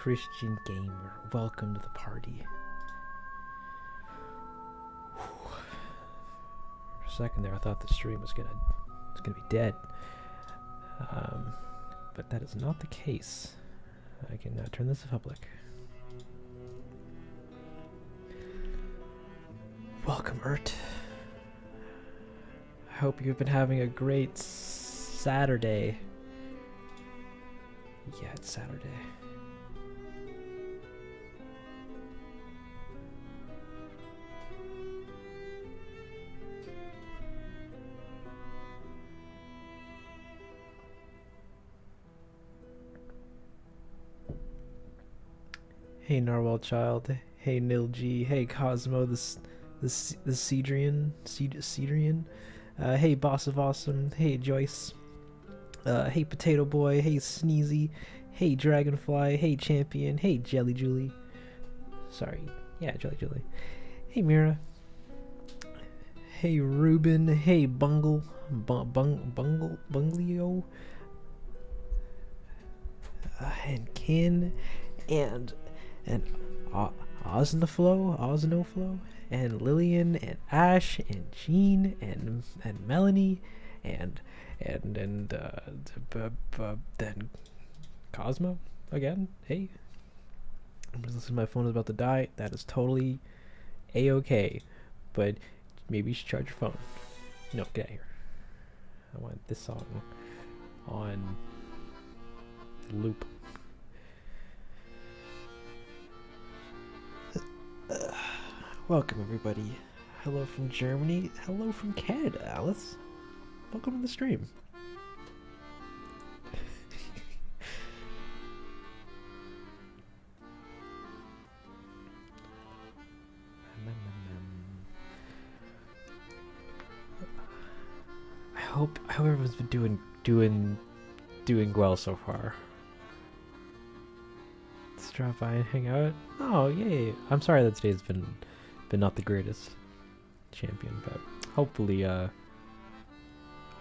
Christian gamer. Welcome to the party. For a second there, I thought the stream was gonna be dead, but that is not the case. I can now turn this to public. Welcome, Ert. I hope you've been having a great Saturday. Yeah, it's Saturday. Hey Narwhal Child, hey Nil G, hey Cosmo, the Cedrian, hey Boss of Awesome, hey Joyce, hey Potato Boy, hey Sneezy, hey Dragonfly, hey Champion, hey Jelly Julie, sorry, yeah, Jelly Julie, hey Mira, hey Ruben, hey Bunglio, and Kin, and Osnoflo, and Lillian, and Ash, and Jean, and Melanie, and then Cosmo again. Hey, I'm just listening. My phone is about to die. That is totally a-okay, but maybe you should charge your phone. No, get out of here. I want this song on loop. Welcome everybody. Hello from Germany. Hello from Canada, Alice. Welcome to the stream. I hope everyone's been doing well so far. Let's drop by and hang out. Oh yay! I'm sorry that today's been not the greatest, Champion, but hopefully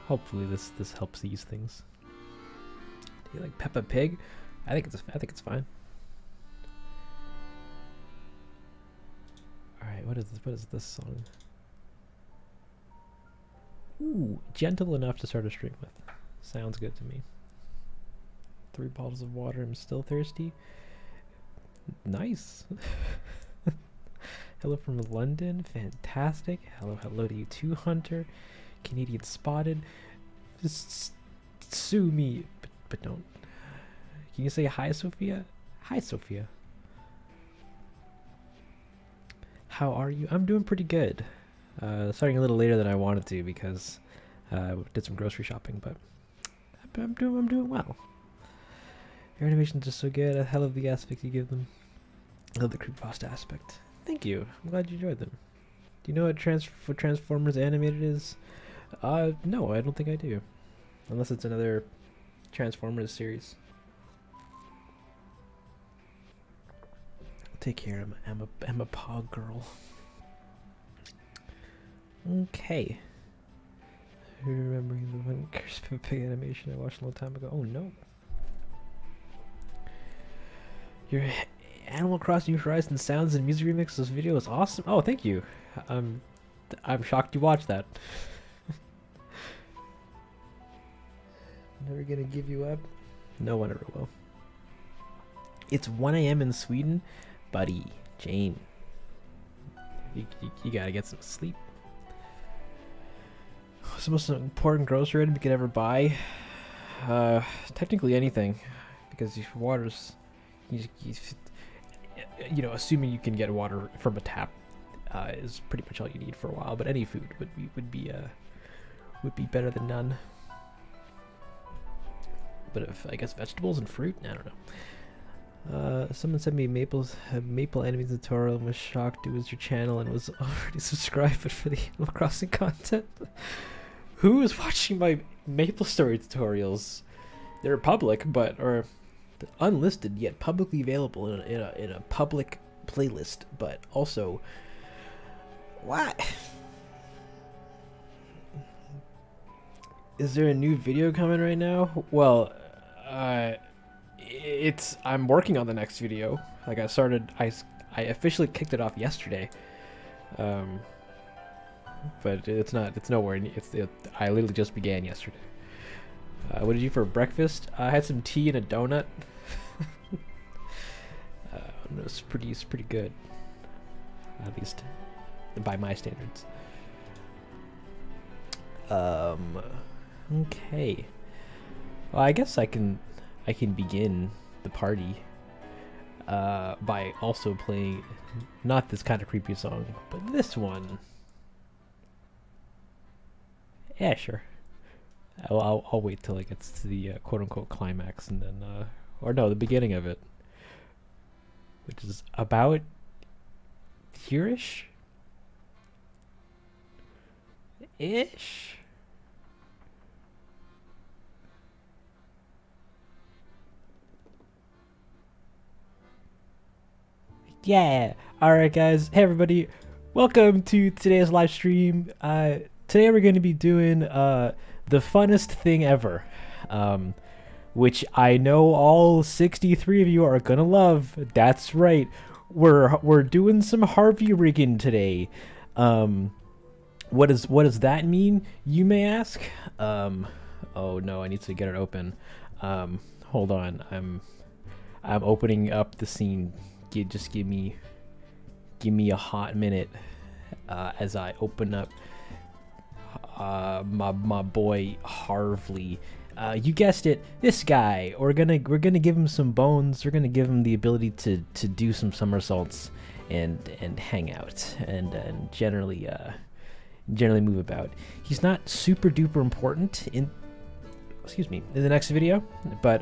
this helps ease things. Do you like Peppa Pig? I think it's fine. All right, what is this song? Ooh, gentle enough to start a stream with. Sounds good to me. 3 bottles of water. I'm still thirsty. Nice. Hello from London. Fantastic. Hello to you too, Hunter. Canadian Spotted. Sue me, but don't. Can you say hi, Sophia? Hi, Sophia. How are you? I'm doing pretty good. Starting a little later than I wanted to because I did some grocery shopping, but I'm doing well. Your animations are so good. I love the aspects you give them. I love the creepypasta aspect. Thank you. I'm glad you enjoyed them. Do you know what Transformers Animated is? No, I don't think I do. Unless it's another Transformers series. Take care. I'm a pog girl. Okay. Remembering the one Crispy Pig animation I watched a long time ago. Oh no. Your Animal Crossing New Horizons sounds and music remix of this video is awesome. Oh, thank you. I'm shocked you watched that. Never gonna give you up. No one ever will. It's 1 a.m. in Sweden, buddy. Jane, you gotta get some sleep. What's the most important grocery item you could ever buy? Technically anything, because water's, you know, assuming you can get water from a tap, is pretty much all you need for a while. But any food would be better than none. But if I guess vegetables and fruit, I don't know. Someone sent me Maple Enemies tutorial and was shocked it was your channel and was already subscribed, but for the Animal Crossing content. Who is watching my Maple Story tutorials? They're public, or unlisted yet publicly available in a public playlist. But also, what? Is there a new video coming right now? Well, I'm working on the next video. Like I officially kicked it off yesterday. But it's nowhere. I literally just began yesterday. What did you for breakfast? I had some tea and a donut. It's pretty good, at least by my standards. Okay. Well, I guess I can begin the party by also playing not this kind of creepy song, but this one. Yeah, sure. I'll wait till it gets to the quote-unquote climax, and then or no, the beginning of it, which is about here-ish ish. Yeah. All right, guys. Hey, everybody. Welcome to today's live stream. Today we're going to be doing the funnest thing ever, which I know all 63 of you are going to love. That's right. We're doing some Harvey rigging today. What does that mean, you may ask? Oh no, I need to get it open. Hold on. I'm opening up the scene. Just give me a hot minute as I open up my boy Harvey. You guessed it, this guy. We're gonna give him some bones. We're gonna give him the ability to do some somersaults and hang out and generally move about. He's not super duper important in the next video, but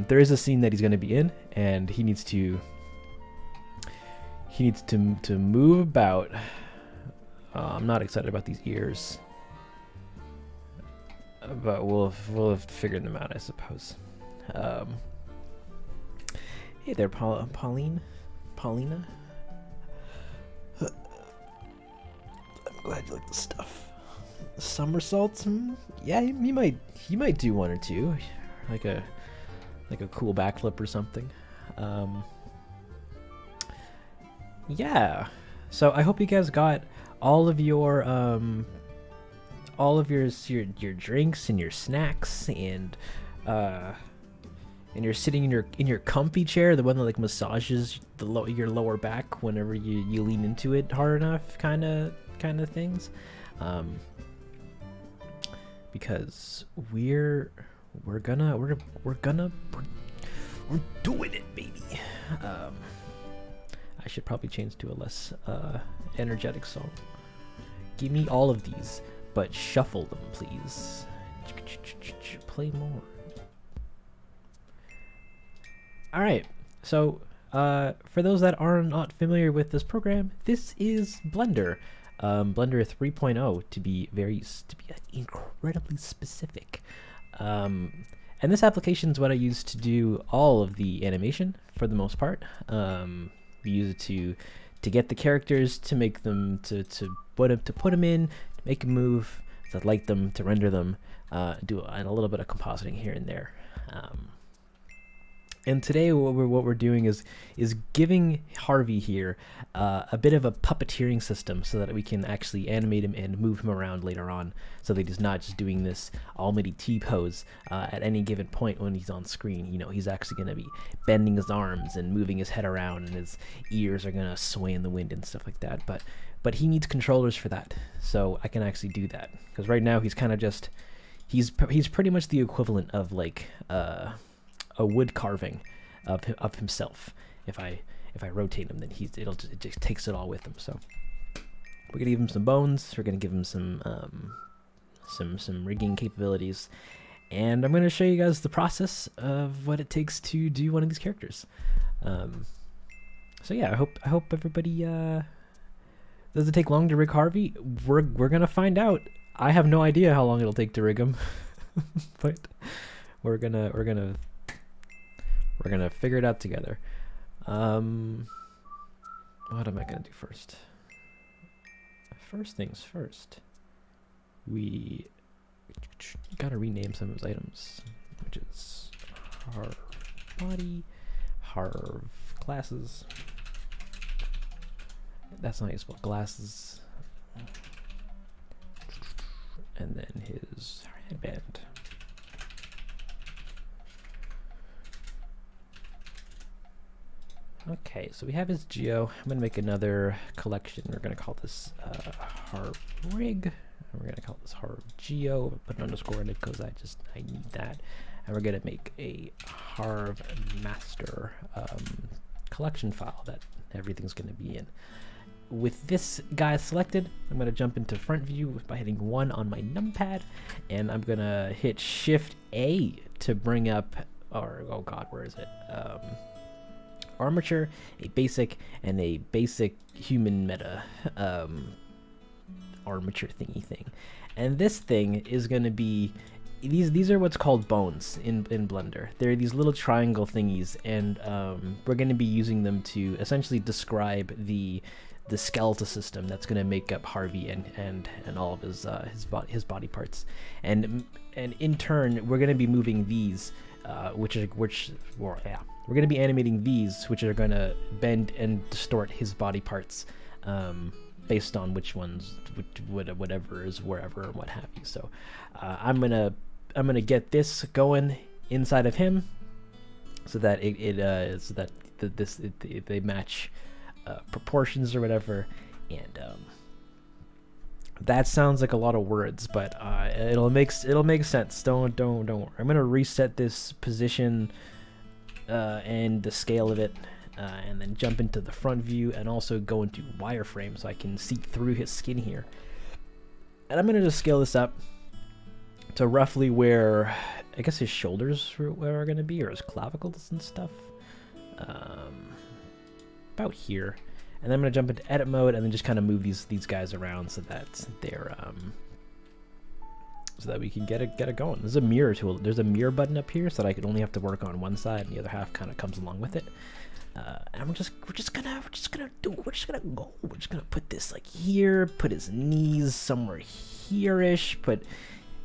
there is a scene that he's gonna be in, and he needs to move about. I'm not excited about these ears, but we'll have figured them out, I suppose. Hey there, Paulina. I'm glad you like the stuff. Somersaults? Yeah, he might do one or two, like a cool backflip or something. Yeah, so I hope you guys got all of your drinks and your snacks, and you're sitting in your comfy chair, the one that like massages your lower back whenever you lean into it hard enough, kind of things, because we're doing it, baby. I should probably change to a less energetic song. Give me all of these, but shuffle them, please. Play more. All right. So, for those that are not familiar with this program, this is Blender, Blender 3.0 to be incredibly specific. And this application is what I use to do all of the animation for the most part. We use it to get the characters, to make them, to put them in, to make them move, to light them, to render them, do a little bit of compositing here and there. And today what we're doing is giving Harvey here a bit of a puppeteering system, so that we can actually animate him and move him around later on, so that he's not just doing this almighty T-pose at any given point when he's on screen. You know, he's actually going to be bending his arms and moving his head around, and his ears are going to sway in the wind and stuff like that. But he needs controllers for that, so I can actually do that, because right now he's kind of just he's pretty much the equivalent of like a wood carving of himself. If I rotate him, then it just takes it all with him. So we're gonna give him some bones. We're gonna give him some rigging capabilities, and I'm gonna show you guys the process of what it takes to do one of these characters. So yeah, I hope everybody. Does it take long to rig Harvey? We're gonna find out. I have no idea how long it'll take to rig him, but we're gonna figure it out together. What am I gonna do first? First things first. We gotta rename some of his items, which is Harvey. body. Harv glasses. That's not how you spell glasses. And then his headband. Okay, so we have his geo. I'm gonna make another collection. We're gonna call this Harv rig. And we're gonna call this Harv geo. Put an underscore in it because I need that. And we're gonna make a Harv master collection file that everything's gonna be in. With this guy selected, I'm gonna jump into front view by hitting 1 on my numpad, and I'm gonna hit Shift A to bring up, or oh god, where is it? Armature, a basic, and a basic human meta armature thingy thing. And this thing is going to be, these are what's called bones in Blender. They're these little triangle thingies, and we're going to be using them to essentially describe the skeletal system that's going to make up Harvey and all of his body parts. And in turn, we're going to be moving these, we're going to be animating these, which are going to bend and distort his body parts based on which ones, whatever is wherever and what have you. So I'm gonna get this going inside of him so that they match proportions or whatever. And that sounds like a lot of words, but it'll make sense. Don't worry. I'm gonna reset this position and the scale of it, and then jump into the front view and also go into wireframe so I can see through his skin here. And I'm gonna just scale this up to roughly where I guess his shoulders are gonna be, or his clavicles and stuff, about here. And then I'm gonna jump into edit mode and then just kind of move these guys around so that they're so that we can get it going. There's a mirror tool. There's a mirror button up here so that I could only have to work on one side and the other half kind of comes along with it. And we're just gonna put this like here, put his knees somewhere here-ish, put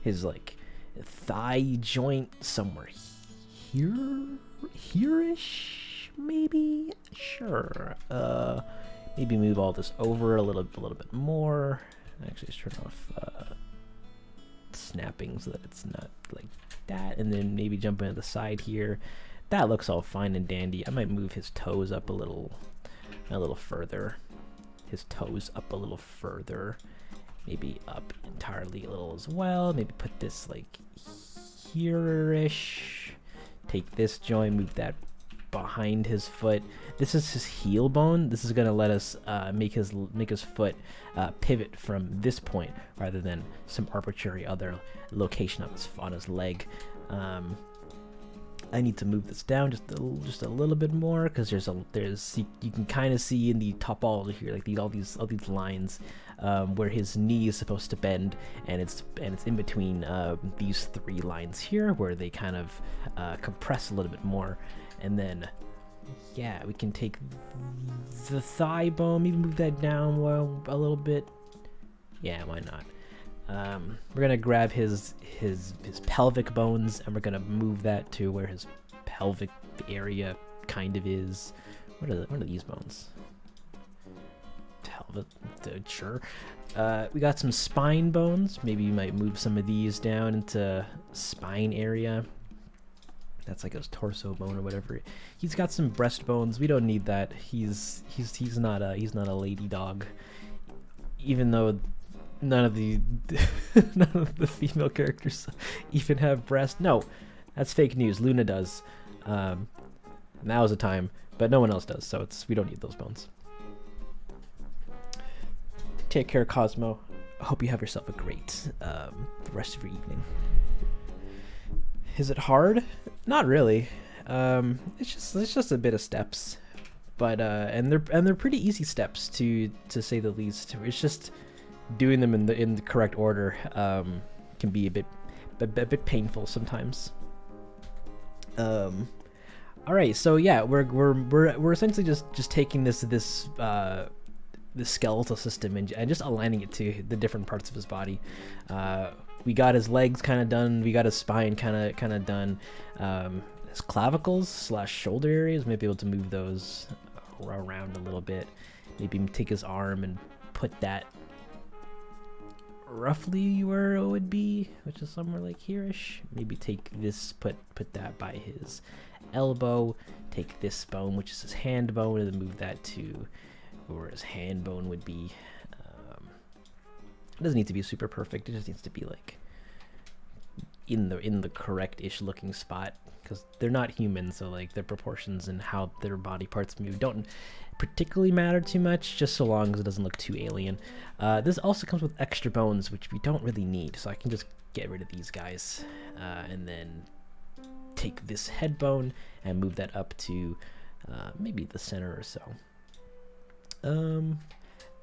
his like thigh joint somewhere here-ish, maybe. Sure. Maybe move all this over a little bit more. Actually, just turn off snapping so that it's not like that, and then maybe jump into the side here. That looks all fine and dandy. I might move his toes up a little further. His toes up a little further. Maybe up entirely a little as well. Maybe put this like here-ish. Take this joint, move that behind his foot. This is his heel bone. This is gonna let us make his foot pivot from this point rather than some arbitrary other location on his leg. I need to move this down just a little bit more because you can kind of see in the top all here like all these lines where his knee is supposed to bend, and it's in between these three lines here where they kind of compress a little bit more. And then yeah, we can take the thigh bone, maybe move that down a little bit. Yeah, why not? We're gonna grab his pelvic bones and we're gonna move that to where his pelvic area kind of is. What are these bones? Pelvic, sure. We got some spine bones. Maybe you might move some of these down into spine area. That's like his torso bone or whatever. He's got some breast bones. We don't need that. He's not a lady dog. Even though none of the female characters even have breasts. No, that's fake news. Luna does. Now is the time, but no one else does. So we don't need those bones. Take care, Cosmo. I hope you have yourself a great rest of your evening. Is it hard? Not really. It's just a bit of steps, but and they're pretty easy steps to say the least. It's just doing them in the correct order can be a bit painful sometimes. All right, so yeah, we're essentially just taking this skeletal system and just aligning it to the different parts of his body. We got his legs kind of done. We got his spine kind of done. his clavicles slash shoulder areas. Maybe able to move those around a little bit. Maybe take his arm and put that roughly where it would be, which is somewhere like here-ish. Maybe take this, put that by his elbow. Take this bone, which is his hand bone, and then move that to where his hand bone would be. It doesn't need to be super perfect. It just needs to be like in the correct-ish looking spot, because they're not human, so like their proportions and how their body parts move don't particularly matter too much, just so long as it doesn't look too alien. This also comes with extra bones, which we don't really need, so I can just get rid of these guys, and then take this head bone and move that up to maybe the center or so.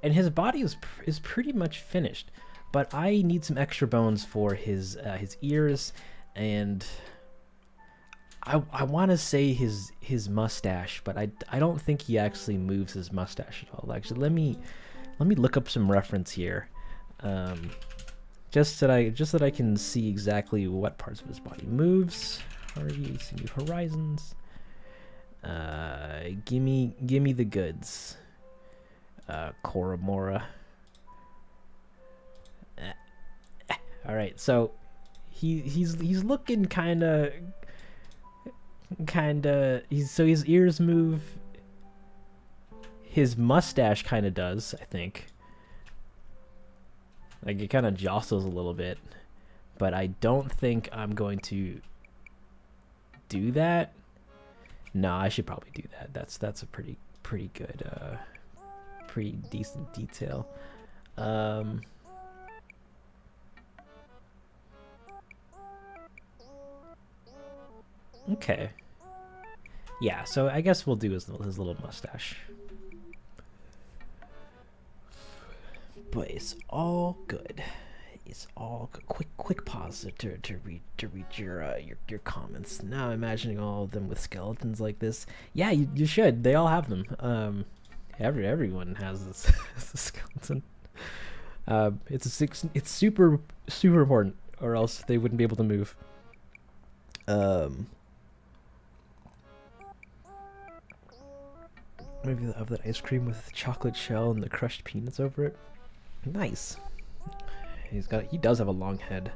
And his body is pretty much finished, but I need some extra bones for his ears, and I want to say his mustache, but I don't think he actually moves his mustache at all. Actually, let me look up some reference here, just that I can see exactly what parts of his body moves. Harvey, see new horizons. Gimme the goods. Koromora. All right, so he's looking kind of his ears move. His mustache kind of does, I think. Like, it kind of jostles a little bit, but I don't think I'm going to do that. No, I should probably do that. That's a pretty good, pretty decent detail. Okay. Yeah, so I guess we'll do his little mustache. But it's all good. It's all good. Quick pause to read your comments. Now I'm imagining all of them with skeletons like this. Yeah, you should. They all have them. Everyone has this skeleton. It's super important, or else they wouldn't be able to move. Maybe of that ice cream with chocolate shell and the crushed peanuts over it. Nice. He does have a long head.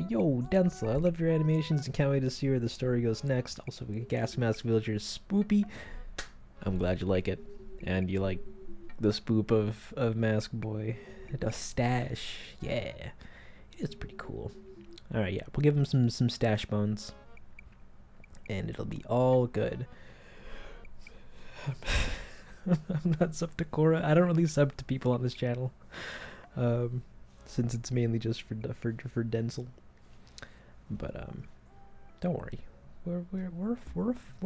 Yo, Denzel, I love your animations and can't wait to see where the story goes next. Also, Gas Mask Villager is spoopy. I'm glad you like it. And you like the spoop of Mask Boy. The stash. Yeah. It's pretty cool. Alright, yeah. We'll give him some stash bones. And it'll be all good. I'm not sub to Korra. I don't really sub to people on this channel. Since it's mainly just for Denzel. But don't worry. We're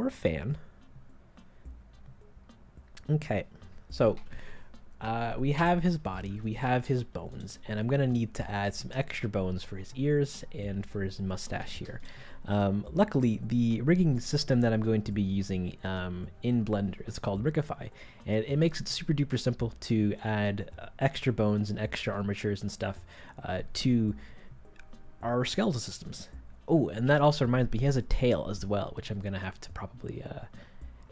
a fan. Okay. So we have his body, we have his bones, and I'm gonna need to add some extra bones for his ears and for his mustache here. Luckily, the rigging system that I'm going to be using in Blender is called Rigify, and it makes it super duper simple to add extra bones and extra armatures and stuff to our skeletal systems. Oh, and that also reminds me, he has a tail as well, which I'm gonna have to probably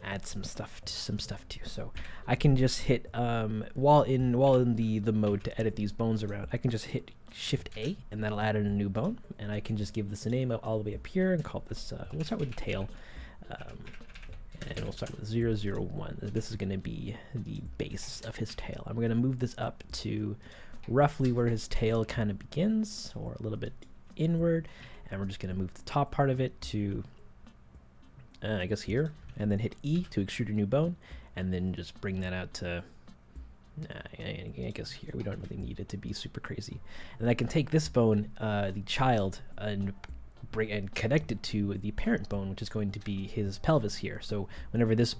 add some stuff to. So I can just hit while in the mode to edit these bones around, I can just hit Shift A and that'll add in a new bone, and I can just give this a name all the way up here and call this we'll start with the tail, and we'll start with 001. This is going to be the base of his tail. I'm going to move this up to roughly where his tail kind of begins, or a little bit inward, and we're just going to move the top part of it to I guess here, and then hit E to extrude a new bone, and then just bring that out to I guess here. We don't really need it to be super crazy. And I can take this bone, the child, and connect it to the parent bone, which is going to be his pelvis here. So whenever this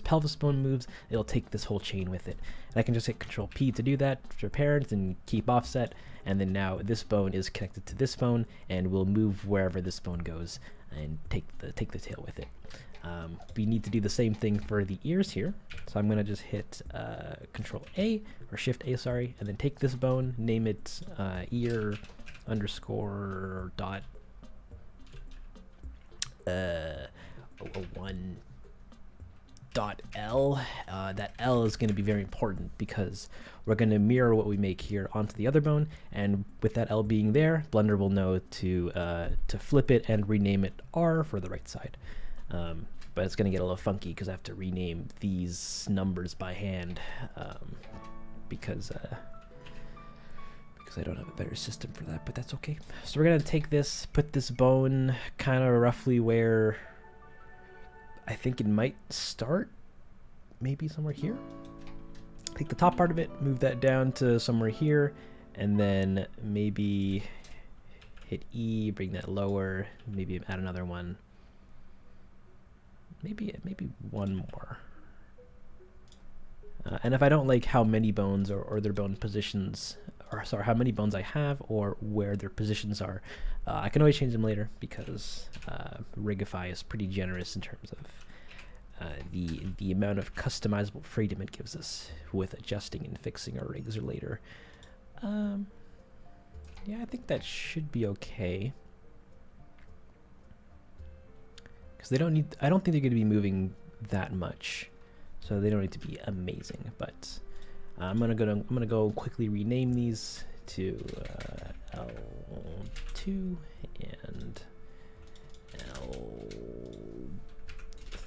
pelvis bone moves, it'll take this whole chain with it. And I can just hit Control P to do that for parent and keep offset. And then now this bone is connected to this bone, and will move wherever this bone goes and take the tail with it. We need to do the same thing for the ears here, so I'm gonna just hit Control A or Shift A, sorry, and then take this bone, name it ear underscore dot one dot L. That L is going to be very important because we're going to mirror what we make here onto the other bone, and with that L being there, Blender will know to flip it and rename it R for the right side. But it's going to get a little funky because I have to rename these numbers by hand because I don't have a better system for that, but that's okay. So we're going to take this, put this bone kind of roughly where I think it might start, maybe somewhere here. Take the top part of it, move that down to somewhere here, and then maybe hit E, bring that lower, maybe add another one. Maybe one more. And if I don't like how many bones or their bone positions, or sorry, how many bones I have or where their positions are, I can always change them later because Rigify is pretty generous in terms of the amount of customizable freedom it gives us with adjusting and fixing our rigs or later. Yeah, I think that should be okay. Because they don't need, I don't think they're going to be moving that much, so they don't need to be amazing. But I'm gonna go quickly rename these to L2 and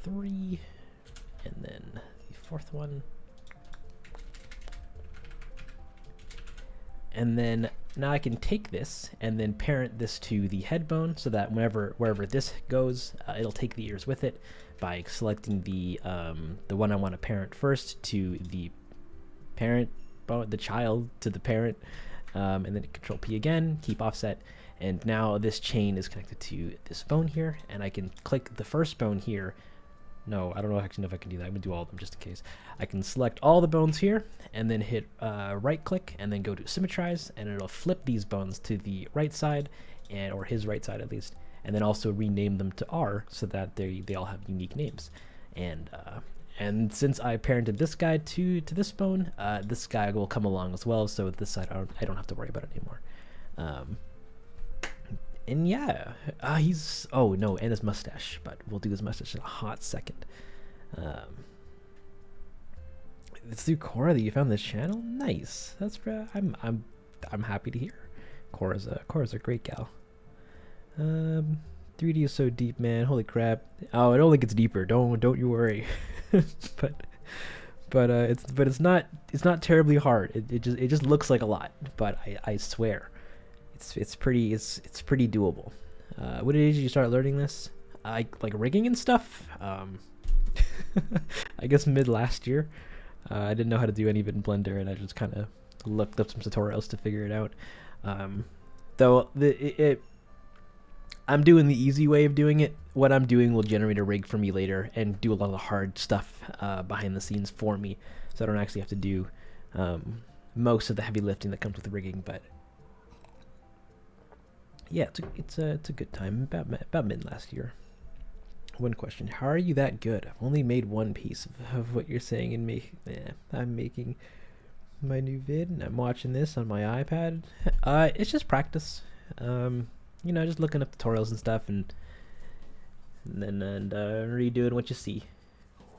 L3, and then the fourth one, and then now I can take this and then parent this to the head bone so that wherever this goes, it'll take the ears with it by selecting the one I want to parent first to the parent bone, the child to the parent, and then Control P again, keep offset, and now this chain is connected to this bone here, and I can click the first bone here. No, I don't know actually know if I can do that. I'm gonna do all of them just in case. I can select all the bones here and then hit right click and then go to symmetrize, and it'll flip these bones to the right side, or his right side at least, and then also rename them to R so that they all have unique names. And since I parented this guy to this bone, this guy will come along as well, so this side I don't have to worry about it anymore. And yeah, he's, oh no, and his mustache, but we'll do his mustache in a hot second. It's through Cora that you found this channel? Nice. That's I'm happy to hear. Cora's a great gal. 3D is so deep, man. Holy crap. Oh, it only gets deeper. Don't you worry. but it's not terribly hard. It just looks like a lot, but I swear it's pretty doable. What age did you start learning this? Like rigging and stuff? I guess mid last year. I didn't know how to do any of it in Blender, and I just kind of looked up some tutorials to figure it out. Though I'm doing the easy way of doing it. What I'm doing will generate a rig for me later and do a lot of the hard stuff behind the scenes for me, so I don't actually have to do most of the heavy lifting that comes with rigging. But yeah, it's a good time. About mid last year. One question: how are you that good? I've only made one piece of what you're saying, and I'm making my new vid, and I'm watching this on my iPad. It's just practice. You know, just looking up tutorials and stuff, and redoing what you see,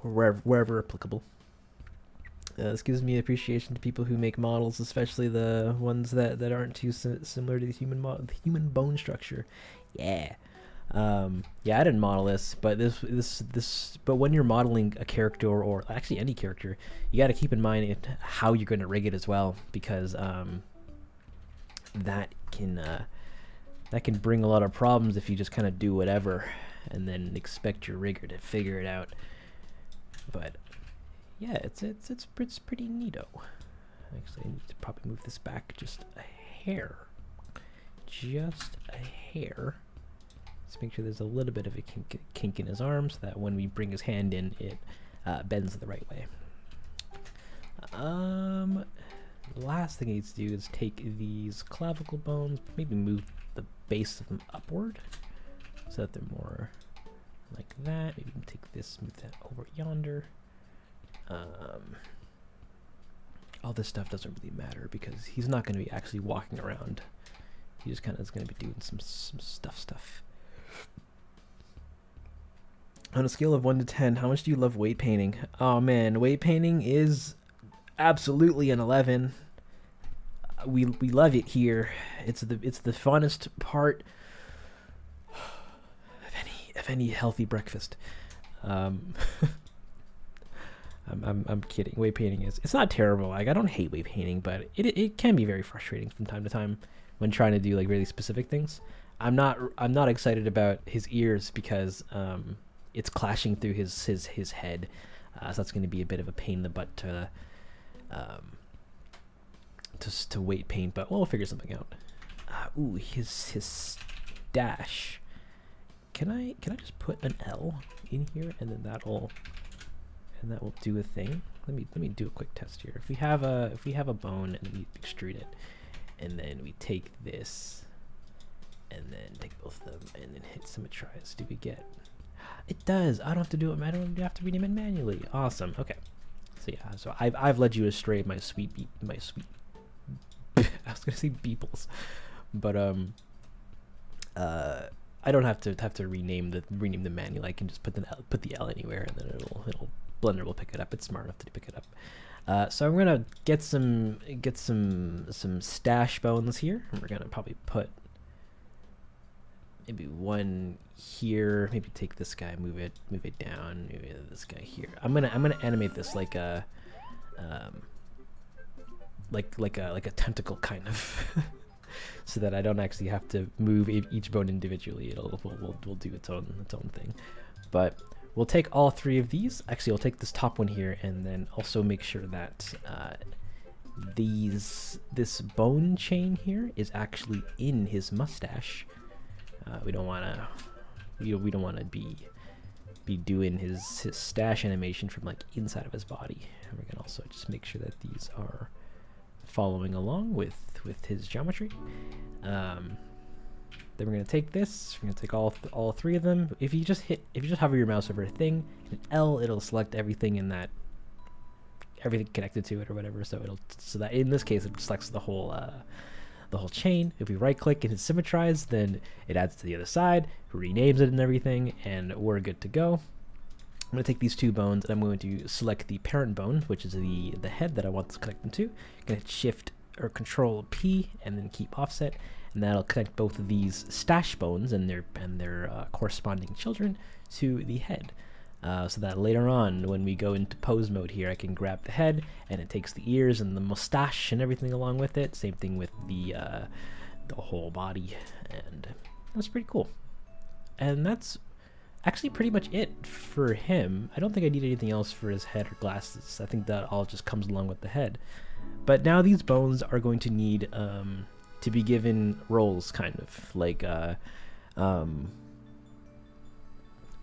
wherever applicable. This gives me appreciation to people who make models, especially the ones that aren't too similar to the human bone structure. Yeah. Yeah, I didn't model this, but but when you're modeling a character or actually any character, you got to keep in mind how you're going to rig it as well, because that can bring a lot of problems if you just kind of do whatever and then expect your rigger to figure it out. But yeah, it's pretty neato. Actually, I need to probably move this back just a hair. Just a hair. Let's make sure there's a little bit of a kink in his arm so that when we bring his hand in, it bends the right way. Last thing I need to do is take these clavicle bones, maybe move the base of them upward so that they're more like that. Maybe take this, move that over yonder. All this stuff doesn't really matter because he's not going to be actually walking around. He just kind of is going to be doing some stuff. On a scale of 1 to 10, how much do you love weight painting? Oh man, weight painting is absolutely an 11. We love it here. It's the funnest part of any healthy breakfast. I'm kidding. Weight painting it's not terrible. Like, I don't hate weight painting, but it can be very frustrating from time to time when trying to do like really specific things. I'm not excited about his ears because it's clashing through his head, so that's going to be a bit of a pain in the butt to weight paint, but we'll figure something out. Ooh, his stash. Can I just put an L in here and then that will do a thing? Let me do a quick test here. If we have a bone and we extrude it, and then we take this and then take both of them and then hit symmetrize, do we get? It does. I don't have to do it. I don't have to rename it manually. Awesome. Okay. So yeah. So I've led you astray, my sweet. I was gonna say beeples, but I don't have to rename the manual. I can just put the L anywhere, and then it'll Blender will pick it up. It's smart enough to pick it up. So I'm gonna get some stash bones here, and we're gonna probably put maybe one here. Maybe take this guy, move it down. Maybe this guy here. I'm gonna animate this like a like a tentacle kind of, so that I don't actually have to move each bone individually. We'll do its own thing. But we'll take all three of these. Actually, I'll take this top one here, and then also make sure that this bone chain here is actually in his mustache. We don't want to be doing his stash animation from like inside of his body. And we're gonna also just make sure that these are following along with his geometry. Then we're gonna take this. We're gonna take all three of them. If you just hover your mouse over a thing, hit L, it'll select everything everything connected to it or whatever. So that in this case it selects the whole chain. If we right click and hit symmetrize, then it adds to the other side, renames it and everything, and we're good to go. I'm going to take these two bones and I'm going to select the parent bone, which is the head that I want to connect them to. I'm going to hit Shift or Control P and then keep offset, and that'll connect both of these stash bones and their corresponding children to the head. So that later on, when we go into pose mode here, I can grab the head and it takes the ears and the mustache and everything along with it. Same thing with the whole body, and that's pretty cool. And that's actually pretty much it for him. I don't think I need anything else for his head or glasses. I think that all just comes along with the head. But now these bones are going to need to be given roles, kind of like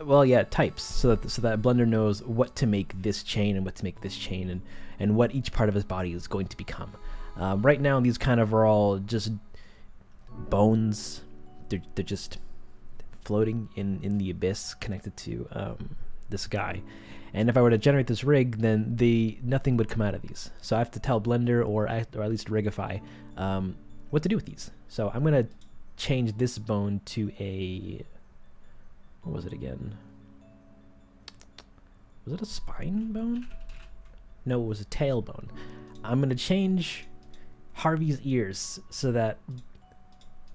well, yeah, types, so that Blender knows what to make this chain and what to make this chain, and what each part of his body is going to become. Right now, these kind of are all just bones. They're just floating in the abyss, connected to this guy. And if I were to generate this rig, then nothing would come out of these. So I have to tell Blender or at least Rigify what to do with these. So I'm gonna change this bone to a, what was it again? Was it a spine bone? No, it was a tail bone. I'm gonna change Harvey's ears so that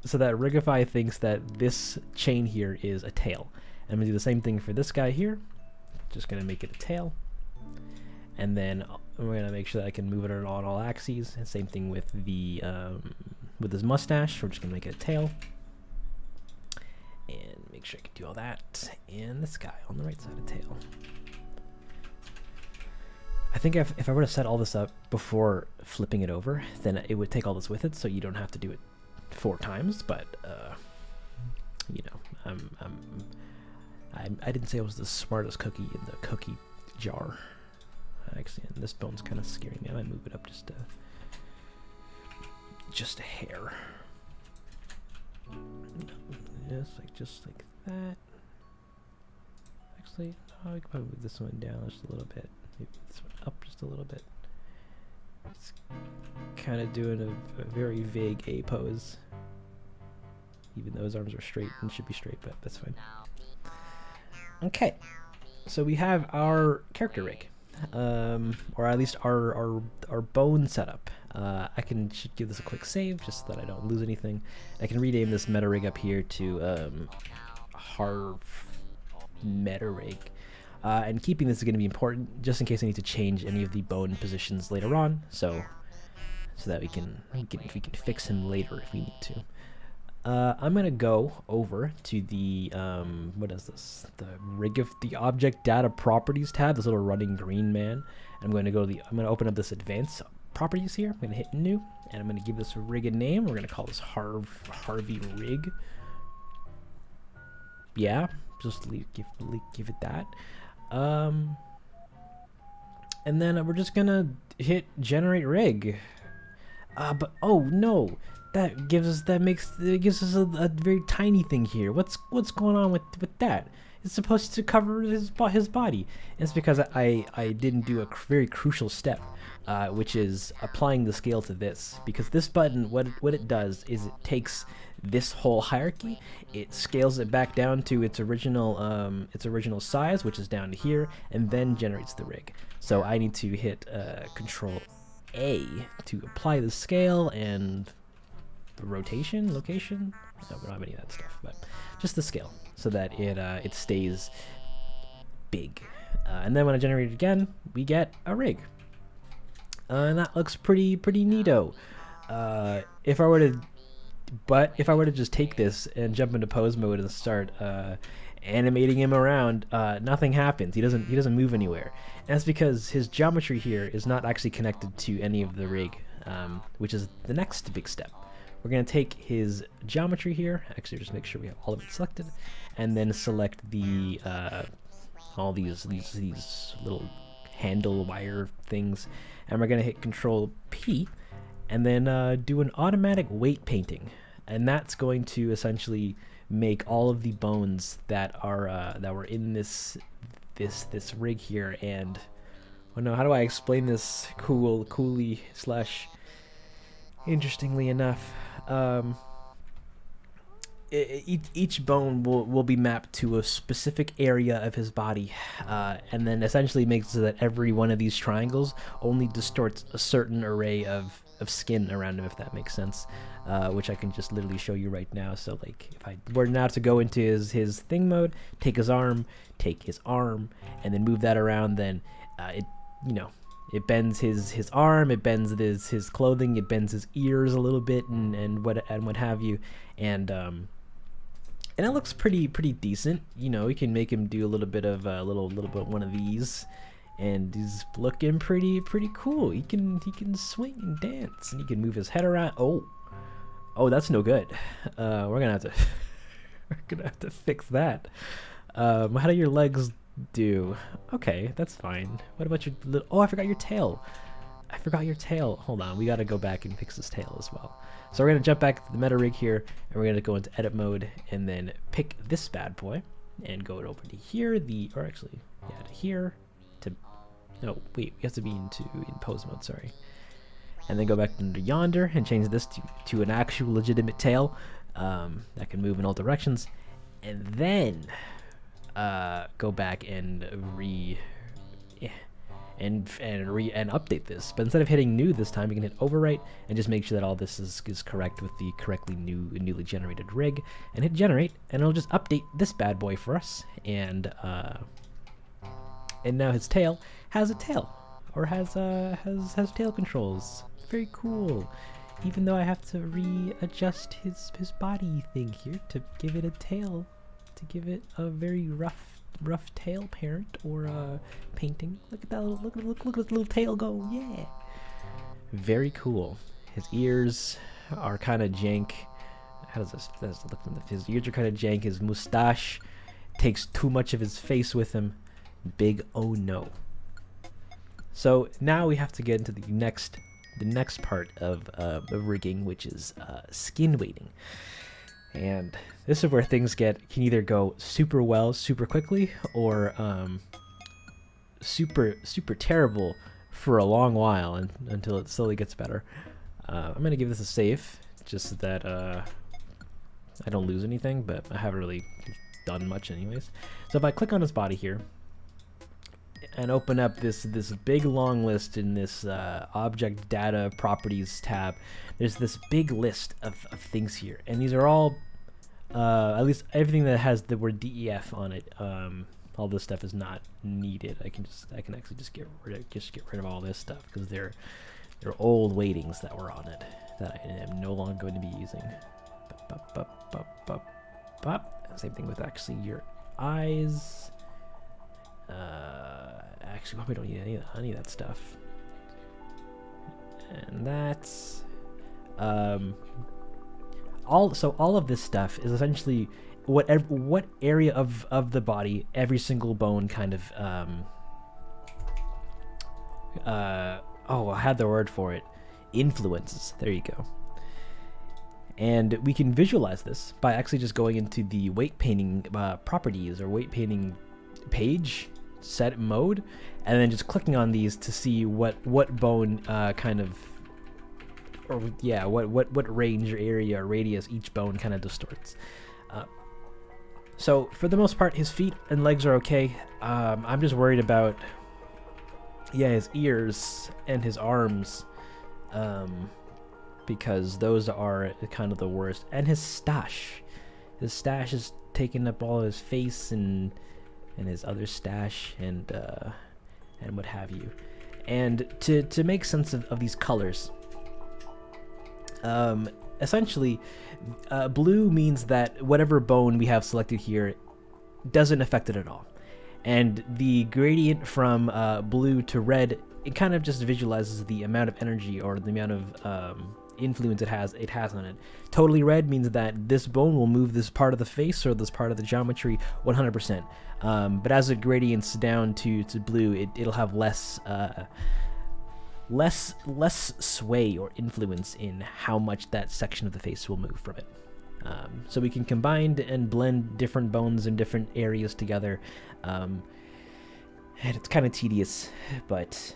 Rigify thinks that this chain here is a tail. I'm gonna do the same thing for this guy here. Just gonna make it a tail, and then we're gonna make sure that I can move it on all axes. And same thing with the with his mustache. We're just gonna make it a tail, and make sure I can do all that. And this guy on the right side of tail. I think if I were to set all this up before flipping it over, then it would take all this with it, so you don't have to do it 4 times. But you know, I didn't say I was the smartest cookie in the cookie jar. Actually, and this bone's kind of scaring me. I might move it up just a hair. Just like that. Actually, no, I could probably move this one down just a little bit. Maybe this one up just a little bit. It's kind of doing a very vague A pose. Even though his arms are straight and should be straight, but that's fine. Okay, so we have our character rig, or at least our bone setup. Should give this a quick save just so that I don't lose anything. I can rename this meta rig up here to Harv meta rig. And keeping this is going to be important just in case I need to change any of the bone positions later on, so that we can fix him later if we need to. I'm gonna go over to the what is this? The rig of the object data properties tab. This little running green man. I'm going to go to I'm gonna open up this advanced properties here. I'm gonna hit new, and I'm gonna give this rig a name. We're gonna call this Harvey rig. Yeah, just give it that. And then we're just gonna hit generate rig. But oh no, that gives us a very tiny thing here. What's going on with that? It's supposed to cover his body. And it's because I didn't do a very crucial step, which is applying the scale to this. Because this button, what it does is it takes this whole hierarchy, it scales it back down to its original size, which is down to here, and then generates the rig. So I need to hit Control A to apply the scale and the rotation, location. No, we don't have any of that stuff, but just the scale so that it stays big. And then when I generate it again, we get a rig, and that looks pretty neato. If I were to just take this and jump into pose mode and start animating him around, nothing happens. He doesn't move anywhere. And that's because his geometry here is not actually connected to any of the rig, which is the next big step. We're gonna take his geometry here. Actually, just make sure we have all of it selected, and then select the all these little handle wire things, and we're gonna hit Control P, and then do an automatic weight painting, and that's going to essentially make all of the bones that were in this rig here. And oh no, how do I explain this coolly slash interestingly enough? Each bone will be mapped to a specific area of his body, and then essentially makes so that every one of these triangles only distorts a certain array of skin around him, if that makes sense, which I can just literally show you right now. So like if I were now to go into his thing mode, take his arm, and then move that around, then it bends his arm, it bends his clothing, it bends his ears a little bit, and what have you, and it looks pretty decent. We can make him do a little bit of little bit one of these, and he's looking pretty cool. He can swing and dance, and he can move his head around. Oh, that's no good. We're gonna have to fix that. How do your legs do? Okay, that's fine. What about your little... Oh, I forgot your tail. Hold on, we gotta go back and fix this tail as well. So we're gonna jump back to the meta rig here, and we're gonna go into edit mode, and then pick this bad boy, and go over to here, to here, no, wait, we have to be in pose mode, sorry. And then go back into yonder, and change this to an actual legitimate tail, that can move in all directions, and then go back and update this. But instead of hitting new this time, we can hit overwrite and just make sure that all this is correct with the newly generated rig, and hit generate, and it'll just update this bad boy for us. And now his tail has a tail, or has tail controls. Very cool. Even though I have to readjust his body thing here to give it a tail, to give it a very rough tail parent or painting. Look at that! Look at this little tail go! Yeah, very cool. His ears are kind of jank. How does this look from his ears are kind of jank. His mustache takes too much of his face with him. Big oh no. So now we have to get into the next part of rigging, which is skin weighting. And this is where things can either go super well, super quickly, or super terrible for a long while, until it slowly gets better. I'm gonna give this a save, just so that I don't lose anything, but I haven't really done much anyways. So if I click on his body here, and open up this big long list in this object data properties tab. There's this big list of things here, and these are all at least everything that has the word DEF on it. All this stuff is not needed. I can actually just get rid of all this stuff because they're old weightings that were on it that I am no longer going to be using. Same thing with actually your eyes. Actually, we don't need any of that stuff. And that's all of this stuff is essentially what area of the body every single bone kind of I had the word for it, influences. There you go. And we can visualize this by actually just going into the weight painting properties or weight painting page set mode, and then just clicking on these to see what bone what range or area or radius each bone kind of distorts. So for the most part, his feet and legs are okay. I'm just worried about his ears and his arms, because those are kind of the worst. And his stash is taking up all of his face and his other stash and what have you. And to make sense of these colors, essentially, blue means that whatever bone we have selected here doesn't affect it at all. And the gradient from blue to red, it kind of just visualizes the amount of energy or the amount of influence it has on it. Totally red means that this bone will move this part of the face or this part of the geometry 100%. But as it gradients down to blue, it'll have less sway or influence in how much that section of the face will move from it. So we can combine and blend different bones in different areas together, and it's kind of tedious, but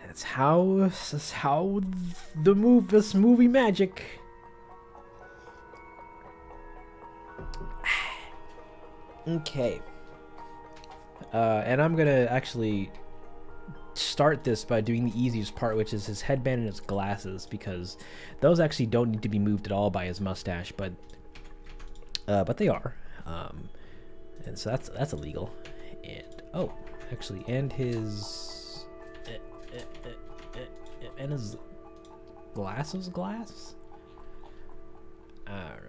that's how this movie magic. Okay, and I'm gonna actually start this by doing the easiest part, which is his headband and his glasses, because those actually don't need to be moved at all by his mustache, but they are, and so that's illegal. And and his glass. I don't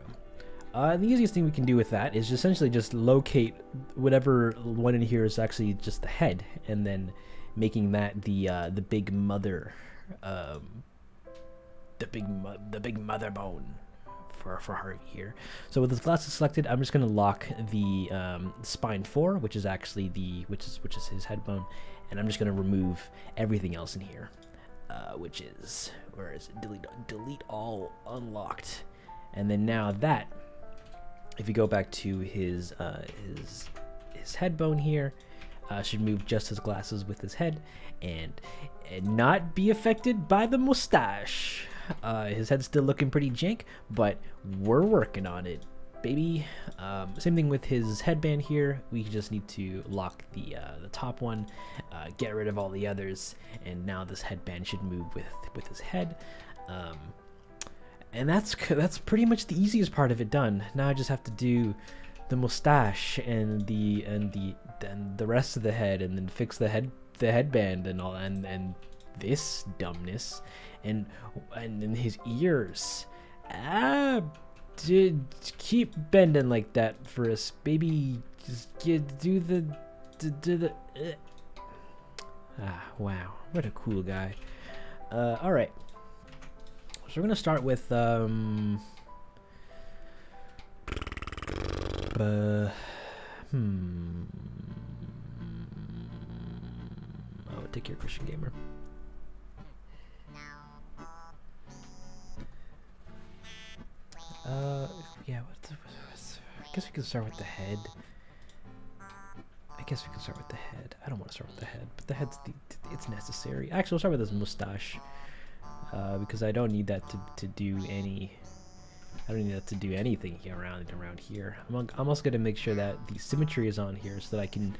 know. The easiest thing we can do with that is essentially just locate whatever one in here is actually just the head, and then making that the big mother, the big mother bone for Harvey here. So with his glasses selected, I'm just gonna lock the spine 4, which is actually which is his head bone, and I'm just gonna remove everything else in here, which is, where is it? Delete all, unlocked. And then now that, if you go back to his head bone here, should move just his glasses with his head and not be affected by the mustache. His head's still looking pretty jank, but we're working on it, baby. Same thing with his headband here. We just need to lock the top one, get rid of all the others, and now this headband should move with his head. And that's pretty much the easiest part of it done. Now I just have to do the mustache and the rest of the head, and then fix the headband and all, and this dumbness, and his ears. Keep bending like that for us, baby. Just do the wow, what a cool guy. All right, so we're gonna start with take your Christian gamer. Yeah, I guess we can start with the head. I don't want to start with the head, but the head's it's necessary. Actually, we'll start with his mustache, because I don't need that to do any. I don't need that to do anything here around here. I'm also going to make sure that the symmetry is on here so that I can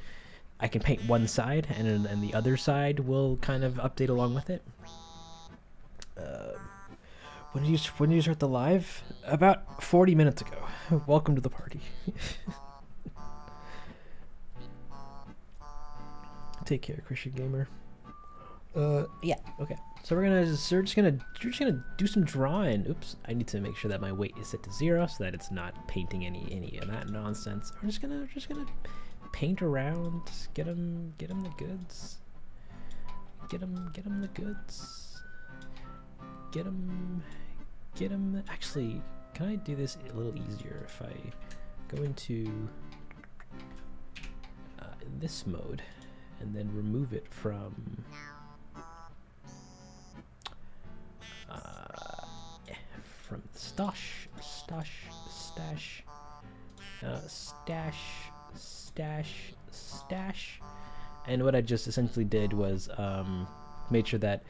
I can paint one side, and the other side will kind of update along with it. When did you start the live? About 40 minutes ago. Welcome to the party. Take care, Christian Gamer. Yeah, okay. So we're just gonna do some drawing. Oops, I need to make sure that my weight is set to 0 so that it's not painting any of that nonsense. We're just gonna paint around, get him the goods. Get him the goods. Get him. Actually, can I do this a little easier if I go into this mode and then remove it from stash, and what I just essentially did was made sure that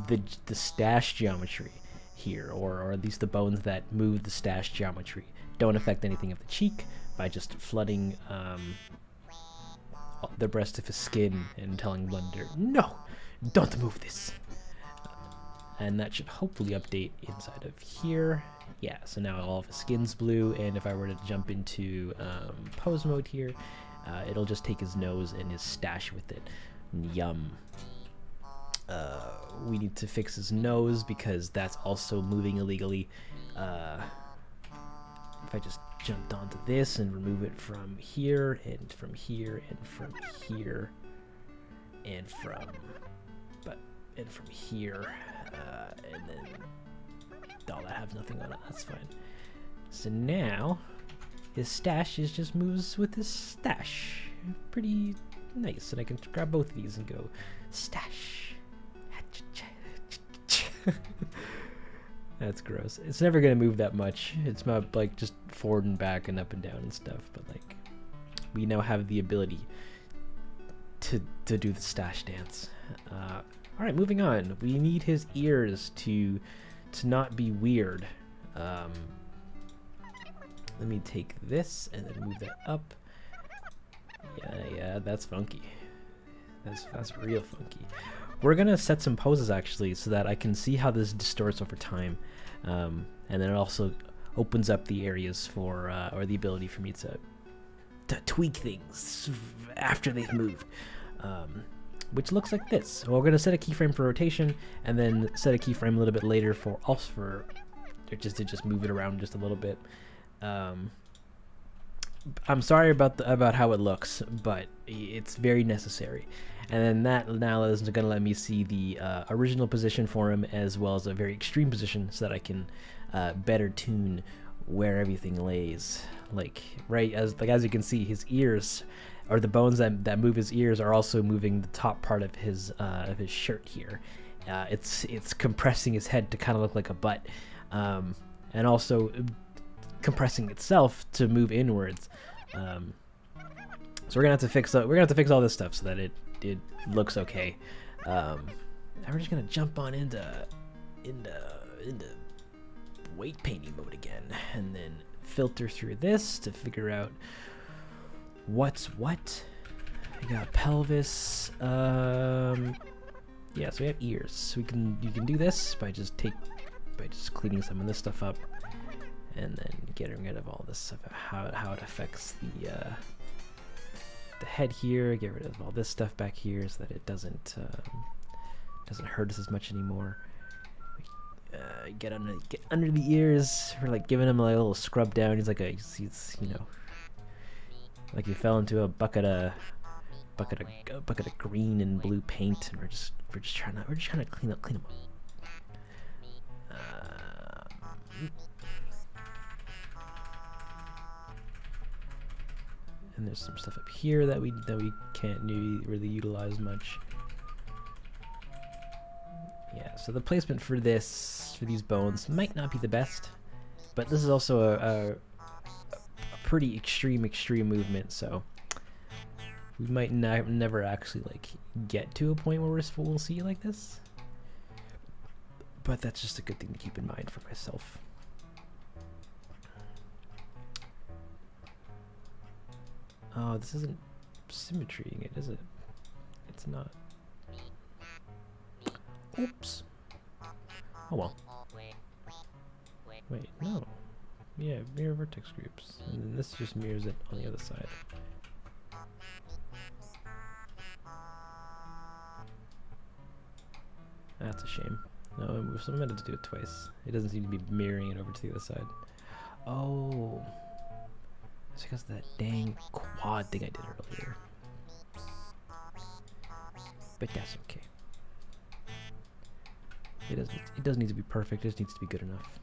the stash geometry here, or at least the bones that move the stash geometry, don't affect anything of the cheek by just flooding the breast of his skin and telling Blender, no, don't move this. And that should hopefully update inside of here. Yeah, so now all of his skin's blue, and if I were to jump into pose mode here, it'll just take his nose and his stash with it. Yum. We need to fix his nose because that's also moving illegally. If I just jumped onto this and remove it from here, and from here, and from here, and from here, and then all that has nothing on it, that's fine. So now his stash just moves with his stash. Pretty nice. And I can grab both of these and go stash. That's gross. It's never gonna move that much. It's not like just forward and back and up and down and stuff, but like we now have the ability to do the stash dance. All right, moving on. We need his ears to not be weird. Let me take this and then move that up. Yeah, that's funky. That's real funky. We're gonna set some poses actually, so that I can see how this distorts over time, and then it also opens up the areas for or the ability for me to tweak things after they've moved. Which looks like this. So we're gonna set a keyframe for rotation, and then set a keyframe a little bit later for just move it around just a little bit. I'm sorry about how it looks, but it's very necessary. And then that now is gonna let me see the original position for him, as well as a very extreme position, so that I can better tune where everything lays. Like as you can see, his ears, or the bones that move his ears, are also moving the top part of his shirt here. It's compressing his head to kind of look like a butt, and also compressing itself to move inwards. So we're gonna have to fix all this stuff so that it looks okay. And we're just gonna jump on into weight painting mode again, and then filter through this to figure out what's what. We got pelvis. Yeah, so we have ears. So you can do this by just cleaning some of this stuff up, and then getting rid of all this stuff, how it affects the head here. Get rid of all this stuff back here so that it doesn't hurt us as much anymore. Get under the ears. We're like giving him a little scrub down. He's like he's like he fell into a bucket of green and blue paint, and we're just trying to clean him up. And there's some stuff up here that we can't really utilize much. Yeah, so the placement for these bones might not be the best, but this is also a pretty extreme movement, so we might never actually like get to a point where we'll see it like this. But that's just a good thing to keep in mind for myself. Oh, this isn't symmetrying it, is it? It's not. Oops. Oh well. Wait, no. Yeah, mirror vertex groups. And then this just mirrors it on the other side. That's a shame. No, so I'm going to do it twice. It doesn't seem to be mirroring it over to the other side. Oh. It's because of that dang quad thing I did earlier. But that's okay. It doesn't need to be perfect, it just needs to be good enough.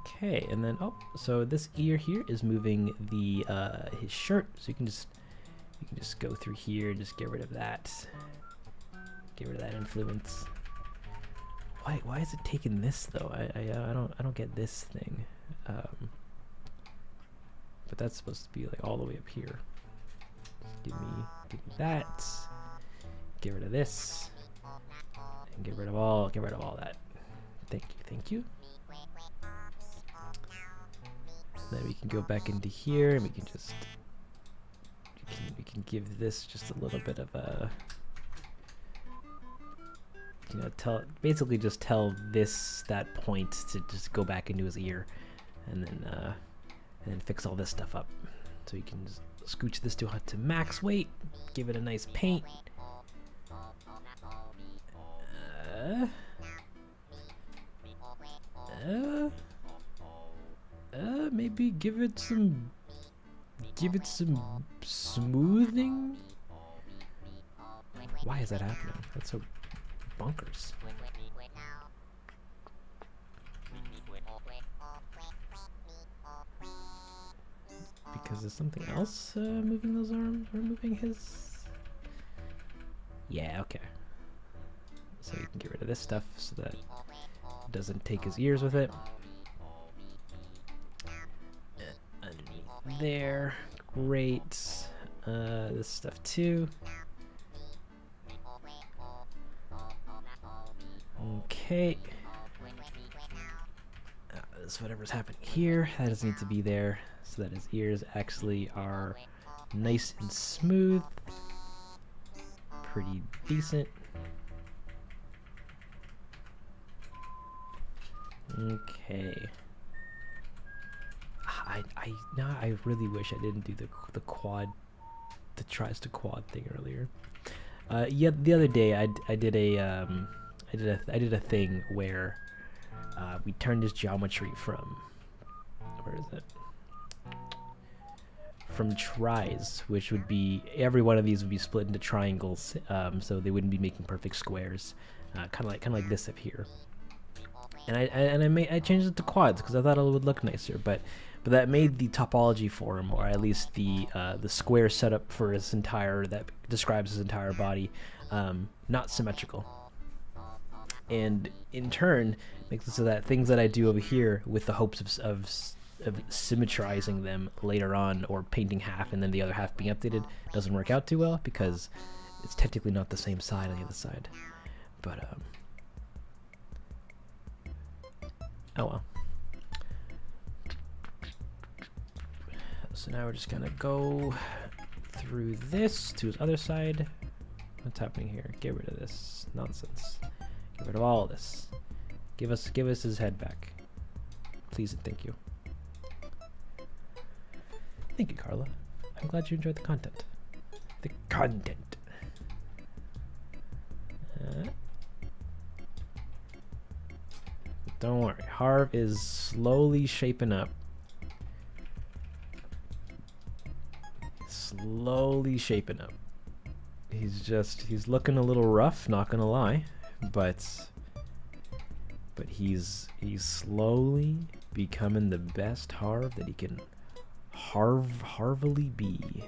Okay, and then so this ear here is moving the his shirt, so you can just go through here and just get rid of that. Get rid of that influence. Why is it taking this though? I don't get this thing. But that's supposed to be like all the way up here. Give me that. Get rid of this. And get rid of all that. Thank you. And then we can go back into here and we can just we can give this just a little bit of a basically just tell that point to just go back into his ear, and then fix all this stuff up. So you can just scooch this to max weight, give it a nice paint. Maybe give it some smoothing. Why is that happening? That's so bonkers. Because there's something else moving those arms, or moving his. Yeah, okay. So you can get rid of this stuff so that it doesn't take his ears with it. Underneath there, great. This stuff too. Okay. This whatever's happening here, that doesn't need to be there, so that his ears actually are nice and smooth. Pretty decent. Okay. I really wish I didn't do the quad, the tries to quad thing earlier. Yeah, the other day I did a thing where we turned his geometry from, where is it? From tries, which would be every one of these would be split into triangles, so they wouldn't be making perfect squares, kind of like this up here. And I changed it to quads because I thought it would look nicer, but that made the topology for him, or at least the square setup for his entire, that describes his entire body, not symmetrical. And in turn, makes it so that things that I do over here with the hopes of symmetrizing them later on, or painting half and then the other half being updated, doesn't work out too well because it's technically not the same side on the other side. But oh well. So now we're just gonna go through this to his other side. What's happening here? Get rid of this nonsense. Get rid of all of this. Give us his head back, please and thank you. Thank you, Carla. I'm glad you enjoyed the content. The content. Don't worry, Harv is slowly shaping up. Slowly shaping up. He's looking a little rough, not gonna lie, but he's slowly becoming the best Harv that he can Harvily be.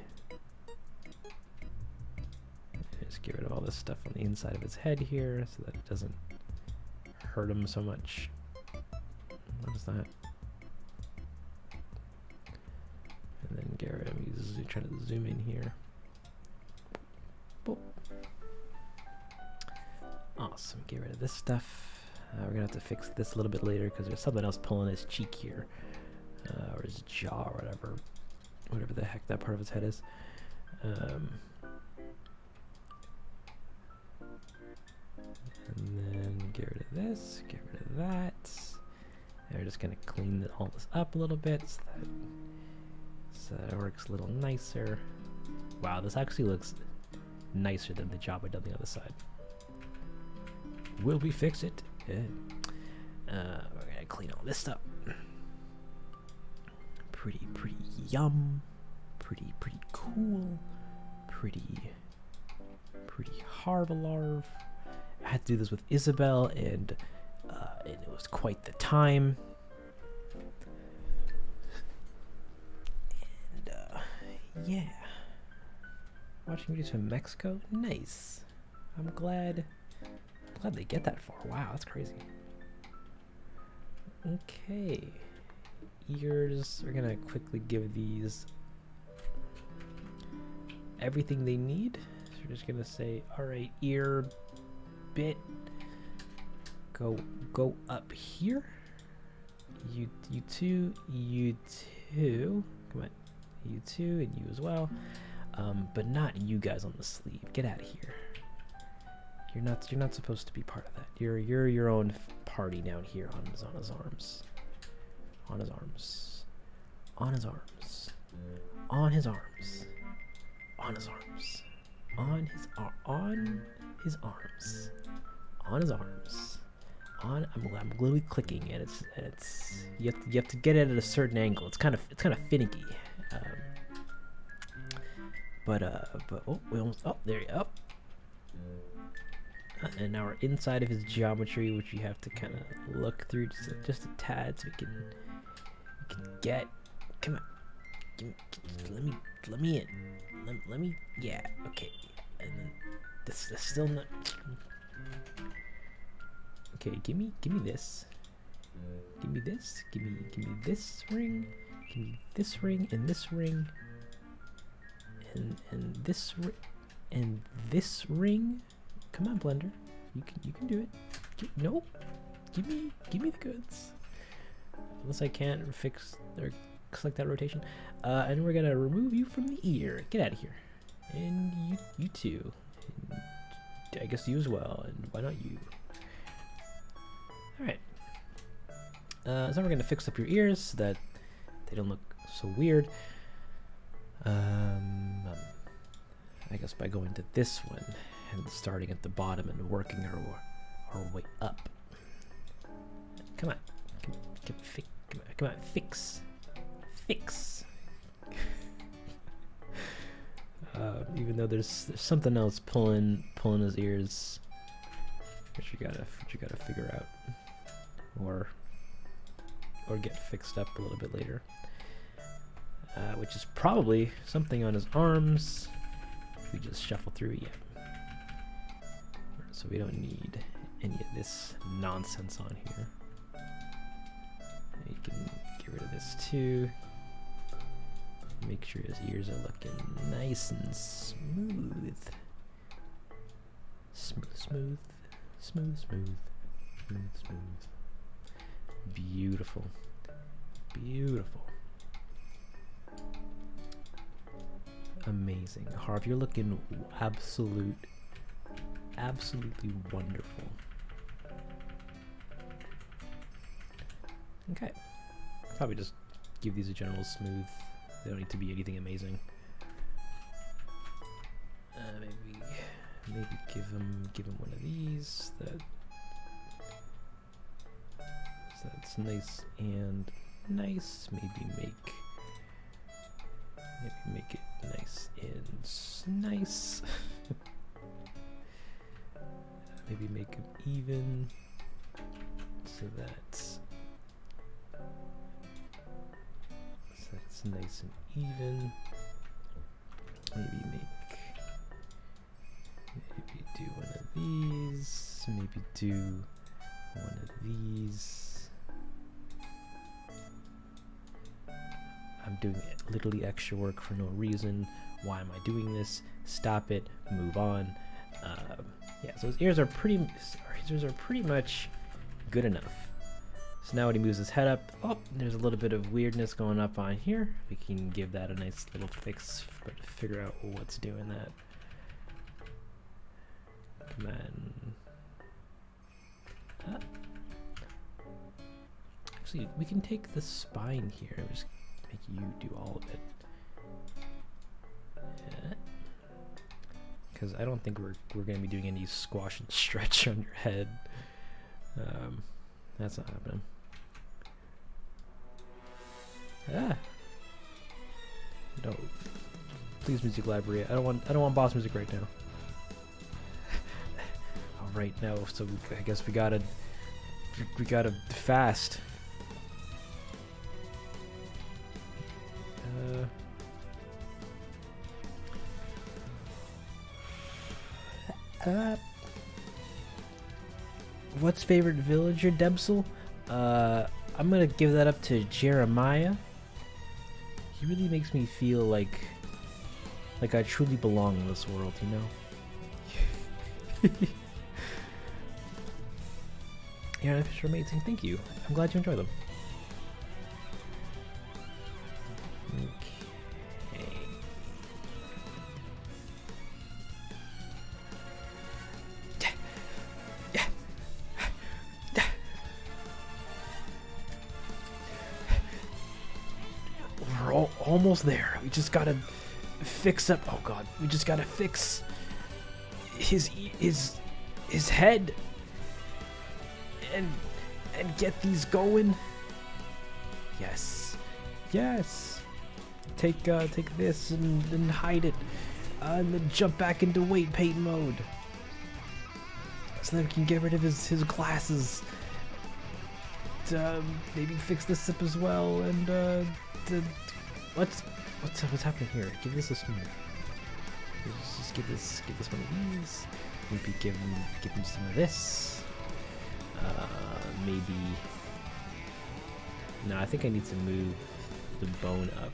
Just get rid of all this stuff on the inside of his head here so that it doesn't hurt him so much. What is that? And then get rid of him. He's trying to zoom in here. Boop. Awesome. Get rid of this stuff. We're gonna have to fix this a little bit later because there's something else pulling his cheek here, or his jaw, or whatever the heck that part of his head is. And then get rid of this, get rid of that. And we're just gonna clean all this up a little bit so that it works a little nicer. Wow, this actually looks nicer than the job I did on the other side. Will we fix it? Yeah. We're gonna clean all this up. Pretty yum. Pretty cool. Pretty Harvalarv. I had to do this with Isabel, and it was quite the time. And yeah, watching videos from Mexico, nice. I'm glad they get that far. Wow, that's crazy. Okay, ears. We're gonna quickly give these everything they need. So we're just gonna say, all right, ear bit, go up here. You two, come on, you two, and you as well. But not you guys on the sleeve. Get out of here. You're not supposed to be part of that. You're your own party down here on his arms. On his arms. On his arms. On his arms. On his arms. On his arms. On his arms. On. I'm literally clicking, and it's you have to get it at a certain angle. It's kind of finicky. But oh, we almost, oh, there you go. And now we're inside of his geometry, which you have to kind of look through just a tad, so we can get. Come on, let me in. Let me. Yeah. Okay. And then this is still not. Okay. Give me this. Give me this. Give me this ring. Give me this ring and this ring. And this and this ring. Come on, Blender. You can do it. Nope. Give me the goods. Unless I can't fix or select that rotation. And we're gonna remove you from the ear. Get out of here. And you too. And I guess you as well. And why not you? All right. So we're gonna fix up your ears so that they don't look so weird. I guess by going to this one and starting at the bottom and working our way up. Come on, come on, fix. Even though there's something else pulling his ears, which you gotta figure out, or get fixed up a little bit later. Which is probably something on his arms. If we just shuffle through, yeah. So we don't need any of this nonsense on here. You can get rid of this too. Make sure his ears are looking nice and smooth. Smooth. Beautiful. Amazing. Harv, you're looking absolutely wonderful. Okay. Probably just give these a general smooth. They don't need to be anything amazing. Maybe give him one of these. That's nice and nice. Maybe make it nice and nice. Maybe make them even so that's nice and even. Maybe do one of these. Maybe do one of these. I'm doing literally extra work for no reason. Why am I doing this? Stop it. Move on. Yeah, so his ears are pretty much good enough. So now when he moves his head up, oh, there's a little bit of weirdness going up on here. We can give that a nice little fix, but figure out what's doing that. Come on. Actually, we can take the spine here and just make you do all of it. Because I don't think we're going to be doing any squash and stretch on your head. That's not happening. No, please, music library. I don't want boss music right now. All right, now, so I guess we gotta fast. What's favorite villager, Debsel? I'm gonna give that up to Jeremiah. He really makes me feel like I truly belong in this world, you know? Yeah, fish are amazing. Thank you. I'm glad you enjoy them. Okay. We're almost there. We just gotta fix up. Oh god, we just gotta fix his head and get these going. Yes, yes. Take this and hide it, and then jump back into weight paint mode, so that we can get rid of his glasses. Maybe fix this up as well, and what's happening here? Give this a smooth. Just give this one of these. Maybe give him some of this. Maybe. No, I think I need to move the bone up.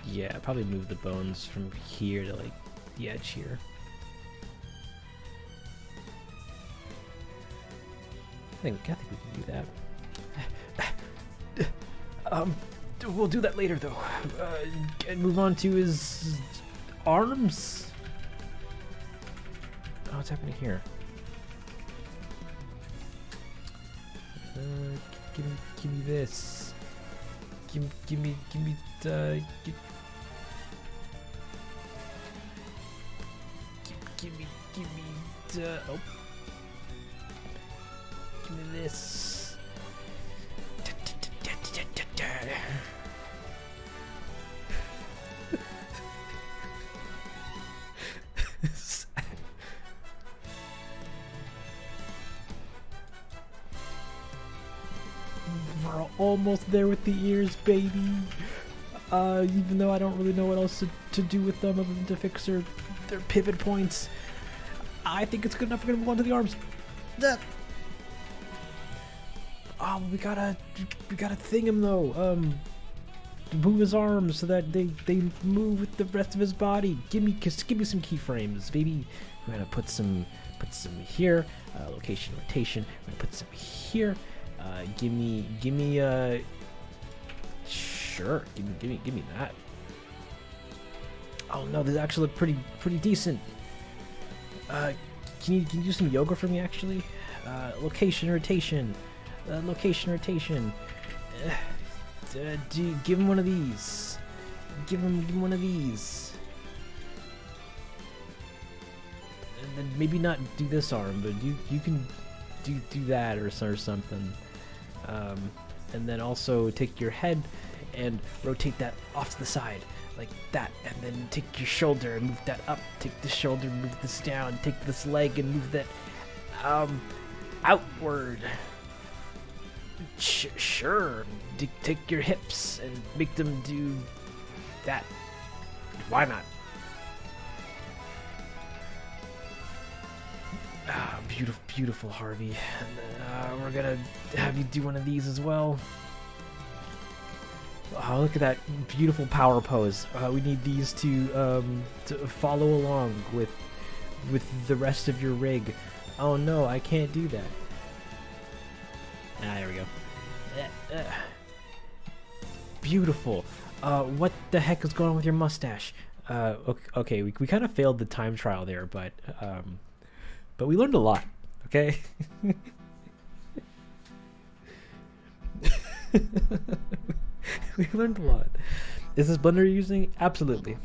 Yeah, probably move the bones from here to like the edge here. I think we can do that. We'll do that later though. And move on to his arms. Oh, what's happening here? Give me this. Give me the. Give me the. Oh. Give me this. We're almost there with the ears, baby. Even though I don't really know what else to do with them other than to fix their pivot points. I think it's good enough. We're gonna move on to the arms. Oh, we gotta thing him though. Move his arms so that they move with the rest of his body. Give me some keyframes, baby. We're gonna put some here. Location, rotation. We're gonna put some here. Give me sure. Give me that. Oh no, this actually look pretty decent. Can you do some yoga for me actually? Location, rotation. Location, rotation. Give him one of these. Give him one of these. And then maybe not do this arm, but you can do that or something. And then also take your head and rotate that off to the side like that, and then take your shoulder and move that up. Take the shoulder, move this down. Take this leg and move that outward. Sure. Take your hips and make them do that. Why not? Beautiful, Harvey. And we're gonna have you do one of these as well. Oh, look at that beautiful power pose. We need these to follow along with with the rest of your rig. Oh no, I can't do that. Ah, there we go. Beautiful. What the heck is going on with your mustache? Okay, we kind of failed the time trial there, but we learned a lot. Okay. We learned a lot. Is this blender you're using? Absolutely.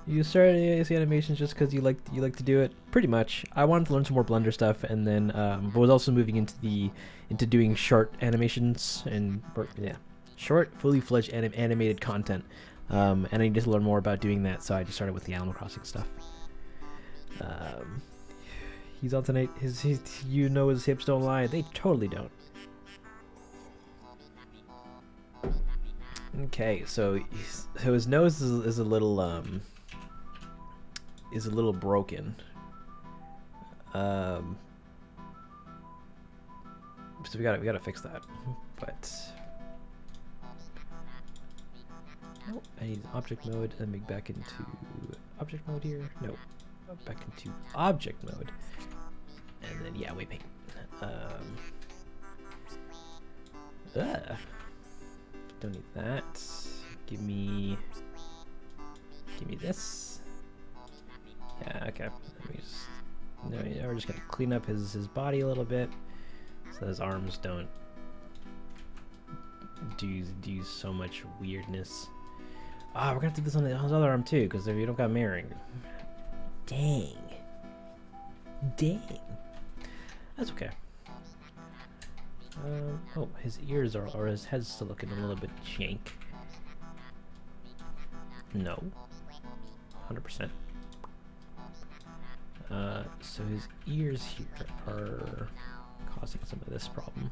You started AAC animations just because you like to do it. Pretty much. I wanted to learn some more Blender stuff, and then but was also moving into doing short animations and short, fully fledged animated content. And I needed to learn more about doing that, so I just started with the Animal Crossing stuff. He's on tonight. His you know his hips don't lie. They totally don't. Okay, so his nose is a little broken. So we gotta fix that. But oh, I need object mode and then back into object mode here. No, back into object mode, and then yeah, wait, paint. Don't need that. Give me this. Yeah, okay. We're just gonna clean up his body a little bit, so his arms don't do so much weirdness. Ah, we're gonna do this on his other arm too, because we don't got mirroring. Dang. That's okay. Oh, his ears or his head's still looking a little bit jank. No. 100%. So his ears here are causing some of this problem.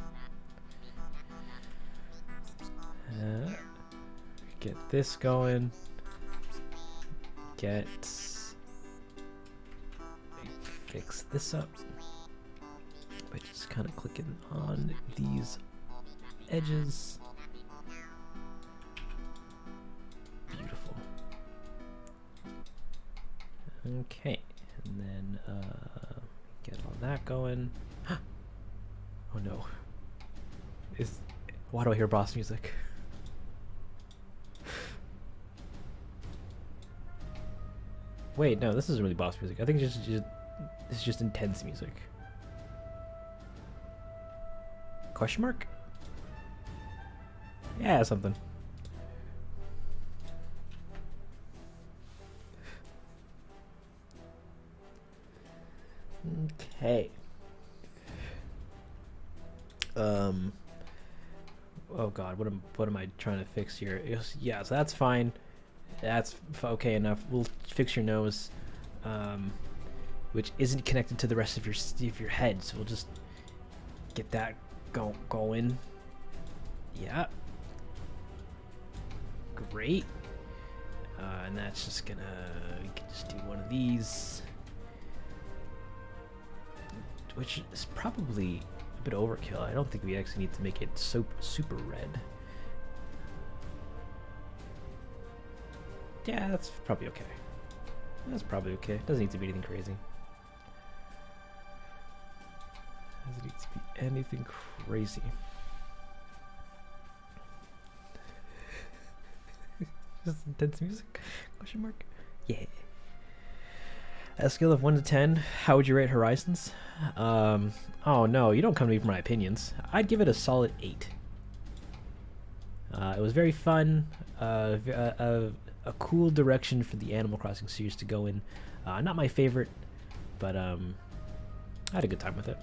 Get this going. Fix this up by just kind of clicking on these edges. Beautiful. Okay, and then get all that going. Oh no. Why do I hear boss music? Wait, no, this isn't really boss music. I think it's just intense music. Question mark? Yeah, something. Okay. Oh god, what am I trying to fix here? Yeah, so that's fine. That's okay enough. We'll fix your nose, which isn't connected to the rest of your head. So we'll just get that going. Yeah. Great. And that's just gonna, we can just do one of these, which is probably a bit overkill. I don't think we actually need to make it super red. Yeah, that's probably okay. That's probably okay. Doesn't need to be anything crazy. Doesn't need to be anything crazy. Just intense music? Question mark? Yeah. At a scale of 1 to 10, how would you rate Horizons? Oh no, you don't come to me for my opinions. I'd give it a solid 8. It was very fun. A cool direction for the Animal Crossing series to go in. Not my favorite, but I had a good time with it.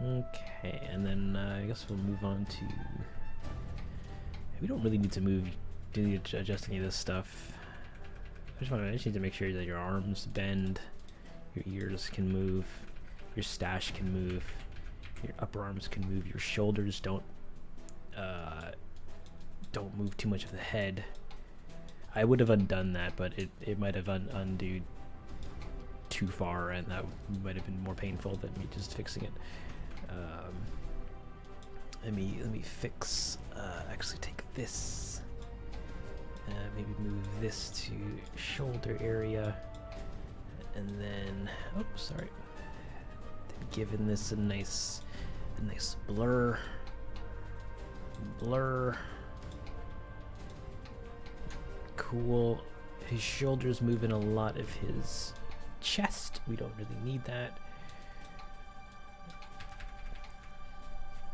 Okay, and then I guess we'll move on to... We don't really need to adjust any of this stuff. I just need to make sure that your arms bend, your ears can move, your stash can move, your upper arms can move, your shoulders don't move too much of the head. I would have undone that, but it might have undone too far, and that might have been more painful than me just fixing it. Let me fix. Actually, take this. Maybe move this to shoulder area, and then sorry. Giving this a nice blur. Cool. His shoulders moving a lot of his chest. We don't really need that.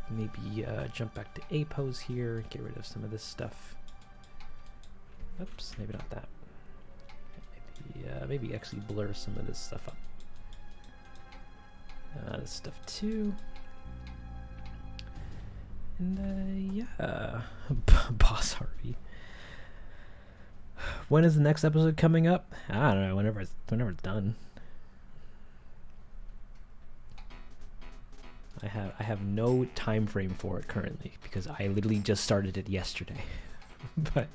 Maybe jump back to A pose here, get rid of some of this stuff. Oops, maybe not that. Maybe actually blur some of this stuff up. This stuff too. And yeah, Boss Harvey. When is the next episode coming up? I don't know. Whenever it's done. I have no time frame for it currently because I literally just started it yesterday. but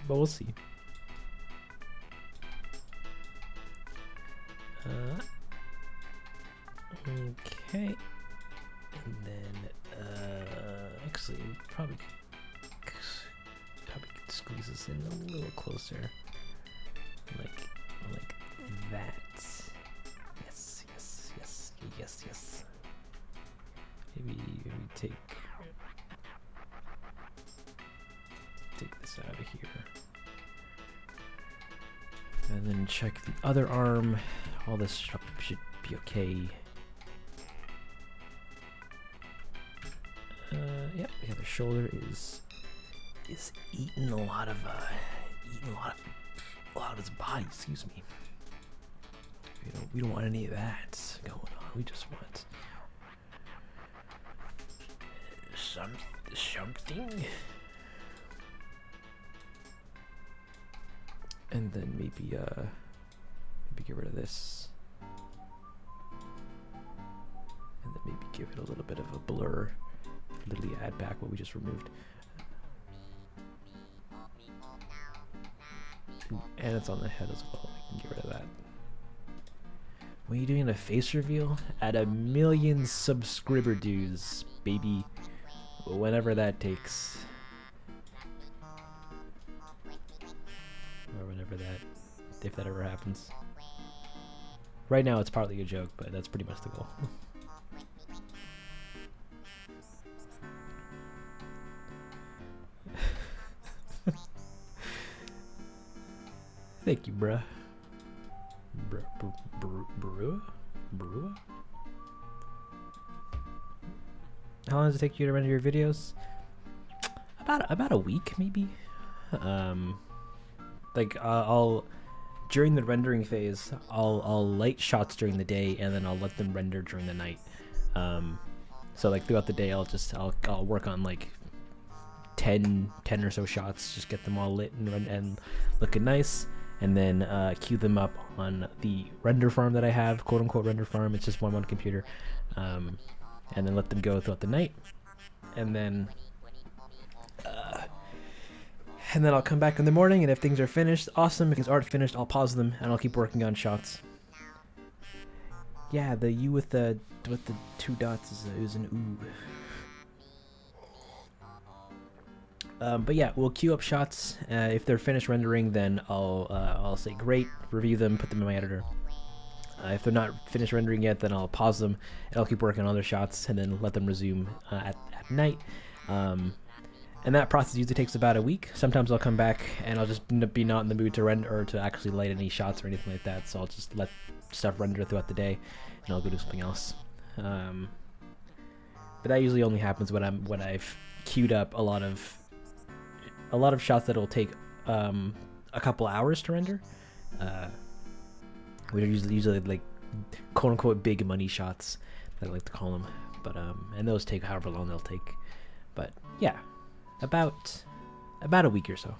we'll see. Okay. And then actually probably squeeze this in a little closer. Like that. Yes. Maybe take this out of here. And then check the other arm. All this should be okay. Yep, the other shoulder is eating a lot of his body. Excuse me. We don't want any of that going on. We just want something. And then maybe get rid of this. And then maybe give it a little bit of a blur. Literally add back what we just removed. Ooh, and it's on the head as well. We can get rid of that. When are you doing a face reveal? At 1 million subscriber dues, baby. Whenever that takes. Or whenever if that ever happens. Right now it's partly a joke, but that's pretty much the goal. Thank you, bruh. Bruh? How long does it take you to render your videos? About a week, maybe. I'll during the rendering phase, I'll light shots during the day, and then I'll let them render during the night. So like throughout the day, I'll work on like 10 or so shots, just get them all lit and looking nice. And then queue them up on the render farm that I have, quote unquote render farm. It's just one computer, and then let them go throughout the night, and then I'll come back in the morning, and if things are finished, awesome. If things aren't finished, I'll pause them and I'll keep working on shots. Yeah, the U with the 2 dots is an ooh. But yeah, we'll queue up shots. If they're finished rendering, then I'll say great, review them, put them in my editor. If they're not finished rendering yet, then I'll pause them and I'll keep working on other shots and then let them resume at night. And that process usually takes about a week. Sometimes I'll come back and I'll just be not in the mood to render or to actually light any shots or anything like that. So I'll just let stuff render throughout the day and I'll go do something else. But that usually only happens when I've queued up a lot of shots that'll take a couple hours to render. Which are usually like quote unquote big money shots, I like to call them. But and those take however long they'll take. But yeah, about a week or so.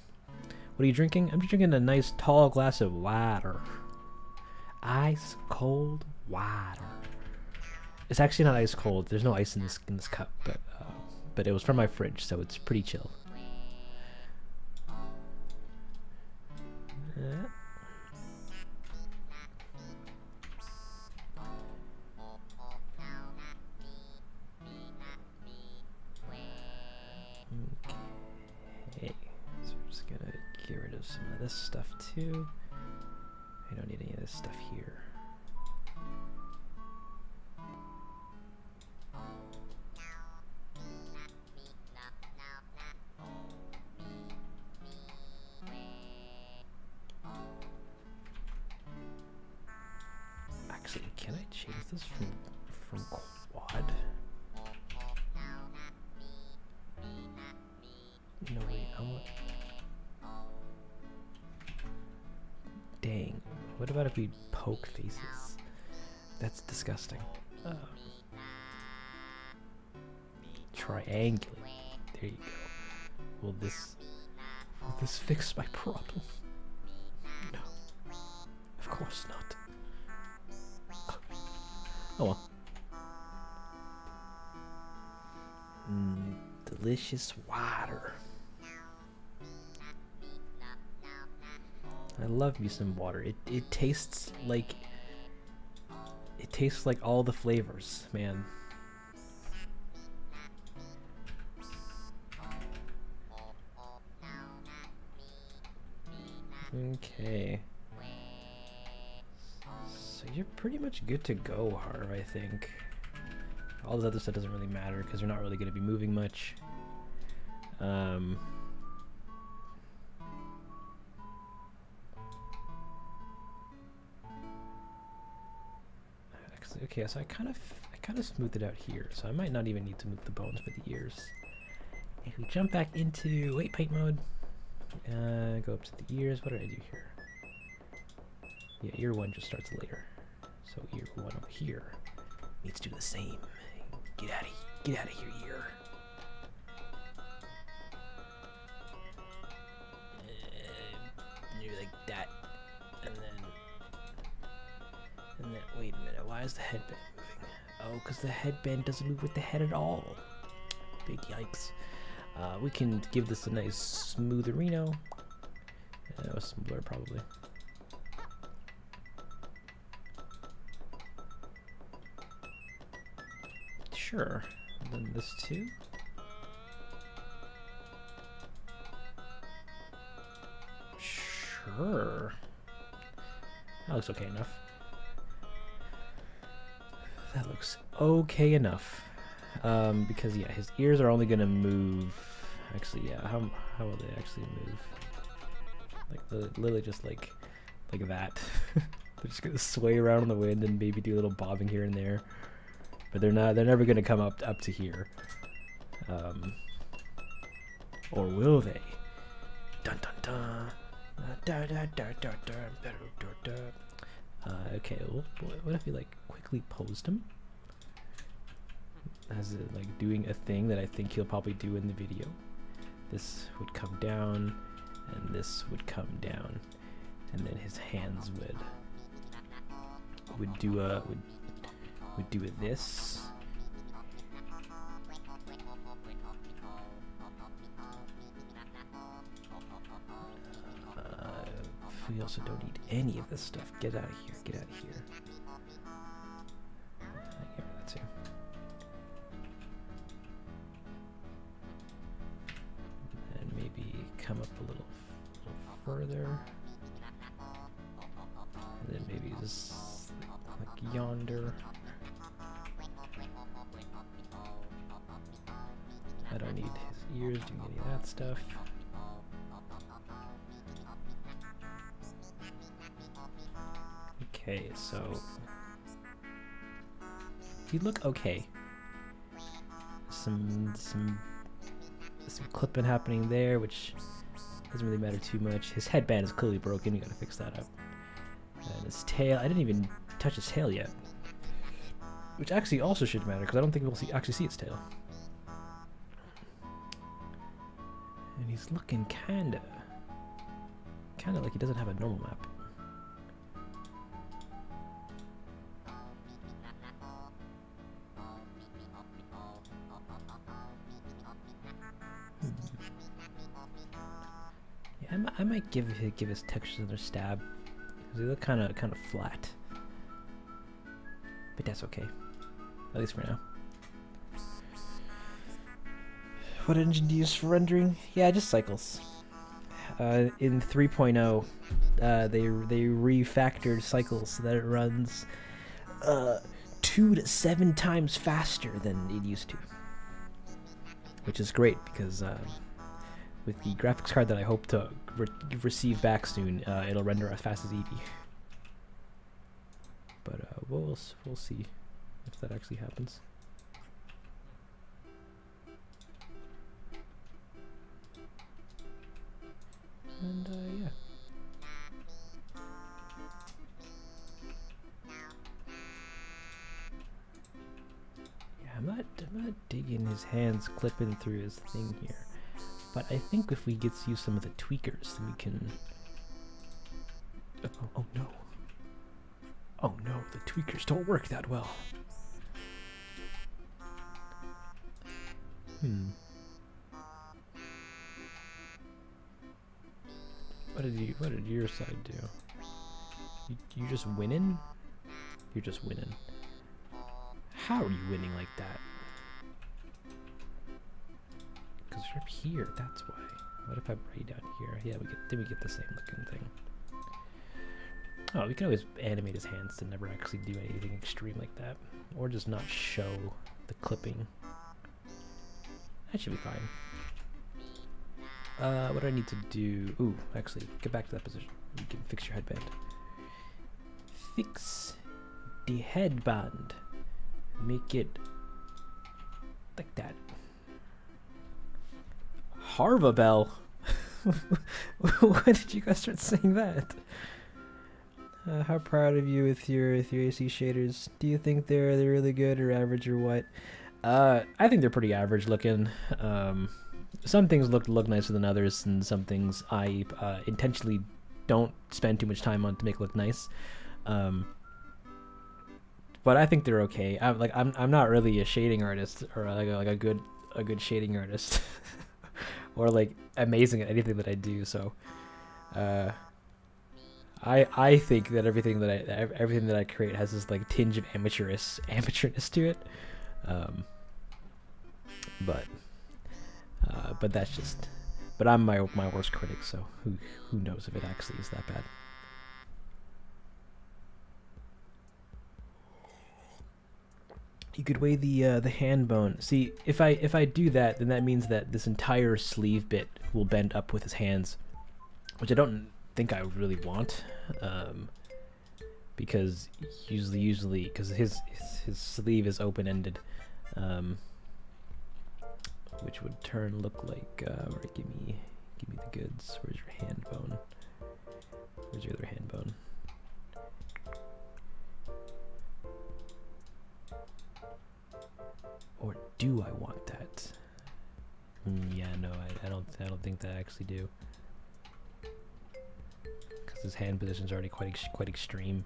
What are you drinking? I'm drinking a nice tall glass of water. Ice cold water. It's actually not ice cold. There's no ice in this cup, but it was from my fridge, so it's pretty chill. of some of this stuff too. We don't need any of this stuff here. Actually, can I change this from quad? No, wait, I want... Dang. What about if we poke faces? That's disgusting. Triangulate. There you go. Will this fix my problem? No. Of course not. Oh well. Delicious water. I love me some water. It tastes like all the flavors, man. Okay. So you're pretty much good to go, Harv, I think. All this other stuff doesn't really matter because you're not really going to be moving much. Okay, so I kind of smoothed it out here, so I might not even need to move the bones for the ears. If we jump back into weight paint mode, go up to the ears. What did I do here? Yeah, ear one just starts later, so ear one over here needs to do the same. Get out of here, ear. Maybe like that, and then wait a minute. Why is the headband moving? Oh, because the headband doesn't move with the head at all. Big yikes. We can give this a nice smooth Reno. With some blur probably. Sure. And then this too. Sure. That looks okay enough. That looks okay enough. Because yeah, his ears are only gonna move. Actually, yeah. How will they actually move? Like literally just like that. They're just gonna sway around in the wind and maybe do a little bobbing here and there. But they're never gonna come up to here. Or will they? Dun dun dun. Okay, well, what if we like quickly posed him? As like doing a thing that I think he'll probably do in the video. This would come down, and this would come down, and then his hands would do this. We also don't need any of this stuff. Get out of here. Get out of here. Get rid of that too. And maybe come up a little further. And then maybe just like yonder. I don't need his ears doing any of that stuff. Okay, so you look okay. Some clipping happening there, which doesn't really matter too much. His headband is clearly broken. We gotta fix that up. And his tail, I didn't even touch his tail yet, which actually also should matter because I don't think we'll actually see its tail. And he's looking kinda like he doesn't have a normal map. Yeah, I might give his textures another stab. They look kind of flat, but that's okay, at least for now. What engine do you use for rendering? Yeah, just Cycles. in 3.0, they refactored cycles so that it runs 2 to 7 times faster than it used to, which is great because with the graphics card that I hope to receive back soon, it'll render as fast as Eevee. But we'll see if that actually happens. And yeah. Yeah, I'm not digging his hands clipping through his thing here. But I think if we get to use some of the tweakers, then we can... Oh no. Oh no, the tweakers don't work that well. What did your side do? You just winning? You're just winning. How are you winning like that? Because you're up here, that's why. What if I bring you down here? Yeah, we get the same looking thing. Oh, we can always animate his hands to never actually do anything extreme like that. Or just not show the clipping. That should be fine. What do I need to do? Ooh, actually, get back to that position. You can fix your headband. Fix the headband. Make it like that. Harvey Bell. Why did you guys start saying that? How proud of you with your AC shaders. Do you think they're really good or average or what? I think they're pretty average looking. Some things look nicer than others, and some things I intentionally don't spend too much time on to make look nice. But I think they're okay. I'm not really a shading artist or like a good shading artist, or like amazing at anything that I do. So, I think that everything that I create has this like tinge of amateurness to it. But that's just. But I'm my worst critic, so who knows if it actually is that bad. You could weigh the hand bone. See, if I do that, then that means that this entire sleeve bit will bend up with his hands, which I don't think I really want, because usually because his sleeve is open-ended, which would look like give me the goods. Where's your hand bone? Where's your other hand bone? Or do I want that? Yeah, no, I don't think that I actually do. Because his hand position is already quite extreme.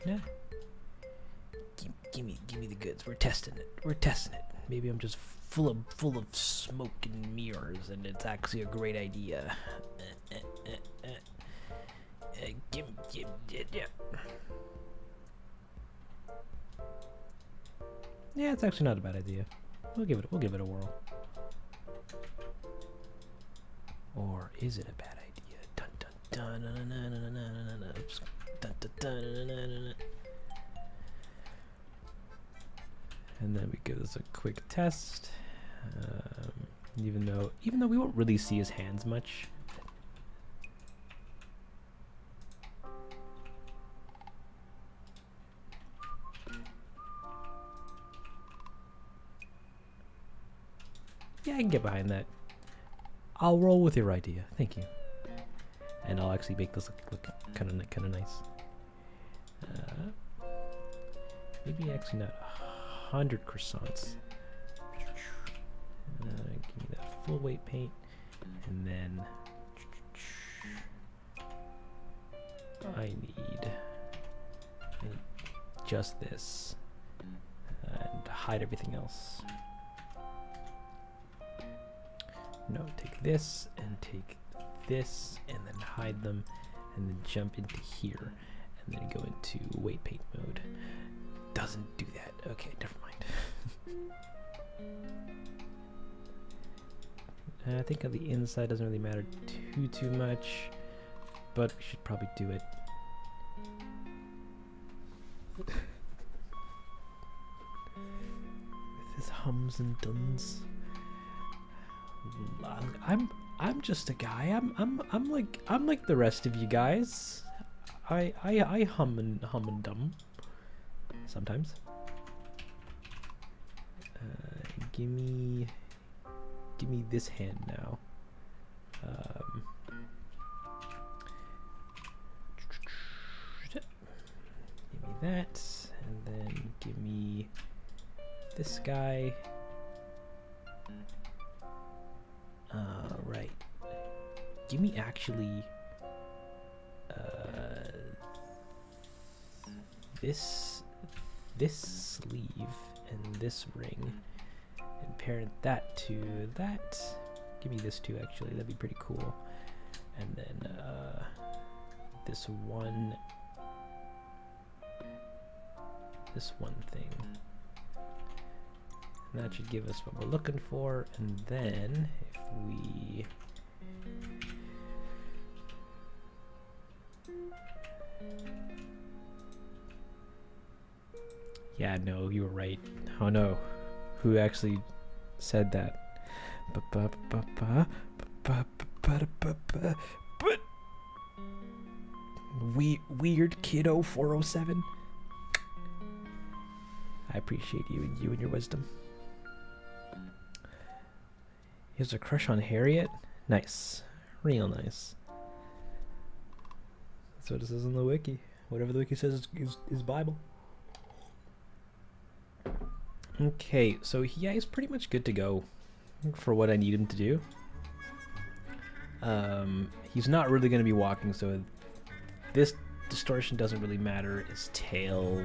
Yeah. Give me the goods. We're testing it. Maybe I'm just full of smoke and mirrors, and it's actually a great idea. Yeah. Yeah, it's actually not a bad idea. We'll give it a whirl. Or is it a bad idea? Dun dun dun dun dun dun dun dun. Oops. Dun dun dun dun dun dun. And then we give this a quick test. Even though we won't really see his hands much. Yeah, I can get behind that. I'll roll with your idea. Thank you. And I'll actually make this look kind of nice. Maybe actually not 100 croissants. Give me that full weight paint, and then I need just this, and hide everything else. No, take this and take this, and then hide them, and then jump into here, and then go into weight paint mode. Doesn't do that. Okay, never mind. I think on the inside doesn't really matter too much, but we should probably do it. With his hums and duns. I'm just a guy. I'm like the rest of you guys. I hum and dum sometimes. Give me this hand now. Give me that, and then give me this guy. Right. Give me actually this sleeve and this ring, and parent that to that. Give me this too, actually. That'd be pretty cool. And then this one thing. And that should give us what we're looking for. And then if we yeah, no, you were right. Oh no. Who actually said that? Weird kiddo 407. I appreciate you and your wisdom. He has a crush on Harriet? Nice. Real nice. That's what it says in the wiki. Whatever the wiki says is Bible. Okay, so yeah, he's pretty much good to go for what I need him to do. He's not really going to be walking, so this distortion doesn't really matter. His tail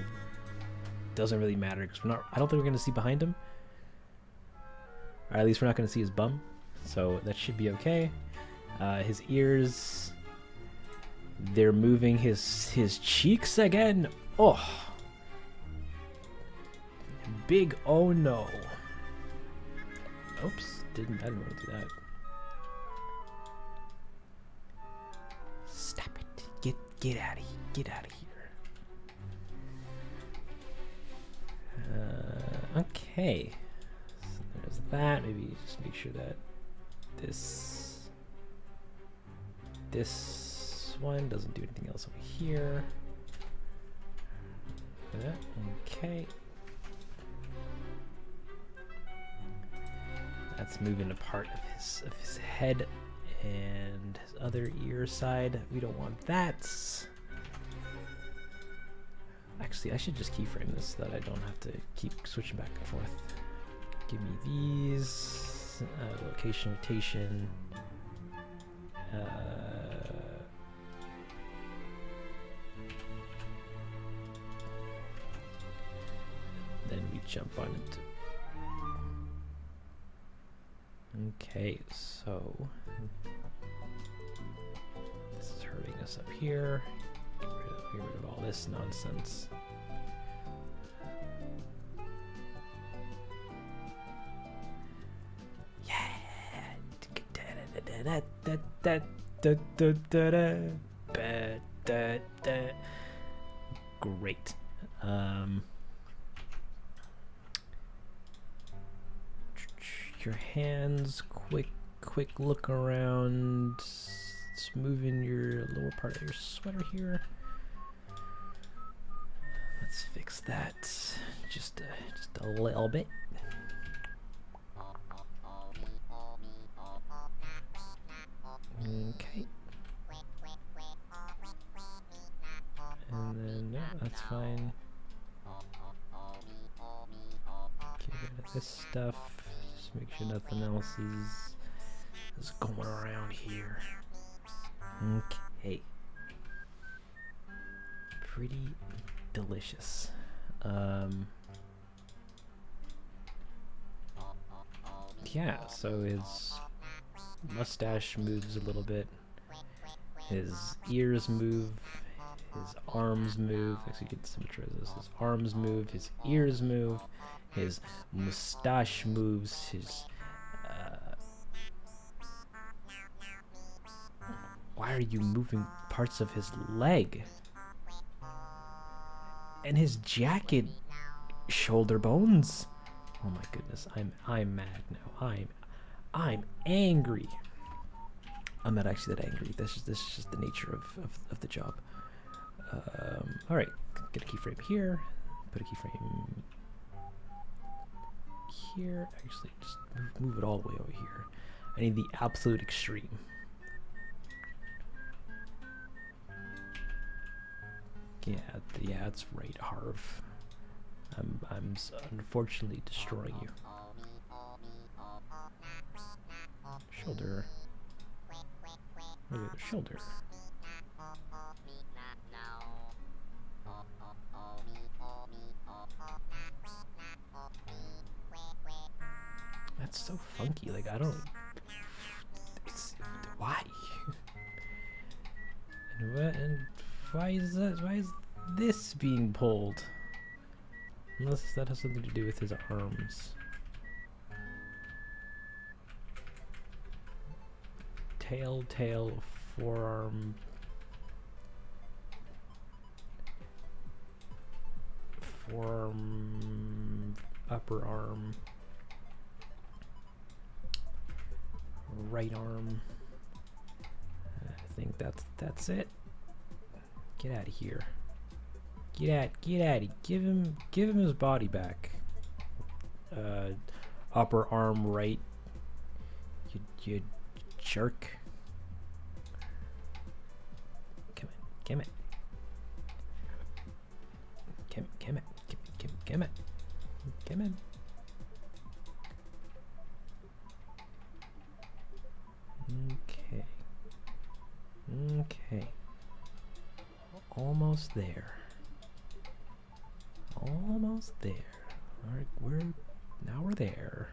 doesn't really matter because I don't think we're going to see behind him. Or at least we're not going to see his bum, so that should be okay. His ears, they're moving his cheeks again. Oh, big oh no. Oops, I didn't want to do that. Stop it. Get out of here. Get out of here. Okay. So there's that. Maybe just make sure that this one doesn't do anything else over here. Okay. That's moving a part of his head and his other ear side. We don't want that. Actually, I should just keyframe this so that I don't have to keep switching back and forth. Give me these. Location, rotation. Then we jump on it. Okay, so this is hurting us up here. Get rid of all this nonsense. Yeah. Great. Your hands, quick look around, smoothing your lower part of your sweater here. Let's fix that just a little bit. Okay. And then no, that's fine. Get rid of this stuff. Make sure nothing else is going around here. Okay. Pretty delicious. Yeah, so his mustache moves a little bit. His ears move. His arms move. Actually, get some picture of this. His arms move. His ears move. His mustache moves. His Why are you moving parts of his leg? And his jacket shoulder bones. Oh my goodness, I'm mad now. I'm angry. I'm not actually that angry. This is just the nature of the job. All right, get a keyframe here. Put a keyframe here. Actually, just move it all the way over here. I need the absolute extreme. Yeah, that's right, Harv. I'm unfortunately destroying you. Shoulder. Look at the shoulder. That's so funky. Like, I don't. It's why? and why is that? Why is this being pulled? Unless that has something to do with his arms. Tail, forearm. Forearm, upper arm. Right arm. I think that's it. Get out of here. Get out of here. Give him his body back. Upper arm right. You jerk. Come on. Okay. Almost there. Alright, we're there.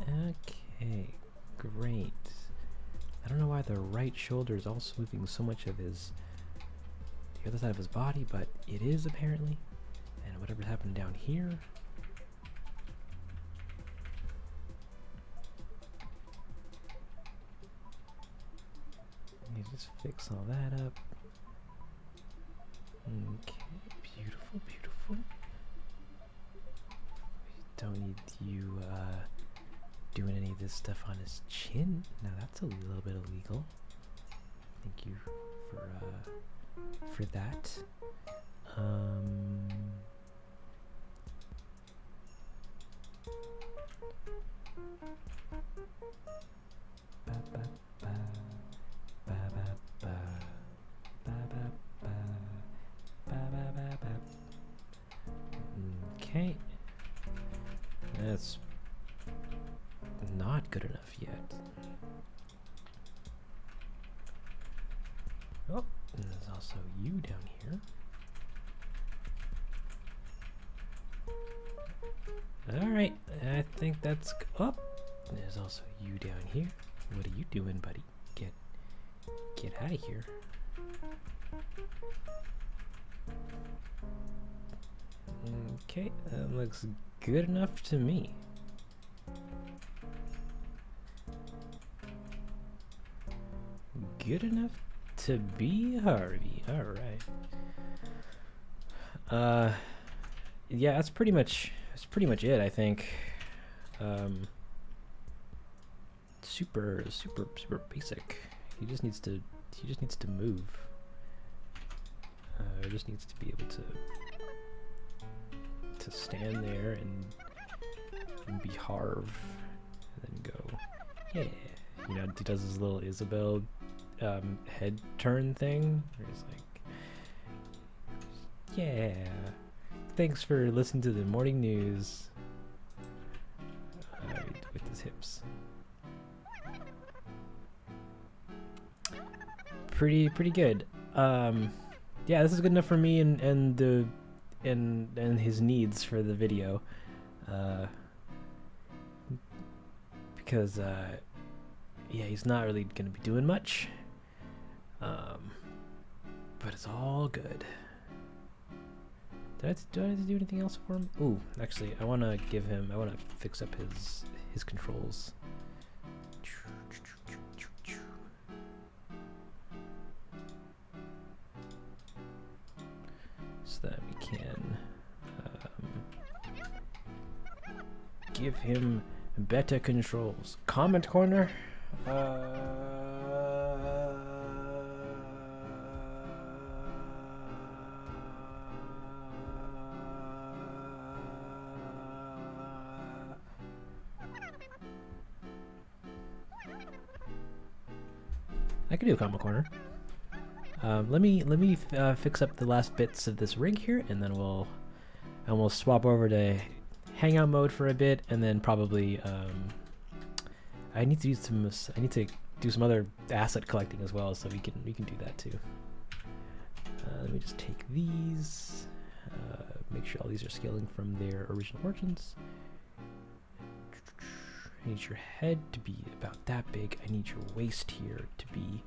Okay, great. I don't know why the right shoulder is also moving so much of the other side of his body, but it is apparently. And whatever's happening down here. Let me just fix all that up. Okay, beautiful. We don't need you doing any of this stuff on his chin. Now that's a little bit illegal. Thank you for that. Okay. That's not good enough yet. Oh, and there's also you down here. Alright, I think that's up. There's also you down here. What are you doing, buddy? Get out of here. Okay, that looks good enough to me. Good enough to be Harvey. Alright. Yeah, that's pretty much it, I think. Super basic. He just needs to move. He just needs to be able to stand there and be Harv, and then go, yeah. You know, he does his little Isabel head turn thing, where he's like, yeah, thanks for listening to the morning news with his hips. Pretty good. Yeah, this is good enough for me and his needs for the video, because yeah, he's not really gonna be doing much, but it's all good. do I do anything else for him? Ooh, actually, I want to fix up his controls. So that we can give him better controls. Comment corner. I can do a comment corner. Let me fix up the last bits of this rig here, and then we'll swap over to hangout mode for a bit, and then probably I need to do some other asset collecting as well, so we can do that too. Let me just take these, make sure all these are scaling from their original origins. I need your head to be about that big. I need your waist here to be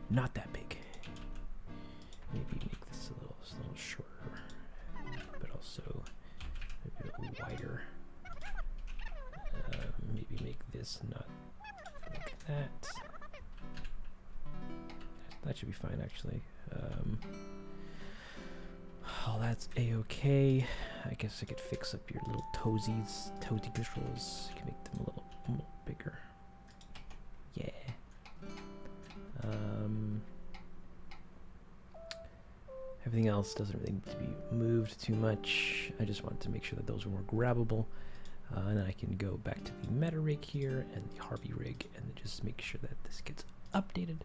not that big. Maybe make this a little shorter, but also maybe a little wider. Maybe make this not like that. That should be fine, actually. Oh, that's a-okay. I guess I could fix up your little toesy controls. You can make them a little bigger. Yeah. Everything else doesn't really need to be moved too much. I just wanted to make sure that those were more grabbable. And then I can go back to the meta rig here and the Harvey rig, and then just make sure that this gets updated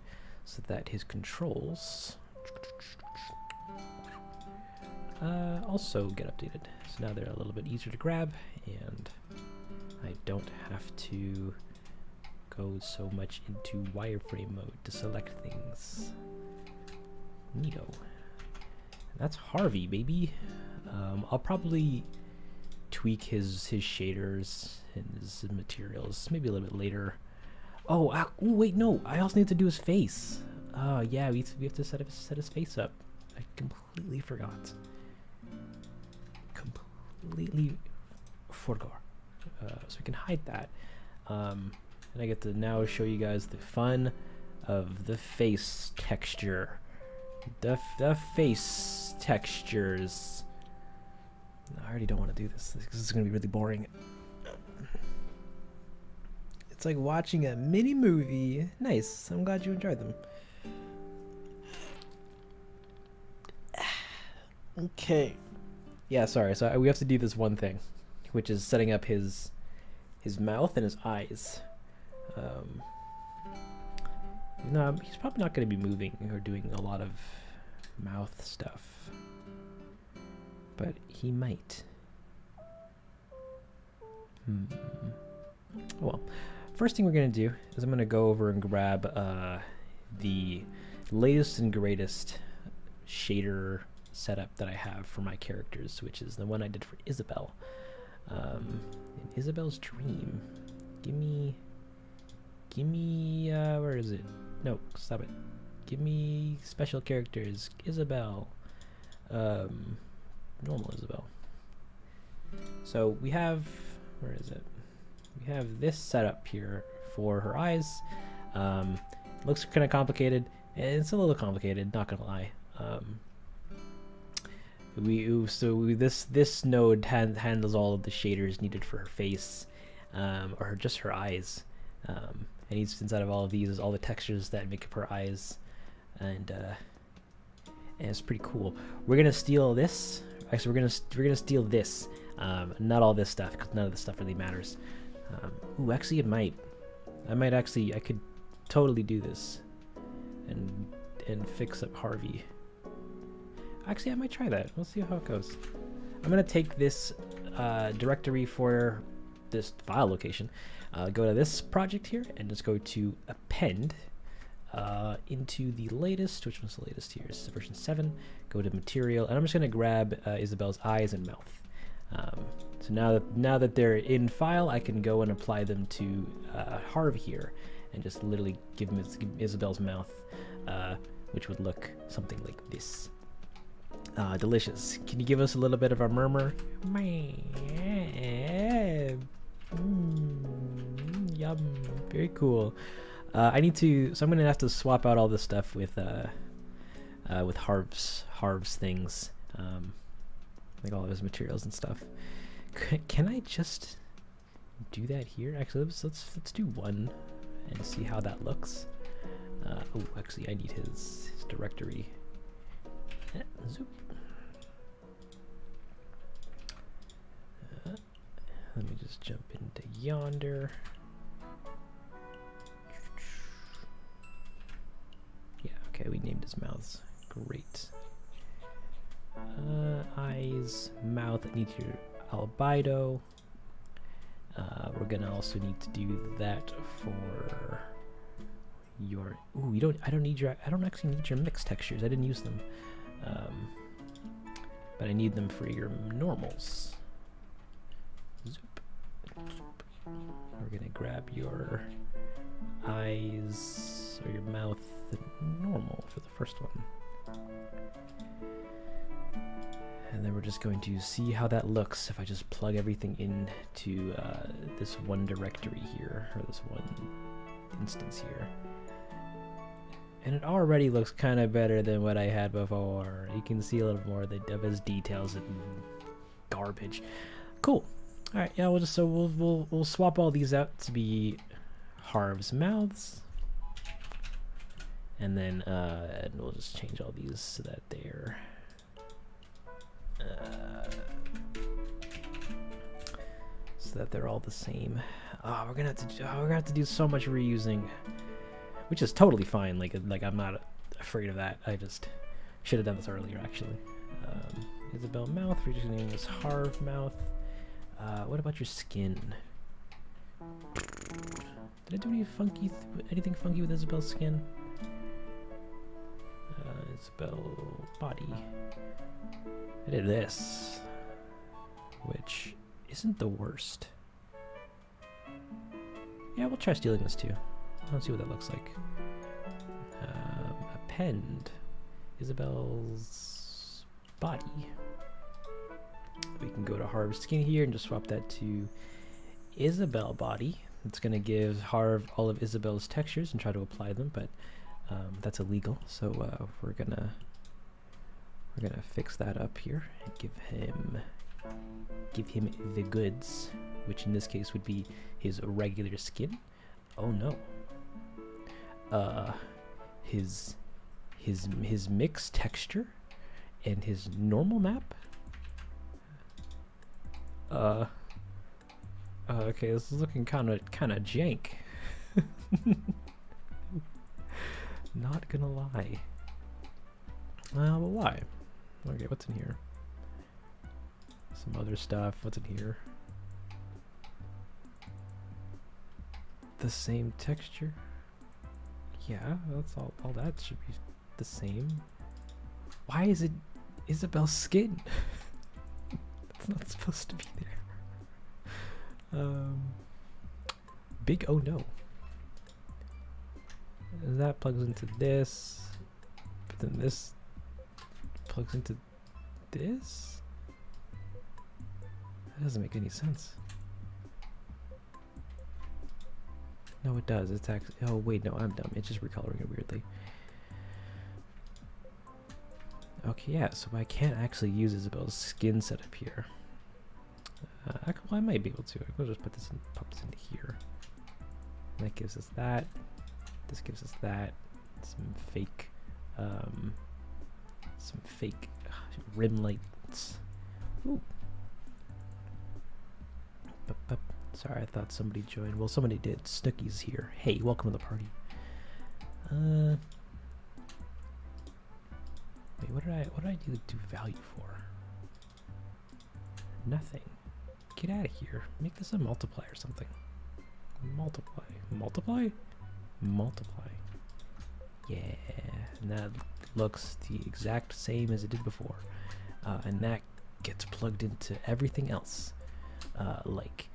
so that his controls also get updated. So now they're a little bit easier to grab, and I don't have to go so much into wireframe mode to select things. Neato. And that's Harvey, baby. I'll probably tweak his shaders and his materials maybe a little bit later. Oh, ooh, wait, no, I also need to do his face. Yeah, we have to set his face up. I completely forgot. Completely forgot. So we can hide that. And I get to now show you guys the fun of the face texture. The face textures. I already don't want to do this because this is going to be really boring. It's like watching a mini movie. Nice. I'm glad you enjoyed them. Okay. Yeah, sorry. So we have to do this one thing, which is setting up his mouth and his eyes. No, he's probably not going to be moving or doing a lot of mouth stuff, but he might. Well, first thing we're going to do is I'm going to go over and grab the latest and greatest shader setup that I have for my characters, which is the one I did for Isabel. In Isabel's Dream. Give me, where is it? No, stop it. Give me special characters. Isabel. Normal Isabel. So we have, where is it? We have this setup here for her eyes. Looks kind of complicated. It's a little complicated, not gonna lie. This node handles all of the shaders needed for her face, or just her eyes. And each inside of all of these is all the textures that make up her eyes, and it's pretty cool. We're gonna steal this. Actually, we're gonna steal this. Not all this stuff, because none of this stuff really matters. Ooh, actually, it might. I could totally do this, and fix up Harvey. Actually, I might try that. We'll see how it goes. I'm gonna take this directory for this file location. Go to this project here and just go to append into the latest. Which one's the latest here? It's version 7. Go to material, and I'm just gonna grab Isabel's eyes and mouth. So now that they're in file, I can go and apply them to Harvey here, and just literally give him Isabel's mouth, which would look something like this. Delicious. Can you give us a little bit of a murmur? Yum. Very cool. I need to. So I'm gonna have to swap out all this stuff with Harv's things. Like all of his materials and stuff. Can I just do that here? Actually, let's do one and see how that looks. Oh, actually, I need his directory. Zoop. Let me just jump into yonder. Yeah, okay, we named his mouths. Great. Eyes, mouth, I need your albedo. We're gonna also need to do that for your. Ooh, I don't actually need your mixed textures. I didn't use them. But I need them for your normals. Zoop. Zoop. We're gonna grab your eyes or your mouth normal for the first one. And then we're just going to see how that looks if I just plug everything into this one directory here, or this one instance here. And it already looks kind of better than what I had before. You can see a little more of his details and garbage. Cool. All right, yeah, we'll swap all these out to be Harv's mouths, and then and we'll just change all these so that they're all the same. Oh, we're gonna have to do so much reusing, which is totally fine. Like I'm not afraid of that. I just should have done this earlier, actually. Isabel mouth. We're just gonna name this Harv mouth. What about your skin? Did I do anything funky with Isabel's skin? Isabel body. I did this, which isn't the worst. Yeah, we'll try stealing this too. Let's see what that looks like. Append Isabel's body. We can go to Harv's skin here and just swap that to Isabel body. It's going to give Harv all of Isabel's textures and try to apply them, but that's illegal. So we're gonna fix that up here and give him the goods, which in this case would be his regular skin. Oh no. His mixed texture and his normal map. Okay, this is looking kind of jank. Not gonna lie. But why? Okay, what's in here? Some other stuff. What's in here? The same texture? Yeah, that's all that should be the same. Why is it Isabel's skin? It's not supposed to be there. Big oh no. That plugs into this, but then this plugs into this? That doesn't make any sense. No, it does. It's actually. Oh, wait, no, I'm dumb. It's just recoloring it weirdly. Okay, yeah, so I can't actually use Isabel's skin setup here. Well, I might be able to. We'll just pop this into here. And that gives us that. This gives us that. Some fake rim lights. Ooh. Sorry, I thought somebody joined. Well, somebody did. Snooky's here. Hey, welcome to the party. Wait, what did I do value for? Nothing. Get out of here. Make this a multiply or something. Multiply. Yeah, and that looks the exact same as it did before. And that gets plugged into everything else. Like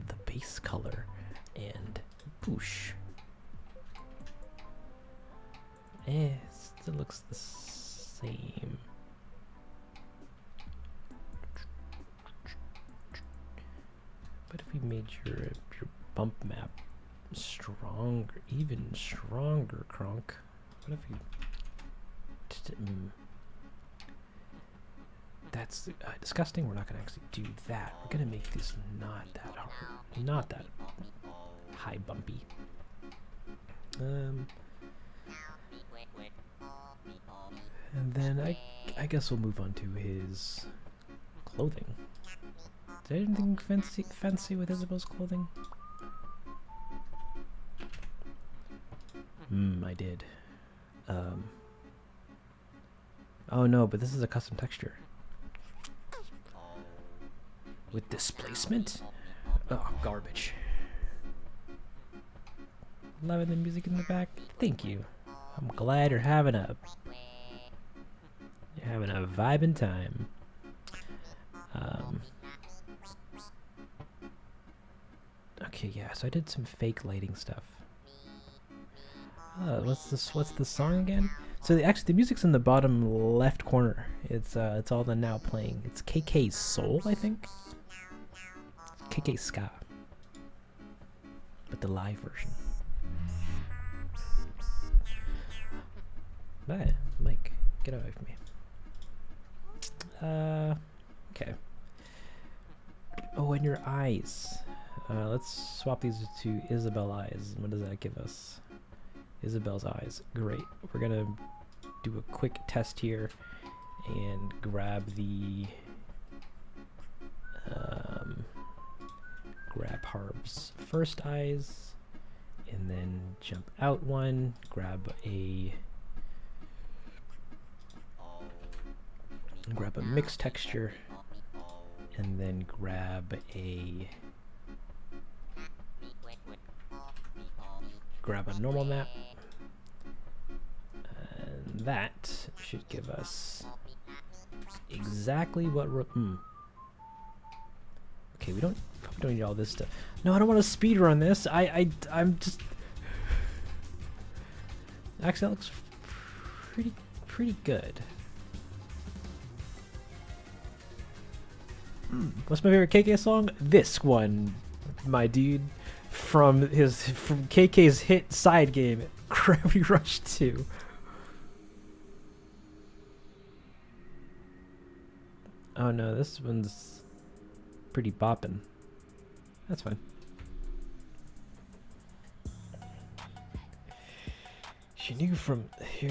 the base color and boosh. Still looks the same. we made your bump map stronger, even stronger, Kronk? What if we... That's disgusting. We're not going to actually do that. We're going to make this not that hard. Not that high bumpy. And then I guess we'll move on to his clothing. Is there anything fancy with Isabel's clothing? I did. Oh no, but this is a custom texture. With displacement? Oh, garbage. Loving the music in the back? Thank you. I'm glad you're having a vibing time. Okay, yeah, so I did some fake lighting stuff. What's the song again? So actually the music's in the bottom left corner. It's all the now playing. It's KK's Soul, I think. KK Ska. But the live version. Bye, Mike. Get away from me. Okay. Oh, and your eyes. Let's swap these to Isabel eyes. What does that give us? Isabel's eyes. Great. We're gonna do a quick test here and grab the grab Harb's first eyes and then jump out one, grab a mixed texture, and then grab a normal map. And that should give us exactly what we're... Okay, we don't need all this stuff. No, I don't want to speed run this. I'm just... Actually, that looks pretty good. What's my favorite KK song? This one, my dude, from KK's hit side game, Gravity Rush 2. Oh no, this one's pretty boppin'. That's fine. Your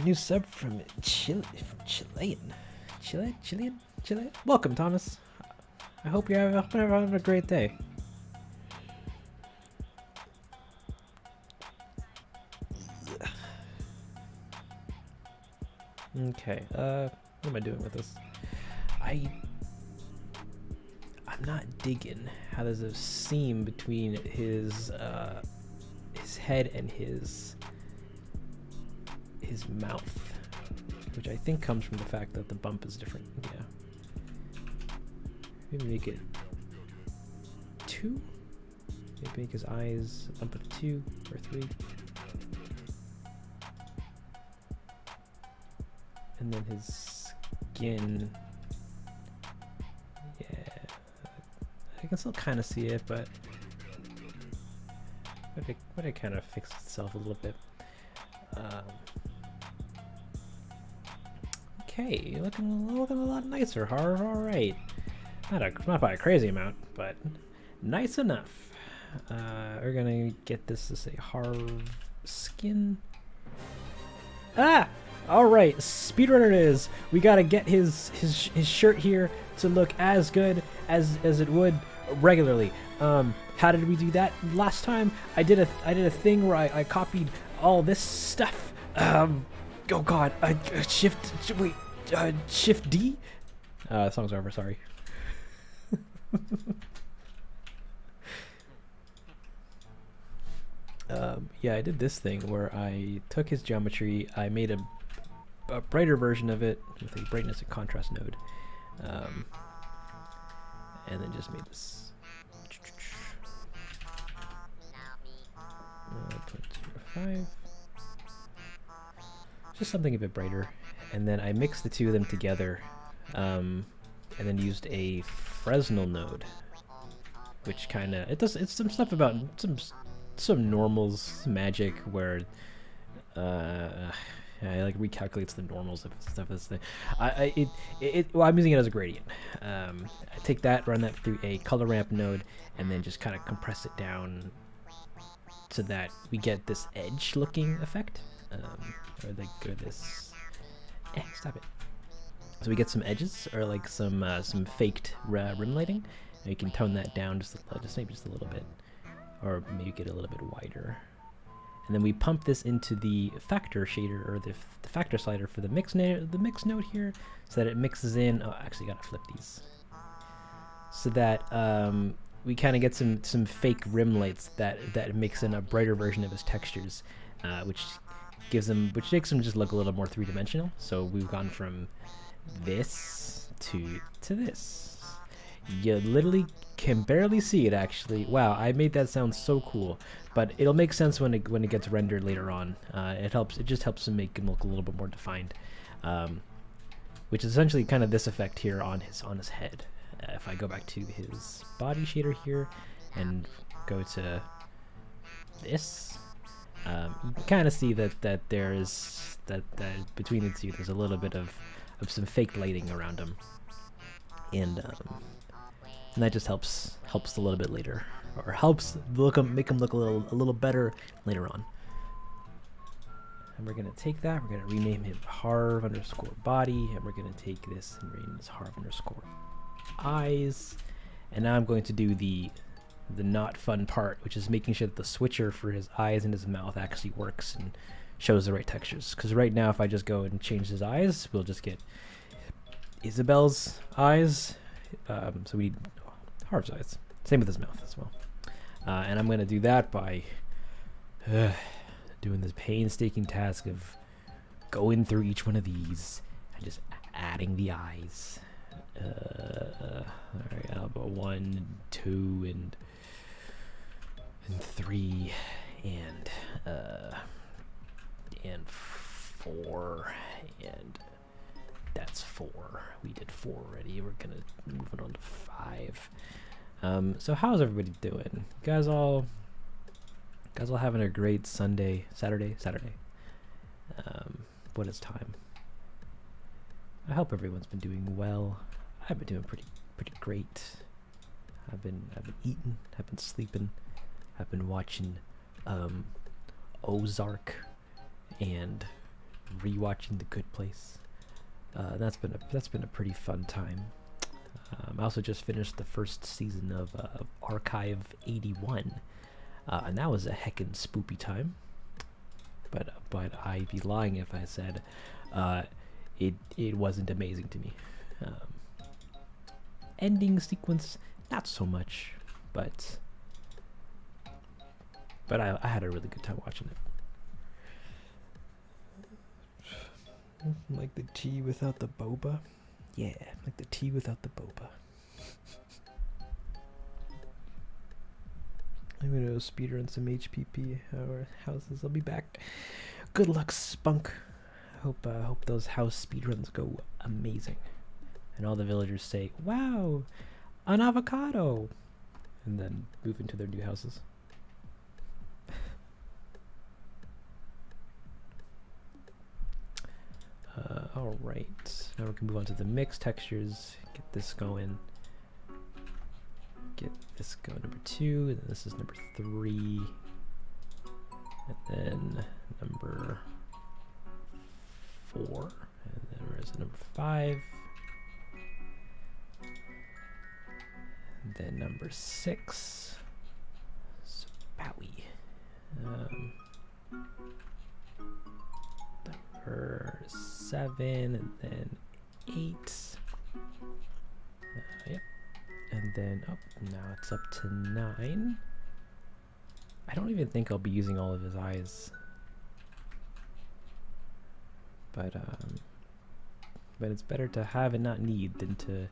new sub from Chilean. Welcome, Thomas. I hope you're having a great day. Okay, what am I doing with this? I'm not digging how there's a seam between his head and his mouth, which I think comes from the fact that the bump is different. Yeah. Maybe make it 2? Maybe make his eyes bump it 2 or 3. And then his skin, yeah, I can still kind of see it, but it kind of fixed itself a little bit. Okay, looking a lot nicer, Harv. All right, not by a crazy amount, but nice enough. We're gonna get this to say Harv skin. Ah. All right, speedrunner it is. We gotta get his shirt here to look as good as it would regularly. How did we do that last time? I did a thing where I copied all this stuff. Oh God, Shift D. Song's over. Sorry. Yeah, I did this thing where I took his geometry. I made a brighter version of it with a brightness and contrast node, and then just made this 0.05, just something a bit brighter, and then I mixed the two of them together, and then used a Fresnel node which kind of it's some stuff about some normals magic where yeah, it like recalculates the normals of stuff. That's the well, I'm using it as a gradient. I take that, run that through a color ramp node, and then just kind of compress it down so that we get this edge looking effect, or this. Stop it. So we get some edges, or like some faked rim lighting. And you can tone that down just maybe just a little bit, or maybe get a little bit wider. And then we pump this into the factor shader, or the factor slider for the mix node here, so that it mixes in. Oh, I actually gotta flip these, so that we kind of get some fake rim lights that mix in a brighter version of his textures, which makes them just look a little more three-dimensional. So we've gone from this to this. You literally can barely see it, actually. Wow, I made that sound so cool, but it'll make sense when it gets rendered later on. It just helps to make him look a little bit more defined, which is essentially kind of this effect here on his head. If I go back to his body shader here and go to this, you can kind of see that there is that between the two there's a little bit of some fake lighting around him, and that just helps a little bit later, or helps make him look a little better later on. And we're gonna take that, we're gonna rename him Harv_body, and we're gonna take this and rename this Harv_eyes. And now I'm going to do the not fun part, which is making sure that the switcher for his eyes and his mouth actually works and shows the right textures. Because right now, if I just go and change his eyes, we'll just get Isabel's eyes. So we need Harv's eyes. Same with his mouth as well. And I'm going to do that by doing this painstaking task of going through each one of these and just adding the eyes. Alright, I'll go 1, 2, and 3, and 4, and that's 4. We did 4 already. We're gonna move it on to 5. So how's everybody doing? You guys all having a great Saturday? What is time? I hope everyone's been doing well. I've been doing pretty great. I've been eating, I've been sleeping, I've been watching Ozark and rewatching The Good Place. That's been a pretty fun time. I also just finished the first season of Archive 81, and that was a heckin' spoopy time. But I'd be lying if I said it wasn't amazing to me. Ending sequence, not so much, but I had a really good time watching it. Like the tea without the boba? Yeah, like the tea without the boba. I'm gonna go speedrun some HPP or houses. I'll be back. Good luck, Spunk. Hope those house speedruns go amazing. And all the villagers say, "Wow, an avocado!" and then move into their new houses. Alright, now we can move on to the mix textures. Get this going. Get this going, number 2, and then this is number 3. And then number 4. And then where's the number 5? And then number 6. Bowie. Number 7, and then 8. Yep. And then now it's up to 9. I don't even think I'll be using all of his eyes, but it's better to have and not need than to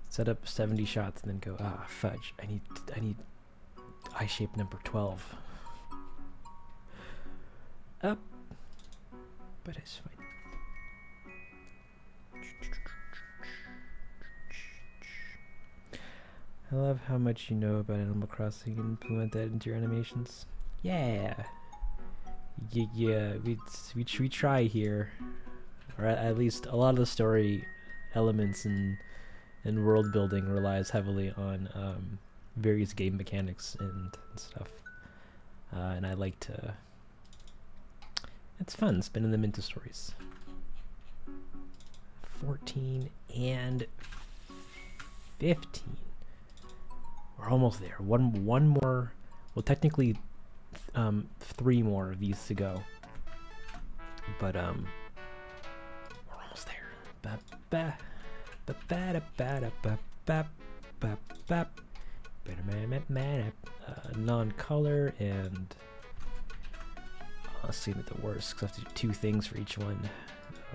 set up 70 shots and then go, fudge, I need eye shape number 12. Up. But it's fine. I love how much you know about Animal Crossing and implement that into your animations. Yeah. Yeah, we try here. Or at least a lot of the story elements and world building relies heavily on various game mechanics and stuff. And I like to... It's fun spinning them into stories. 14 and 15. We're almost there. One more. Well, technically, 3 more of these to go. But we're almost there. Non-color and see me the worst because I have to do 2 things for each one,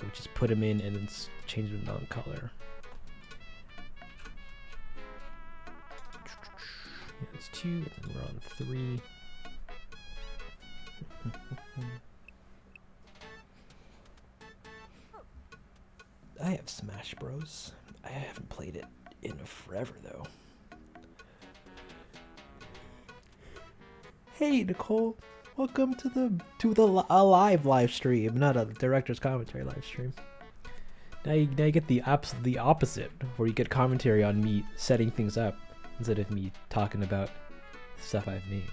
which is put them in and then change them to non-color. Yeah, that's 2, and then we're on 3. I have Smash Bros. I haven't played it in forever though. Hey Nicole, welcome to the live stream, not a director's commentary live stream. Now you get the opposite, where you get commentary on me setting things up instead of me talking about stuff I've made.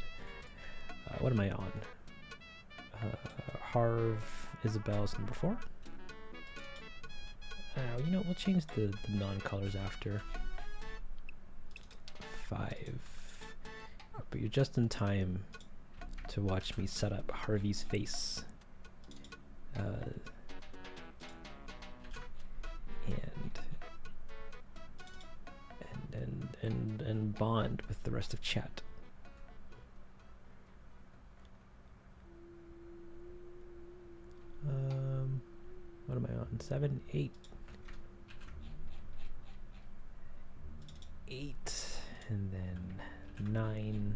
What am I on? Harv Isabel's number 4. You know, we'll change the non-colors after 5. But you're just in time to watch me set up Harvey's face. And bond with the rest of chat. What am I on? 7, 8. 8, and then 9.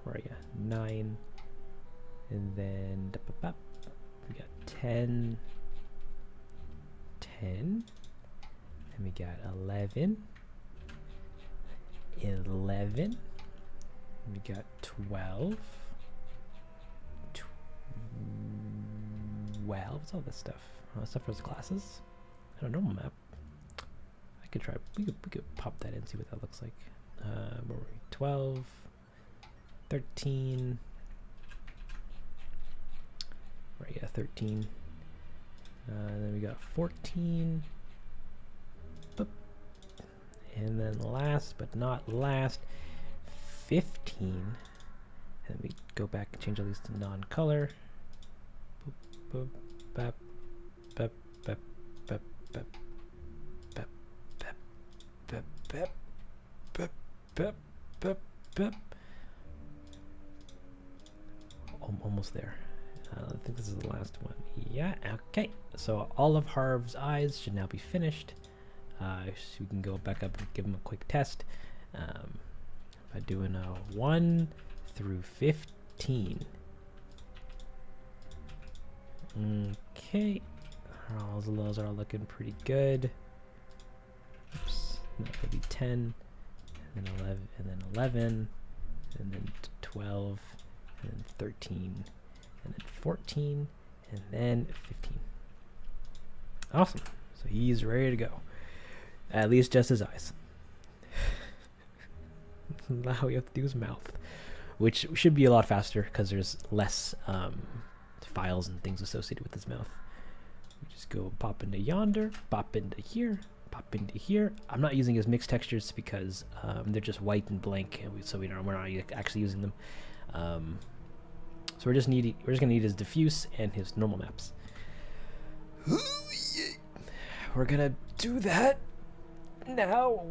Where are you? 9, and then we got 10, and we got 11, and we got 12. What's all this stuff? Stuff for his classes? I don't know, map. I could try. We could pop that in, see what that looks like. Where were we? 12, 13. Right, yeah, 13. Then we got 14. Boop. And then last but not last, 15. And we go back and change all these to non-color. Boop, bap, bap, bap, bap, bap, bap, bap, bap, bap, bap, bap, bap, bap. Almost there. I think this is the last one. Yeah, okay. So all of Harv's eyes should now be finished. So we can go back up and give him a quick test. By doing a 1 through 15. Okay. All those are looking pretty good. Oops. That would be 10, and then 11, and then 11, and then 12, and then 13, and then 14, and then 15. Awesome. So he's ready to go. At least just his eyes. Now we have to do his mouth, which should be a lot faster because there's less files and things associated with his mouth. We just go pop into yonder, pop into here, pop into here. I'm not using his mixed textures because they're just white and blank, and we're not actually using them. So we're just gonna need his diffuse and his normal maps. We're gonna do that now.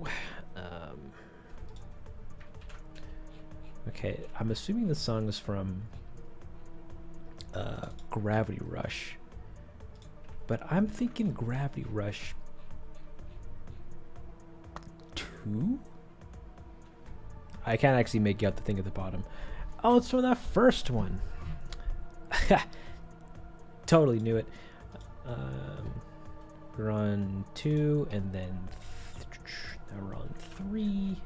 Okay, I'm assuming the song is from Gravity Rush, but I'm thinking Gravity Rush 2? I can't actually make out the thing at the bottom. Oh, it's from that first one. Totally knew it. We're on 2, and then Now we're on 3.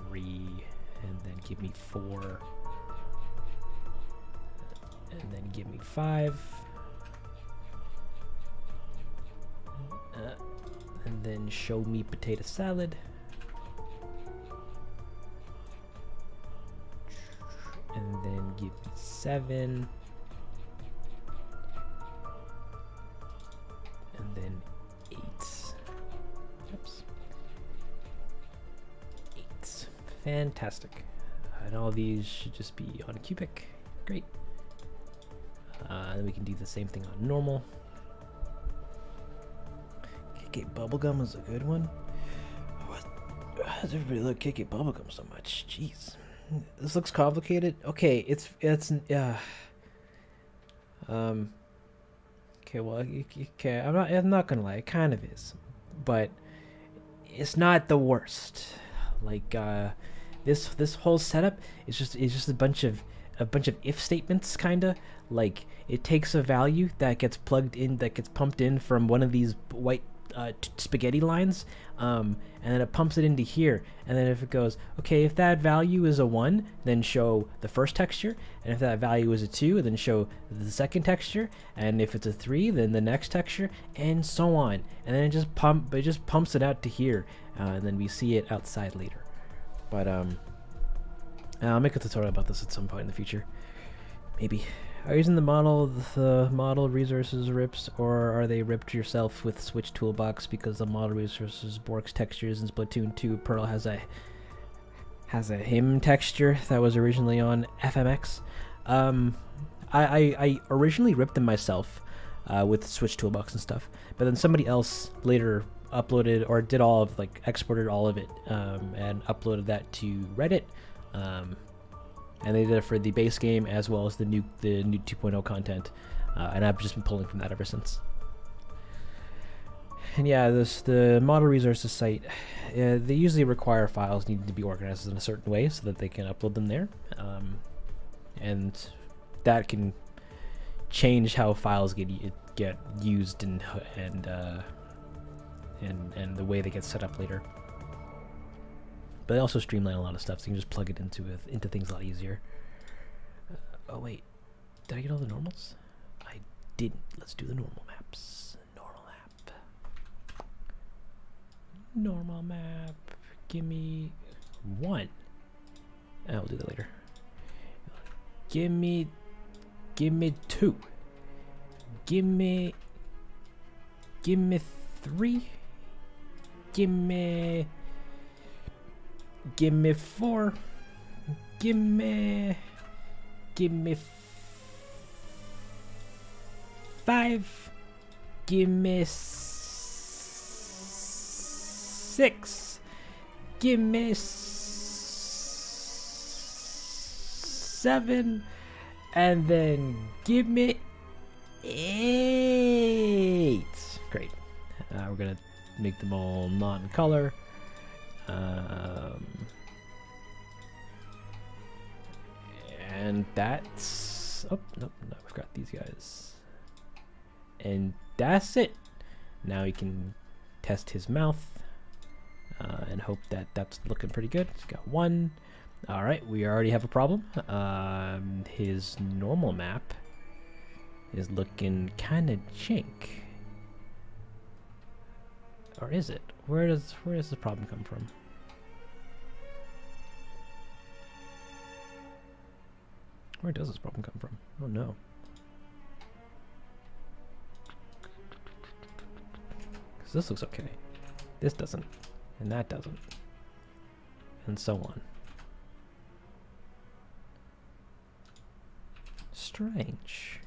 3, and then give me 4. And then give me 5. And then show me potato salad. And then give me 7. And then 8. Oops. 8. Fantastic. And all these should just be on cubic. Great. And we can do the same thing on normal. KK Bubblegum is a good one. Why does everybody look KK Bubblegum so much? Jeez. This looks complicated. Okay, it's okay, well, okay, I'm not gonna lie, it kind of is, but it's not the worst. Like this whole setup is just a bunch of if statements, kinda. Like it takes a value that gets plugged in, that gets pumped in from one of these white spaghetti lines, and then it pumps it into here, and then if it goes, okay, if that value is a 1, then show the first texture, and if that value is a 2, then show the second texture, and if it's a 3, then the next texture, and so on, and then it just pumps it out to here, and then we see it outside later. But I'll make a tutorial about this at some point in the future, maybe. Are you using the model resources rips, or are they ripped yourself with Switch Toolbox? Because the model resources Bork's textures in Splatoon 2 Pearl has a him texture that was originally on FMX. I originally ripped them myself with Switch Toolbox and stuff, but then somebody else later uploaded or did all of exported all of it and uploaded that to Reddit. And they did it for the base game as well as the new 2.0 content, and I've just been pulling from that ever since. And yeah, the model resources site, they usually require files need to be organized in a certain way so that they can upload them there, and that can change how files get used and the way they get set up later. But they also streamline a lot of stuff, so you can just plug it into things a lot easier. Oh wait, did I get all the normals? I didn't. Let's do the normal maps. Normal map. Normal map. Give me 1. I'll do that later. Give me 2. Give me 3. Give me 4. Give me 5. Give me 6. Give me 7. And then give me 8. Great. We're gonna make them all not in color. And that's... Oh, no, I forgot these guys. And that's it. Now we can test his mouth and hope that that's looking pretty good. He's got 1. Alright, we already have a problem. His normal map is looking kind of jank. Or is it? Where does the problem come from? Where does this problem come from? Oh no. Because this looks okay. This doesn't. And that doesn't. And so on. Strange.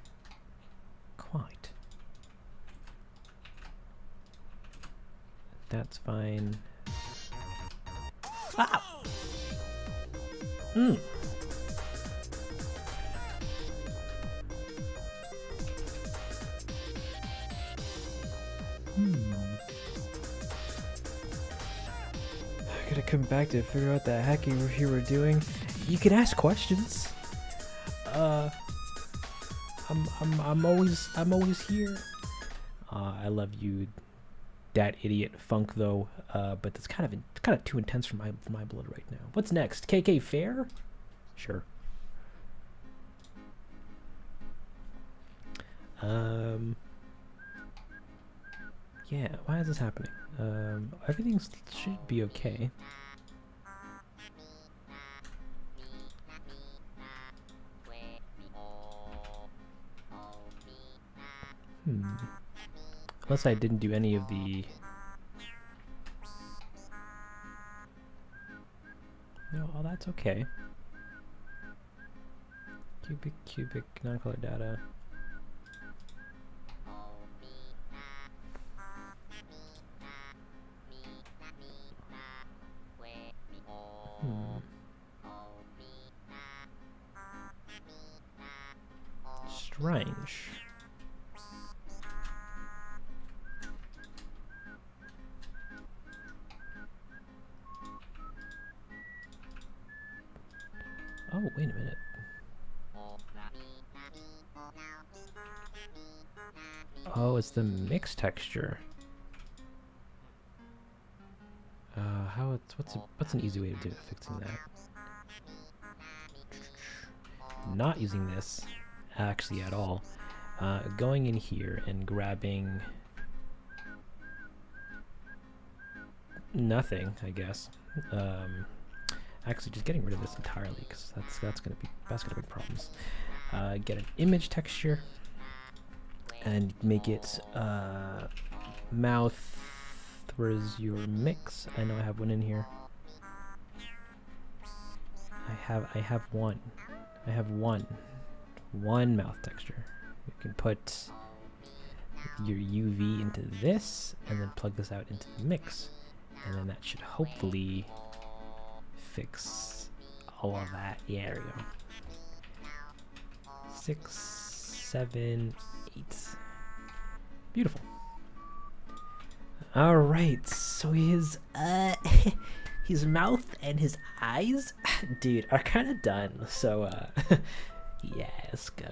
Quite. That's fine. Ah! Hmm. I gotta come back to figure out the heck you were doing. You can ask questions. I'm always here. I love you, that idiot funk though. But it's kind of too intense for my blood right now. What's next? KK Fair? Sure. Yeah, why is this happening? Everything should be okay. Unless I didn't do any of the... No, oh, that's okay. Cubic, non-color data. Strange. Oh, wait a minute. Oh, it's the mix texture. What's an easy way of fixing that? Not using this actually at all. Going in here and grabbing nothing, I guess. Actually, just getting rid of this entirely because that's gonna be problems. Get an image texture and make it mouth. Where's your mix? I know I have one in here. I have one. I have one mouth texture. You can put your UV into this and then plug this out into the mix, and then that should hopefully fix all of that. Yeah, there we go. 6, 7, 8. Beautiful. All right, so his his mouth and his eyes, dude, are kind of done. So yeah, let's go.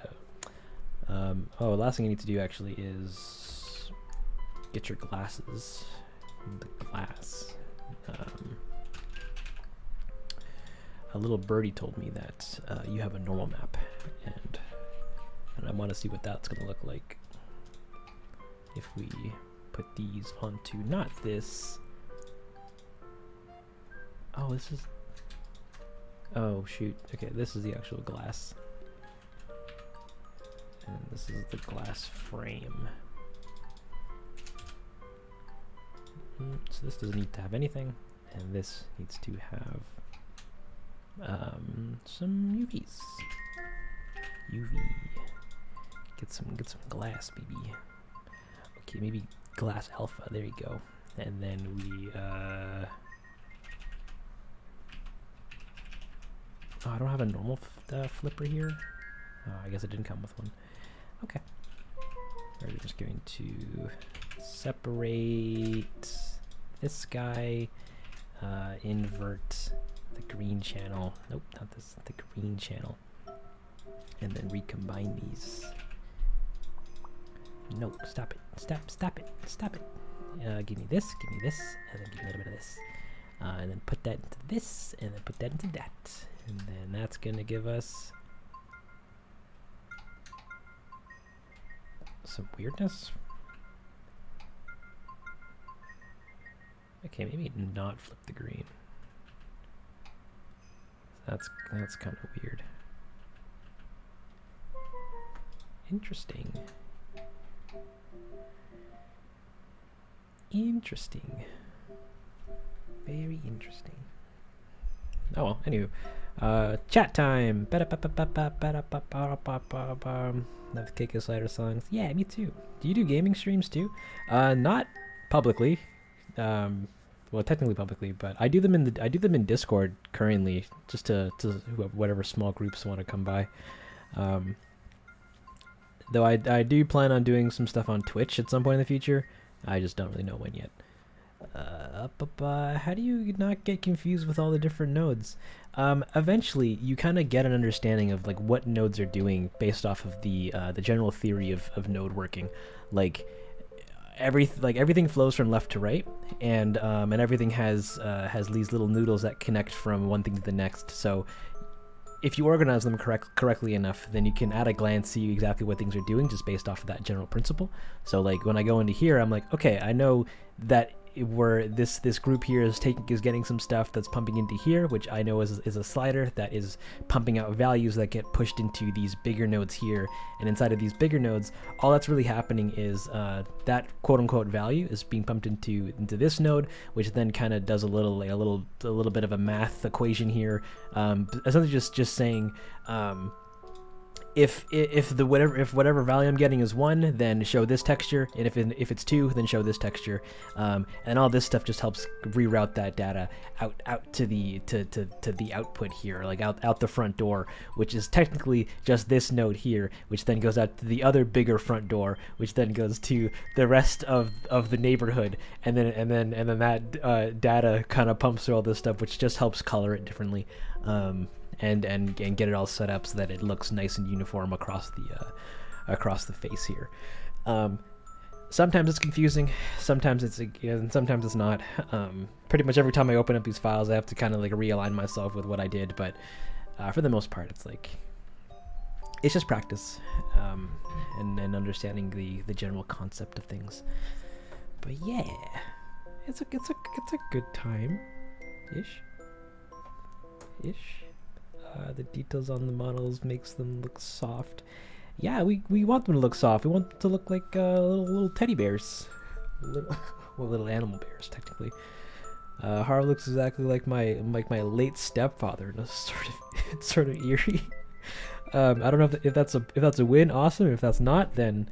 Oh, the last thing you need to do actually is get your glasses. The glass. A little birdie told me that you have a normal map, and I want to see what that's gonna look like if we put these onto not this. Oh, this is. Oh shoot. Okay, this is the actual glass, and this is the glass frame. So this doesn't need to have anything, and this needs to have some UVs. UV. Get some glass, baby. Okay, maybe glass alpha. There you go. And then we oh, I don't have a normal flipper here. I guess it didn't come with one. Okay. We're just going to separate this guy, invert the green channel. Nope, not this. The green channel. And then recombine these. No, stop it. Stop it. Give me this, and then give me a little bit of this. And then put that into this, and then put that into that. And then that's gonna give us some weirdness. Okay, maybe not flip the green. That's kind of weird. Interesting. Very interesting. Oh well, anywho. Chat time. Love the KK Slider songs. Yeah, me too. Do you do gaming streams too? Not publicly. Well, technically publicly, but I do them in Discord currently, just to whatever small groups want to come by. Though I do plan on doing some stuff on Twitch at some point in the future. I just don't really know when yet. How do you not get confused with all the different nodes? Eventually, you kind of get an understanding of like what nodes are doing based off of the general theory of node working. Like, everything flows from left to right, and everything has these little noodles that connect from one thing to the next. So if you organize them correctly enough, then you can at a glance see exactly what things are doing just based off of that general principle. So like when I go into here, I'm like, okay, I know that where this group here is getting some stuff that's pumping into here, which I know is a slider that is pumping out values that get pushed into these bigger nodes here, and inside of these bigger nodes, all that's really happening is that quote unquote value is being pumped into this node, which then kind of does a little bit of a math equation here, essentially just saying if whatever value I'm getting is 1, then show this texture, and if it's 2, then show this texture, and all this stuff just helps reroute that data out to the output here, like out the front door, which is technically just this node here, which then goes out to the other bigger front door, which then goes to the rest of the neighborhood, and then that data kind of pumps through all this stuff, which just helps color it differently. And get it all set up so that it looks nice and uniform across the face here. Sometimes it's confusing, sometimes it's and sometimes it's not. Pretty much every time I open up these files, I have to kind of like realign myself with what I did, but for the most part, it's just practice, and understanding the general concept of things. But yeah, it's a good time, ish. The details on the models makes them look soft. Yeah, we want them to look soft. We want them to look like little teddy bears, little animal bears technically. Harvey looks exactly like my late stepfather in a sort of eerie. I don't know if that's a win. Awesome. If that's not, then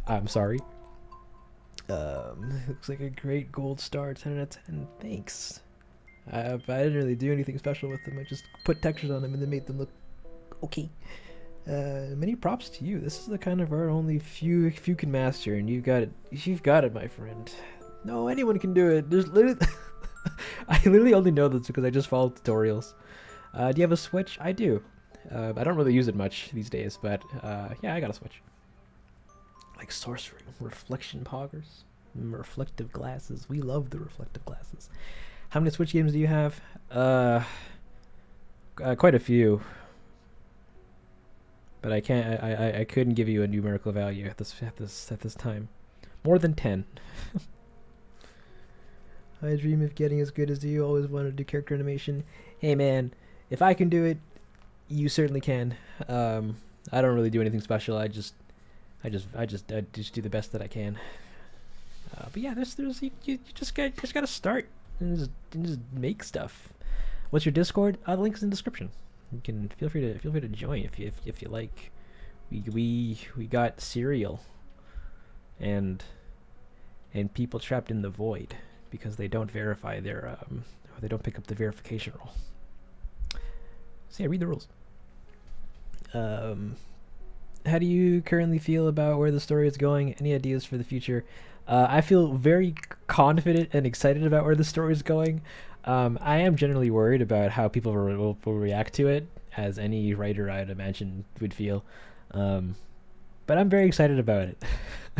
I'm sorry. Looks like a great gold star. 10 out of 10. Thanks. I didn't really do anything special with them. I just put textures on them and then made them look okay. Many props to you. This is the kind of art only few can master, and you've got it, my friend. No, anyone can do it. There's literally I literally only know this because I just follow tutorials. Do you have a Switch? I do. I don't really use it much these days, but yeah, I got a Switch. Like sorcery, reflection poggers, reflective glasses. We love the reflective glasses. How many Switch games do you have? Quite a few. But I can't. I couldn't give you a numerical value at this time. More than 10. I dream of getting as good as you. Always wanted to do character animation. Hey man, if I can do it, you certainly can. I don't really do anything special. I just do the best that I can. But yeah, you just gotta start. And just make stuff. What's your Discord? The link's in the description. You can feel free to join if you like. We got cereal and people trapped in the void because they don't verify their they don't pick up the verification rule. So yeah, read the rules. How do you currently feel about where the story is going? Any ideas for the future? I feel very confident and excited about where the story is going. I am generally worried about how people will react to it, as any writer I'd imagine would feel. But I'm very excited about it.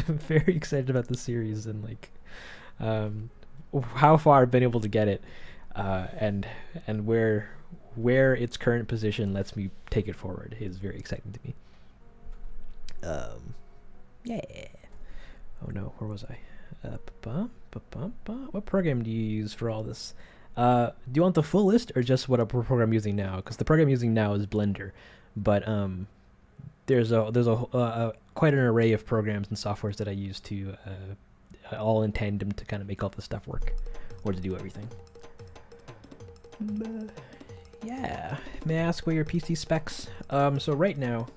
I'm very excited about the series and how far I've been able to get it, and where its current position lets me take it forward is very exciting to me. Yeah. Oh no, where was I? What program do you use for all this? Do you want the full list or just what program I'm using now? Because the program I'm using now is Blender, but there's quite an array of programs and softwares that I use to all in tandem to kind of make all this stuff work, or to do everything. Yeah. May I ask what your PC specs? So right now,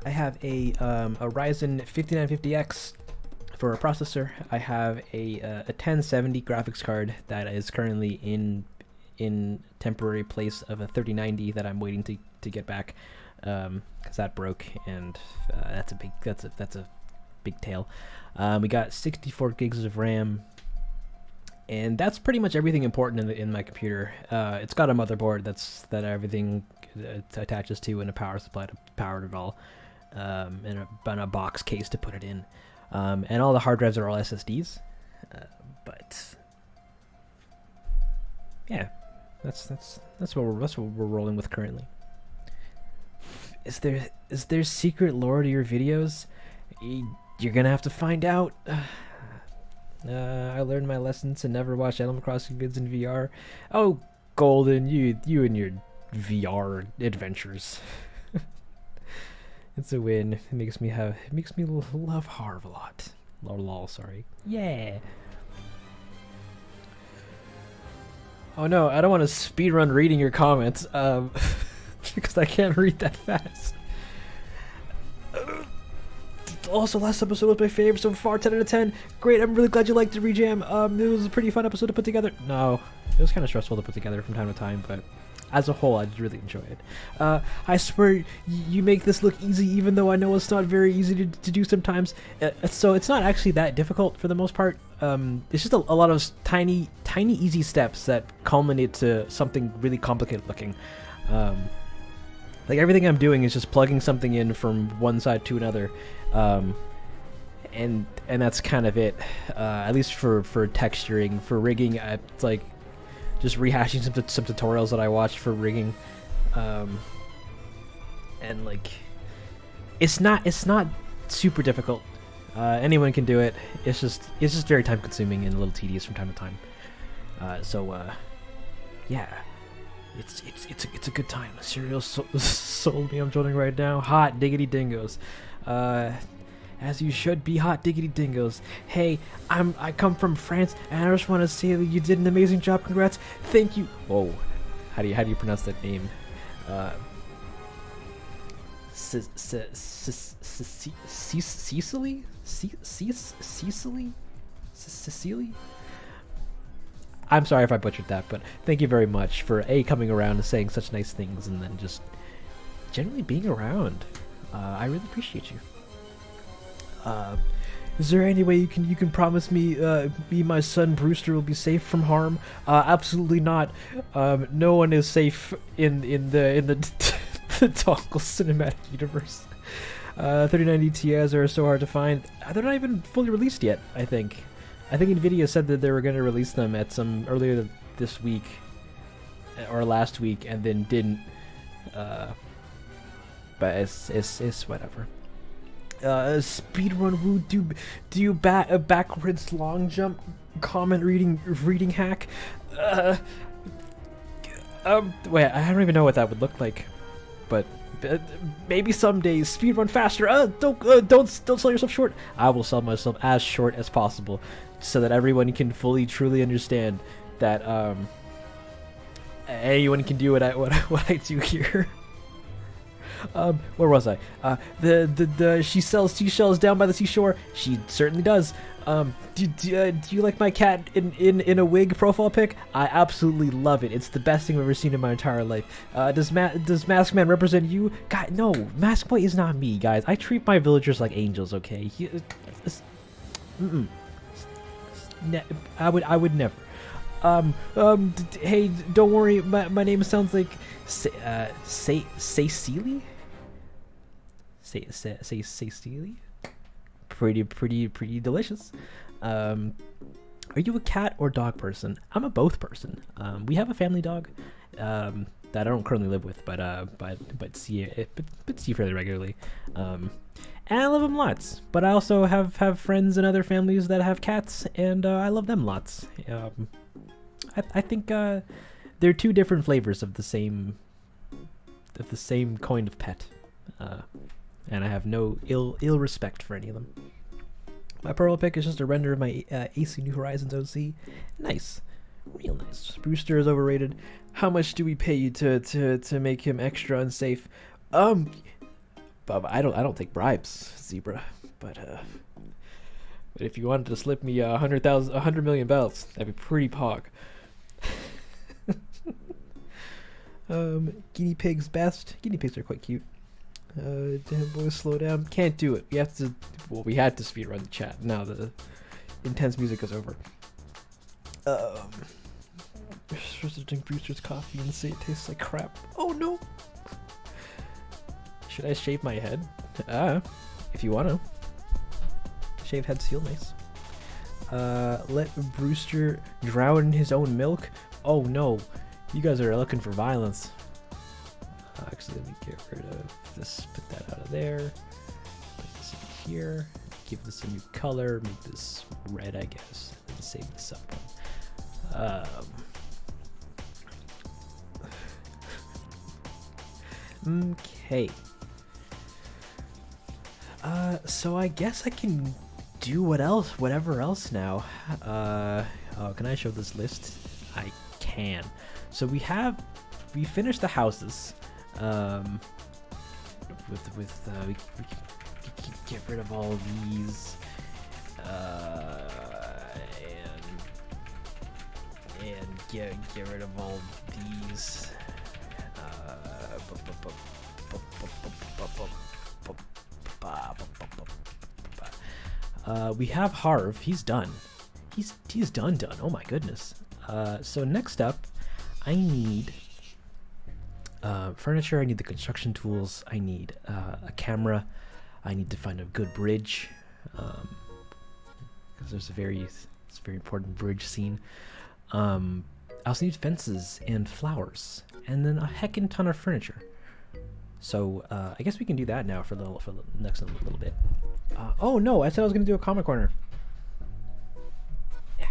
I have a Ryzen 5950X for a processor. I have a 1070 graphics card that is currently in temporary place of a 3090 that I'm waiting to get back, because that broke, and that's a big tail. We got 64 gigs of RAM, and that's pretty much everything important in my computer. It's got a motherboard that everything attaches to, and a power supply to power it all. and a box case to put it in, and all the hard drives are all SSDs. But yeah, that's what we're rolling with currently. Is there secret lore to your videos? You're gonna have to find out. I learned my lesson to never watch Animal Crossing vids in VR. Oh, Golden, you and your VR adventures. It's a win. It makes me love Harv a lot. Lol, sorry. Yeah. Oh no, I don't want to speedrun reading your comments, because I can't read that fast. Also, last episode was my favorite so far, 10 out of 10. Great, I'm really glad you liked the rejam. It was a pretty fun episode to put together. No, it was kind of stressful to put together from time to time, but as a whole, I did really enjoy it. I swear, you make this look easy, even though I know it's not very easy to do sometimes. So it's not actually that difficult for the most part. It's just a lot of tiny, easy steps that culminate to something really complicated looking. Like everything I'm doing is just plugging something in from one side to another, and that's kind of it. At least for texturing, for rigging, it's like just rehashing some tutorials that I watched for rigging, and like it's not super difficult. Anyone can do it. It's just very time consuming and a little tedious from time to time. Yeah. It's a good time. Cereal sold me. I'm joining right now. Hot diggity dingoes. As you should be, hot diggity dingoes. Hey, I come from France, and I just want to say that you did an amazing job. Congrats. Thank you. Whoa, how do you pronounce that name? Cecily? Cecily? I'm sorry if I butchered that, but thank you very much for coming around and saying such nice things, and then just generally being around. I really appreciate you. Is there any way you can promise me my son Brewster will be safe from harm? Absolutely not. No one is safe in the the Dongle cinematic universe. 3090 Ti's are so hard to find. They're not even fully released yet, I think Nvidia said that they were going to release them at some earlier this week or last week, and then didn't. But it's whatever. Speedrun Woo, do you a backwards long jump comment reading hack? Wait, I don't even know what that would look like, but maybe someday. Speedrun faster. Don't sell yourself short. I will sell myself as short as possible, so that everyone can fully, truly understand that anyone can do what I do here. Where was I? She sells seashells down by the seashore. She certainly does. Do you like my cat in a wig profile pic? I absolutely love it. It's the best thing I've ever seen in my entire life. Does Mask Man represent you? God, no. Mask Boy is not me, guys. I treat my villagers like angels. Okay. I would never. Hey, don't worry. My name sounds like Cecily. Cecily. Pretty delicious. Are you a cat or dog person? I'm a both person. We have a family dog that I don't currently live with, but see fairly regularly. And I love them lots. But I also have friends and other families that have cats, and I love them lots. I think they're two different flavors of the same coin of pet. And I have no ill respect for any of them. My Pearl pick is just a render of my AC New Horizons OC. Nice. Real nice. Brewster is overrated. How much do we pay you to make him extra unsafe? But I don't take bribes, Zebra. But if you wanted to slip me 100 million belts, that'd be pretty pog. Guinea pigs best. Guinea pigs are quite cute. Damn boys, slow down. Can't do it. We had to speedrun the chat. Now the intense music is over. You're supposed to drink Brewster's coffee and say it tastes like crap. Oh no! Should I shave my head? If you wanna. Shaved head seal mace. Let Brewster drown in his own milk. Oh no, you guys are looking for violence. Actually, let me get rid of this. Put that out of there. Put this in here. Give this a new color. Make this red, I guess. And then save this up. Okay. So I guess I can do whatever else now. Oh, can I show this list? I can. So we finished the houses. We can get rid of all of these. And get rid of all these. We have Harv. He's done. He's done. Oh my goodness. So next up, I need furniture. I need the construction tools. I need a camera. I need to find a good bridge, because there's a very important bridge scene. I also need fences and flowers, and then a heckin' ton of furniture. So I guess we can do that now for the next little bit. Oh no, I said I was gonna do a comic corner. Yeah.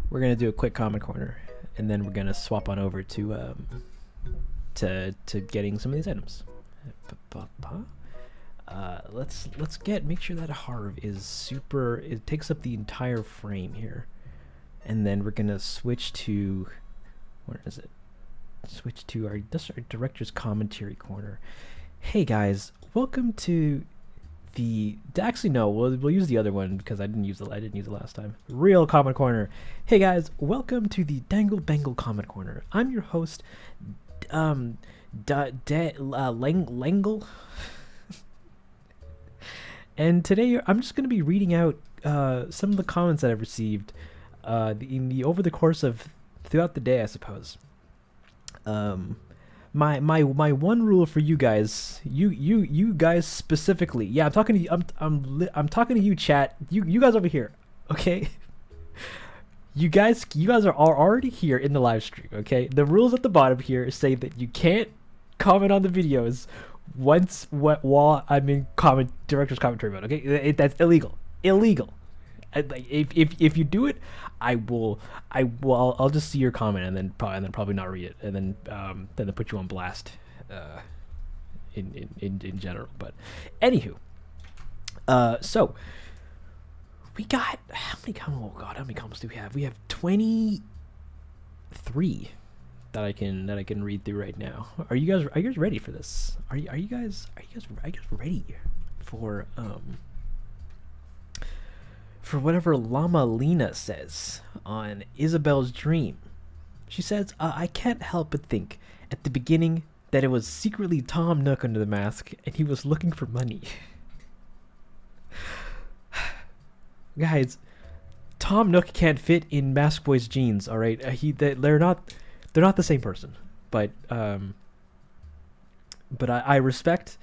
We're gonna do a quick comic corner, and then we're gonna swap on over to getting some of these items. Let's make sure that Harv is super. It takes up the entire frame here, and then we're gonna switch to, where is it? Switch to our director's commentary corner. Hey guys, welcome to the. Actually, no, we'll use the other one because I didn't use it last time. Real comment corner. Hey guys, welcome to the Dangle Bangle comment corner. I'm your host, Langle. And today I'm just going to be reading out some of the comments that I've received over the course of throughout the day, I suppose. My one rule for you guys, you guys specifically. Yeah, I'm talking to you. I'm talking to you, chat. You guys over here, okay? You guys are already here in the live stream, okay? The rules at the bottom here say that you can't comment on the videos while I'm in director's commentary mode, okay? That's illegal. If you do it, I'll just see your comment and then probably not read it, and then they put you on blast in general. But anywho, so we got how many comments do we have? We have 23 that I can read through right now. Are you guys ready for this? Are you guys ready for whatever Llama Lena says on Isabel's dream? She says, I can't help but think at the beginning that it was secretly Tom Nook under the mask and he was looking for money. Guys, Tom Nook can't fit in Mask Boy's jeans, all right? They're not the same person. But I respect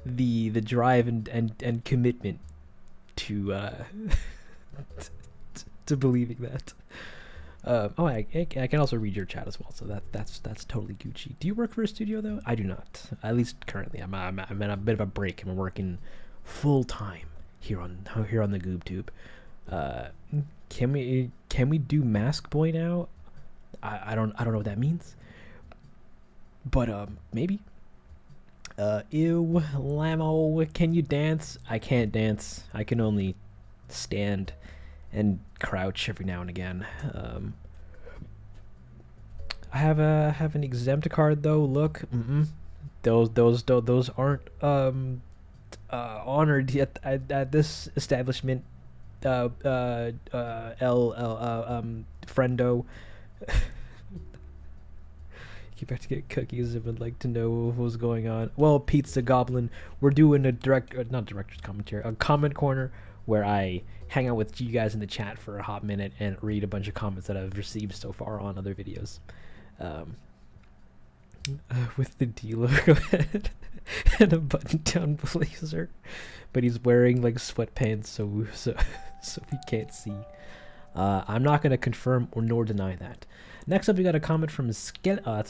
the drive and commitment to to believing that. I can also read your chat as well, so that's totally Gucci. Do you work for a studio though? I do not, at least currently. I'm in a bit of a break. I'm working full time here on the GoobTube. Can we do Mask Boy now? I don't know what that means, but maybe. Ew, Lamo, can you dance? I can't dance. I can only stand and crouch every now and again. I have an exempt card though. Look, those aren't honored yet at this establishment. Friendo. Keep back to get cookies and would like to know what's going on. Well, Pizza Goblin, we're doing a not director's commentary, a comment corner where I hang out with you guys in the chat for a hot minute and read a bunch of comments that I've received so far on other videos. with the D logo and a button-down blazer, but he's wearing like sweatpants, so we can't see. I'm not gonna confirm or nor deny that. Next up, we got a comment from that's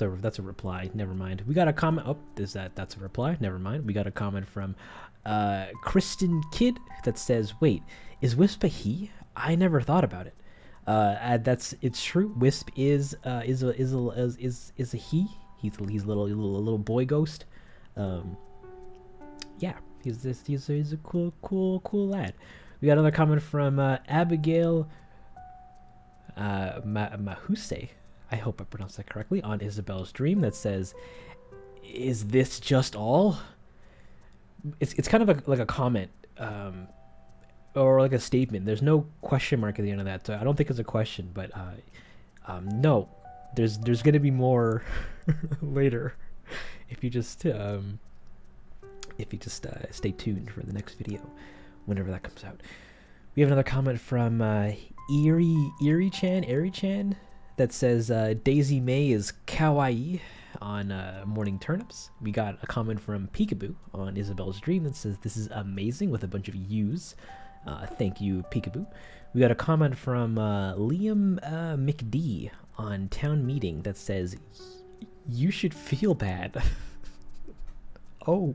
a reply. Never mind. We got a comment. Oh, that's a reply? Never mind. We got a comment from Kristen Kidd that says, "Wait, is Wisp a he? I never thought about it." It's true. Wisp is a he. He's a little boy ghost. Yeah, he's a cool lad. We got another comment from Abigail Mahuse. I hope I pronounced that correctly, on Isabel's Dream, that says, "Is this just all?" It's kind of like a comment, or like a statement. There's no question mark at the end of that, so I don't think it's a question. But no, there's gonna be more later. If you just stay tuned for the next video, whenever that comes out. We have another comment from Eri-chan, that says Daisy May is kawaii on Morning Turnips. We got a comment from Peekaboo on Isabel's Dream that says, "This is amazing," with a bunch of U's. Thank you, Peekaboo. We got a comment from Liam McD on Town Meeting that says, "You should feel bad." Oh.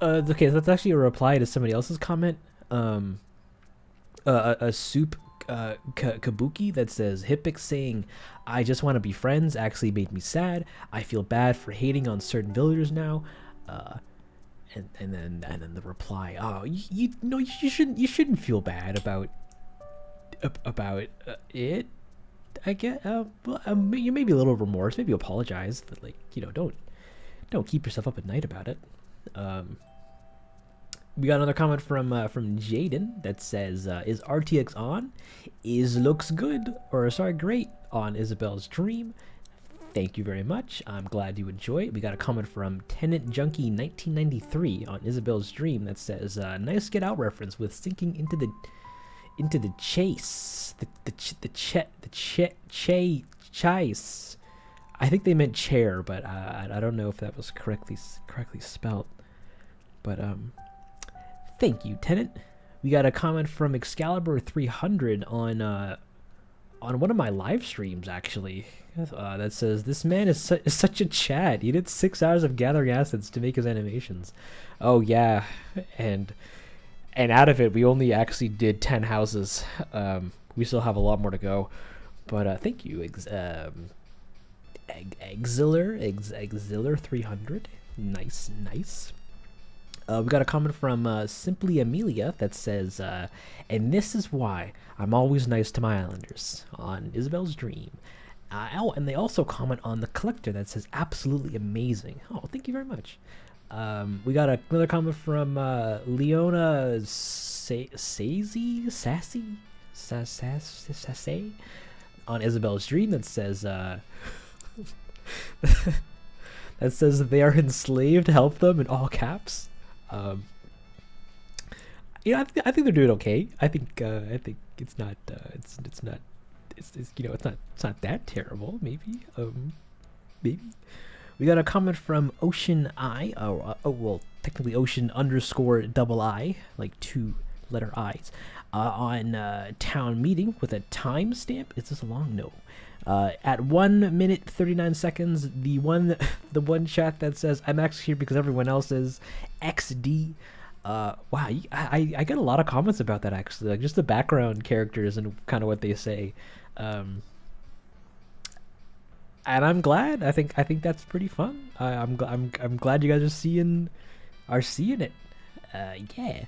Okay, so that's actually a reply to somebody else's comment. A soup kabuki that says, "Hippic saying, 'I just want to be friends,' actually made me sad. I feel bad for hating on certain villagers now." And then the reply, "Oh, you shouldn't feel bad about it. I get you maybe a little remorse, maybe apologize, but like, don't keep yourself up at night about it." We got another comment from Jaden that says, "Is RTX on? Is looks good, or sorry, great on Isabel's Dream." Thank you very much. I'm glad you enjoy it. We got a comment from Tenant Junkie 1993 on Isabel's Dream that says, "Nice Get Out reference with sinking into the chase, chase." I think they meant chair, but I don't know if that was correctly spelled. But thank you, Tenant. We got a comment from Excalibur 300 on one of my live streams, actually, that says, "This man is such a Chad. He did 6 hours of gathering assets to make his animations." Oh yeah, and out of it, we only actually did 10 houses. We still have a lot more to go, but thank you, Exiller 300. Nice. We got a comment from Simply Amelia that says, "And this is why I'm always nice to my islanders," on Isabel's Dream. And they also comment on The Collector that says, "Absolutely amazing." Oh, thank you very much. We got another comment from Leona Sassy on Isabel's Dream that says, that says that they are enslaved, help them, in all caps. I think they're doing okay. I think it's not it's not that terrible. Maybe. We got a comment from Ocean I. Well, technically Ocean _I, like 2 letter I's, on Town Meeting with a timestamp. Is this long? No. At 1 minute 39 seconds, the one chat that says, "I'm actually here because everyone else is XD." Wow, I get a lot of comments about that, actually, like just the background characters and kind of what they say. And I'm glad. I think that's pretty fun. I'm glad you guys are seeing it. Yeah.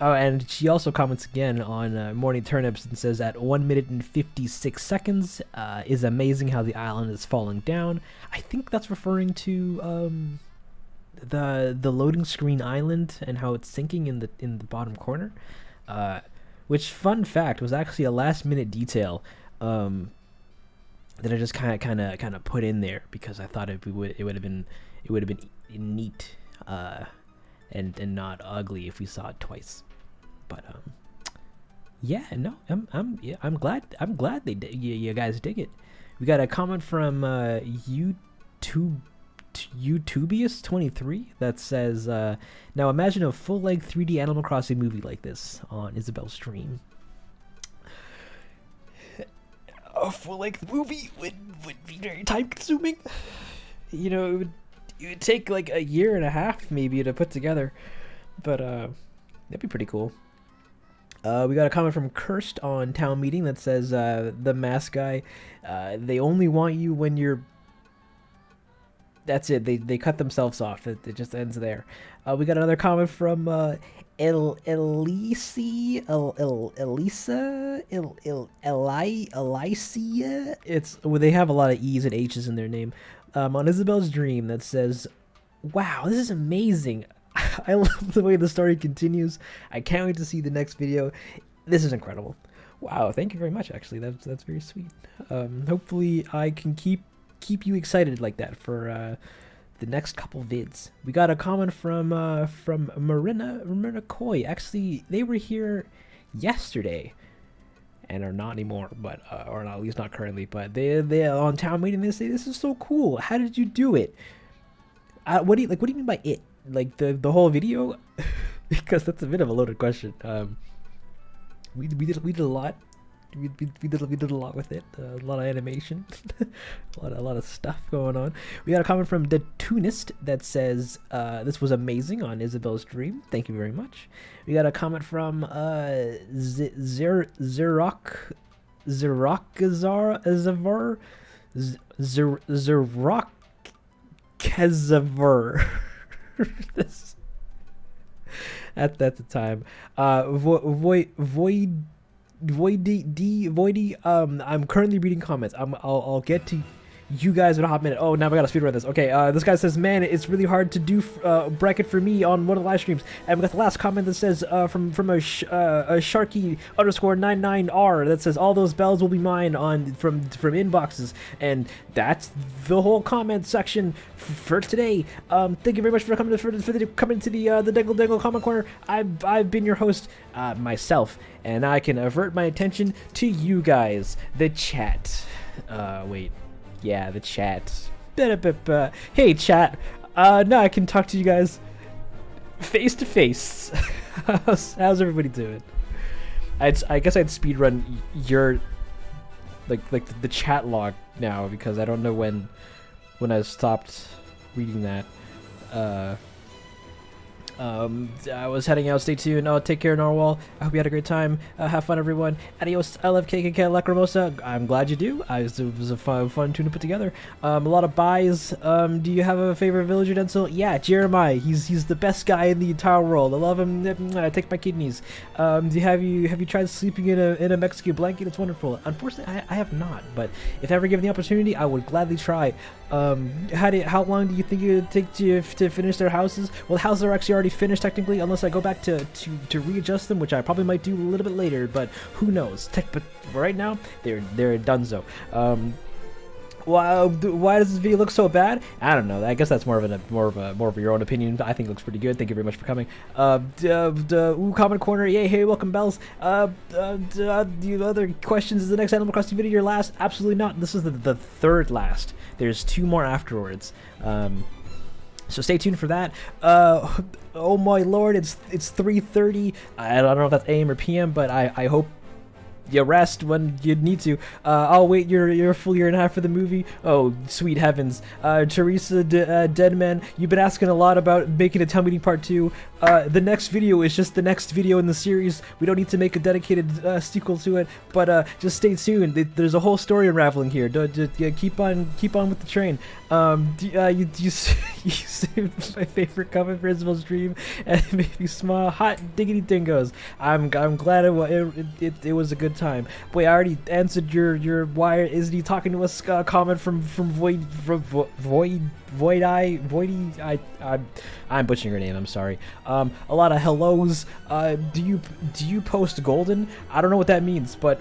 Oh, and she also comments again on Morning Turnips and says, "At 1 minute and 56 seconds, is amazing how the island is falling down." I think that's referring to the loading screen island and how it's sinking in the bottom corner. Which, fun fact, was actually a last minute detail that I just kind of put in there because I thought it would have been neat. And not ugly if we saw it twice. But yeah, no, I'm glad you guys dig it. We got a comment from YouTubius23 that says, now imagine a full-length 3D Animal Crossing movie like this on Isabel's stream. A full-length movie would be very time-consuming. You know, it would take like a year and a half maybe to put together, but that'd be pretty cool. We got a comment from Cursed on Town Meeting that says, the mask guy, they only want you when you're... That's it. They cut themselves off. It just ends there. We got another comment from Elisa. It's well, they have a lot of E's and H's in their name. On Isabel's Dream that says, wow, this is amazing. I love the way the story continues. I can't wait to see the next video. This is incredible. Wow, thank you very much. Actually, that's very sweet. Hopefully, I can keep you excited like that for the next couple vids. We got a comment from Marina Coy. Actually, they were here yesterday and are not anymore, but or not, at least not currently. But they on Town Meeting. They say this is so cool. How did you do it? What do you mean by it? Like the whole video? Because that's a bit of a loaded question. We did a lot. We did a lot with it. A lot of animation, a lot of stuff going on. We got a comment from the Tunist that says, "This was amazing on Isabel's Dream. Thank you very much." We got a comment from Zerakazavur. That's the time. Voidy, I'm currently reading comments. I'll get to you guys in a hot minute. Oh, now I gotta speedrun this. Okay, this guy says, man, it's really hard to do bracket for me on one of the live streams. And we got the last comment that says, from a Sharky _99R that says, all those bells will be mine from inboxes. And that's the whole comment section for today. Thank you very much for coming to the Dingle Dingle comment corner. I've been your host, myself, and I can avert my attention to you guys, the chat. Wait. Yeah, the chat. Hey, chat. Now I can talk to you guys face to face. How's everybody doing? I guess I'd speedrun your like the chat log now because I don't know when I stopped reading that. I was heading out. Stay tuned. Take care, Narwhal. I hope you had a great time. Have fun, everyone. Adios. I love KKK Lacrimosa. I'm glad you do. It was a fun tune to put together. A lot of buys. Do you have a favorite villager, Denzel? Yeah, Jeremiah. He's the best guy in the entire world. I love him. I take my kidneys. Have you tried sleeping in a Mexican blanket? It's wonderful. Unfortunately, I have not. But if ever given the opportunity, I would gladly try. How long do you think it would take to finish their houses? Well, houses are actually already finished technically, unless I go back to readjust them, which I probably might do a little bit later. But who knows? But right now, they're donezo. Why does this video look so bad? I don't know. I guess that's more of your own opinion. I think it looks pretty good. Thank you very much for coming. Comment corner. Yay! Hey, welcome, bells. The other questions? Is the next Animal Crossing video your last? Absolutely not. This is the third last. There's 2 more afterwards. So stay tuned for that. Oh my lord! It's 3:30. I don't know if that's AM or PM, but I hope you rest when you need to. I'll wait your full year and a half for the movie. Oh, sweet heavens. Teresa Deadman, you've been asking a lot about making a town meeting part 2. The next video is just the next video in the series. We don't need to make a dedicated sequel to it, but just stay tuned. There's a whole story unraveling here. Keep on with the train. You saved my favorite comment for Isabel's Dream, and it made me smile. Hot diggity dingoes. I'm glad it was a good time. Boy, I already answered your why isn't he talking to us comment from Void. I'm butchering your name. I'm sorry. A lot of hellos. Do you post golden? I don't know what that means, but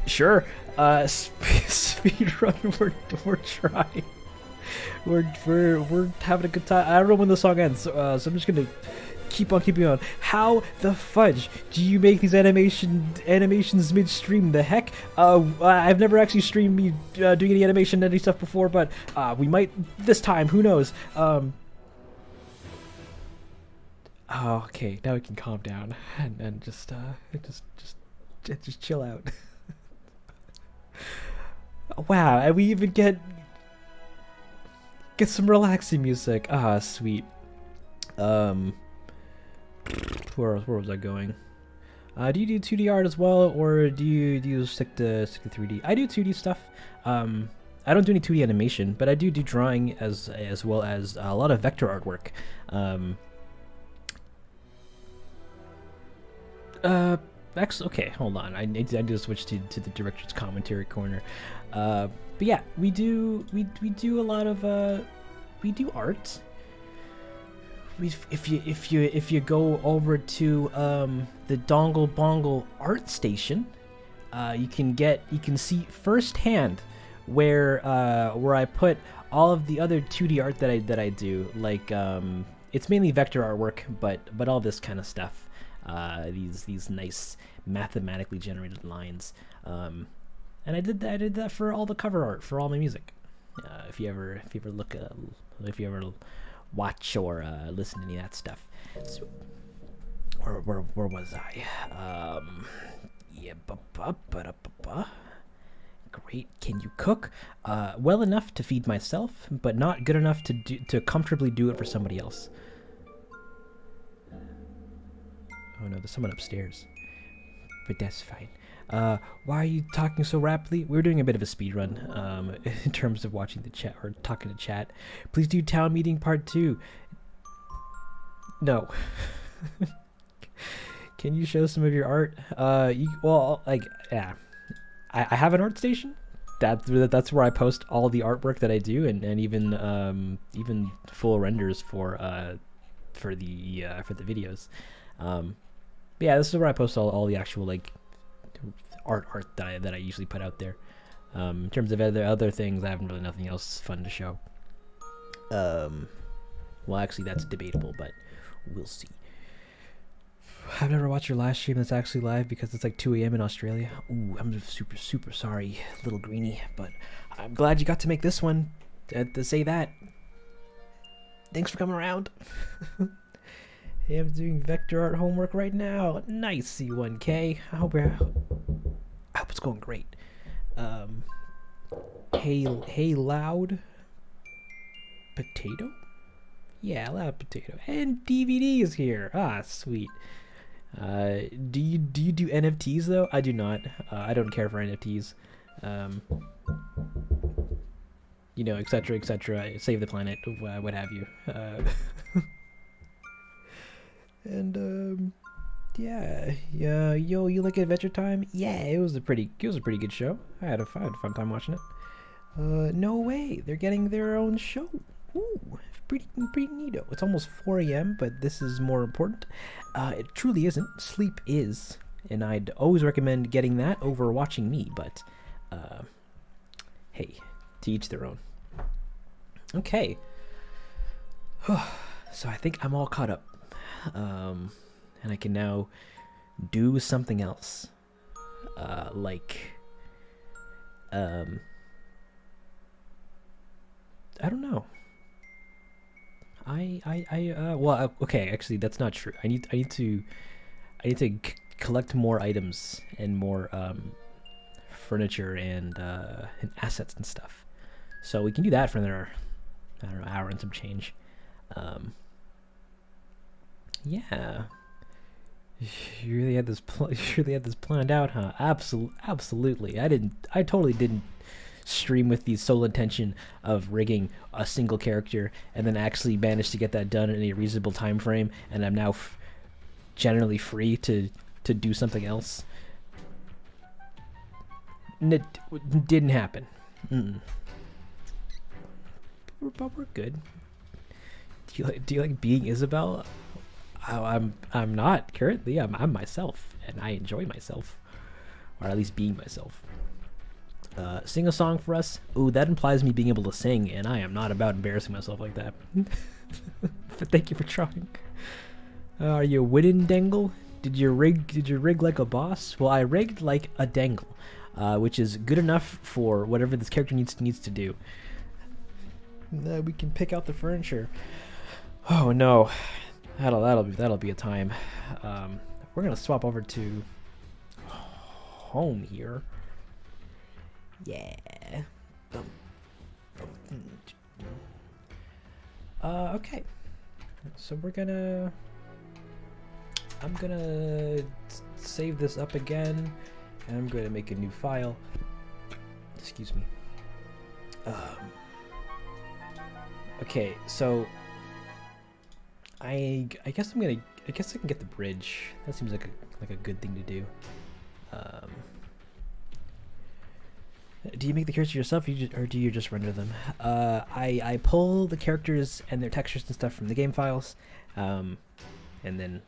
sure. Speedrun. We're trying. We're having a good time. I don't know when the song ends, so I'm just gonna keep on keeping on. How the fudge do you make these animations midstream? The heck? I've never actually streamed me doing any animation any stuff before, but we might this time. Who knows? Oh, okay. Now we can calm down and just chill out. Wow, and we even get some relaxing music. Ah, sweet. Where was I going? Do you do 2D art as well, or do you stick to 3D? I do 2D stuff. I don't do any 2D animation, but I do drawing as well as a lot of vector artwork. Actually, okay, hold on. I need to switch to the director's commentary corner. But yeah, we do a lot of we do art. If you go over to the Dongle Bongle art station, you can see firsthand where I put all of the other 2D art that I do. Like it's mainly vector artwork, but all this kind of stuff. These nice mathematically generated lines. And I did that for all the cover art for all my music. If you ever watch or listen to any of that stuff. So, where was I? Great. Can you cook? Well enough to feed myself, but not good enough to comfortably do it for somebody else. Oh no, there's someone upstairs. But that's fine. Why are you talking so rapidly? We're doing a bit of a speed run in terms of watching the chat or talking to chat. Please do town meeting part 2. No. Can you show some of your art? Yeah. I have an art station. That's where I post all the artwork that I do, and even full renders for the videos. Yeah, this is where I post all the actual like art that I usually put out there. In terms of other things, I have really nothing else fun to show. Well, actually, that's debatable, but we'll see. I've never watched your last stream that's actually live because it's like 2 a.m. in Australia. Ooh, I'm super sorry, little greenie, but I'm glad you got to make this one to say that. Thanks for coming around. Hey, I'm doing vector art homework right now. Nice, C1K. I hope it's going great. Hey, loud potato. Yeah, loud potato. And DVD is here. Ah, sweet. Do you do NFTs though? I do not. I don't care for NFTs. You know, etc. Save the planet, what have you. And yeah. Yo, you like Adventure Time? Yeah, it was a pretty good show. I had a fun time watching it. No way, they're getting their own show. Ooh, pretty neato. It's almost 4 a.m., but this is more important. It truly isn't. Sleep is, and I'd always recommend getting that over watching me. But hey, to each their own. Okay. So I think I'm all caught up. And I can now do something else. I don't know. Well, okay, actually that's not true. I need to collect more items and more furniture and assets and stuff. So we can do that for another, I don't know, hour and some change. Yeah. You really had this planned out, huh? Absolutely. I totally didn't stream with the sole intention of rigging a single character and then actually managed to get that done in a reasonable time frame, and I'm now generally free to do something else. It didn't happen. But we're good. Do you like being Isabel? I'm not currently. I'm myself, and I enjoy myself, or at least being myself. Sing a song for us. Ooh, that implies me being able to sing, and I am not about embarrassing myself like that. But thank you for trying. Are you a wooden dangle? Did you rig like a boss? Well, I rigged like a dangle, which is good enough for whatever this character needs to do. We can pick out the furniture. Oh no, that'll be a time. We're gonna swap over to home here. Yeah. Okay. So I'm gonna save this up again, and I'm gonna make a new file. Excuse me. Okay, so I guess I can get the bridge. That seems like a good thing to do. Do you make the characters yourself, or do you just render them? I pull the characters and their textures and stuff from the game files, and then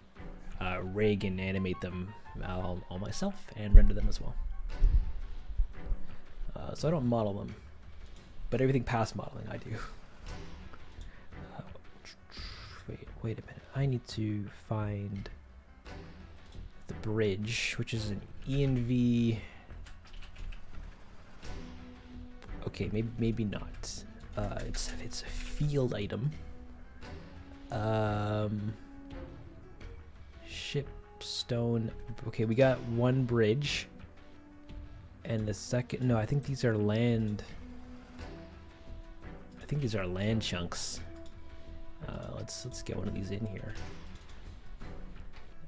rig and animate them all myself and render them as well. So I don't model them, but everything past modeling I do. Wait a minute. I need to find the bridge, which is an ENV. Okay, maybe not. It's a field item. Shipstone. Okay, we got one bridge, and the second. No, I think these are land. I think these are land chunks. Let's get one of these in here.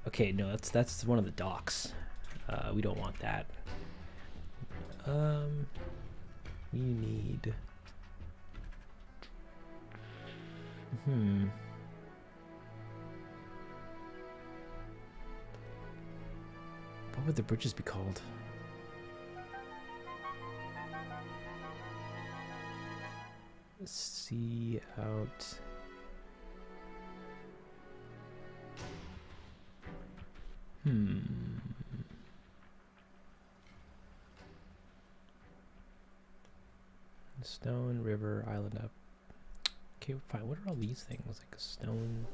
Okay, no, that's one of the docks. We don't want that. We need. What would the bridges be called? See out. Stone, river, island up. Okay, fine. What are all these things? Like a stone.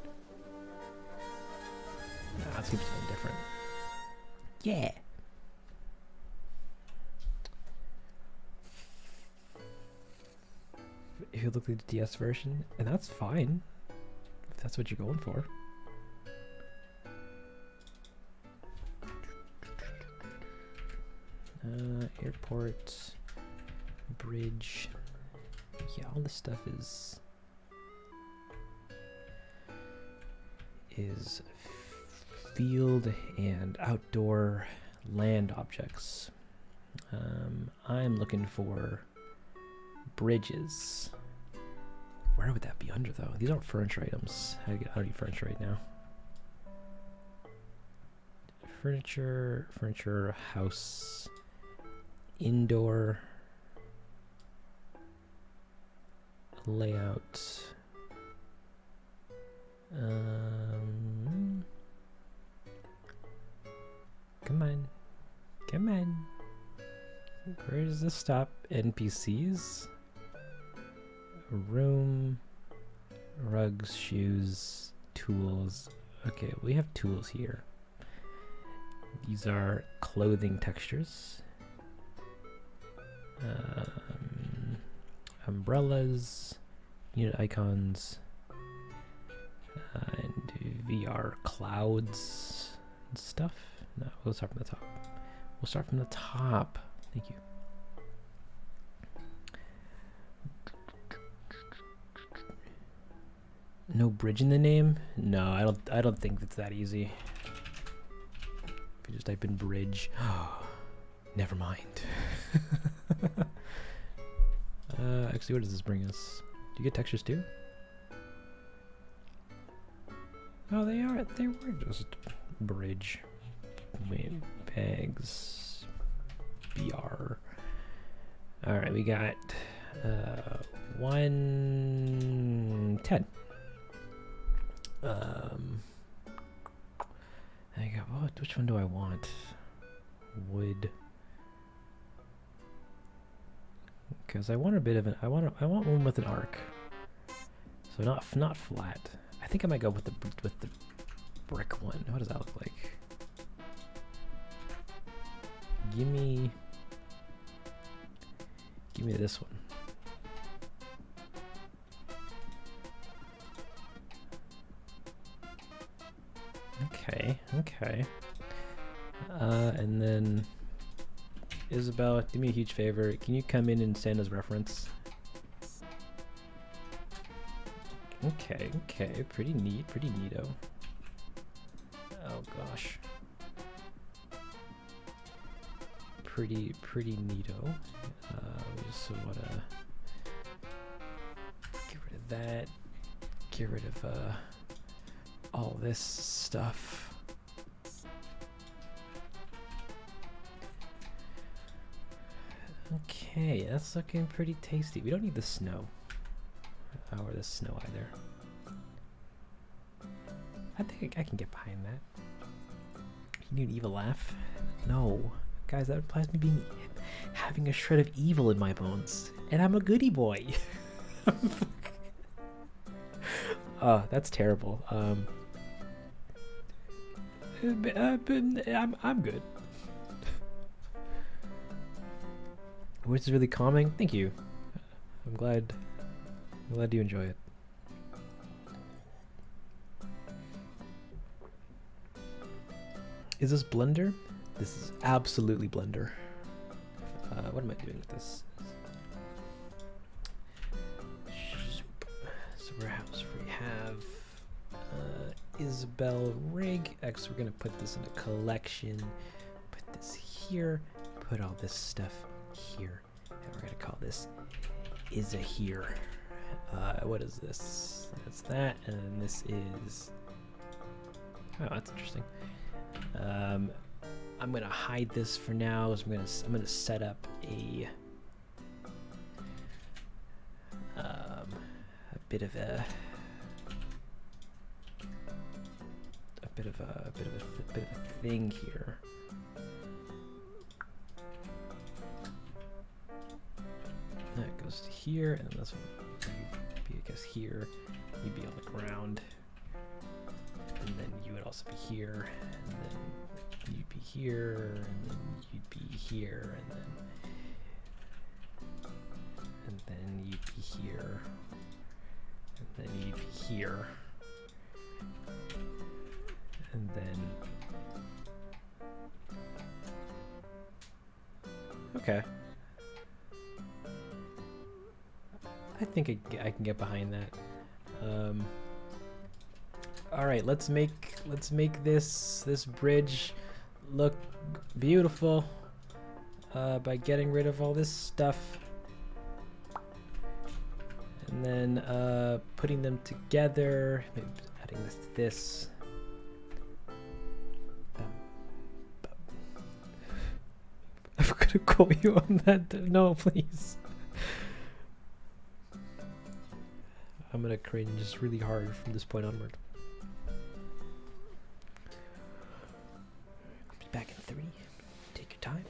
Nah, let's keep something different. Yeah. If you look at the DS version, and that's fine. If that's what you're going for. Airport, bridge. Yeah, all this stuff is field and outdoor land objects. I'm looking for bridges. Where would that be under though? These aren't furniture items. How do you furniture right now? Furniture, house, indoor, layout. Come on. Where does this stop? NPCs? Room, rugs, shoes, tools. Okay, we have tools here. These are clothing textures. Umbrellas, unit icons, and VR clouds and stuff. No, we'll start from the top. We'll start from the top. Thank you. No bridge in the name? No, I don't think it's that easy. If you just type in bridge. Never mind. Actually, where does this bring us? Do you get textures too? Oh, they were just bridge. Wait, bags. BR. Alright, we got 110. I got which one do I want? Wood. Because I want a bit of an I want one with an arc. So not flat. I think I might go with the brick one. What does that look like? Give me this one. Okay. And then Isabel, do me a huge favor. Can you come in and send us reference? Okay. Pretty neato. Oh gosh. Pretty neato. We just wanna get rid of that. Get rid of all this stuff. Okay, that's looking pretty tasty. We don't need the snow. Or the snow either. I think I can get behind that. You need an evil laugh? No. Guys, that implies me having a shred of evil in my bones. And I'm a goody boy. Oh, that's terrible. I'm good. Which is really calming. Thank you. I'm glad you enjoy it. Is this Blender? This is absolutely Blender. What am I doing with this? So we have Isabel rig. X. We're gonna put this in a collection. Put this here. Put all this stuff here, and we're gonna call this is a here. What is this? That's that, and then this is. Oh, that's interesting. I'm gonna hide this for now. So I'm gonna set up a bit of a thing here. That goes to here, and then this one would be, I guess, here. You'd be on the ground, and then you would also be here, and then you'd be here, and then you'd be here, and then you'd be here, and then you'd be here, and then. Okay. I think I can get behind that. All right, let's make this bridge look beautiful by getting rid of all this stuff, and then putting them together. Maybe adding this to this. I'm gonna call you on that. No, please. I'm gonna cringe really hard from this point onward. Be back in 30. Take your time.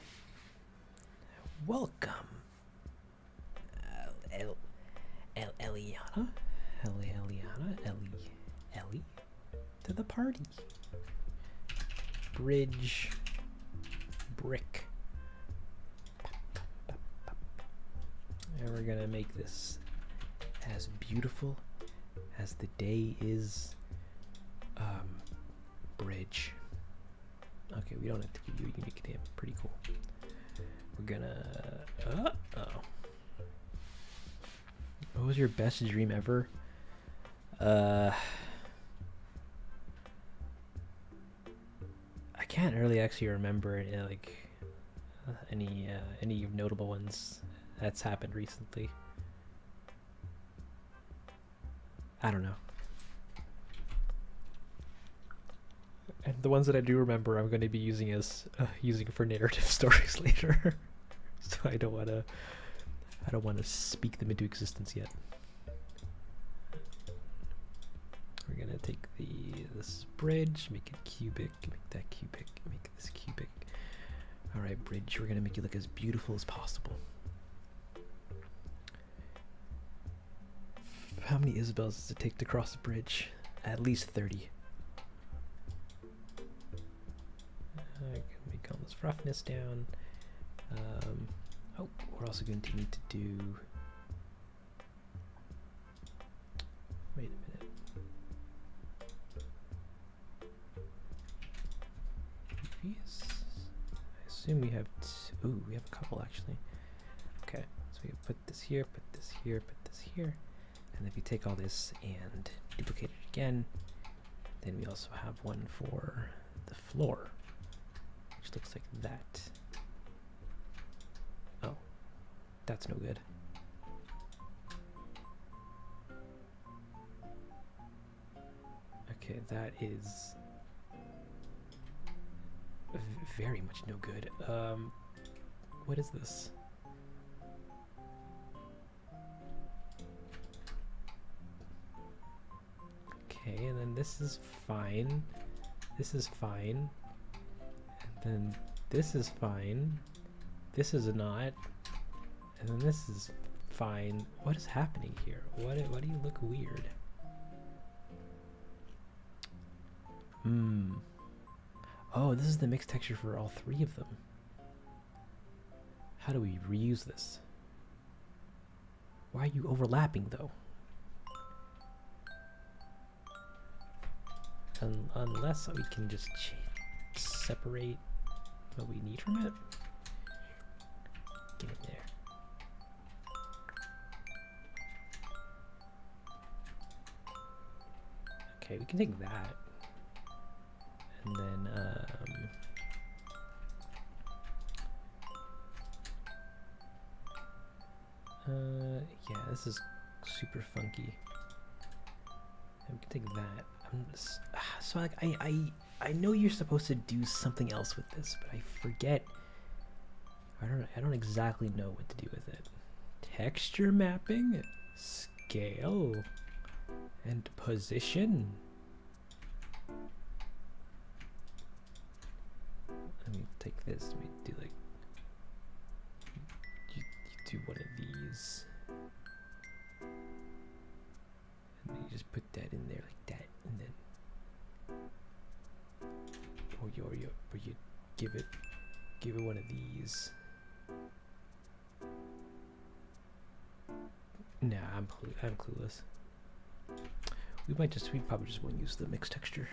Welcome, Eliana, Ellie, to the party. Bridge, brick, and we're gonna make this as beautiful as the day is bridge. Okay, we don't have to give you a unique name. Pretty cool. We're gonna what was your best dream ever? I can't really actually remember any notable ones that's happened recently. I don't know. And the ones that I do remember, I'm going to be using for narrative stories later. So I don't want to speak them into existence yet. We're gonna take this bridge, make it cubic, make that cubic, make this cubic. All right, bridge. We're gonna make you look as beautiful as possible. How many Isabels does it take to cross the bridge? At least 30. this roughness down. Oh, we're also going to need to do. Wait a minute. Previous. I assume we have. Ooh, we have a couple actually. Okay, so we put this here, put this here, put this here, and if you take all this and duplicate it again, then we also have one for the floor, which looks like that. Oh, that's no good. Okay, that is very much no good. What is this? Okay, and then this is fine. This is fine. And then this is fine. This is not. And then this is fine. What is happening here? Why do you look weird? Oh, this is the mixed texture for all three of them. How do we reuse this? Why are you overlapping though? Unless we can just separate what we need from it. Get in there. Okay, we can take that. And then, yeah, this is super funky. And we can take that. So like I know you're supposed to do something else with this, but I forget. I don't exactly know what to do with it. Texture mapping, scale, and position. Let me take this. Let me do like you do one of these, and then you just put that in there like that, and then or you give it one of these. Nah, I'm clueless. We probably just won't use the mixed texture.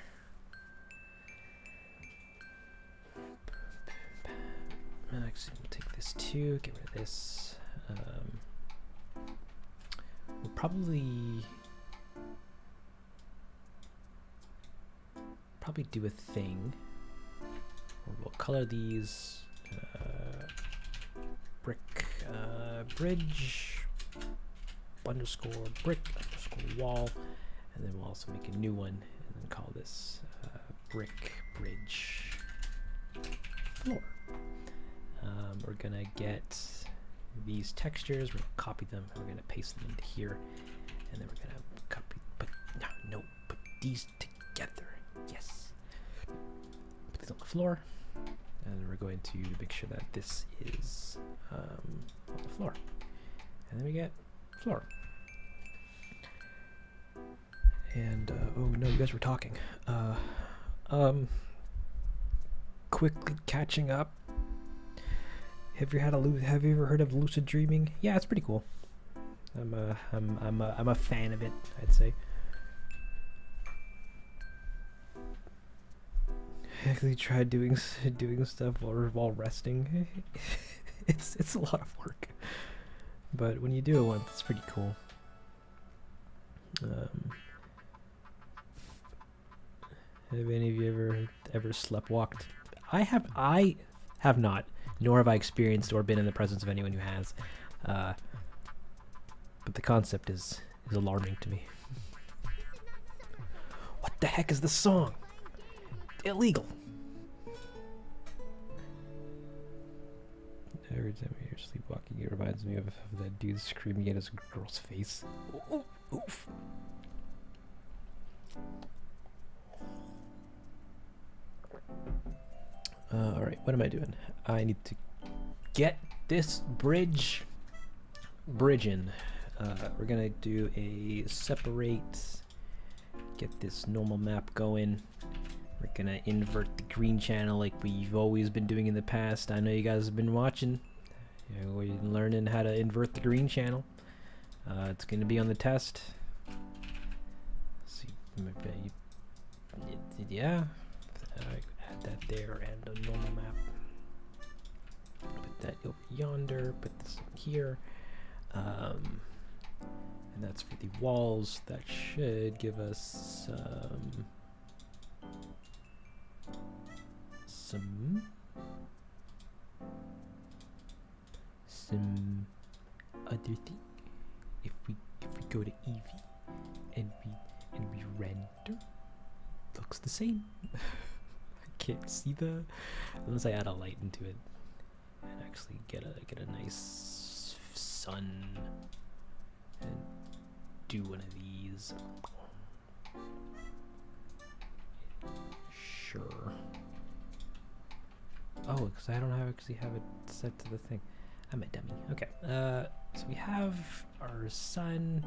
Actually, we'll take this too. Get rid of this. We'll probably do a thing. Or we'll color these brick bridge underscore brick underscore wall, and then we'll also make a new one and then call this brick bridge floor. We're gonna get these textures, we're gonna copy them, and we're gonna paste them into here, and then we're gonna copy, put these together. Yes. Put these on the floor, and we're going to make sure that this is on the floor, and then we get floor. And oh no, you guys were talking. Quickly catching up. Have you ever heard of lucid dreaming? Yeah, it's pretty cool. I'm a fan of it, I'd say. I actually tried doing stuff while resting. It's a lot of work, but when you do it once, it's pretty cool. Have any of you ever sleptwalked? I have not. Nor have I experienced or been in the presence of anyone who has. But the concept is alarming to me. What the heck is this song? Illegal. Every time I hear sleepwalking, it reminds me of that dude screaming at his girl's face. Ooh, oof. Alright, what am I doing? I need to get this bridge in. We're gonna do a separate, get this normal map going. We're gonna invert the green channel like we've always been doing in the past. I know you guys have been watching. We're learning how to invert the green channel. It's gonna be on the test. See, yeah. Add that there and a normal map. Put that over yonder. Put this here. And that's for the walls. That should give us some other thing. If we go to Eevee and we render, looks the same. I can't see unless I add a light into it and actually get a nice sun and do one of these. Sure. Oh, because I don't actually have it set to the thing. I'm a dummy. Okay. So we have our sun.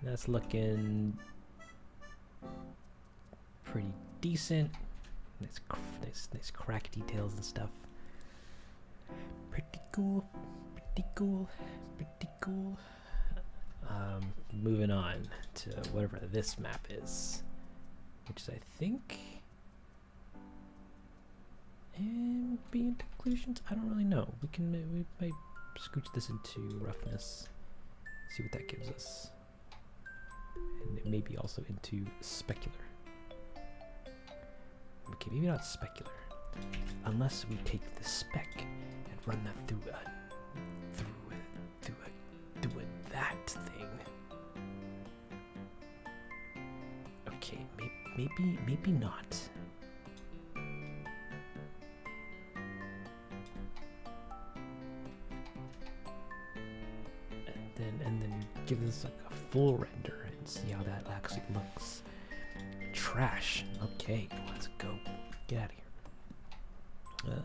That's looking pretty decent. Nice crack details and stuff. Pretty cool. Moving on to whatever this map is, which is, I think, ambient occlusions. I don't really know. We might scooch this into roughness, see what that gives us, and maybe also into specular. Okay, maybe not specular, unless we take the spec and run that through that thing. Okay, maybe not. And then give this like a full render and see how that actually looks. Trash. Okay, let's go. Get out of here.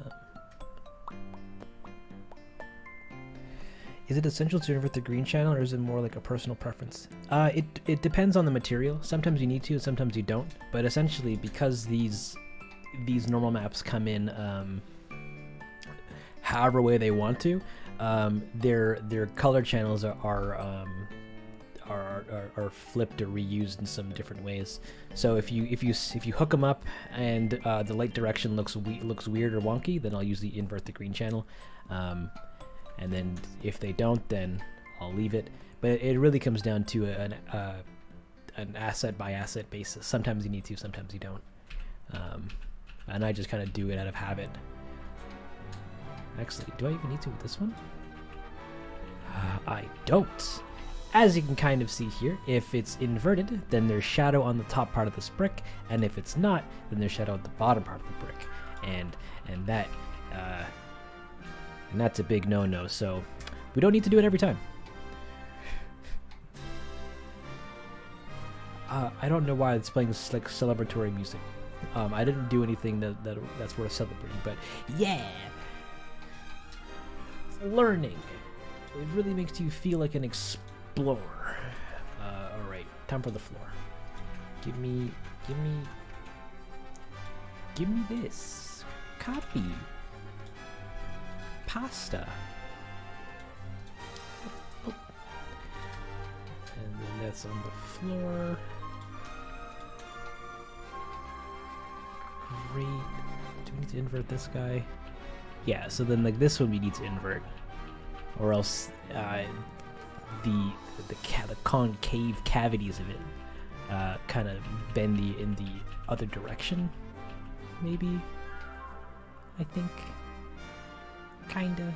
Is it essential to invert the green channel, or is it more like a personal preference? It depends on the material. Sometimes you need to, sometimes you don't. But essentially, because these normal maps come in however way they want to, their color channels are flipped or reused in some different ways. So if you hook them up and the light direction looks weird or wonky, then I'll usually invert the green channel. And then if they don't, then I'll leave it. But it really comes down to an asset by asset basis. Sometimes you need to, sometimes you don't. And I just kind of do it out of habit. Actually, do I even need to with this one? I don't. As you can kind of see here, if it's inverted, then there's shadow on the top part of this brick, and if it's not, then there's shadow at the bottom part of the brick, and that's a big no-no. So we don't need to do it every time. I don't know why it's playing this like celebratory music. I didn't do anything that's worth celebrating, but yeah, learning. It really makes you feel like an explorer. All right, time for the floor. Give me this. Copy. Pasta. Oh. And then that's on the floor. Great. Do we need to invert this guy? Yeah, so then like this one we need to invert. Or else the concave cavities of it kind of bend in the other direction, maybe. I think. Kinda.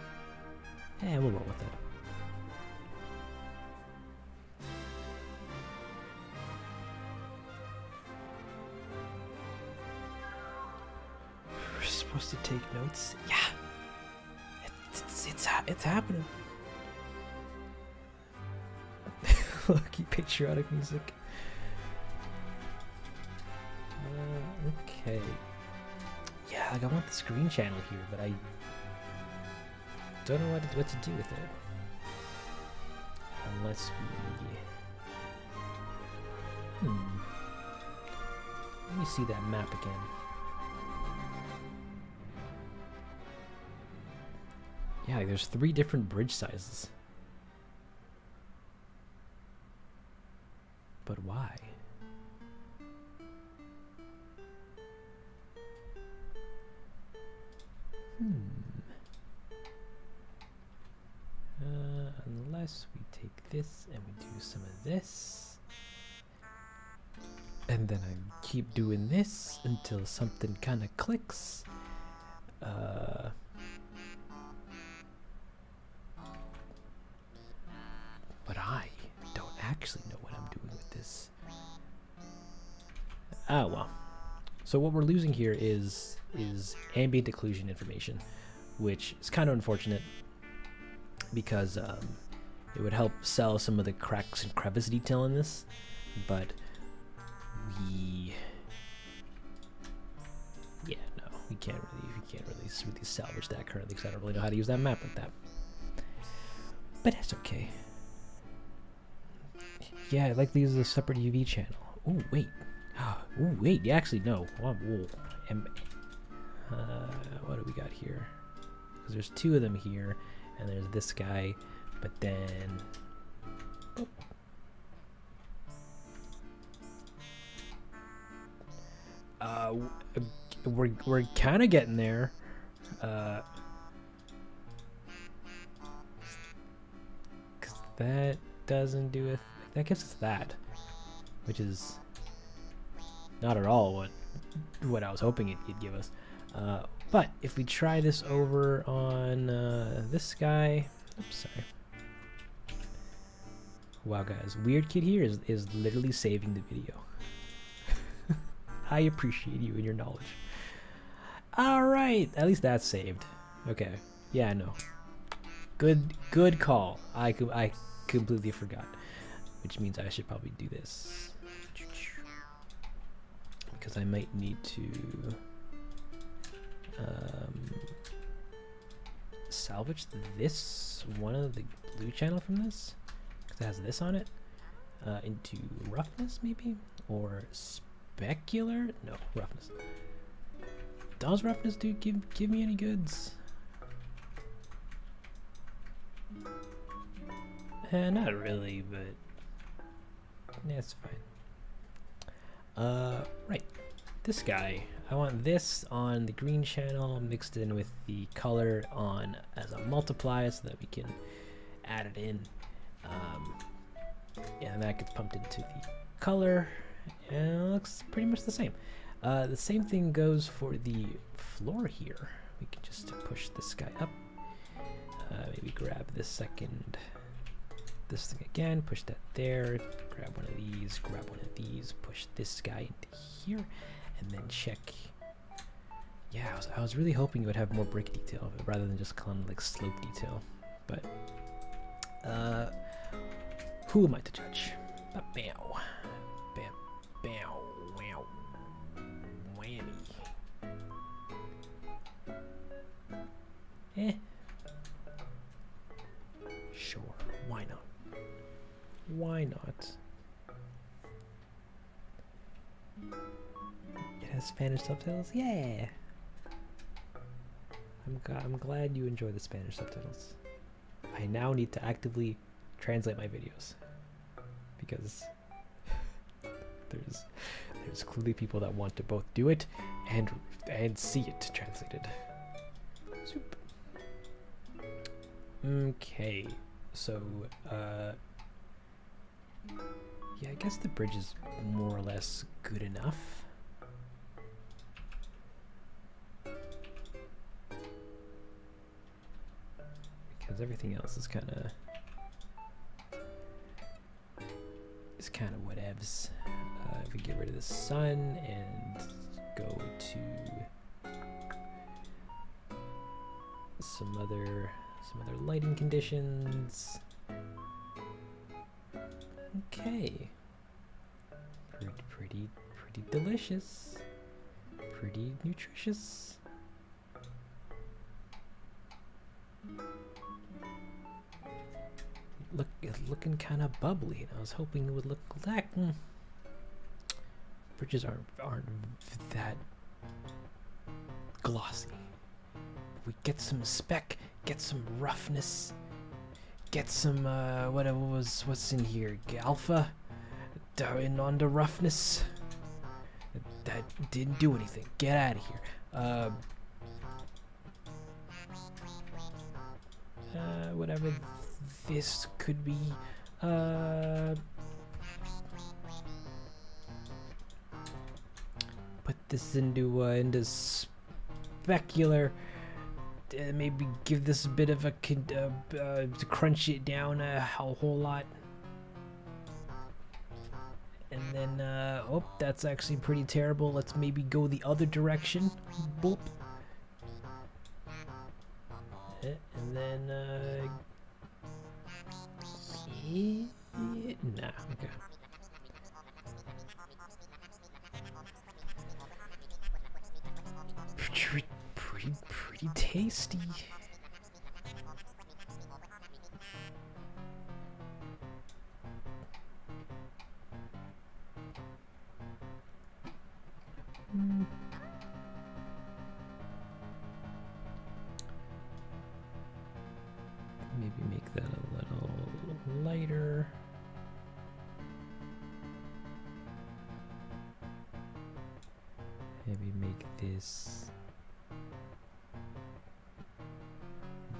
Yeah, we'll roll with it. We're supposed to take notes. Yeah. It's happening. Lucky patriotic music. Okay. Yeah, like I want the screen channel here, but I don't know what to do with it. Unless we... Let me see that map again. Yeah, there's 3 different bridge sizes. But why? Unless we take this and we do some of this. And then I keep doing this until something kind of clicks. But I don't actually know what I'm doing with this. Oh well. So what we're losing here is ambient occlusion information, which is kind of unfortunate because it would help sell some of the cracks and crevice detail in this, but we can't really salvage that currently because I don't really know how to use that map like that. But that's okay. Yeah, I'd like to use a separate UV channel. Oh wait. Oh wait, actually no. What do we got here? Because there's 2 of them here, and there's this guy, but then we're kind of getting there. Cause that doesn't do it. That gives us that, which is not at all what I was hoping it'd give us. But if we try this over on this guy, oops, sorry. Wow, guys, Weird Kid here is literally saving the video. I appreciate you and your knowledge. All right, at least that's saved. Okay, yeah, no. Good call. I completely forgot, which means I should probably do this because I might need to salvage this one of the blue channel from this because it has this on it into roughness maybe, or specular. No, roughness. Does roughness give me any goods? Not really, but that's fine. Right, this guy, I want this on the green channel mixed in with the color on as a multiplier so that we can add it in. And that gets pumped into the color, and it looks pretty much the same. The same thing goes for the floor here. We can just push this guy up. Maybe grab this thing again, push that there, grab one of these, push this guy into here, and then check. Yeah, I was really hoping it would have more brick detail rather than just kind of like slope detail. But who am I to judge? Bow, bam, bow, wow, whammy. Sure, why not? Why not? It has Spanish subtitles? Yeah! I'm glad you enjoy the Spanish subtitles. I now need to actively translate my videos because there's clearly people that want to both do it and see it translated. Soup. Okay, so yeah, I guess the bridge is more or less good enough. Because everything else is kind of whatevs. If we get rid of the sun and go to some other lighting conditions. Okay. Pretty delicious. Pretty nutritious. It's looking kind of bubbly, and I was hoping it would look like bridges aren't that glossy. We get some speck, get some roughness. Get some what's in here? Alpha? Down on the roughness. That didn't do anything. Get out of here. Whatever this could be. Put this into specular. Maybe give this a bit of a to crunch it down a whole lot. And then, oh, that's actually pretty terrible. Let's maybe go the other direction. Boop. And then, nah, okay. Pretty tasty. Maybe make that a little lighter. Maybe make this.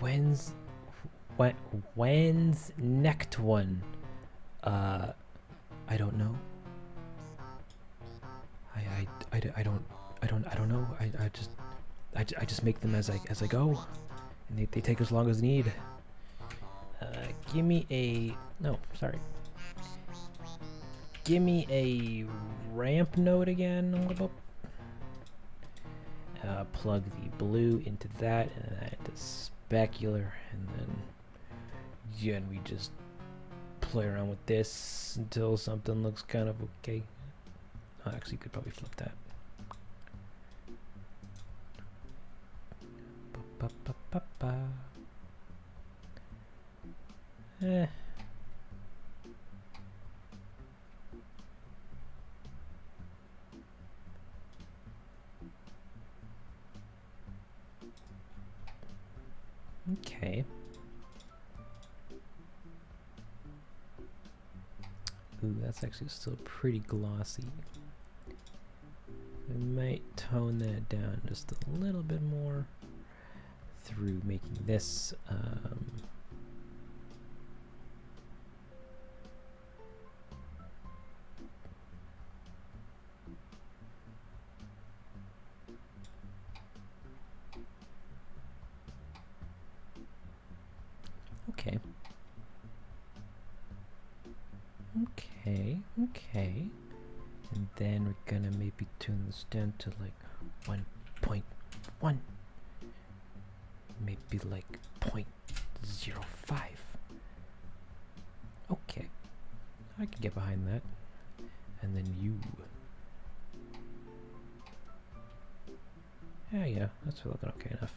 When's next one? I don't know. I don't know. I just make them as I go, and they take as long as they need. Give me a Give me a ramp node again. Plug the blue into that and into specular, and then again we just play around with this until something looks kind of okay. Oh, actually, you could probably flip that. Okay. Ooh, that's actually still pretty glossy. I might tone that down just a little bit more through making this okay. Okay. And then we're gonna maybe tune this down to like 1.1. Maybe like 0.05. Okay. I can get behind that. And then you. Yeah, that's looking okay enough.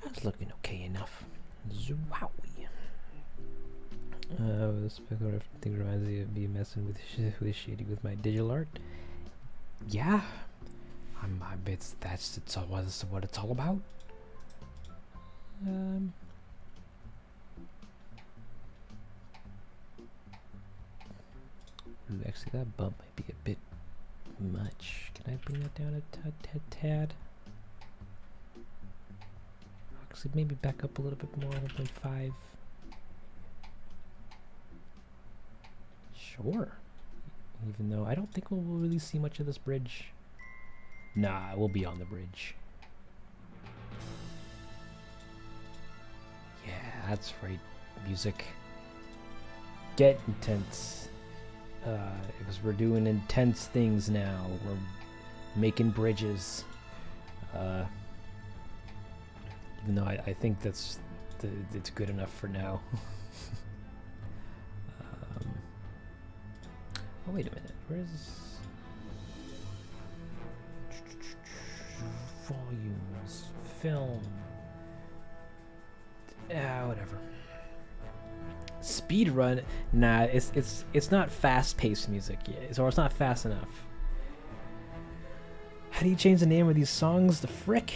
That's looking okay enough. Zowie. This thing reminds me of me messing with shady with my digital art. Yeah, that's what it's all about. Ooh, actually, that bump might be a bit much. Can I bring that down a tad? Actually, maybe back up a little bit more. 1.5. Sure. Even though I don't think we'll really see much of this bridge. Nah, we'll be on the bridge. Yeah, that's right. Music. Get intense. Because we're doing intense things now. We're making bridges. Even though I think it's good enough for now. Oh, wait a minute. Where's volumes, film? Whatever. Speed run? Nah, it's not fast-paced music yet, or it's not fast enough. How do you change the name of these songs? The frick?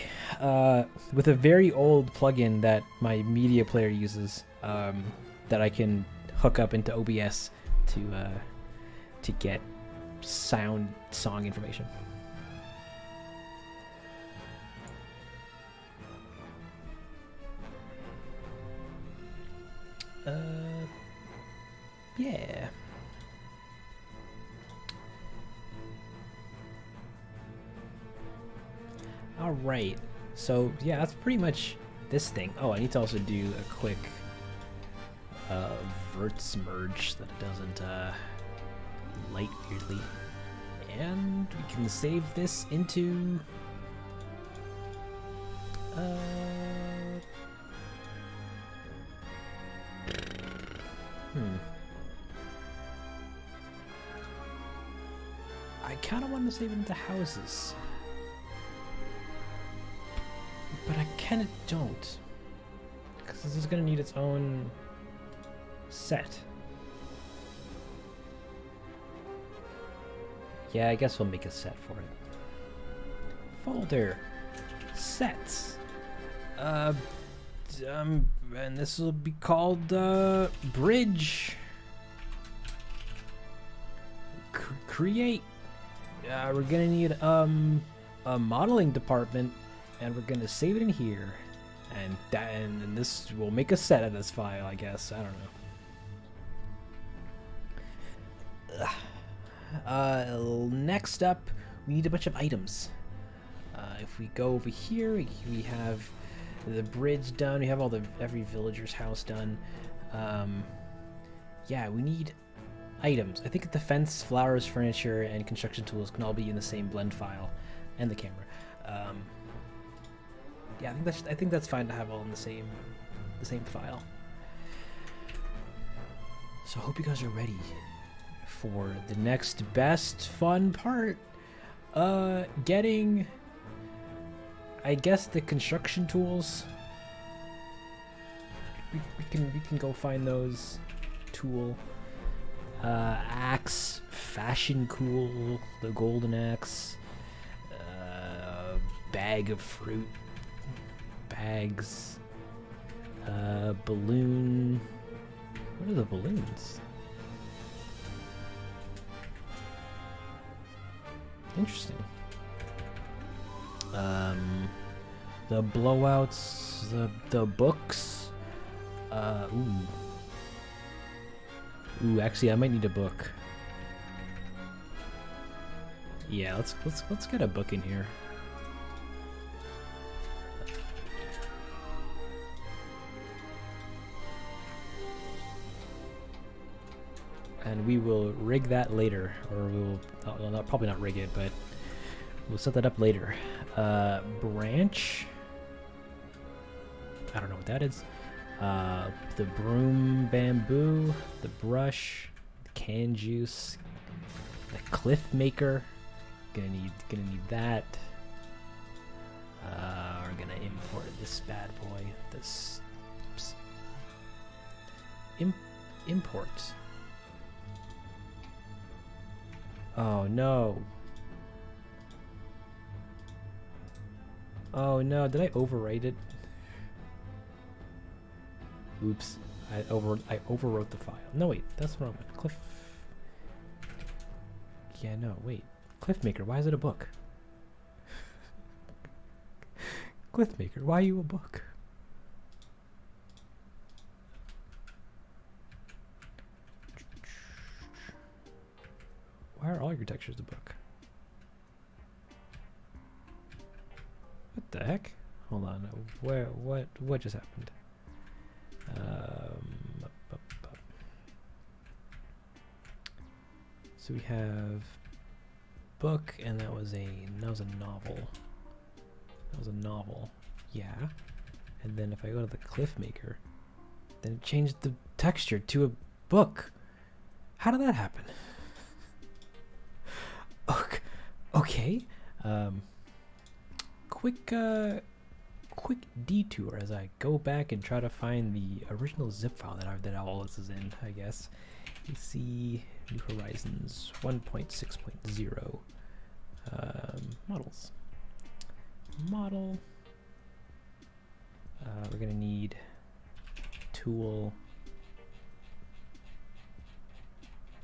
With a very old plugin that my media player uses, that I can hook up into OBS to get song information. Yeah. All right. So yeah, that's pretty much this thing. Oh, I need to also do a quick verts merge that it doesn't light weirdly, and we can save this into I kind of want to save it into houses, but I kind of don't, because this is going to need its own set. Yeah, I guess we'll make a set for it. Folder. Sets. And this will be called, Bridge. Create. We're gonna need, a modeling department, and we're gonna save it in here. And this will make a set of this file, I guess. I don't know. Next up, we need a bunch of items. If we go over here, we have the bridge done. We have every villager's house done. Yeah, we need items. I think the fence, flowers, furniture, and construction tools can all be in the same blend file, and the camera. Yeah, I think that's fine to have all in the same file. So I hope you guys are ready for the next best fun part. Getting, I guess, the construction tools. We can go find those. Tool. Axe, fashion cool, the golden axe. Bag of fruit. Bags. Balloon. What are the balloons? Interesting. The blowouts, the books. Ooh, actually, I might need a book. Yeah, let's get a book in here. And we will rig that later, or we will probably not rig it, but we'll set that up later. Branch. I don't know what that is. The broom, bamboo, the brush, the can juice, the cliff maker. Gonna need that. We're gonna import this bad boy. This import. Oh no. Oh no, did I overwrite it? Oops. I overwrote the file. No wait, that's wrong. Cliff. Yeah, no, wait. Cliffmaker, why is it a book? Cliffmaker, why are you a book? Why are all your textures a book? What the heck? Hold on. What just happened? So we have book, and that was a novel. That was a novel. Yeah. And then if I go to the Cliffmaker, then it changed the texture to a book. How did that happen? Okay. Quick detour as I go back and try to find the original zip file that all this is in, I guess. You see New Horizons 1.6.0. Models. Model. We're gonna need tool.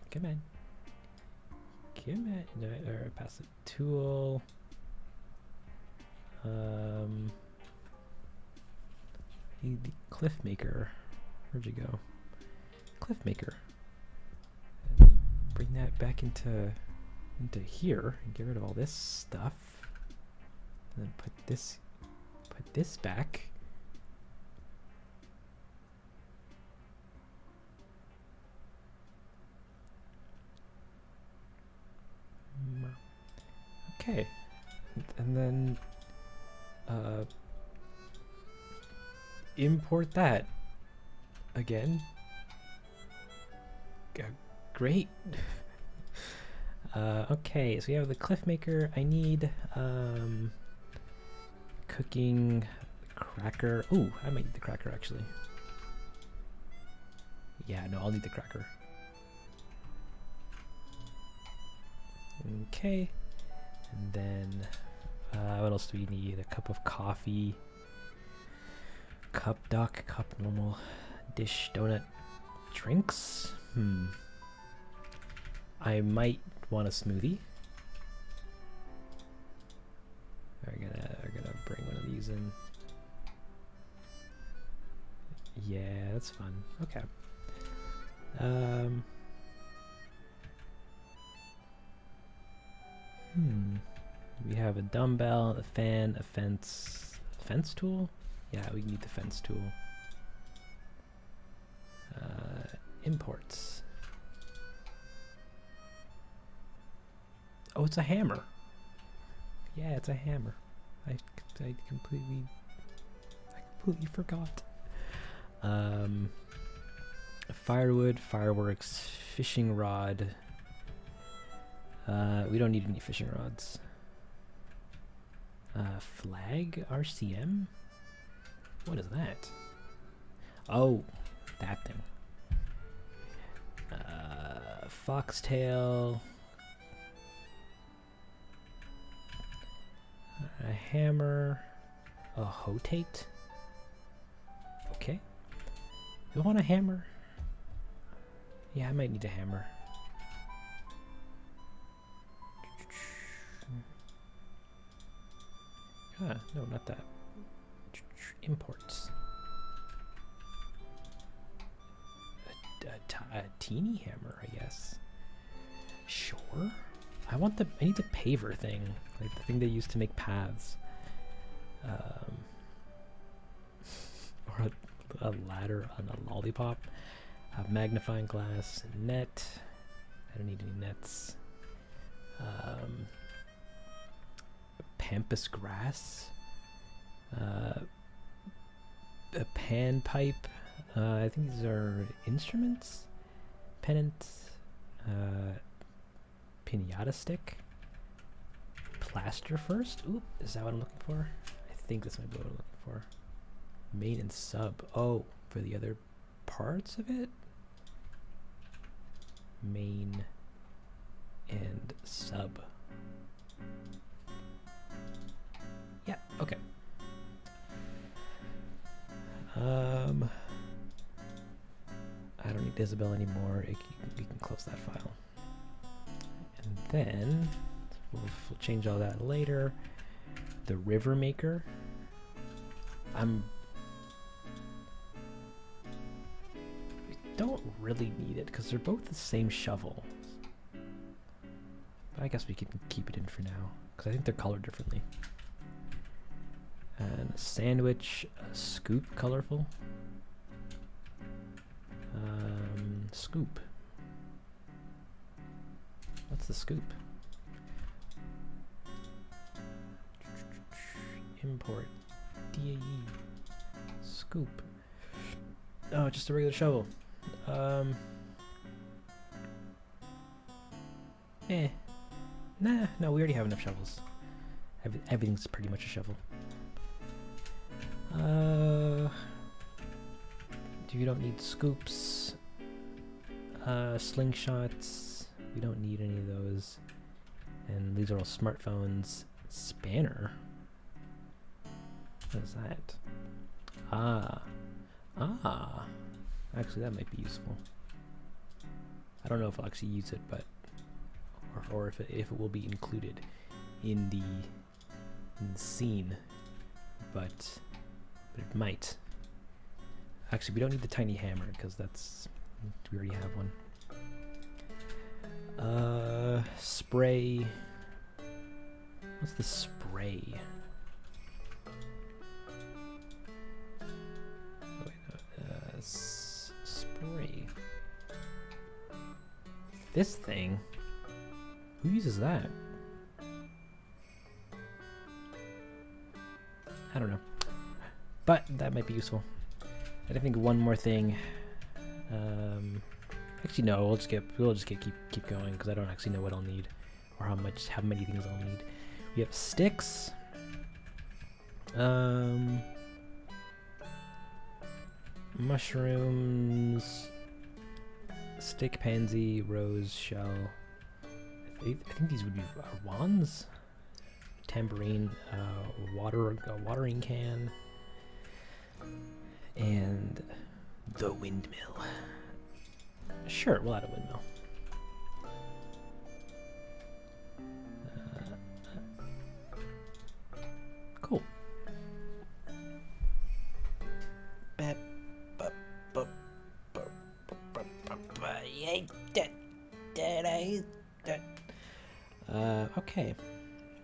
Come on. Come on. No, or pass it. Tool. Need the cliff maker. Where'd you go? Cliff maker. And bring that back into here and get rid of all this stuff. And then put this back. Okay. And then import that again. Great. Okay, so we have the cliff maker. I need cooking cracker. Ooh, I might need the cracker actually. Yeah, no, I'll need the cracker. Okay, and then what else do we need? A cup of coffee, cup duck, cup normal, dish, donut, drinks. I might want a smoothie. We're gonna bring one of these in. Yeah, that's fun. Okay. We have a dumbbell, a fan, a fence tool? Yeah, we need the fence tool. Imports. Oh, it's a hammer. Yeah, it's a hammer. I completely forgot. Firewood, fireworks, fishing rod. We don't need any fishing rods. Flag RCM? What is that? Oh, that thing. Foxtail. A hammer. A hotate. Okay. You want a hammer? Yeah, I might need a hammer. No, not that. Imports. A teeny hammer, I guess. Sure. I need the paver thing, like the thing they used to make paths. Or a ladder on a lollipop. A magnifying glass, net. I don't need any nets. Pampas grass. A pan pipe. I think these are instruments. Pennant. Pinata stick. Plaster first. Oop, is that what I'm looking for? I think this might be what I'm looking for. Main and sub. Oh, for the other parts of it? Main and sub. Yeah, okay. I don't need Isabel anymore. We can close that file. And then we'll change all that later. The river maker. We don't really need it because they're both the same shovel. But I guess we can keep it in for now because I think they're colored differently. And a sandwich, a scoop, colorful. Scoop. What's the scoop? Import. DAE. Scoop. Oh, just a regular shovel. Nah, no, we already have enough shovels. Everything's pretty much a shovel. You don't need scoops. Slingshots. We don't need any of those. And these are all smartphones. Spanner. What is that? Ah. Actually, that might be useful. I don't know if I'll actually use it, but or if it will be included in the scene, but it might. Actually, we don't need the tiny hammer because we already have one. Spray. What's the spray? Spray. This thing? Who uses that? I don't know. But that might be useful. And I think one more thing. Actually, no. We'll just keep going because I don't actually know what I'll need or how many things I'll need. We have sticks. Mushrooms. Stick, pansy, rose, shell. I think these would be wands. Tambourine, a watering can, and the windmill. Sure, we'll add a windmill. Cool. Okay.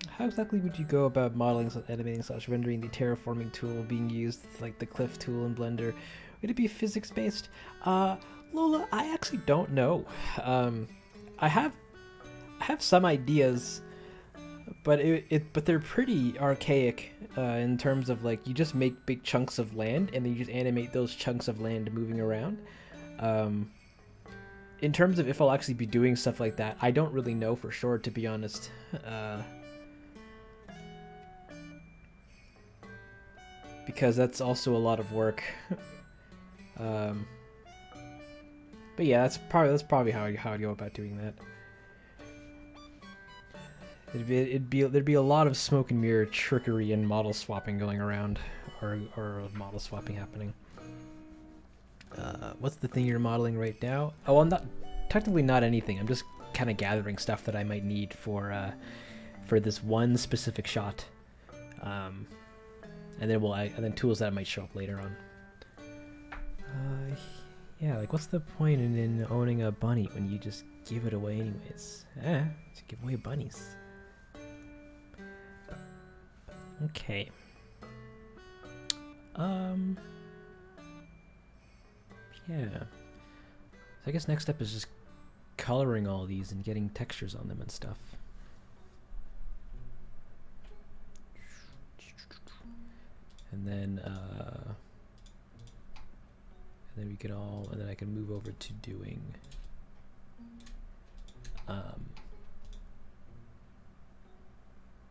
How exactly would you go about modeling, animating, / rendering the terraforming tool being used, like the cliff tool in Blender? Would it be physics-based? Lola, I actually don't know. I have some ideas, but but they're pretty archaic in terms of like you just make big chunks of land and then you just animate those chunks of land moving around. In terms of if I'll actually be doing stuff like that, I don't really know for sure, to be honest. Because that's also a lot of work. But yeah, that's probably how I'd go about doing that. There'd be a lot of smoke and mirror trickery and model swapping going around, or model swapping happening. What's the thing you're modeling right now? Oh, I'm technically not anything. I'm just kind of gathering stuff that I might need for this one specific shot, and then tools that might show up later on. Yeah, like what's the point in owning a bunny when you just give it away anyways? To give away bunnies. Okay. Yeah. So I guess next step is just coloring all these and getting textures on them and stuff. And then and then I can move over to doing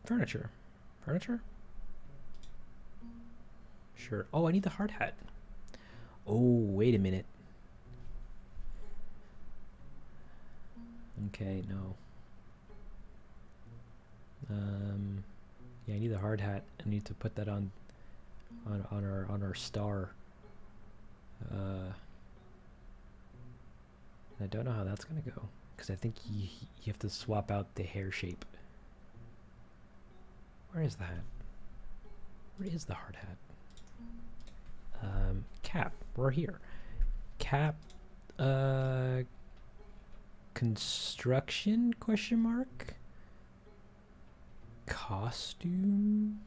furniture. Furniture? Sure. Oh, I need the hard hat. Oh, wait a minute. Okay, no. Yeah, I need the hard hat. I need to put that on our star. I don't know how that's gonna go because I think you have to swap out the hair shape. Where is the hat? Where is the hard hat? Cap. We're here. Cap. Construction? Question mark. Costume.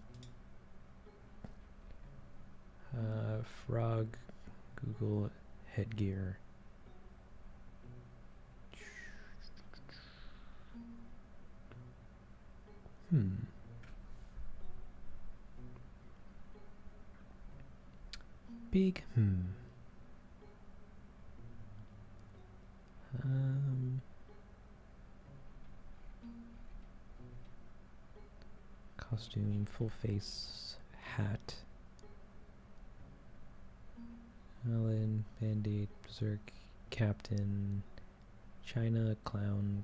Frog. Google headgear. Big costume, full face, hat, Alan, Band-Aid, Berserk, Captain, China, Clown,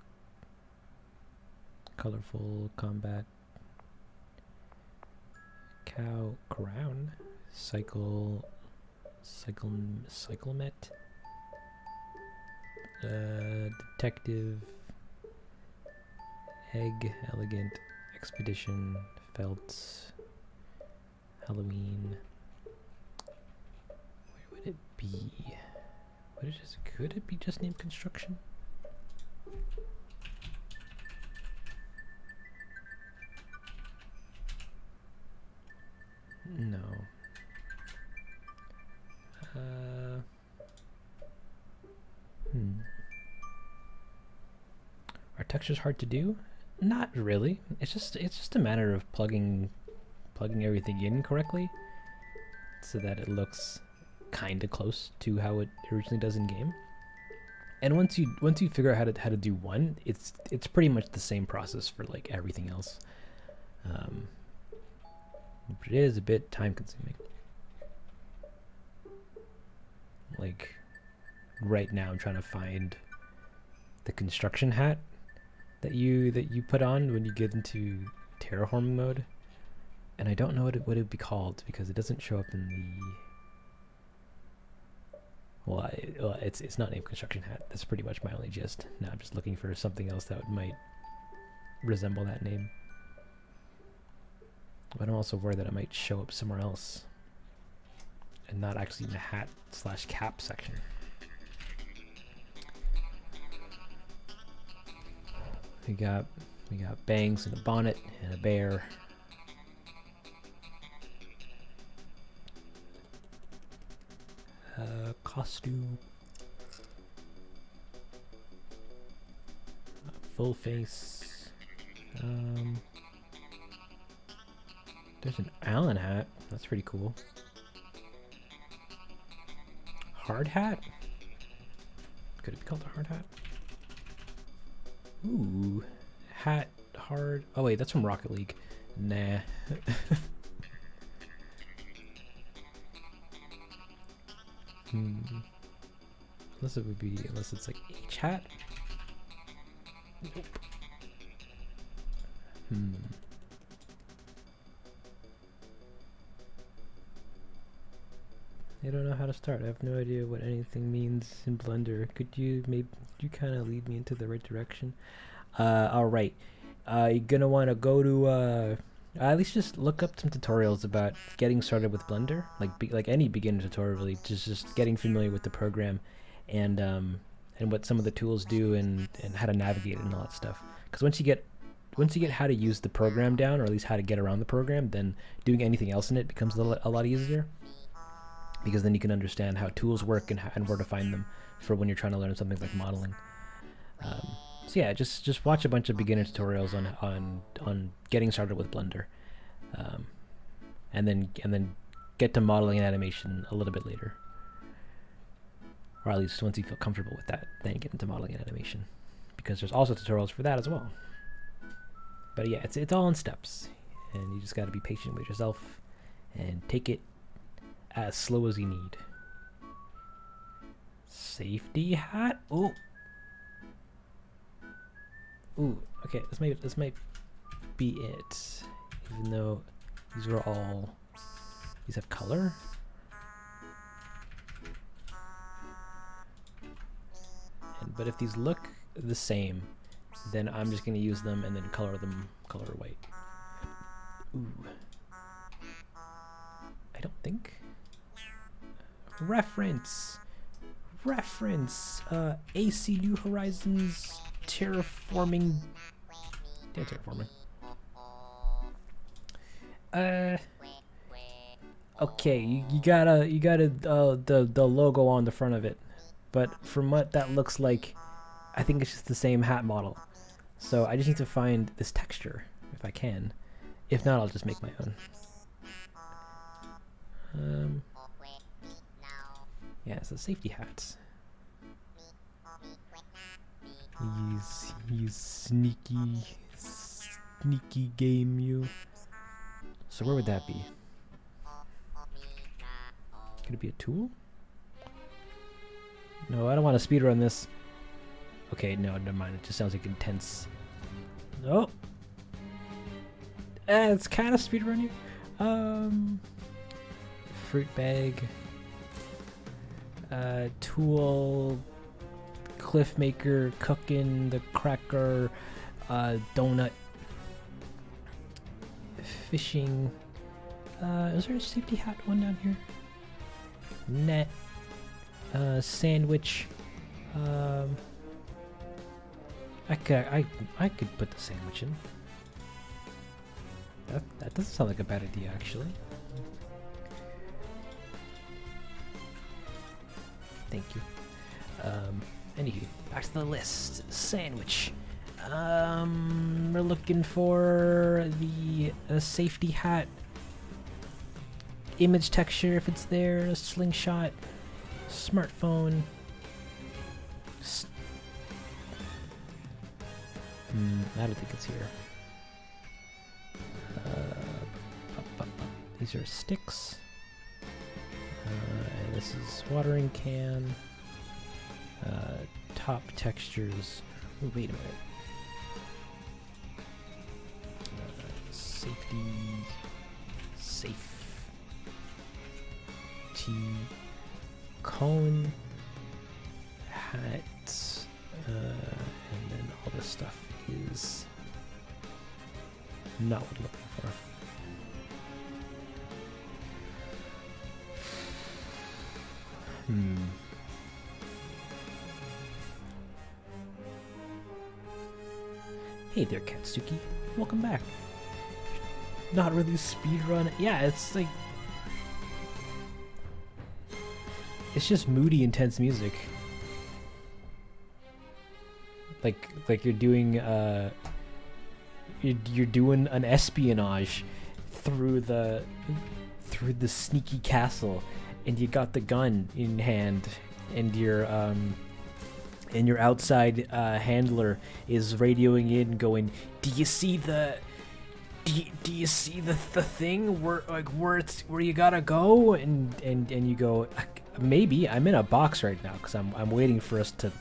colorful combat, cow crown, cyclemet, detective, egg, elegant, expedition, felt, Halloween. Where would it be? Could it be just named construction? No. Are textures hard to do? Not really. It's just a matter of plugging everything in correctly so that it looks kind of close to how it originally does in game. And once you figure out how to do one, it's pretty much the same process for like everything else. But it is a bit time consuming. Like right now I'm trying to find the construction hat that you put on when you get into terraforming mode, and I don't know what it would be called because it doesn't show up in the it's not named construction hat. That's pretty much my only gist. Now I'm just looking for something else that might resemble that name. But I'm also worried that it might show up somewhere else and not actually in the hat/cap section. We got bangs and a bonnet and a bear. Costume. Full face. There's an Allen hat. That's pretty cool. Hard hat? Could it be called a hard hat? Ooh. Hat, hard. Oh wait, that's from Rocket League. Nah. Unless it's like H hat? Nope. I don't know how to start. I have no idea what anything means in Blender. Could you kind of lead me into the right direction? All right. You're gonna want to go to at least just look up some tutorials about getting started with Blender, like any beginner tutorial, really, just getting familiar with the program, and what some of the tools do, and how to navigate it and all that stuff. Because once you get how to use the program down, or at least how to get around the program, then doing anything else in it becomes a lot easier. Because then you can understand how tools work and where to find them for when you're trying to learn something like modeling. So yeah, just watch a bunch of beginner tutorials on getting started with Blender, and then get to modeling and animation a little bit later, or at least once you feel comfortable with that, then get into modeling and animation, because there's also tutorials for that as well. But yeah, it's all in steps, and you just got to be patient with yourself and take it as slow as you need. Safety hat. Ooh. Ooh. Okay. This might be it. Even though these have color. But if these look the same, then I'm just gonna use them and then color white. Ooh. I don't think. Reference. AC New Horizons terraforming. Yeah, terraforming. Okay, you got the logo on the front of it, but from what that looks like, I think it's just the same hat model. So I just need to find this texture if I can. If not, I'll just make my own. Yeah, it's a safety hat. He's sneaky game you. So where would that be? Could it be a tool? No, I don't want to speedrun this. Okay, no, never mind. It just sounds like intense. Oh, It's kind of speedrunning. Fruit bag. Tool. Cliff maker. Cooking the cracker. Donut. Fishing. Is there a safety hat one down here? Net. Sandwich. I could put the sandwich in. That doesn't sound like a bad idea, actually. Thank you. Anywho, back to the list. Sandwich. We're looking for the safety hat. Image texture, if it's there. A slingshot. Smartphone. I don't think it's here. These are sticks. And this is watering can. Top textures. Ooh, wait a minute. Safety. Safe. T. Cone. Hat. And then all this stuff is not what I'm looking for. Hey there, Katsuki. Welcome back. Not really speedrun. Yeah, it's like... It's just moody, intense music. Like you're doing you're doing an espionage through the sneaky castle, and you got the gun in hand, and your outside handler is radioing in, going, "Do you see the thing where you gotta go?" And you go, "Maybe I'm in a box right now because I'm waiting for us to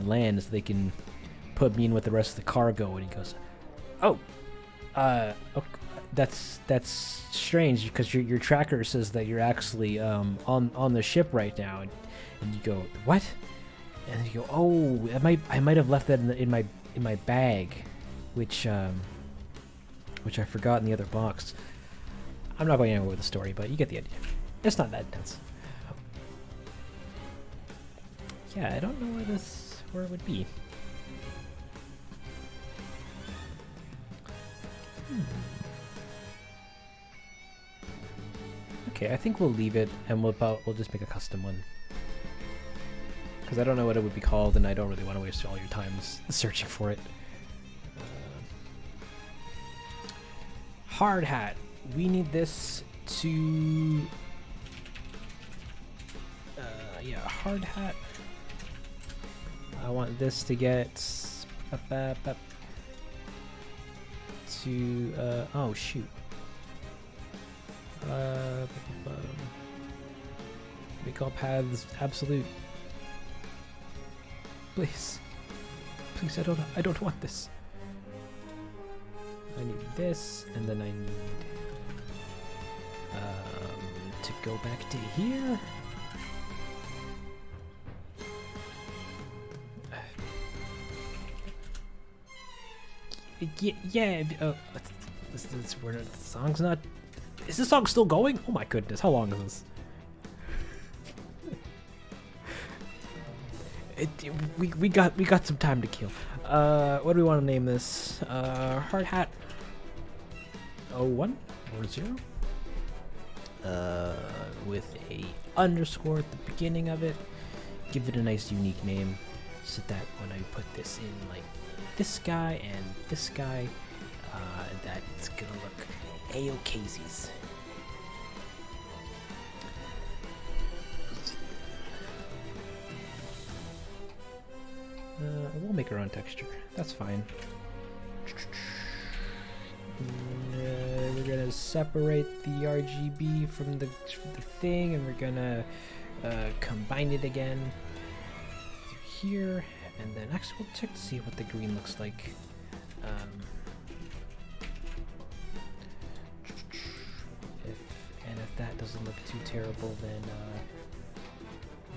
land so they can put me in with the rest of the cargo." And he goes, "Oh, okay, that's strange because your tracker says that you're actually on the ship right now." And you go, "What?" And you go, "Oh, I might have left that in my bag, which I forgot in the other box." I'm not going anywhere with the story, but you get the idea. It's not that intense. Yeah, I don't know where it would be. Okay, I think we'll leave it, and we'll just make a custom one. Because I don't know what it would be called, and I don't really want to waste all your time searching for it. Hard hat. We need this to... yeah, hard hat. I want this to get to oh shoot. Make all paths absolute. Please, I don't want this. I need this, and then I need to go back to here. Yeah. This where the song's not. Is this song still going? Oh my goodness! How long is this? We got some time to kill. What do we want to name this? Hard hat. 01 or 0. With a underscore at the beginning of it. Give it a nice unique name, so that when I put this in, like this guy and this guy, that's gonna look a-okaysies. We'll make our own texture. That's fine. We're gonna separate the RGB from the thing, and we're gonna combine it again through here, and then actually we'll check to see what the green looks like. that doesn't look too terrible, then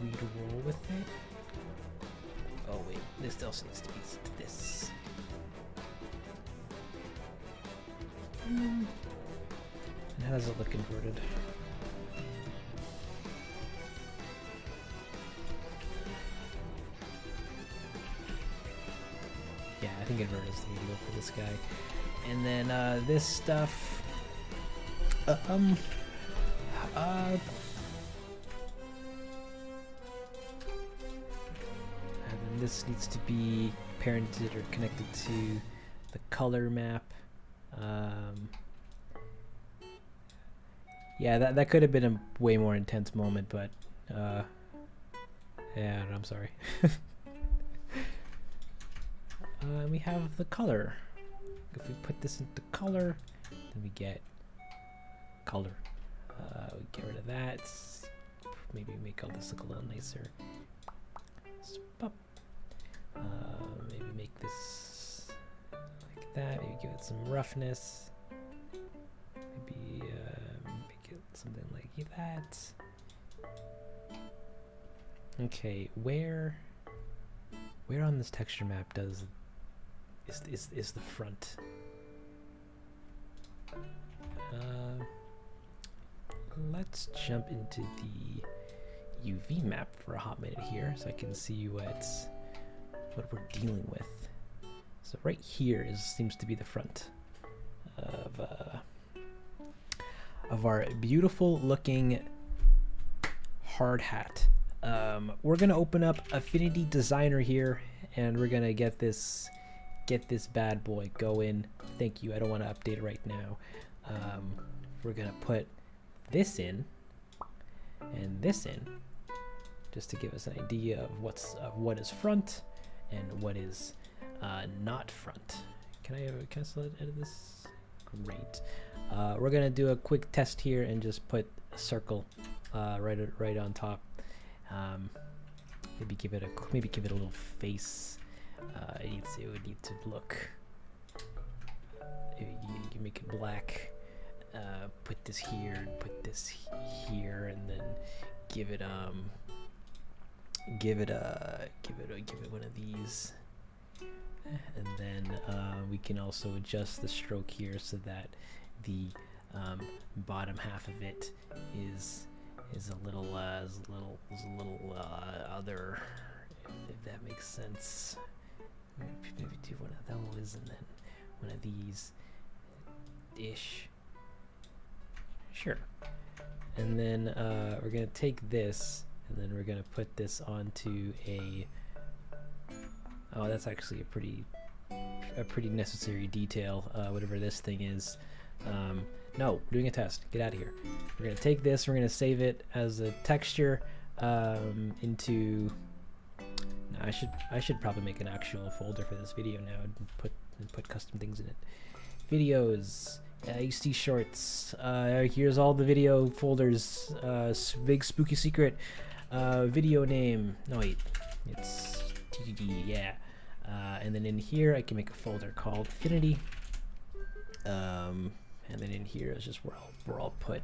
we'd roll with it. Oh wait, this also needs to be this. And how does it look inverted? Yeah, I think inverted is the way to go for this guy. And then this stuff. And then this needs to be parented or connected to the color map. Yeah, that could have been a way more intense moment, but yeah, I'm sorry. We have the color. If we put this into color, then we get color. We get rid of that. Maybe make all this look a little nicer. Maybe make this like that. Maybe give it some roughness. Maybe make it something like that. Okay, where on this texture map is the front? Let's jump into the UV map for a hot minute here, so I can see what we're dealing with. So right here seems to be the front of our beautiful looking hard hat. We're gonna open up Affinity Designer here, and we're gonna get this bad boy going. Thank you. I don't want to update it right now. We're gonna put this in and this in, just to give us an idea of what is front and what is not front. Can I still edit this? Great. We're gonna do a quick test here and just put a circle right on top. Maybe give it a little face. It would need to look. You can make it black. Put this here and put this here, and then give it one of these. And then we can also adjust the stroke here so that the bottom half of it is a little other, if that makes sense. Maybe do one of those and then one of these ish. Sure. And then we're gonna take this and then we're gonna put this onto a. Oh, that's actually a pretty necessary detail. Whatever this thing is. No, we're doing a test. Get out of here. We're gonna take this. We're gonna save it as a texture into. No, I should probably make an actual folder for this video now and put custom things in it. Videos. You see shorts. Here's all the video folders. Big spooky secret. Video name. No wait, it's TDD. Yeah. And then in here I can make a folder called Affinity. And then in here is just where I'll put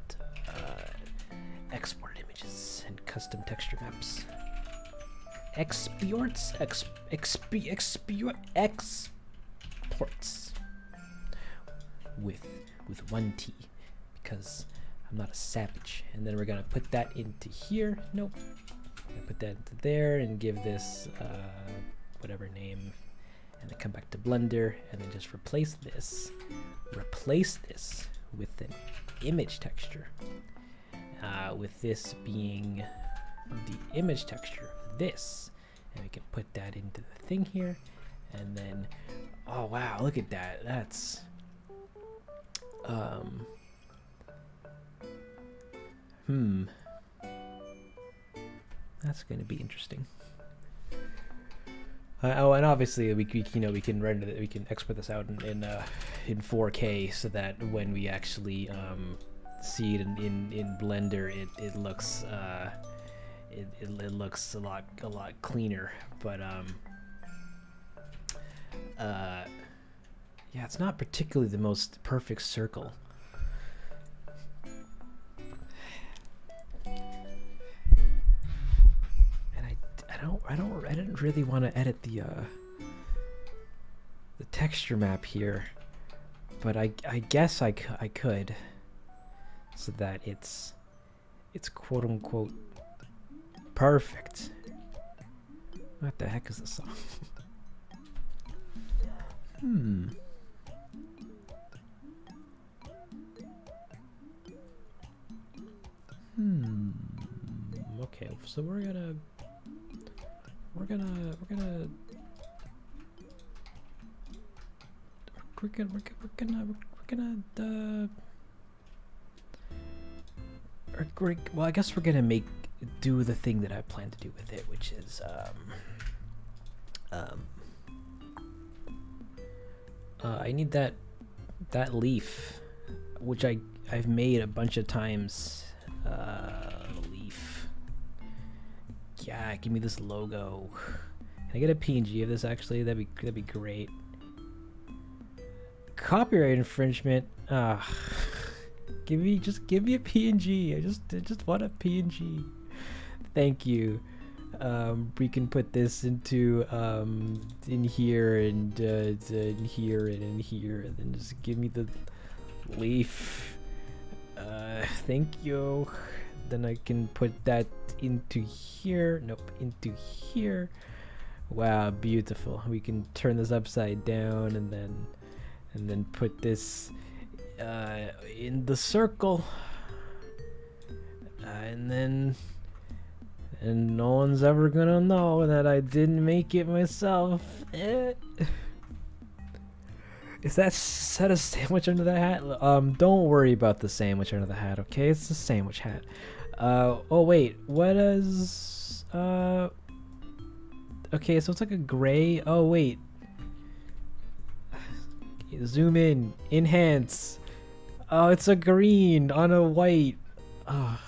exported images and custom texture maps. Exports with one T, because I'm not a savage. And then we're gonna put that into here. Nope. I'm gonna put that into there and give this whatever name, and then come back to Blender and then just replace this with an image texture, with this being the image texture of this, and we can put that into the thing here. And then, oh wow, look at that. That's that's going to be interesting. Oh, and obviously we can render that, we can export this out in 4K, so that when we actually see it in Blender, it looks it looks a lot cleaner. But yeah, it's not particularly the most perfect circle. I didn't really want to edit the texture map here, but I guess I could, so that it's quote unquote perfect. What the heck is this song? Okay, so we're gonna well, I guess we're gonna do the thing that I plan to do with it, which is I need that leaf, which I've made a bunch of times. Leaf. Yeah, give me this logo. Can I get a PNG of this? Actually, that'd be great. Copyright infringement. Give me a PNG. I just want a PNG. Thank you. We can put this into in here and in here and in here, and then just give me the leaf. Thank you. Then I can put that into here. Nope, into here. Wow, beautiful. We can turn this upside down and then put this in the circle. And no one's ever gonna know that I didn't make it myself. Is that a sandwich under the hat? Don't worry about the sandwich under the hat, okay? It's the sandwich hat. Oh wait, what is okay, so it's like a gray. Oh wait. Zoom in, enhance. Oh, it's a green on a white. Oh.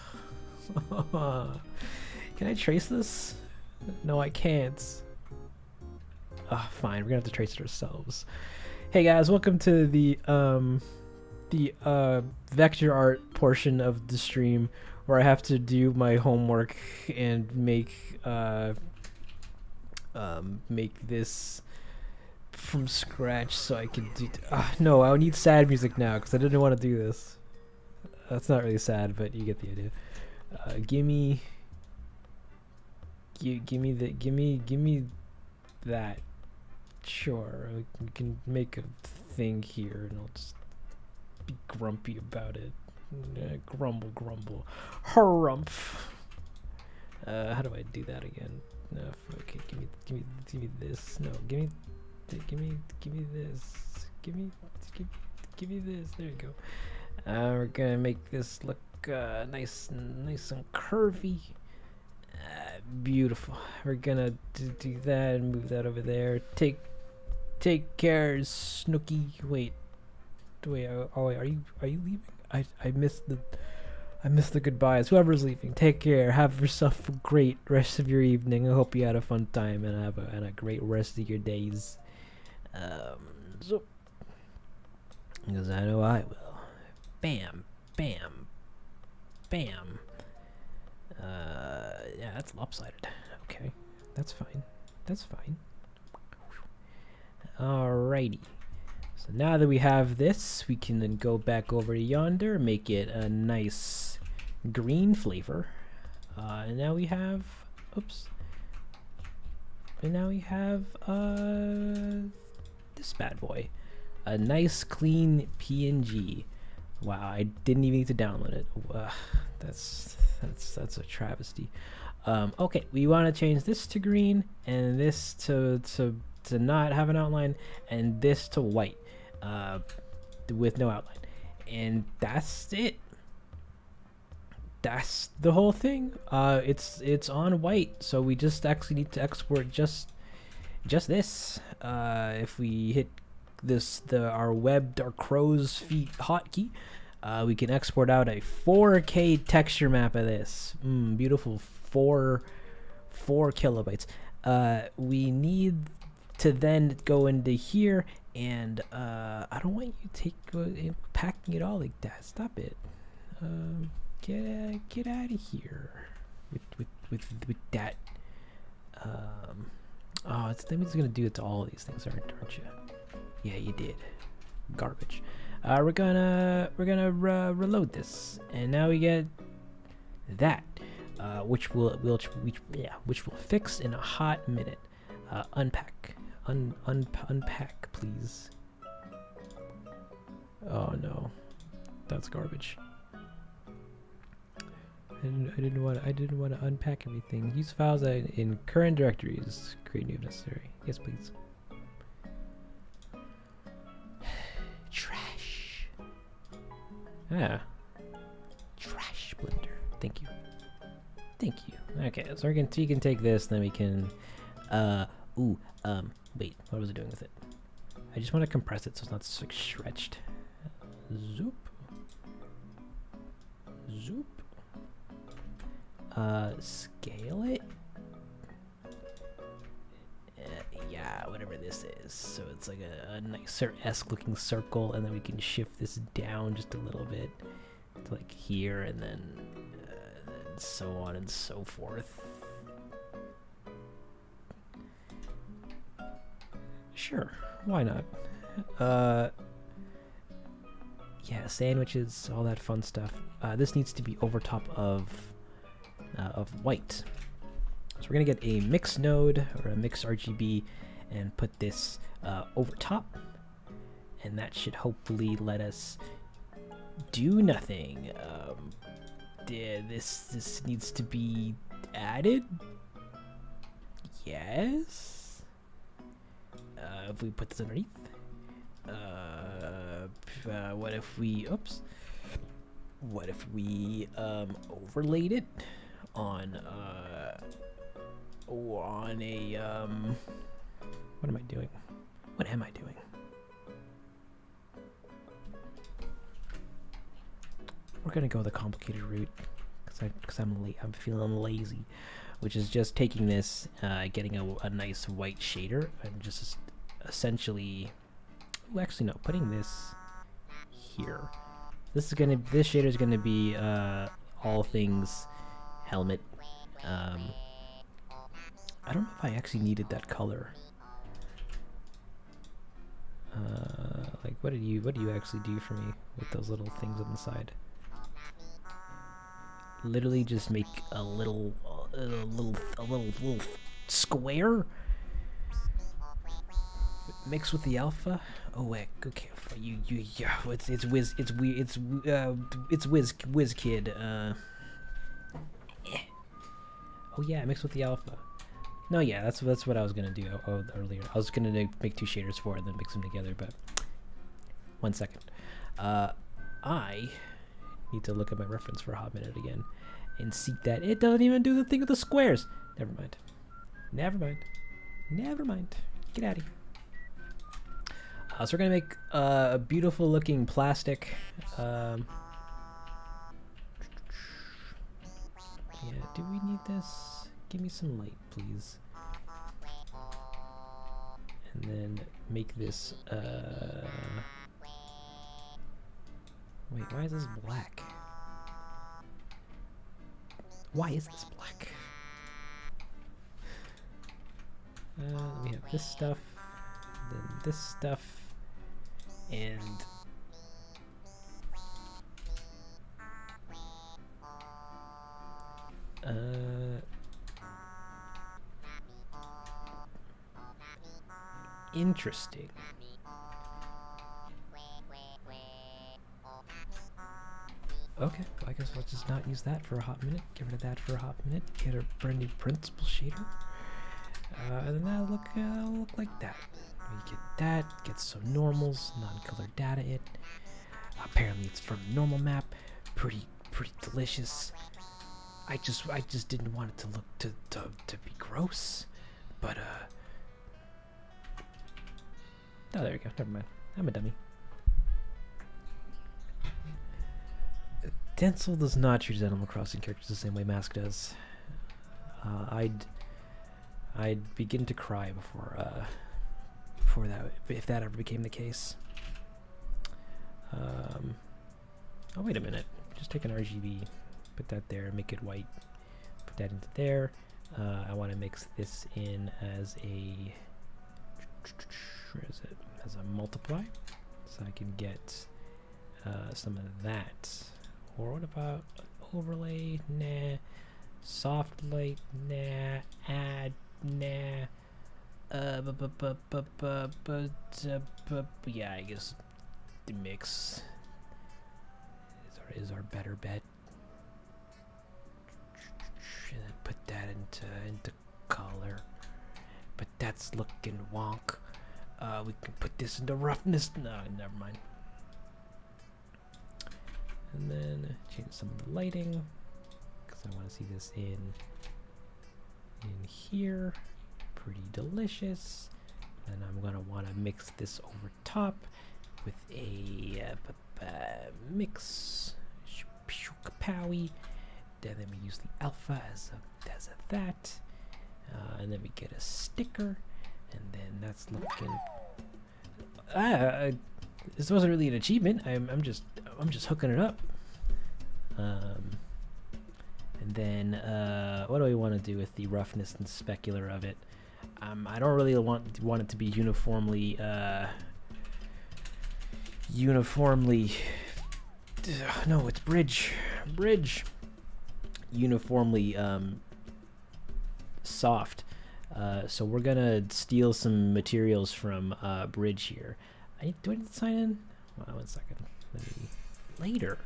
Can I trace this? No, I can't. Oh, fine, we're gonna have to trace it ourselves. Hey guys, welcome to the vector art portion of the stream, where I have to do my homework and make this from scratch so I can do. No, I need sad music now because I didn't want to do this. That's not really sad, but you get the idea. Give me that. Sure, we can make a thing here, and I'll just be grumpy about it. Grumble, harumph. How do I do that again? No, okay, give me this. No, give me this. Give me this. There you go. We're gonna make this look nice and curvy. Beautiful. We're gonna do that and move that over there. Take care, Snooky. Wait. Oh, are you leaving? I missed the goodbyes. Whoever's leaving, take care. Have yourself a great rest of your evening. I hope you had a fun time and have a great rest of your days. So, because I know I will. Bam, bam, bam. Yeah, that's lopsided. Okay, that's fine. Alrighty. So now that we have this, we can then go back over to yonder, make it a nice green flavor. And now we have, this bad boy, a nice clean PNG. Wow, I didn't even need to download it. That's a travesty. Okay, we want to change this to green and this to not have an outline, and this to white with no outline, and that's it. That's the whole thing. It's on white, so we just actually need to export just this. If we hit our crow's feet hotkey, we can export out a 4K texture map of this. Beautiful 4 kilobytes. We need to then go into here, and I don't want you packing it all like that. Stop it. Get out of here with that. Oh, that means it's gonna do it to all of these things, aren't you? Yeah, you did. Garbage. We're gonna reload this, and now we get that, which will fix in a hot minute. Unpack, unpack, please. Oh no, that's garbage. I didn't want to unpack everything. Use files in current directories. Create new if necessary. Yes, please. Trash. Ah. Trash blender. Thank you. Thank you. Okay, so you can take this, then we can. Wait. What was I doing with it? I just want to compress it so it's not like stretched. Zoop. Zoop. Scale it? Yeah, whatever this is. So it's like a nicer-esque looking circle, and then we can shift this down just a little bit to like here, and then so on and so forth. Sure, why not? Yeah, sandwiches, all that fun stuff. This needs to be over top of white. So we're gonna get a mix node or a mix RGB and put this over top, and that should hopefully let us do nothing. This needs to be added. Yes. If we put this underneath, what if we? Oops. What if we overlaid it on a what am I doing? What am I doing? We're gonna go the complicated route because I'm feeling lazy, which is just taking this, getting a nice white shader, and just essentially. Ooh, actually no, putting this here. This shader is gonna be all things helmet. I don't know if I actually needed that color. Like what do you actually do for me with those little things on the side? Literally just make a little square mixed with the alpha. Oh wait, okay, yeah, it's whiz kid. Oh yeah, mixed with the alpha. No, yeah, that's what I was gonna do earlier. I was gonna make two shaders for it and then mix them together, but 1 second. I need to look at my reference for a hot minute again and see that it doesn't even do the thing with the squares. Never mind. Never mind. Never mind. Get out of here. So we're gonna make a beautiful looking plastic. Yeah, do we need this? Give me some light, please. And then make this, wait, why is this black? Why is this black? We have this stuff, then this stuff, and interesting. Okay, well, I guess we'll just not use that for a hot minute. Get rid of that for a hot minute. Get a brand new principal shader. And then that'll look like that. We get that, get some normals, non-colored data in. Apparently it's from a normal map. Pretty delicious. I just didn't want it to look to be gross. But oh, there we go. Never mind. I'm a dummy. Denzel does not treat his Animal Crossing characters the same way Mask does. I'd begin to cry before that, if that ever became the case. Oh, wait a minute. Just take an RGB, put that there, make it white. Put that into there. I want to mix this in as a as a multiply, so I can get some of that. Or what about overlay? Nah. Soft light? Nah. Add? Nah. Yeah, I guess the mix is our better bet. And then put that into color. But that's looking wonk. We can put this into roughness. No, never mind. And then change some of the lighting, because I want to see this in here. Pretty delicious. And I'm gonna want to mix this over top with a mix. Powie. Then we use the alpha as a that. And then we get a sticker, and then that's looking. This wasn't really an achievement. I'm just hooking it up. And then what do we want to do with the roughness and specular of it? I don't really want it to be uniformly no, it's bridge uniformly soft. So we're gonna steal some materials from bridge here. Do I need to sign in? Well, 1 second. Later.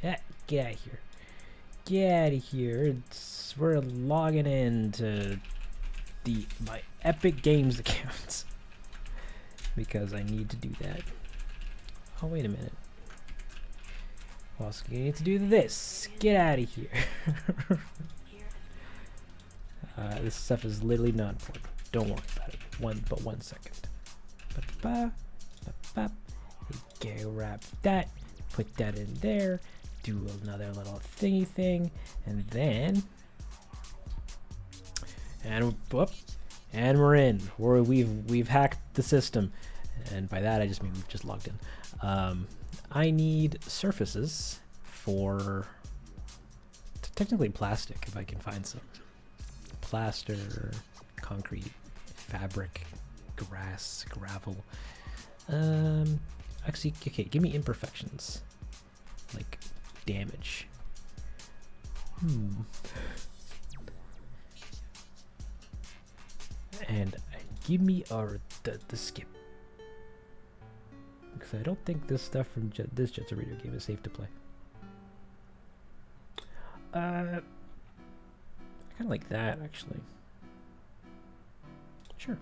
Yeah, get out of here. Get out of here. We're logging in to my Epic Games accounts because I need to do that. Oh, wait a minute. Also, you need to do this. Get out of here. This stuff is literally not important. Don't worry about it. 1 second. Okay, wrap that. Put that in there. Do another little thingy thing, and then, and we're in. We've hacked the system, and by that I just mean we've just logged in. I need surfaces for technically plastic if I can find some. Plaster, concrete, fabric, grass, gravel. Actually, okay, give me imperfections. Like damage. And give me the skip. Because I don't think this stuff from this Jets a Radio game is safe to play. I kind of like that, actually. Sure.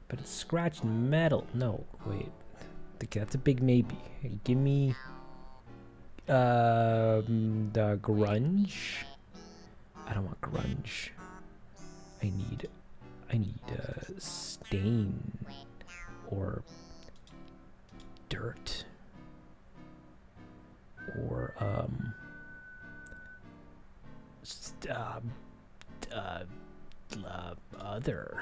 But it's scratched metal. No, wait. That's a big maybe. Give me the grunge. I don't want grunge. I need stain or dirt or other.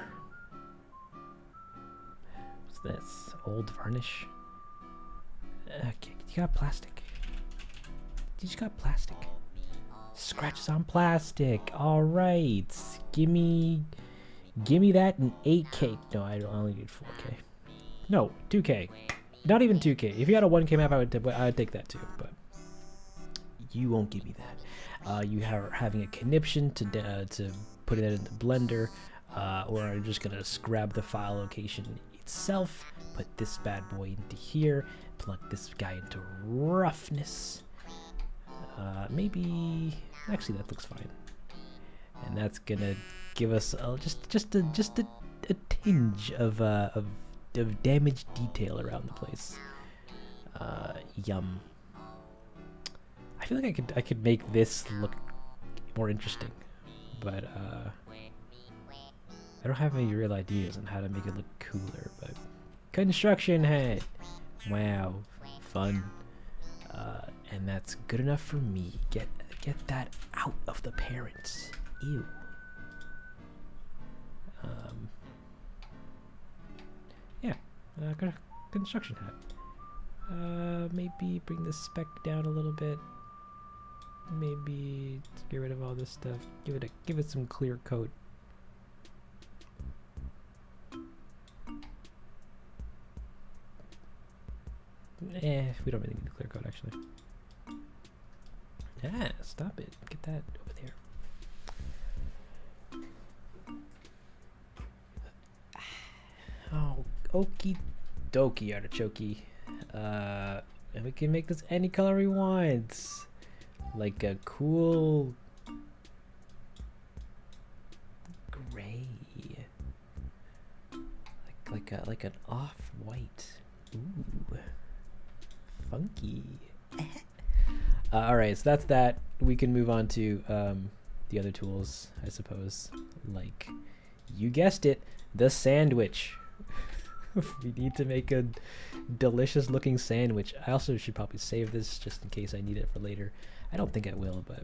What's this? Old varnish. Okay, you got plastic. You just got plastic. Scratches on plastic. All right, give me that in 8K. No, I only need 4K. No, 2K. Not even 2K. If you had a 1K map, I would take that too. But you won't give me that. You are having a conniption to put it into Blender, or I'm just gonna grab the file location itself, put this bad boy into here, plug this guy into roughness. Maybe actually that looks fine, and that's gonna give us just a tinge of damage detail around the place. Yum. I feel like I could make this look more interesting, but I don't have any real ideas on how to make it look cooler. But construction head, wow, fun, and that's good enough for me. Get that out of the parents. Ew. Yeah, construction hat. Maybe bring the spec down a little bit. Maybe get rid of all this stuff. Give it some clear coat. We don't really need a clear coat actually. Ah, stop it. Get that over there. Oh, okie dokie, artichoke. And we can make this any color we want. Like a cool gray. Like an off-white. Ooh. Funky. Alright, so that's that. We can move on to the other tools, I suppose. Like, you guessed it, the sandwich. We need to make a delicious looking sandwich. I also should probably save this just in case I need it for later. I don't think I will, but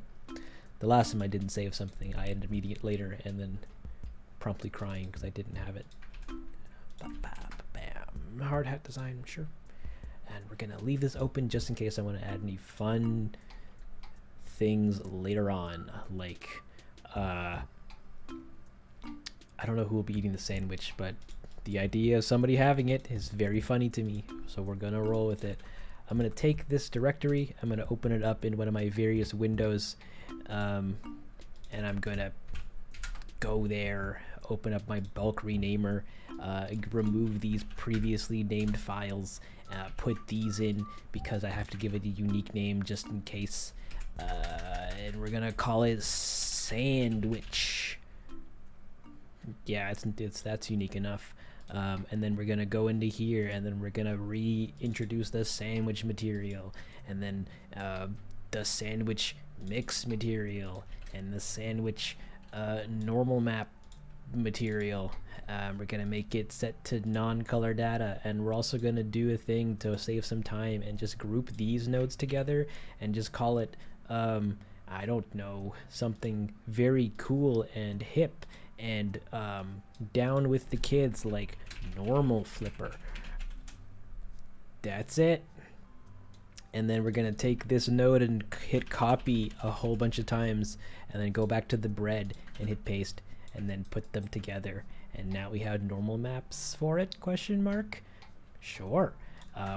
the last time I didn't save something, I ended up eating it later and then promptly crying because I didn't have it. Bam. Hard hat design, sure. And we're gonna leave this open just in case I want to add any fun things later on, like I don't know who will be eating the sandwich, but the idea of somebody having it is very funny to me, so we're gonna roll with it. I'm gonna take this directory, I'm gonna open it up in one of my various windows, and I'm gonna go there, open up my bulk renamer, remove these previously named files, put these in because I have to give it a unique name just in case, and we're gonna call it sandwich. Yeah, that's unique enough. And then we're gonna go into here, and then we're gonna reintroduce the sandwich material, and then the sandwich mix material, and the sandwich normal map material. We're gonna make it set to non-color data, and we're also gonna do a thing to save some time and just group these nodes together and just call it I don't know, something very cool and hip and down with the kids, like normal flipper. That's it. And then we're gonna take this node and hit copy a whole bunch of times, and then go back to the bread and hit paste, and then put them together, and now we have normal maps for it, question mark. Sure.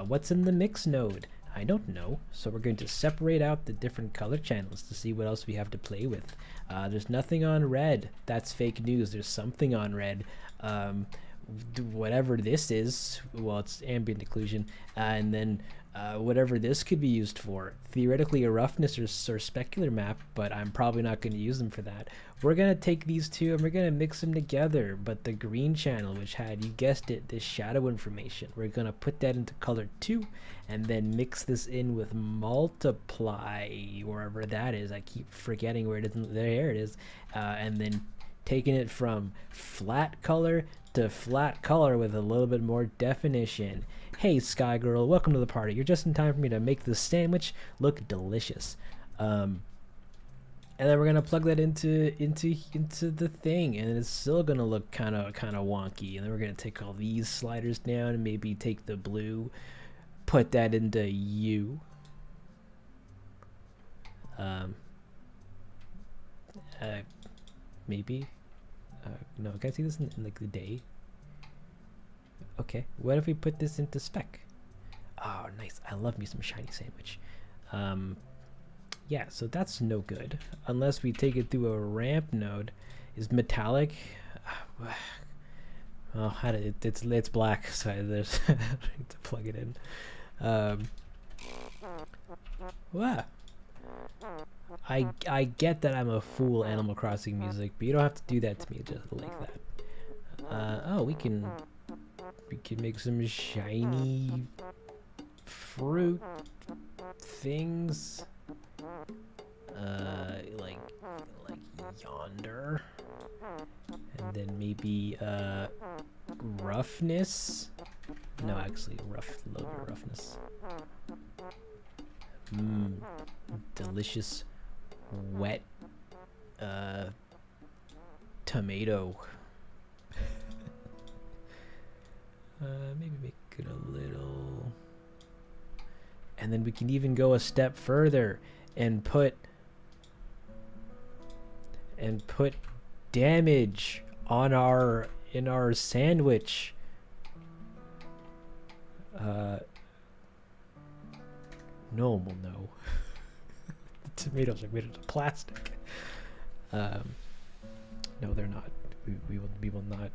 What's in the mix node? I don't know, so we're going to separate out the different color channels to see what else we have to play with. There's nothing on red. That's fake news. There's something on red. Whatever this is, well, it's ambient occlusion, and then whatever this could be used for. Theoretically a roughness or specular map, but I'm probably not going to use them for that. We're going to take these two and we're going to mix them together, but the green channel, which had, you guessed it, this shadow information, we're going to put that into color 2 and then mix this in with multiply, wherever that is. I keep forgetting where it is. There it is. And then taking it from flat color to flat color with a little bit more definition. Hey Sky Girl, welcome to the party. You're just in time for me to make the sandwich look delicious. And then we're gonna plug that into the thing, and it's still gonna look kind of wonky. And then we're gonna take all these sliders down and maybe take the blue, put that into U. Maybe. No, can I see this in like the day? Okay, what if we put this into spec? Oh, nice. I love me some shiny sandwich. Yeah, so that's no good unless we take it through a ramp node. Is metallic? Oh, it's black, so there's I need to plug it in. Wow. I get that I'm a fool, Animal Crossing music, but you don't have to do that to me just like that. Oh, we can make some shiny fruit things, like yonder, and then maybe roughness. No, actually, a little bit of roughness. Delicious wet tomato. Maybe make it a little And then we can even go a step further and put damage on our sandwich. No one will know. The tomatoes are made out of plastic. No, they're not. We will not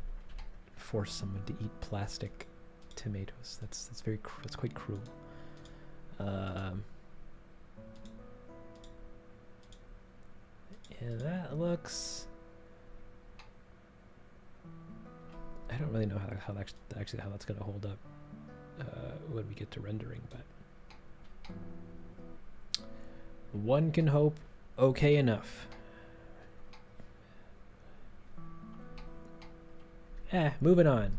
force someone to eat plastic tomatoes. That's quite cruel. Yeah, that looks. I don't really know how that's gonna hold up when we get to rendering, but one can hope okay enough. Moving on.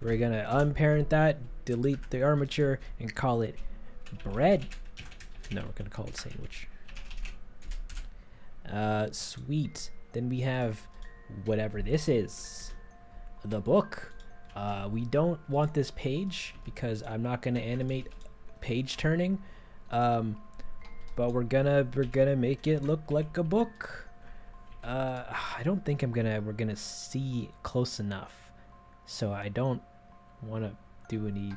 We're gonna unparent that, delete the armature, and call it bread. No, we're gonna call it sandwich. Sweet. Then we have whatever this is. The book. We don't want this page because I'm not gonna animate page turning. But we're gonna make it look like a book. I don't think we're gonna see close enough, so I don't want to do any.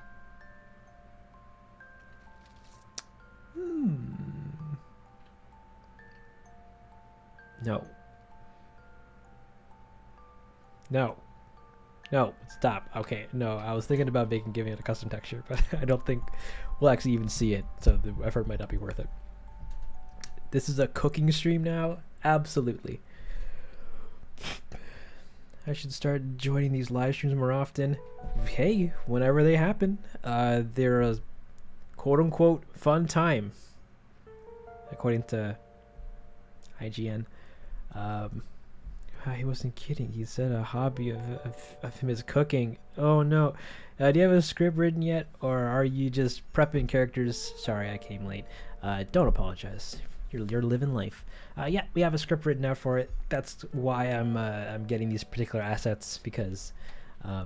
No, stop. Okay, no, I was thinking about giving it a custom texture, but I don't think we'll actually even see it, so the effort might not be worth it. This is a cooking stream now? Absolutely. I should start joining these live streams more often. Hey, whenever they happen. They're a quote-unquote fun time, according to IGN. He wasn't kidding. He said a hobby of him is cooking. Oh no. Do you have a script written yet, or are you just prepping characters? Sorry, I came late. Don't apologize. You're living life. Yeah, we have a script written out for it. That's why I'm getting these particular assets, because I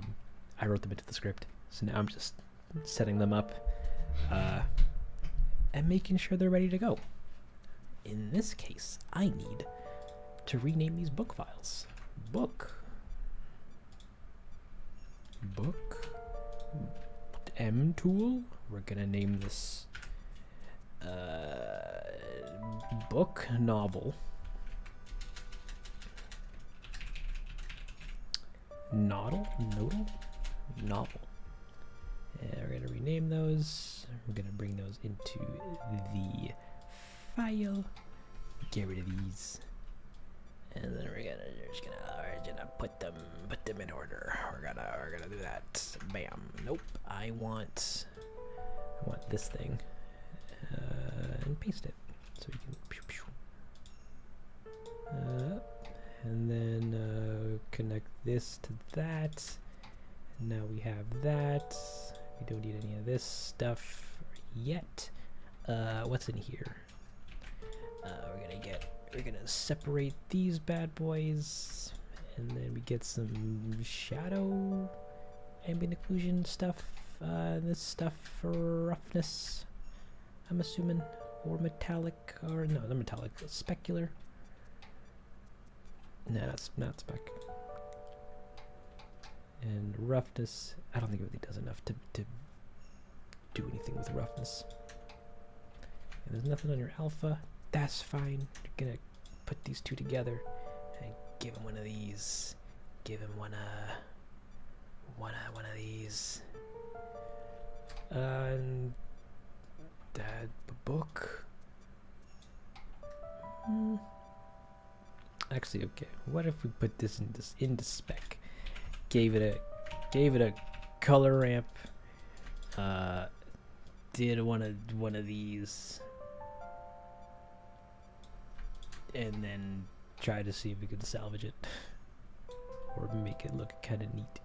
wrote them into the script. So now I'm just setting them up and making sure they're ready to go. In this case, I need to rename these book files. Book M tool. We're gonna name this book novel. Novel. And we're gonna rename those. We're gonna bring those into the file. Get rid of these. And then we're just gonna put them in order. We're gonna do that. Bam. Nope. I want this thing, and paste it so we can. Pew, pew. And then connect this to that. And now we have that. We don't need any of this stuff yet. What's in here? We're gonna separate these bad boys, and then we get some shadow ambient occlusion stuff. This stuff for roughness, I'm assuming, or metallic, or no, the metallic, specular. No, that's not spec. And roughness, I don't think it really does enough to do anything with roughness. And there's nothing on your alpha. That's fine. You're gonna put these two together and give him one of these. Give him one of these. And that book. Actually, okay. What if we put this into spec? Gave it a color ramp. Did one of these. And then try to see if we could salvage it or make it look kind of neat,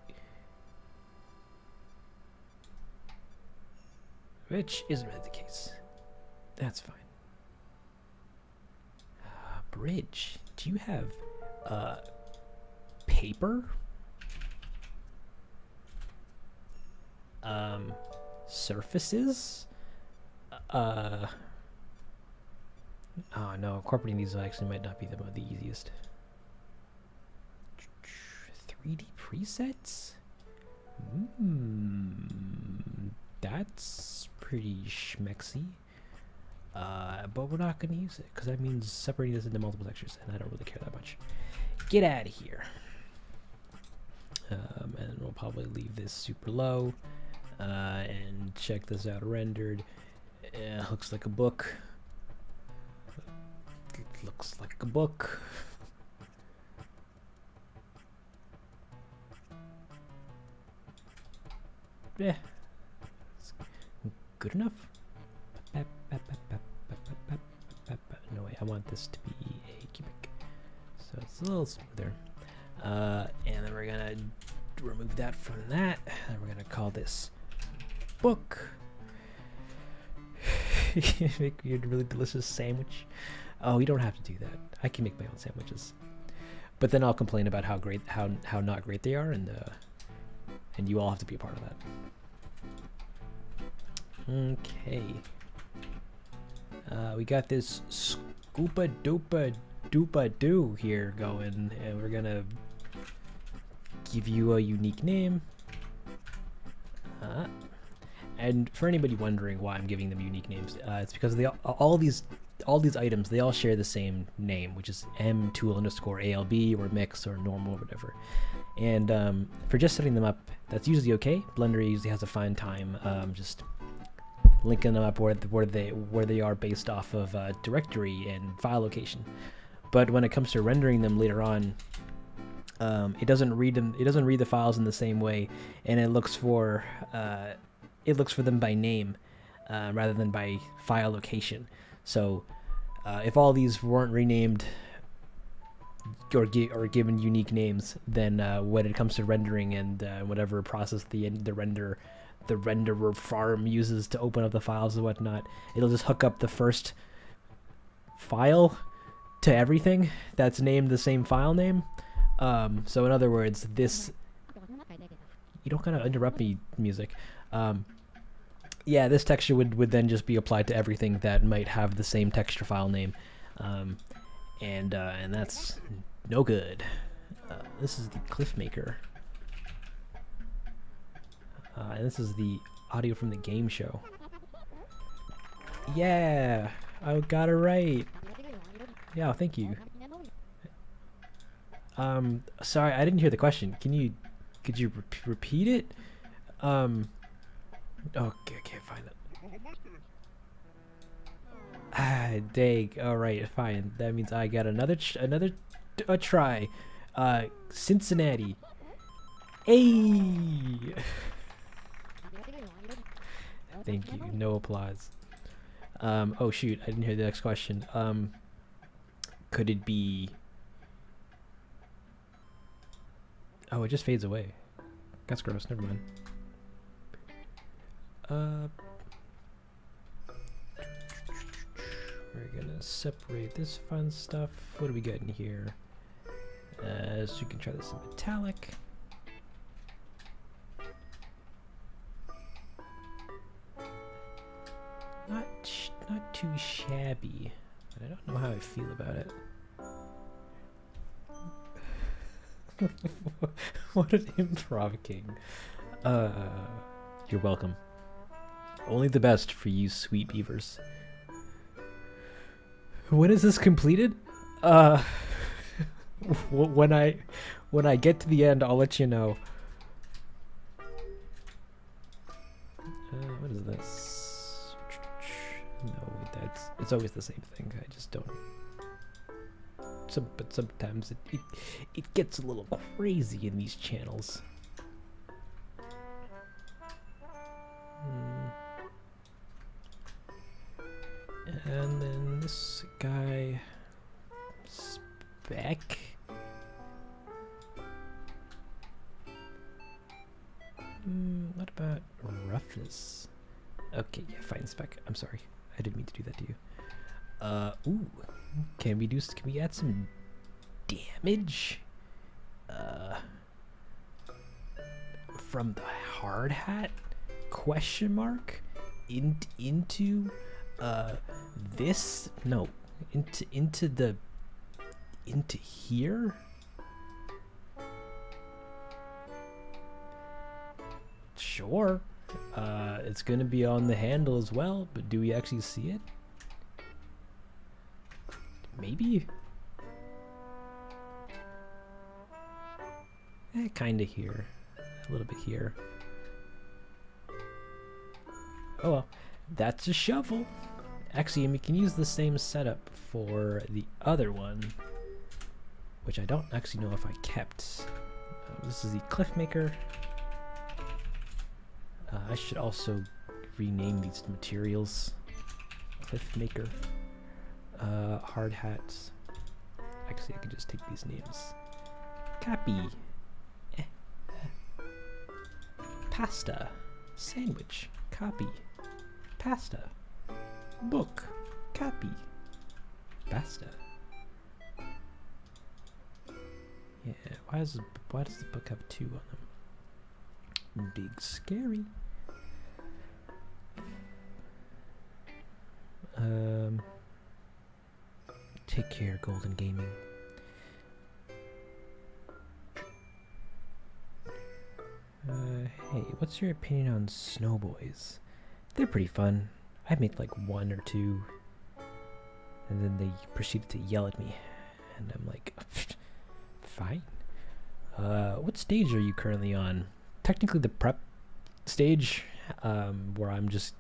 which isn't really the case. That's fine. Bridge. Do you have paper? Surfaces? Uh, oh no, incorporating these actually might not be the easiest. 3D presets? That's pretty schmexy. But we're not going to use it because that means separating this into multiple textures, and I don't really care that much. Get out of here. And we'll probably leave this super low and check this out rendered. Looks like a book. It looks like a book. Yeah, good enough. No way, I want this to be a cubic, so it's a little smoother. And then we're gonna remove that from that, and we're gonna call this book. Make me a really delicious sandwich. Oh, you don't have to do that. I can make my own sandwiches, but then I'll complain about how not great they are, and you all have to be a part of that. Okay. We got this Scoopa Doopa Doopa Doo here going, and we're gonna give you a unique name. And for anybody wondering why I'm giving them unique names, it's because they all these items, they all share the same name, which is m_tool_alb or mix or normal or whatever. And for just setting them up, that's usually okay. Blender usually has a fine time just linking them up where they are based off of directory and file location. But when it comes to rendering them later on, it doesn't read them. It doesn't read the files in the same way, and it looks for them by name rather than by file location. So if all these weren't renamed or given unique names, then when it comes to rendering and whatever process the renderer farm uses to open up the files and whatnot, it'll just hook up the first file to everything that's named the same file name. So in other words, this... You don't gotta interrupt me, music. Yeah, this texture would then just be applied to everything that might have the same texture file name. And that's no good. This is the Cliff Maker. And this is the audio from the game show. Yeah, I got it right. Yeah, thank you. Sorry, I didn't hear the question. Could you repeat it? Okay, I can't find it. Dang. All right, fine. That means I got another try. Cincinnati. Hey. Thank you. No applause. Oh shoot, I didn't hear the next question. Could it be... Oh, it just fades away. That's gross. Never mind. We're gonna separate this fun stuff. What do we got in here? So you can try this in metallic. Not too shabby, but I don't know how I feel about it. What an improv king. You're welcome. Only the best for you sweet beavers. When is this completed? When I get to the end, I'll let you know. What is this? No, it's always the same thing. I just don't. But sometimes it gets a little crazy in these channels. And then this guy, Spec. What about roughness? Okay, yeah, fine, Spec. I'm sorry, I didn't mean to do that to you. Ooh, can we add some damage? From the hard hat? Question mark? Into Uh, this no, into here. Sure. It's gonna be on the handle as well, but do we actually see it? Maybe. Kinda here. A little bit here. Oh well. That's a shovel. Actually, we can use the same setup for the other one, which I don't actually know if I kept. This is the cliff maker. I should also rename these materials. Cliff maker. Hard hats. Actually, I could just take these names. Copy. Pasta. Sandwich. Copy. Pasta. Book. Copy. Pasta. Yeah, why does the book have 2 on them? Big scary. Take care, Golden Gaming. Hey, what's your opinion on Snowboys? They're pretty fun. I make like 1 or 2, and then they proceeded to yell at me, and I'm like, fine. What stage are you currently on? Technically the prep stage, where I'm just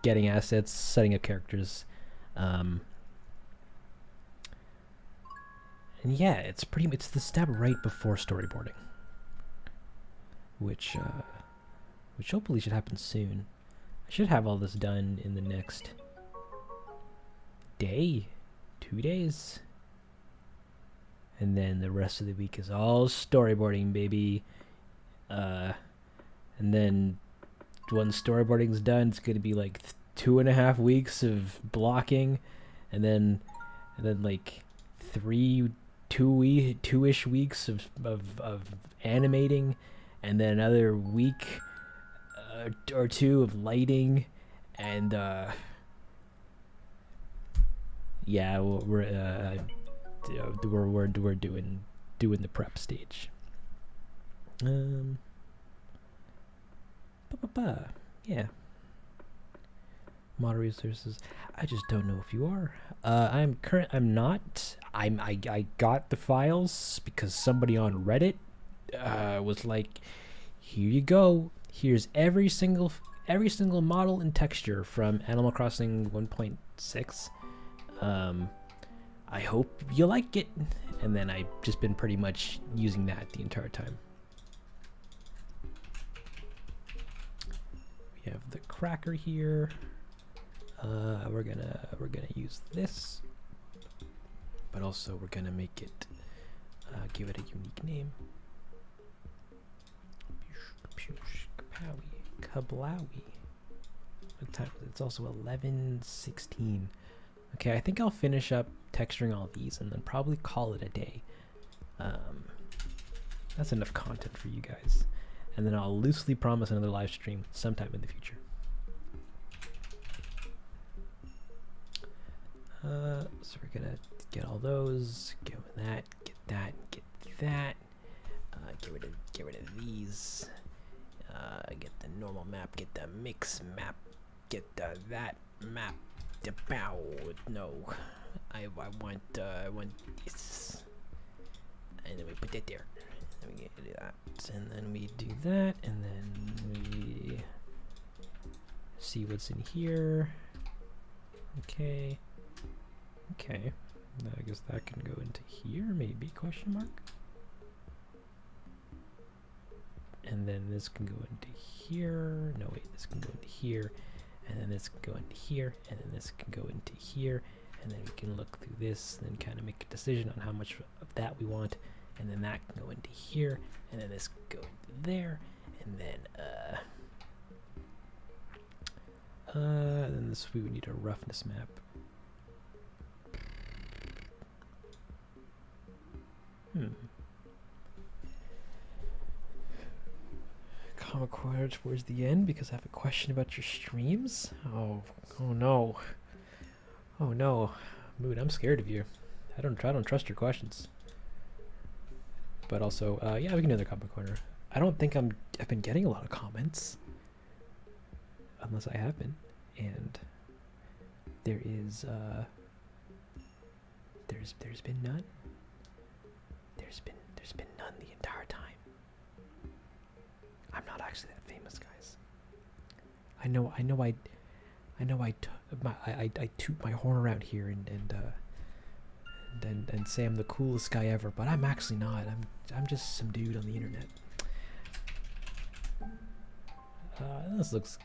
getting assets, setting up characters, and yeah, it's the step right before storyboarding, which hopefully should happen soon. I should have all this done in the next day, 2 days, and then the rest of the week is all storyboarding, baby. And then once storyboarding's done, it's gonna be like 2.5 weeks of blocking, and then like 2-ish weeks of animating, and then another week or 2 of lighting, and yeah, we're doing the prep stage. Yeah. Model resources. I just don't know if you are. I'm not. I got the files because somebody on Reddit was like, here you go. Here's every single model and texture from Animal Crossing 1.6. I hope you like it. And then I've just been pretty much using that the entire time. We have the cracker here. We're gonna use this, but also we're gonna make it give it a unique name. Kablawi. What time is it? It's also 11:16. Okay, I think I'll finish up texturing all of these and then probably call it a day. That's enough content for you guys. And then I'll loosely promise another live stream sometime in the future. So we're gonna get all those, get that, get that, get that. Get rid of these. Get the normal map, get the mix map, get that map. The bow. No, I want this, and then we put that there. And we do that, and then we do that, and then we see what's in here. Okay. Okay. I guess that can go into here, maybe? Question mark. And then this can go into here. No, wait, this can go into here. And then this can go into here. And then this can go into here. And then we can look through this and then kind of make a decision on how much of that we want. And then that can go into here. And then this can go into there. And then this, we would need a roughness map. comic corner towards the end because I have a question about your streams. Oh no. Oh no. Mood, I'm scared of you. I don't trust your questions. But also, yeah, we can do another comic corner. I don't think I've been getting a lot of comments. Unless I have been. And there is there's been none. There's been none the entire time. I'm not actually that famous, guys. I toot my horn around here and say I'm the coolest guy ever, but I'm actually not. I'm just some dude on the internet. This looks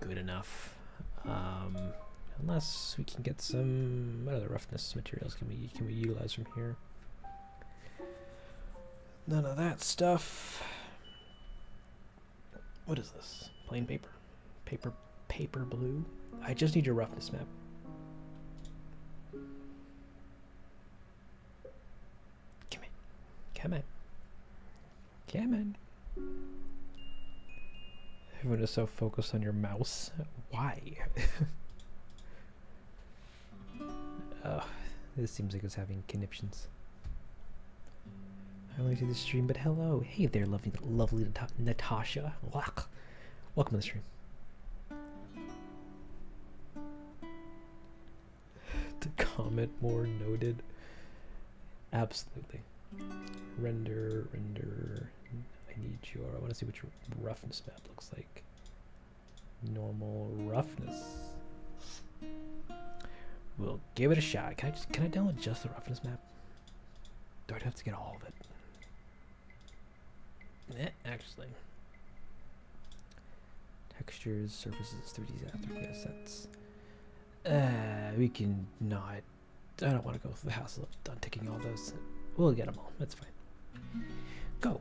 good enough. Unless we can get some, what other roughness materials can we utilize from here? None of that stuff. What is this? Plain paper. Paper blue. I just need your roughness map. Come on. Everyone is so focused on your mouse. Why? This seems like it's having conniptions. I only see the stream, but hello. Hey there, lovely Natasha. Welcome to the stream. To comment more, noted. Absolutely. Render. I need I want to see what your roughness map looks like. Normal roughness. We'll give it a shot. Can I download just the roughness map? Do I have to get all of it? Actually. Textures, surfaces, 3D assets. We can not. I don't want to go through the hassle of unticking all those. We'll get them all. That's fine. Go.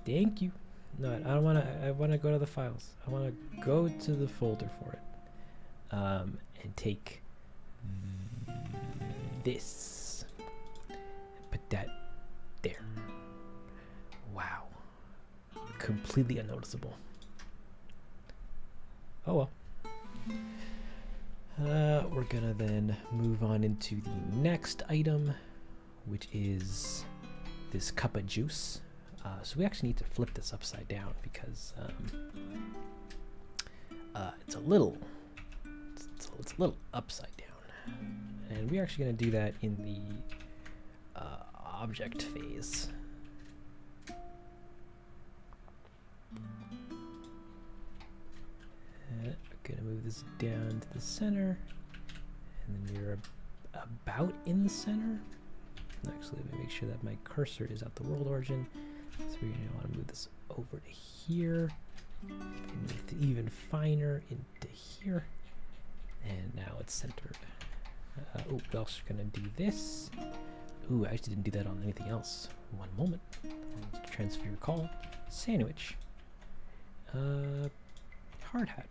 Thank you. No, I don't want to. I want to go to the files. I want to go to the folder for it. And take this. Put that there. Wow. Completely unnoticeable. Oh well. We're gonna then move on into the next item, which is this cup of juice. So we actually need to flip this upside down because it's a little upside down, and we're actually gonna do that in the object phase. Gonna move this down to the center, and then you're about in the center. Actually, let me make sure that my cursor is at the world origin. So we're gonna want to move this over to here, and even finer into here, and now it's centered. Oh, we're also gonna do this. Ooh, I actually didn't do that on anything else. One moment. Transfer your call. Sandwich. Hard hat.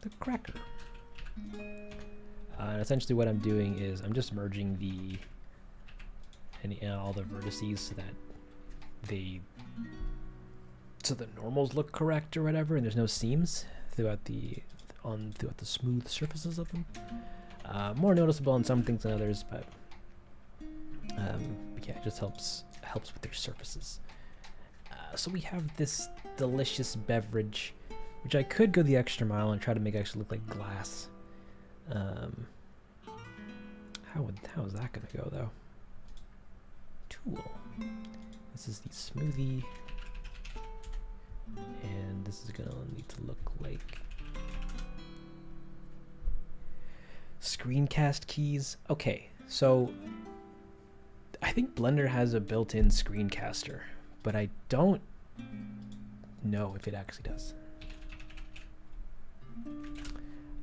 The cracker. And essentially what I'm doing is I'm just merging all the vertices so the normals look correct or whatever, and there's no seams throughout the smooth surfaces of them. More noticeable on some things than others, but yeah, it just helps with their surfaces. So we have this delicious beverage, which I could go the extra mile and try to make it actually look like glass. How is that gonna go though? Tool. This is the smoothie, and this is gonna need to look like screencast keys. Okay, so I think Blender has a built-in screencaster, but I don't know if it actually does.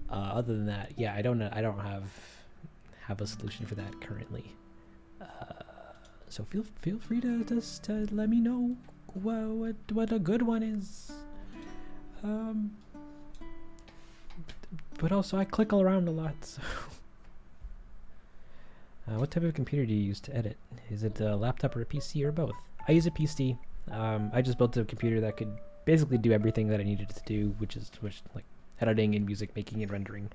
Other than that, yeah, I don't have a solution for that currently. So feel free to just let me know what a good one is. But also I click all around a lot, so... what type of computer do you use to edit? Is it a laptop or a PC or both? I use a PC. I just built a computer that could basically do everything that I needed to do, which like editing and music making and rendering.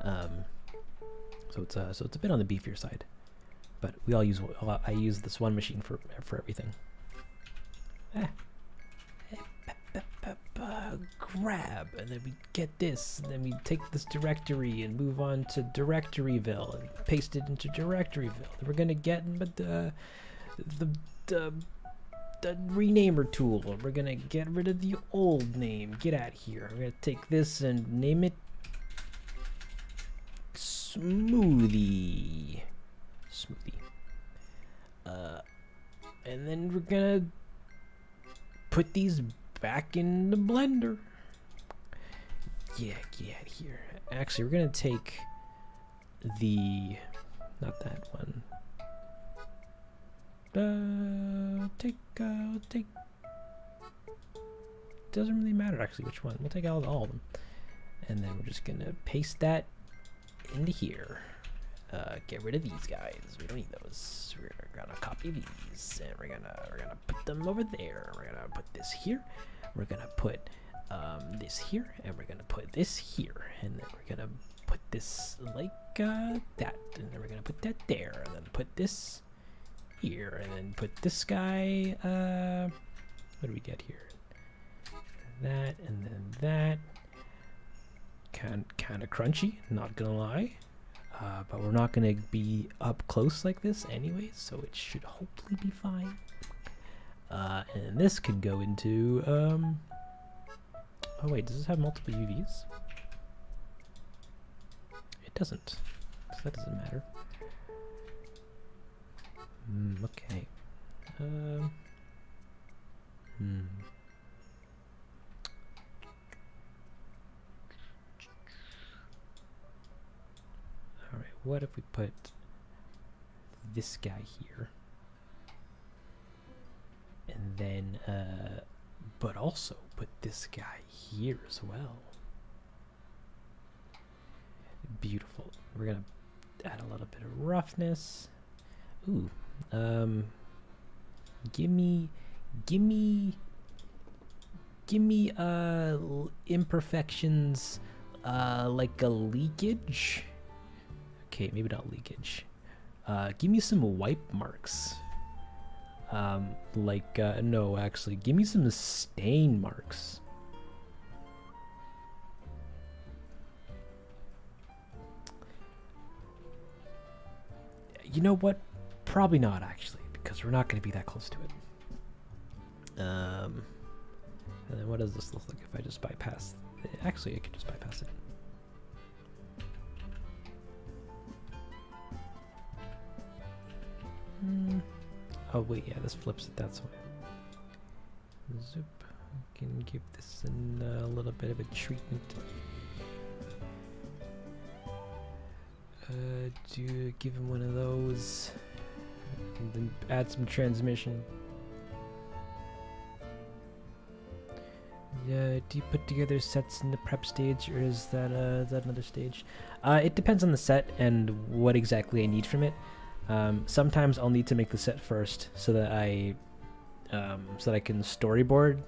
So it's a bit on the beefier side. But we all use. I use this one machine for everything. Grab, and then we get this, and then we take this directory and move on to Directoryville and paste it into Directoryville. Then we're gonna get the renamer tool. We're gonna get rid of the old name. Get out here. We're gonna take this and name it Smoothie. And then we're gonna put these back in the blender. Yeah, get out here. Actually, we're gonna take the, not that one. Take. Doesn't really matter actually which one. We'll take all of them, and then we're just gonna paste that into here. Get rid of these guys. We don't need those. We're gonna copy these, and we're gonna put them over there. We're gonna put this here. We're gonna put this here, and we're gonna put this here, and then we're gonna put this like that, and then we're gonna put that there, and then put this here, and then put this guy. What do we get here? That, and then that. Kind of crunchy, not gonna lie. But we're not gonna be up close like this anyways, so it should hopefully be fine. And this can go into, oh wait, does this have multiple UVs? It doesn't, so that doesn't matter. Okay. Alright, what if we put this guy here? And then, but also put this guy here as well. Beautiful. We're gonna add a little bit of roughness. Ooh, gimme imperfections, like a leakage. Okay, maybe not leakage. Give me some wipe marks. No, actually, give me some stain marks. You know what? Probably not, actually, because we're not going to be that close to it. And then what does this look like if I just bypass it? Actually, I could just bypass it. Oh wait, yeah, this flips it that way. Zoop. We can give this a little bit of a treatment. Give him one of those, and then add some transmission. Yeah, do you put together sets in the prep stage, or is that another stage? It depends on the set and what exactly I need from it. Sometimes I'll need to make the set first so that I can storyboard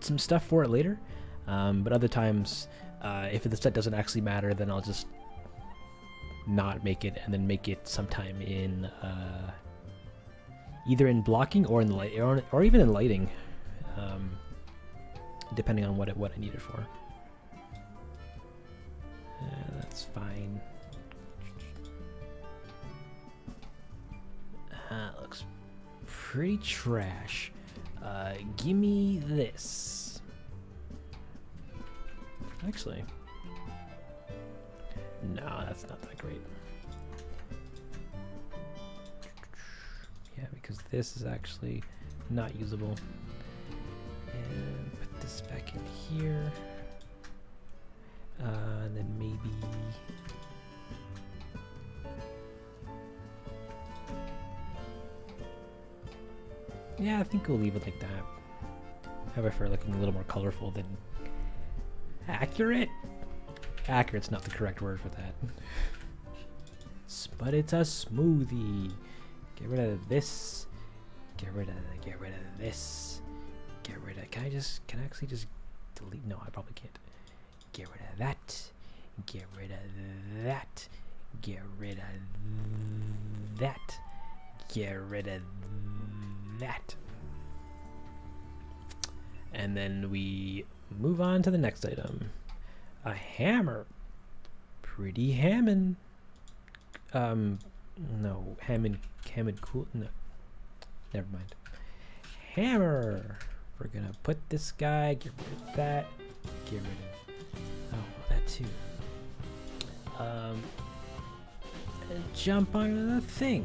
some stuff for it later. But other times, if the set doesn't actually matter, then I'll just not make it and then make it sometime in either in blocking or in the light, or even in lighting, depending on what I need it for. That's fine. Looks pretty trash. Gimme this. Actually, no, that's not that great. Yeah, because this is actually not usable. And put this back in here. And then maybe... yeah, I think we'll leave it like that. However, looking a little more colorful than accurate. Accurate's not the correct word for that. But it's a smoothie. Get rid of this. Get rid of this. Get rid of. Can I actually just delete? No, I probably can't. Get rid of that. Get rid of that. Get rid of that. Get rid of that. And then we move on to the next item. A hammer. Pretty Hammond. No, Hammond cool. No, never mind. Hammer. We're gonna put this guy. Get rid of that. Get rid of. Oh, well, that too. And jump onto the thing.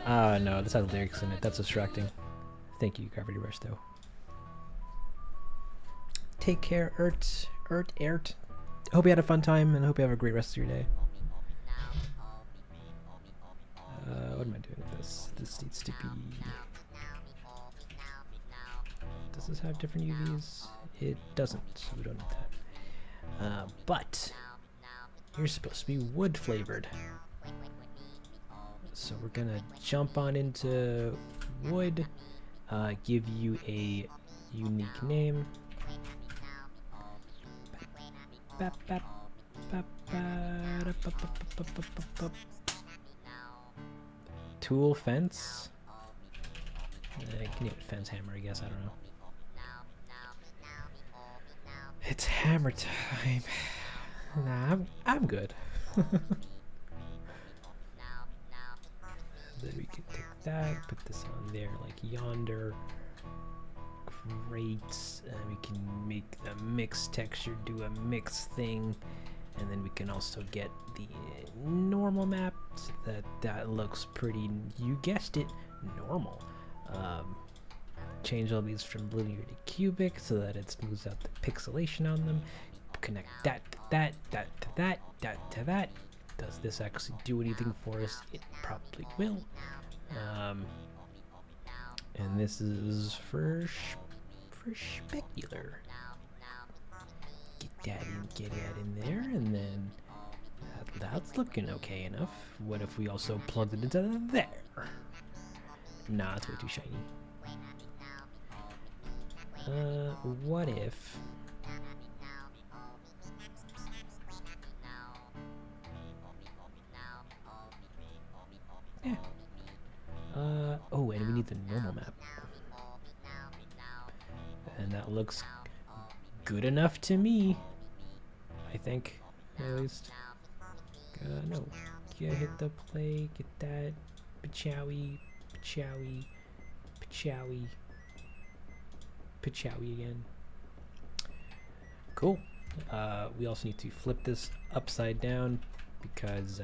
No, this has lyrics in it. That's distracting. Thank you, Gravity Rush, though. Take care, Ert. Hope you had a fun time, and I hope you have a great rest of your day. What am I doing with this? This needs to be... Does this have different UVs? It doesn't, so we don't need that. But you're supposed to be wood flavored. So we're gonna jump on into wood, give you a unique name. Tool fence. I can name it fence hammer, I guess. I don't know. It's hammer time. Nah, I'm good. Then we can take that, put this on there like yonder. Great. And we can make the mix texture do a mix thing. And then we can also get the normal map so that looks pretty, you guessed it, normal. Change all these from linear to cubic so that it smooths out the pixelation on them. Connect that to that, that to that, that to that. Does this actually do anything for us? It probably will. And this is for specular. Get that in there, and then that's looking okay enough. What if we also plugged it into there? Nah, it's way too shiny. What if... Yeah. Oh, and we need the normal map. And that looks good enough to me. I think, at least. No. Yeah, hit the play, get that. Pachowie, Pachowie, Pachowie, Pachowie again. Cool. We also need to flip this upside down because,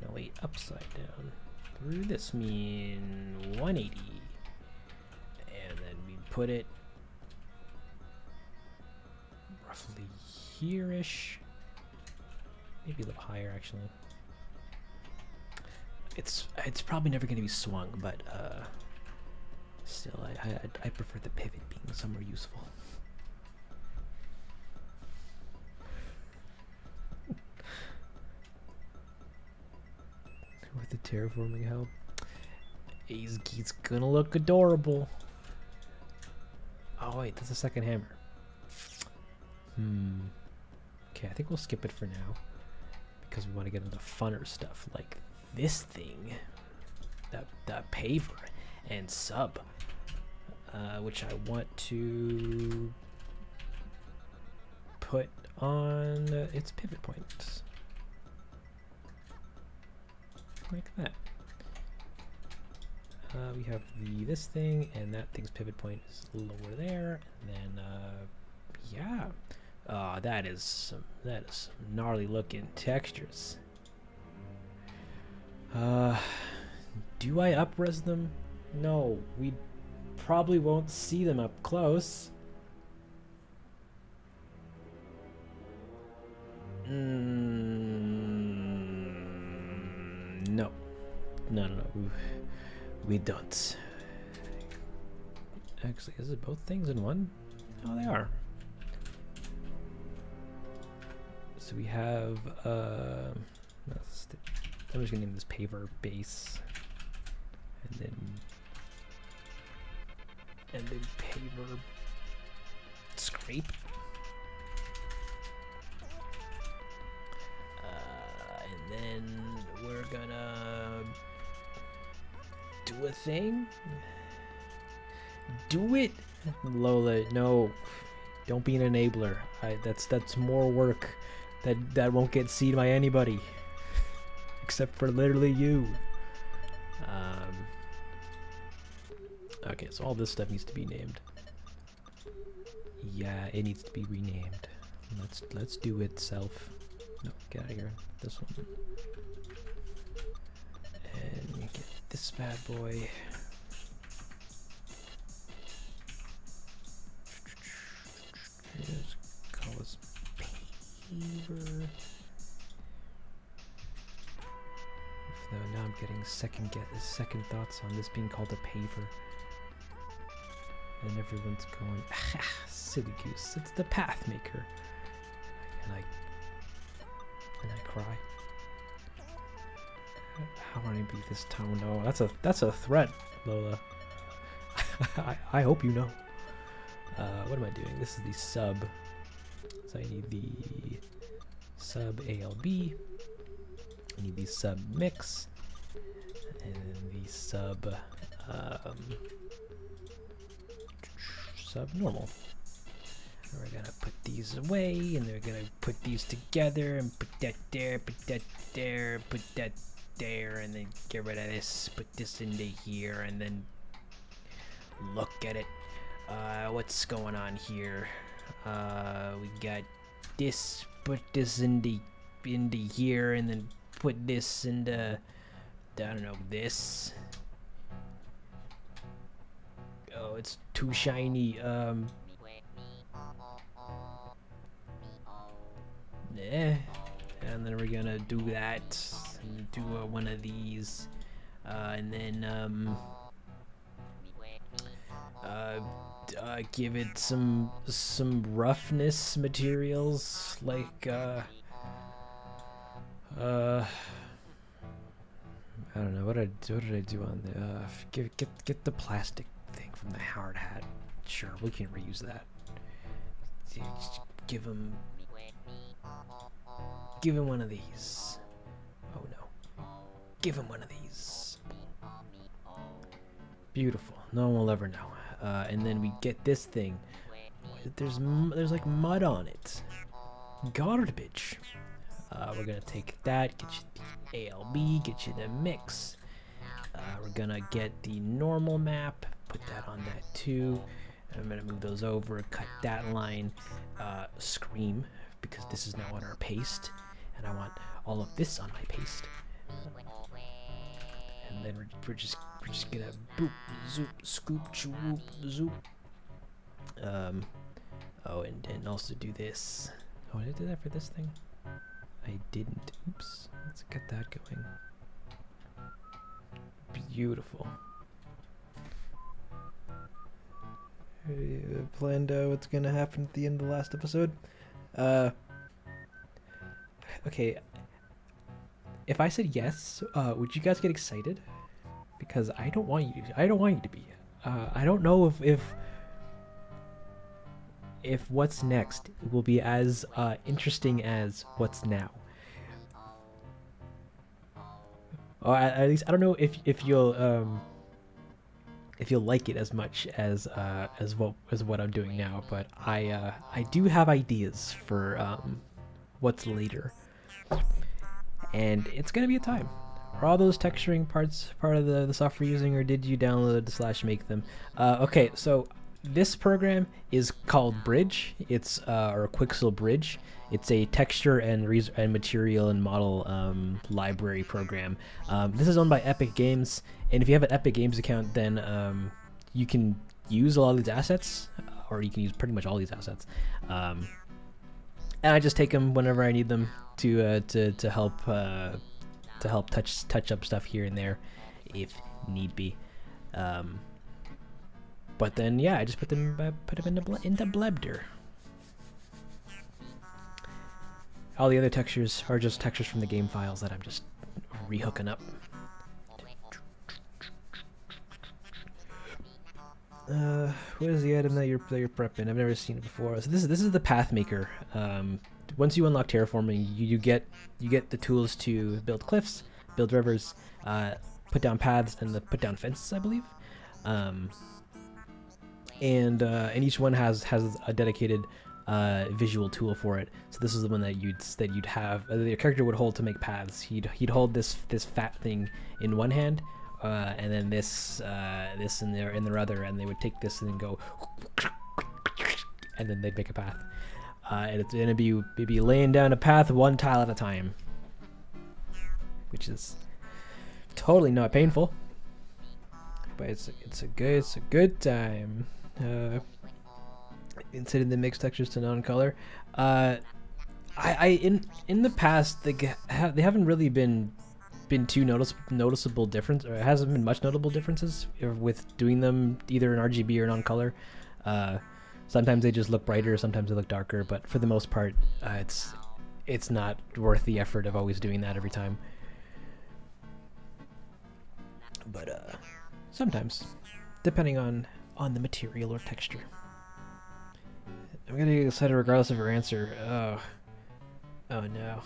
no wait, upside down. Through this mean 180. And then we put it roughly here-ish. Maybe a little higher, actually. It's probably never going to be swung, but still, I prefer the pivot being somewhere useful. With the terraforming help, he's gonna look adorable. Oh wait, that's a second hammer. Okay, I think we'll skip it for now because we want to get into funner stuff like this thing, the paver and sub, which I want to put on its pivot points like that. We have this thing, and that thing's pivot point is lower there, and then yeah. That is some gnarly looking textures. Do I up-res them? No, we probably won't see them up close. No. We don't. Actually, is it both things in one? Oh, they are. so we have I'm just gonna name this paver base, and then paver scrape. And then we're gonna do a thing. Do it, Lola. No, don't be an enabler. That's more work that won't get seen by anybody except for literally you. Okay, so all this stuff needs to be named. Yeah, it needs to be renamed. Let's do it, self. No, get out of here. This one. And you get this bad boy. Just call this paver. Now I'm getting second thoughts on this being called a paver. And everyone's going, silly goose, it's the path maker. And I cry. How am I gonna beat this town? No, that's a threat, Lola. I hope you know. What am I doing? This is the sub. So I need the sub ALB. I need the sub mix. And the sub sub normal. We're gonna put these away, and then we're gonna put these together, and put that there, put that there, put that there, and then get rid of this, put this into here, and then look at it. What's going on here? We got this, put this into here, and then put this into, I don't know, this. Oh, it's too shiny. And then we're gonna do that, and do one of these, and then give it some roughness materials, like I don't know, what did I do on the get the plastic thing from the hard hat. Sure, we can reuse that. Just give him one of these. Oh no, give him one of these. Beautiful. No one will ever know. And then we get this thing. There's like mud on it. Garbage. We're gonna take that, get you the ALB, get you the mix. We're gonna get the normal map, put that on that too. I'm gonna move those over, cut that line, scream, because this is now on our paste, and I want all of this on my paste. And then we're just gonna boop, zoop, scoop, choop, zoop. Oh, and also do this. Oh, did I do that for this thing? I didn't. Oops. Let's get that going. Beautiful. Planned what's gonna happen at the end of the last episode. Okay. If I said yes, would you guys get excited? Because I don't want you to. I don't want you to be. I don't know if what's next will be as interesting as what's now. Or at least I don't know if you'll like it as much as what I'm doing now. But I do have ideas for what's later, and it's gonna be a time. Are all those texturing parts part of the software you're using, or did you download / make them? Okay, so this program is called Bridge. It's or Quixel Bridge. It's a texture and material and model library program. This is owned by Epic Games, and if you have an Epic Games account, then you can use a lot of these assets, or you can use pretty much all these assets. And I just take them whenever I need them to help touch up stuff here and there, if need be. But then yeah, I just put them into Blender. All the other textures are just textures from the game files that I'm just rehooking up. What is the item that you're prepping? I've never seen it before. So this is the path maker. Once you unlock terraforming, you get the tools to build cliffs, build rivers, put down paths, and put down fences, I believe. And each one has a dedicated visual tool for it. So this is the one that you'd have your character would hold to make paths. He'd hold this fat thing in one hand, and then this in their other, and they would take this and then go, and then they'd make a path. And it'd be laying down a path one tile at a time, which is totally not painful, but it's a good time. Instead of the mixed textures to non-color, in the past they haven't really been too noticeable difference, or it hasn't been much notable differences with doing them either in RGB or non-color. Sometimes they just look brighter, sometimes they look darker, but for the most part, it's not worth the effort of always doing that every time. But sometimes, depending on the material or texture. I'm gonna get excited regardless of your answer. Oh no.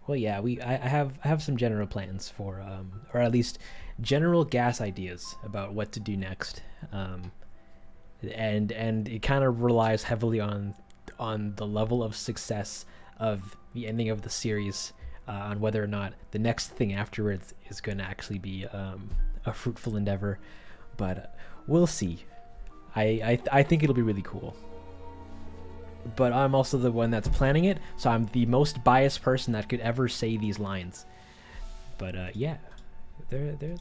Well, yeah, I have some general plans for, or at least general gas ideas about what to do next. And it kind of relies heavily on the level of success of the ending of the series, on whether or not the next thing afterwards is going to actually be a fruitful endeavor. But we'll see. I think it'll be really cool. But I'm also the one that's planning it, so I'm the most biased person that could ever say these lines. But yeah, we're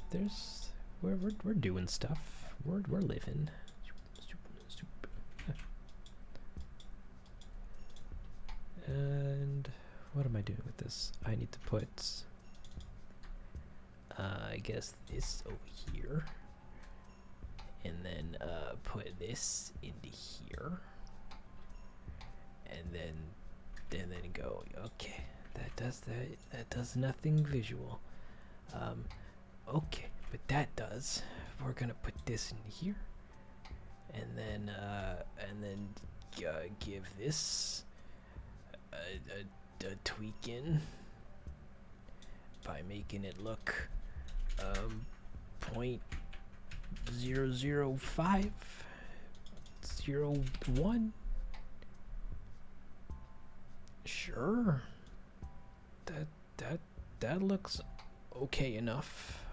doing stuff. We're living. And what am I doing with this? I need to put, I guess this over here, and then put this into here, and then go. Okay, that does nothing visual. Okay, but that does. We're gonna put this in here, and then give this a tweak in by making it look 0.00501. Sure, that looks okay enough.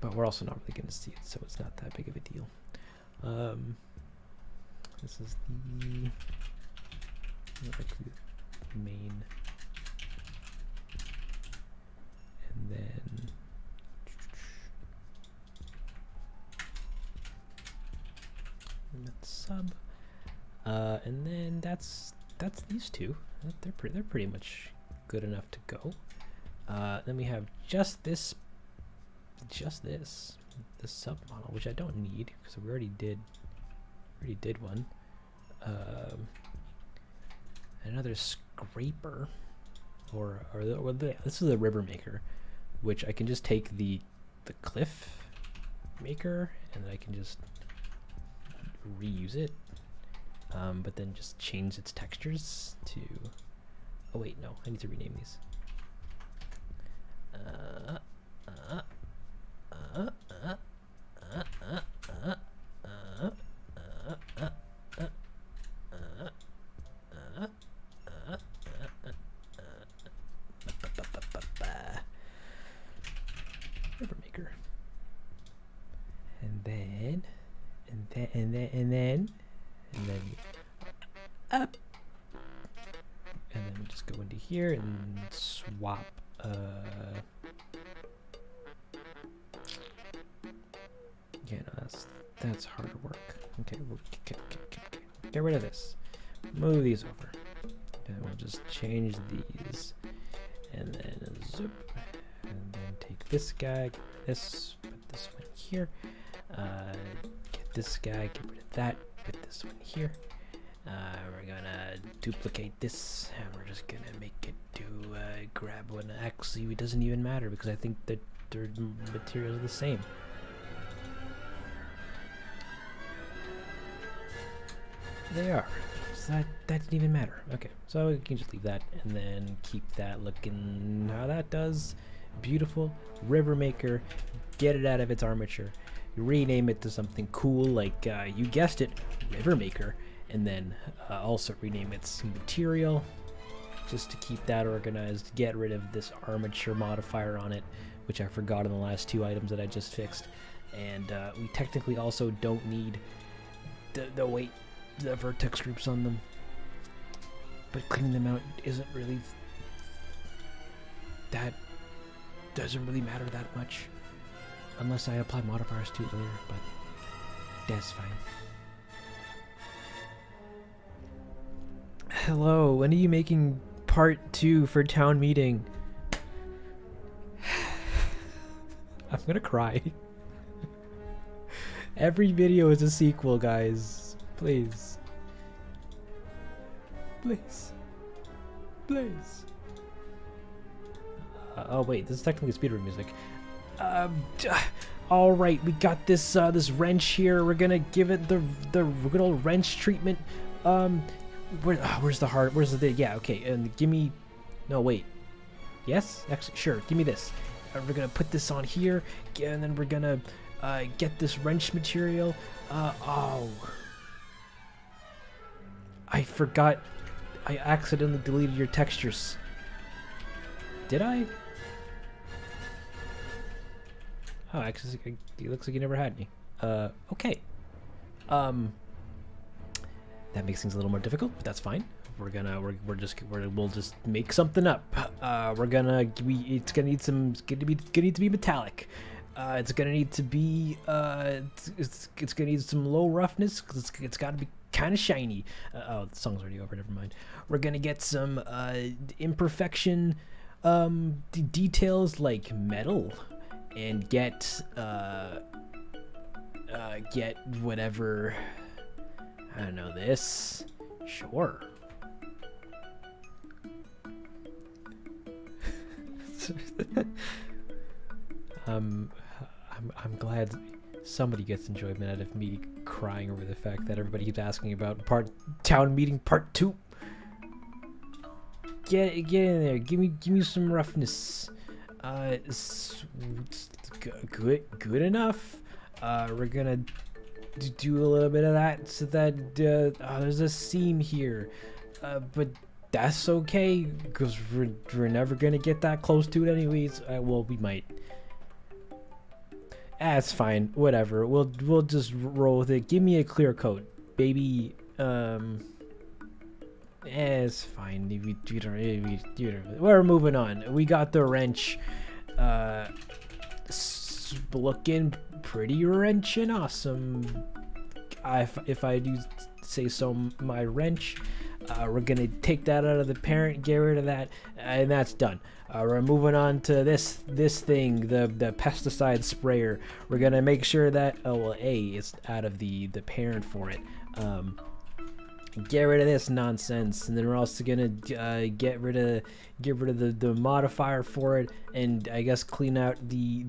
But we're also not really going to see it, so it's not that big of a deal. This is the main, and then sub, and then that's these two. They're pretty much good enough to go. Then we have just this sub model, which I don't need because we already did one. Another scraper, or this is a river maker, which I can just take the cliff maker and then I can just reuse it, but then just change its textures to. Oh wait, no, I need to rename these. River maker, and then up, and then we just go into here and swap. Yeah, no, that's hard work. Okay, we'll get rid of this. Move these over. And we'll just change these. And then zoop. And then take this guy, get this, put this one here. Get this guy, get rid of that, put this one here. We're gonna duplicate this, and we're just gonna make it do grab one. Actually, it doesn't even matter because I think that their materials are the same. They are. So that didn't even matter. Okay, so we can just leave that and then keep that looking how that does. Beautiful. River Maker. Get it out of its armature. Rename it to something cool like, you guessed it, River Maker. And then also rename its material just to keep that organized. Get rid of this armature modifier on it, which I forgot in the last 2 items that I just fixed. And we technically also don't need the weight, the vertex groups on them, but cleaning them out isn't really, that doesn't really matter that much unless I apply modifiers to it later, but that's fine. Hello, when are you making part 2 for town meeting? I'm gonna cry. Every video is a sequel, guys. Please. Please. Please. Oh wait, this is technically speedrun music. All right, we got this this wrench here. We're gonna give it the good old wrench treatment. Where's the heart? Where's the yeah? Okay, and give me. No wait. Yes, actually, sure. Give me this. We're gonna put this on here, and then we're gonna get this wrench material. Oh, I forgot. I accidentally deleted your textures. Did I? Oh, actually, it looks like you never had any. Okay. That makes things a little more difficult, but that's fine. We'll just make something up. It's gonna need to be metallic. It's gonna need to be it's gonna need some low roughness because it's got to be kind of shiny. Oh, the song's already over. Never mind. We're gonna get some imperfection details like metal, and get whatever. I don't know, this. Sure. I'm glad somebody gets enjoyment out of me crying over the fact that everybody keeps asking about town meeting part 2. Get in there. Give me some roughness. Good enough. We're gonna do a little bit of that so that there's a seam here, but that's okay because we're never gonna get that close to it anyways. Well, we might. It's fine. Whatever. We'll just roll with it. Give me a clear coat, baby. It's fine. We're moving on. We got the wrench. Looking pretty wrenching awesome. If I do say so, my wrench. We're gonna take that out of the parent, get rid of that, and that's done. We're moving on to this thing, the pesticide sprayer. We're gonna make sure that it's out of the parent for it. Get rid of this nonsense, and then we're also gonna get rid of the modifier for it, and I guess clean out the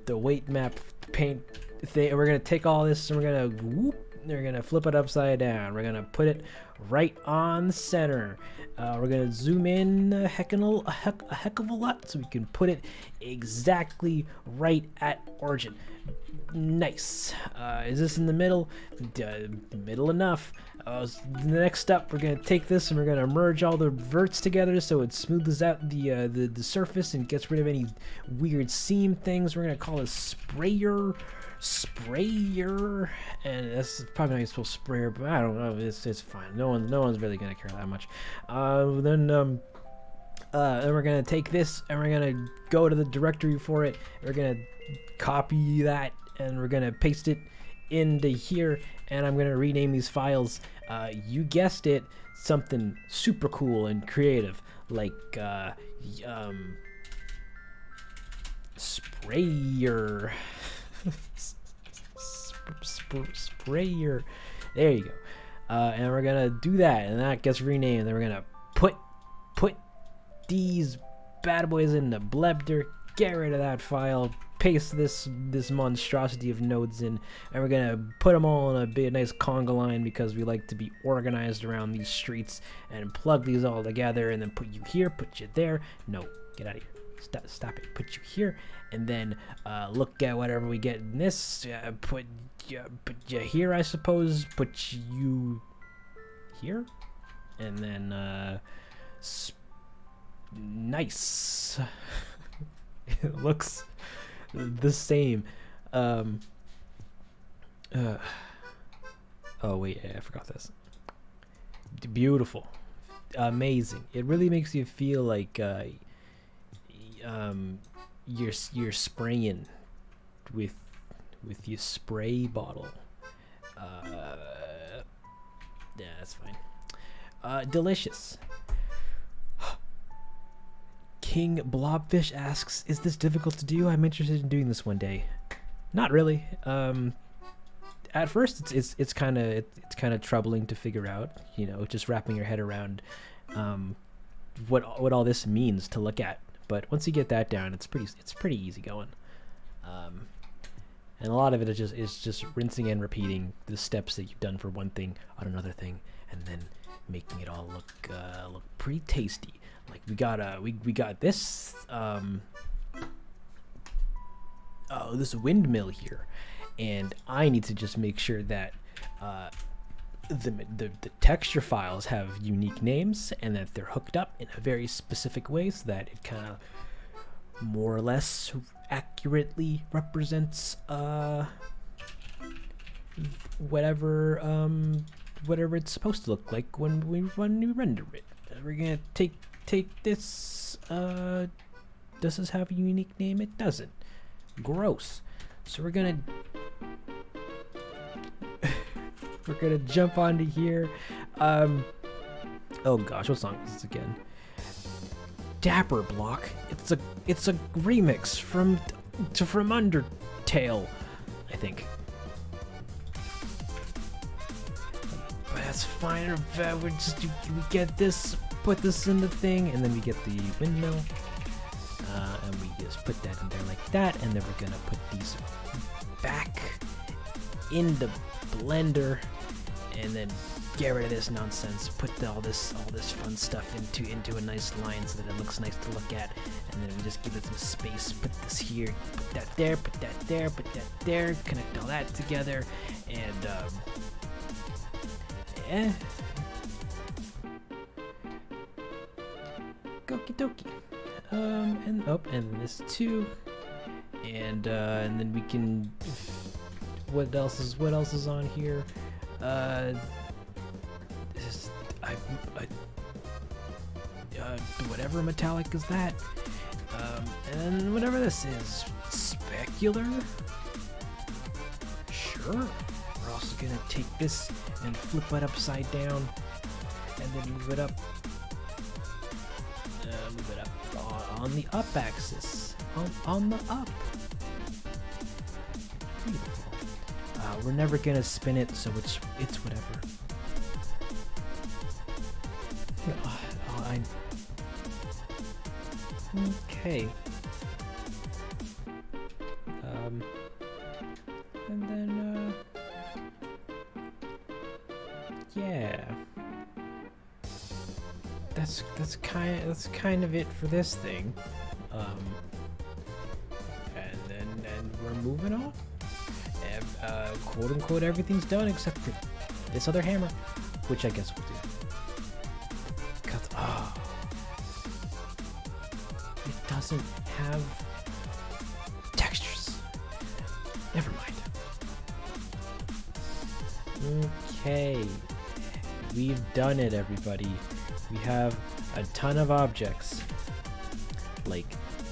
weight map paint thing. We're gonna take all this and we're gonna flip it upside down. We're gonna put it right on the center. We're gonna zoom in a heck of a lot so we can put it exactly right at origin. Nice. Is this in the middle? Middle enough. The next step, we're gonna take this and we're gonna merge all the verts together so it smooths out the surface and gets rid of any weird seam things. We're gonna call it sprayer, and that's probably not even supposed to sprayer, but I don't know. It's fine. No one's really gonna care that much. Then we're gonna take this and we're gonna go to the directory for it. We're gonna copy that and we're gonna paste it into here, and I'm gonna rename these files. You guessed it, something super cool and creative, like sprayer. sprayer. There you go. And we're gonna do that, and that gets renamed. And then we're gonna put these bad boys in the blender. Get rid of that file. Paste this monstrosity of nodes in, and we're gonna put them all in a big nice conga line because we like to be organized around these streets, and plug these all together, and then put you here, put you there. No, get out of here. Stop it. Put you here, and then look at whatever we get in this. Put you here, I suppose. Put you here, and then nice. It looks the same. Oh wait, I forgot this. Beautiful, amazing. It really makes you feel like you're spraying with your spray bottle. Yeah, that's fine. Delicious. King Blobfish asks, "Is this difficult to do? I'm interested in doing this one day." Not really. At first, it's kind of troubling to figure out. You know, just wrapping your head around what all this means to look at. But once you get that down, it's pretty easy going. And a lot of it is just rinsing and repeating the steps that you've done for one thing on another thing, and then making it all look pretty tasty. Like we got this this windmill here, and I need to just make sure that the texture files have unique names and that they're hooked up in a very specific way so that it kind of more or less accurately represents whatever it's supposed to look like when we render it. We're gonna take this. Does this have a unique name? It doesn't. Gross. So we're gonna jump onto here. Oh gosh, what song is this again? Dapper Block. It's a remix from Undertale, I think. But that's fine. We get this, put this in the thing, and then we get the windmill, and we just put that in there like that, and then we're gonna put these back in the blender, and then get rid of this nonsense. Put all this fun stuff into a nice line so that it looks nice to look at, and then we just give it some space. Put this here, put that there, put that there, put that there. Connect all that together, and Okie dokie. And this too, and then we can. What else is on here? Whatever metallic is that, and whatever this is, specular. Sure. We're also gonna take this and flip it upside down, and then move it up. On the up axis. On the up. Beautiful. We're never gonna spin it, so it's whatever. Okay. And then yeah. That's kind of it for this thing. And then we're moving on. And quote unquote everything's done except for this other hammer, which I guess we'll do. It doesn't have textures. Never mind. Okay. We've done it, everybody. We have a ton of objects like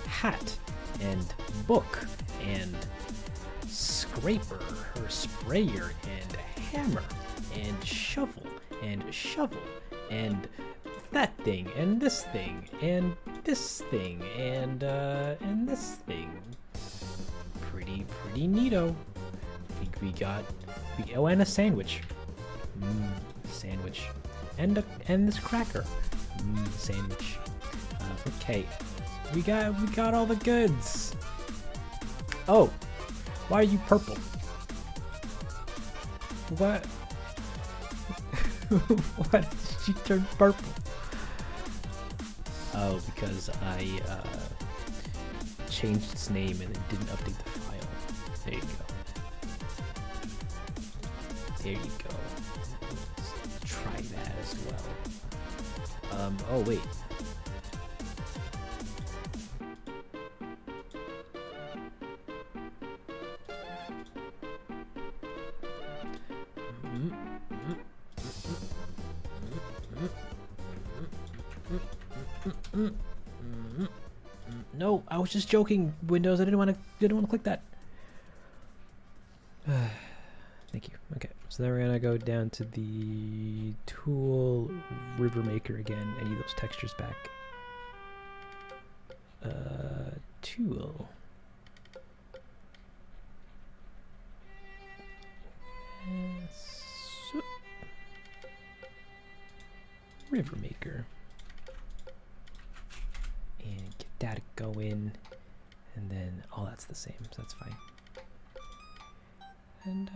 hat and book and scraper or sprayer and hammer and shovel and that thing and this thing and this thing and this thing. Pretty neato. We Oh, and a sandwich. Sandwich. And this cracker. Sandwich. Okay. We got all the goods. Oh, why are you purple? What? Why did she turn purple? Oh, because I changed its name and it didn't update the file. There you go. There you go. Let's try that as well. Oh wait. No, I was just joking, Windows. I didn't want to click that. Thank you. Okay, so then we're gonna go down to the tool river maker again. I need those textures back. Tool. So, river maker. And get that to go in, and then all that's the same, so that's fine. And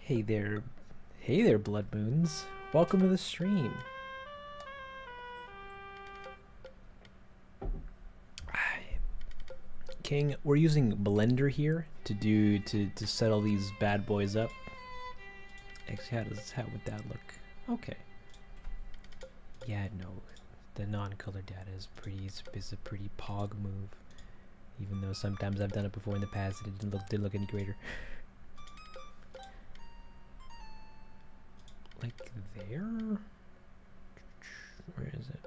hey there, blood moons. Welcome to the stream. King, we're using Blender here to settle these bad boys up. Actually, how would that look? Okay. Yeah, no, the non-color data is a pretty pog move. Even though sometimes I've done it before in the past, it didn't look any greater. Like there? Where is it?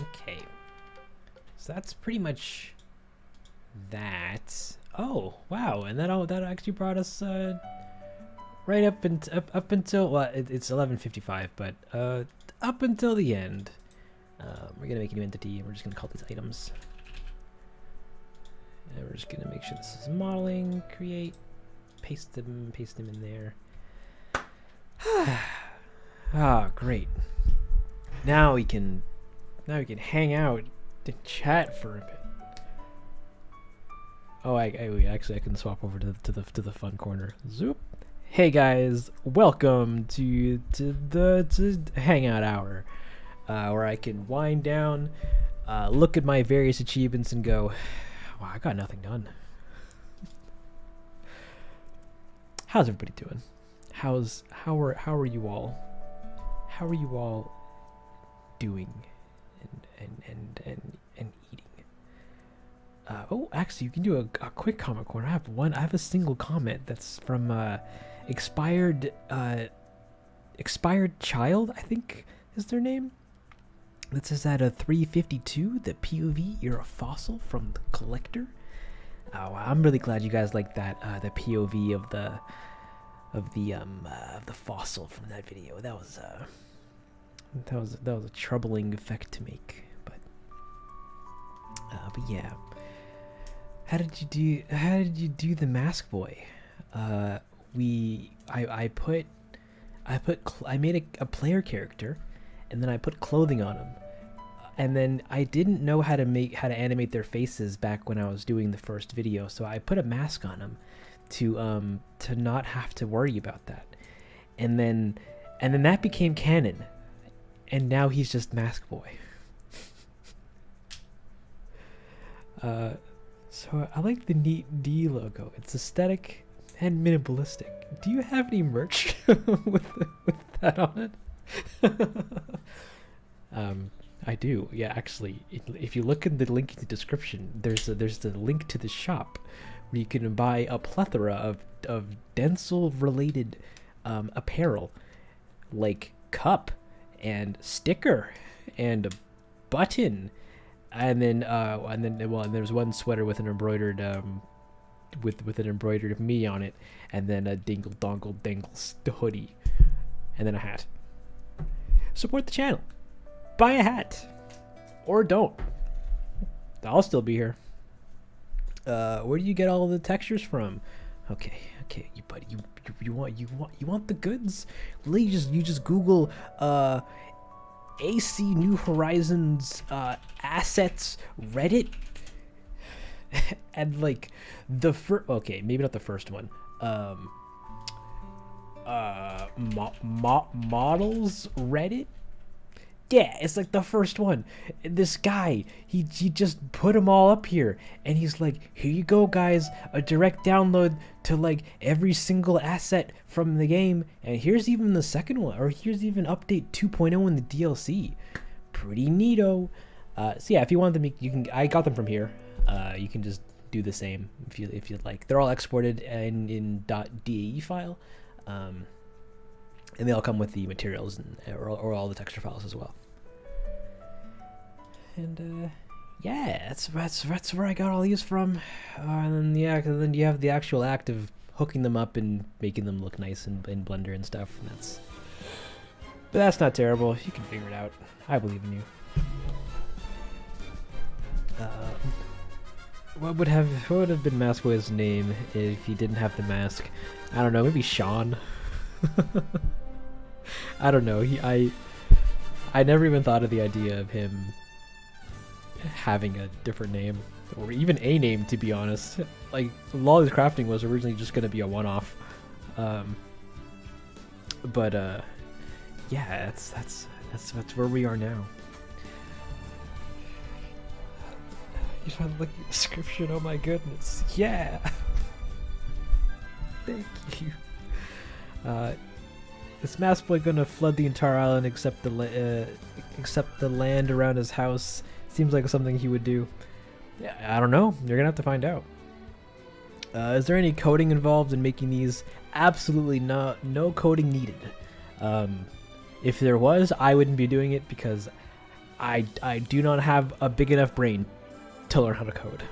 Okay. So that's pretty much that. Oh wow! And that actually brought us right up until well, it's 11:55, but up until the end. We're gonna make a new entity, and we're just gonna call these items. And we're just gonna make sure this is modeling, create, paste them in there. Ah, great. Now we can hang out and chat for a bit. Oh, I can swap over to the fun corner. Zoop. Hey guys, welcome to the hangout hour, where I can wind down, look at my various achievements, and go, wow, I got nothing done. How's everybody doing? How are you all? How are you all doing and eating? Oh, actually, you can do a quick comment corner. I have a single comment that's from expired child, I think is their name. That says at 352, the POV, you're a fossil from the collector. Oh, I'm really glad you guys like that. The POV of the fossil from that video. That was a troubling effect to make, but yeah. How did you do the mask boy? I made a player character, and then I put clothing on him, and then I didn't know how to animate their faces back when I was doing the first video, so I put a mask on him to not have to worry about that, and then that became canon, and now he's just mask boy. So I like the neat D logo. It's aesthetic and minimalistic. Do you have any merch with that on it? I do. Yeah, actually, if you look in the link in the description, there's the link to the shop where you can buy a plethora of Denzel related apparel, like cup and sticker and a button. And then there's one sweater with an embroidered with an embroidered me on it, and then a dingle dongle dangle hoodie, and then a hat. support the channel. Buy a hat. Or don't. I'll still be here. Where do you get all the textures from? Okay, you buddy, you want the goods? Well, you just Google AC New Horizons assets Reddit, and like the first, okay, maybe not the first one. Models Reddit. Yeah, it's like the first one. This guy, he just put them all up here, and he's like, here you go, guys, a direct download to like every single asset from the game, and here's even the second one, or here's even update 2.0 in the DLC. Pretty neato. So yeah, if you want them, you can. I got them from here. You can just do the same if you'd like. They're all exported in .dae file, and they all come with the materials or all the texture files as well. And yeah, that's where I got all these from. And then yeah, then you have the actual act of hooking them up and making them look nice in Blender and stuff. And but that's not terrible. You can figure it out. I believe in you. What would have been Maskboy's name if he didn't have the mask? I don't know. Maybe Sean. I don't know. I never even thought of the idea of him having a different name, or even a name, to be honest. Like, Lolly's Crafting was originally just going to be a one-off. But yeah, that's where we are now. You trying to look at the description? Oh my goodness. Yeah. Thank you. Is Maskboy gonna flood the entire island except the land around his house? Seems like something he would do. Yeah, I don't know. You're gonna have to find out. Is there any coding involved in making these? Absolutely no coding needed. If there was, I wouldn't be doing it because I do not have a big enough brain to learn how to code.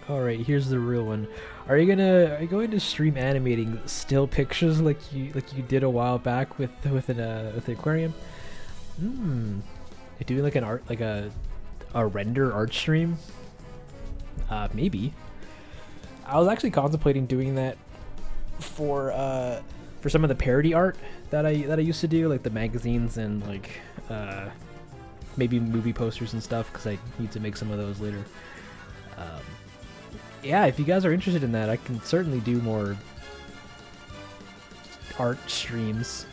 All right, here's the real one. Are you going to stream animating still pictures like you did a while back with an aquarium? Doing like a render art stream? Maybe. I was actually contemplating doing that for some of the parody art that I used to do, like the magazines and like maybe movie posters and stuff, because I need to make some of those later. Yeah, if you guys are interested in that, I can certainly do more art streams.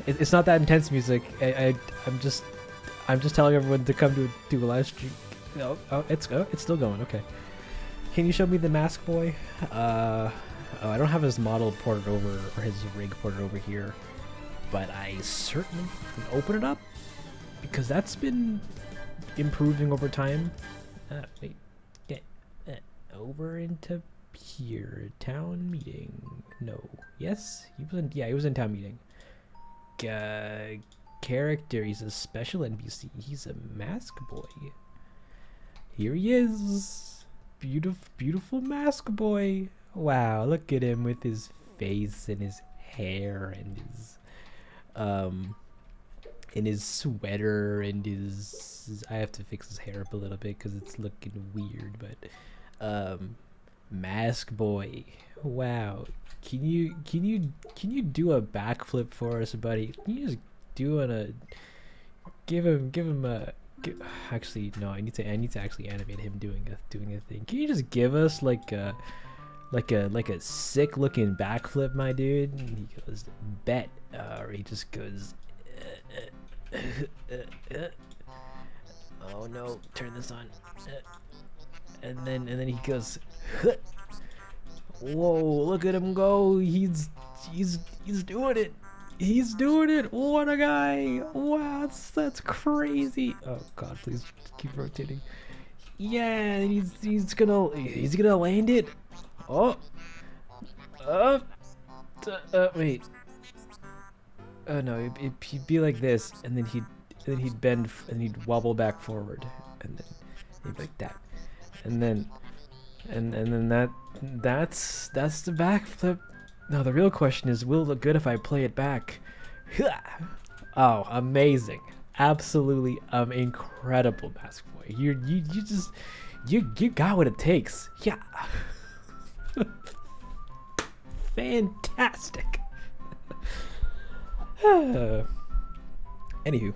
It's not that intense music. I'm just telling everyone to come to a live stream. It's still going. Okay. Can you show me the Maskboy? I don't have his model ported over, or his rig ported over here, but I certainly can open it up because that's been improving over time. Wait, get over into here. Town meeting. No. Yes, he was in town meeting. Character. He's a special NPC. He's a Maskboy. Here he is. Beautiful Maskboy. Wow, look at him with his face and his hair and his sweater and his I have to fix his hair up a little bit because it's looking weird, but Maskboy. Wow. Can you do a backflip for us, buddy? Can you just give him a actually no, I need to actually animate him doing a thing. Can you just give us like a sick looking backflip, my dude? And he goes, bet. Or he just goes oh no, turn this on. And then he goes whoa, look at him go. He's doing it. He's doing it. What a guy. Wow, that's crazy. Oh god, please keep rotating. Yeah, he's gonna land it. Oh. Wait. Oh no, he'd be like this, and then he'd bend, and he'd wobble back forward, and then he'd be like that, and then that's the backflip. No, the real question is, will it look good if I play it back? Oh, amazing. Absolutely incredible, Mask Boy. You got what it takes. Yeah. Fantastic. Anywho,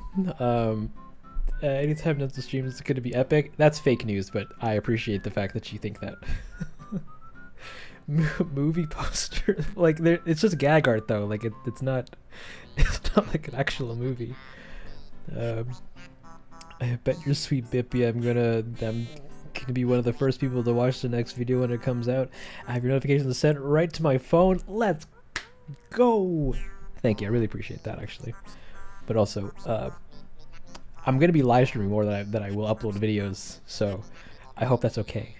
anytime Netzel streams is gonna be epic. That's fake news, but I appreciate the fact that you think that. Movie poster, like it's just gag art though. Like it's not like an actual movie. I bet you're sweet Bippy. I'm gonna be one of the first people to watch the next video when it comes out. I have your notifications sent right to my phone. Let's go. Thank you. I really appreciate that actually. But also, I'm gonna be live streaming more than I will upload videos. So I hope that's okay.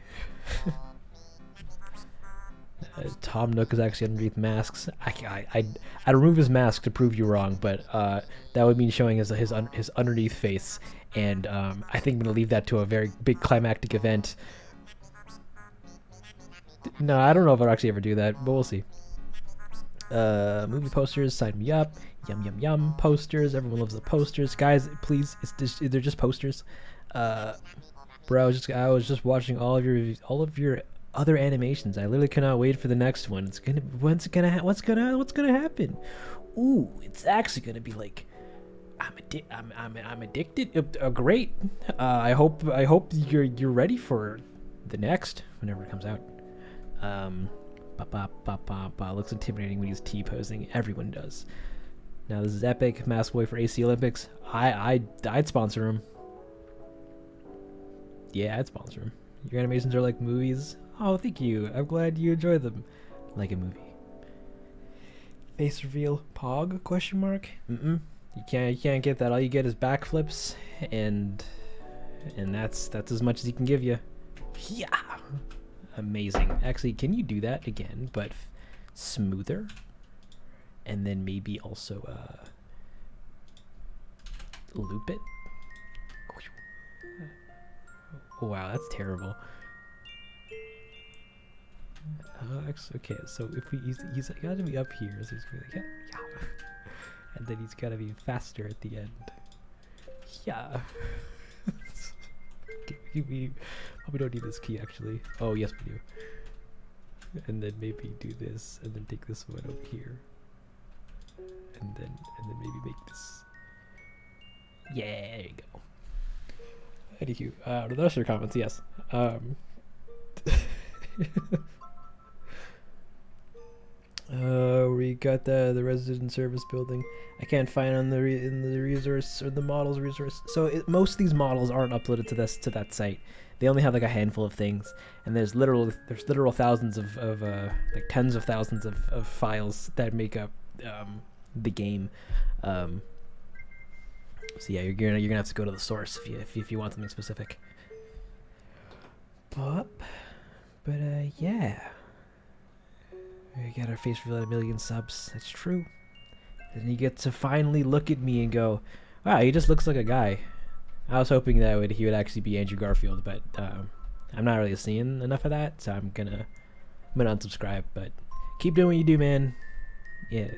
Tom Nook is actually underneath masks. I'd remove his mask to prove you wrong, but that would mean showing his underneath face, and I think I'm gonna leave that to a very big climactic event. No, I don't know if I'll actually ever do that, but we'll see. Movie posters, sign me up. Yum yum yum. Posters, everyone loves the posters. Guys, please, they're just posters. Bro, I was just watching all of your other animations. I literally cannot wait for the next one. What's gonna happen? Ooh, it's actually gonna be like I'm addicted. Great. I hope you're ready for the next whenever it comes out. Looks intimidating when he's T-posing. Everyone does. Now this is epic. Mask Boy for AC Olympics. I'd sponsor him. Yeah, I'd sponsor him. Your animations are like movies. Oh, thank you. I'm glad you enjoy them. Like a movie. Face reveal. Pog? Question mark? You can't get that. All you get is backflips, and that's as much as he can give you. Yeah. Amazing. Actually, can you do that again, but smoother? And then maybe also loop it. Oh, wow, that's terrible. Okay, so if he's got to be up here, so he's gonna be like, yeah, and then he's got to be faster at the end. Yeah. We probably don't need this key actually. Oh yes, we do. And then maybe do this, and then take this one over here, and then maybe make this. Yeah, there you go. Anywho, the rest of your comments, yes. We got the resident service building. I can't find on in the resource or the models resource. So most of these models aren't uploaded to that site. They only have like a handful of things, and there's literal thousands of like tens of thousands of files that make up the game. So yeah, you're gonna have to go to the source if you want something specific. But yeah. We got our face reveal at 1 million subs. That's true. And you get to finally look at me and go, wow, he just looks like a guy. I was hoping that he would actually be Andrew Garfield, but I'm not really seeing enough of that, so I'm gonna unsubscribe. But keep doing what you do, man. Yeah.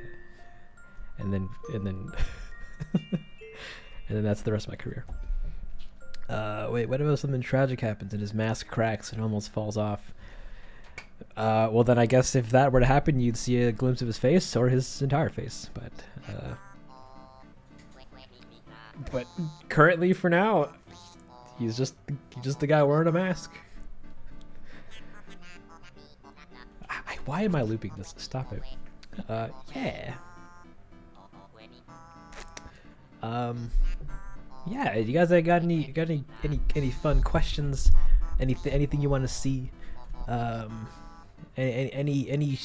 And then and then that's the rest of my career. Wait, what if something tragic happens and his mask cracks and almost falls off? Well then I guess if that were to happen, you'd see a glimpse of his face or his entire face, but currently for now he's just the guy wearing a mask. Why am I looping this? Stop it. Yeah. Yeah, you guys got any fun questions? Anything you want to see? Any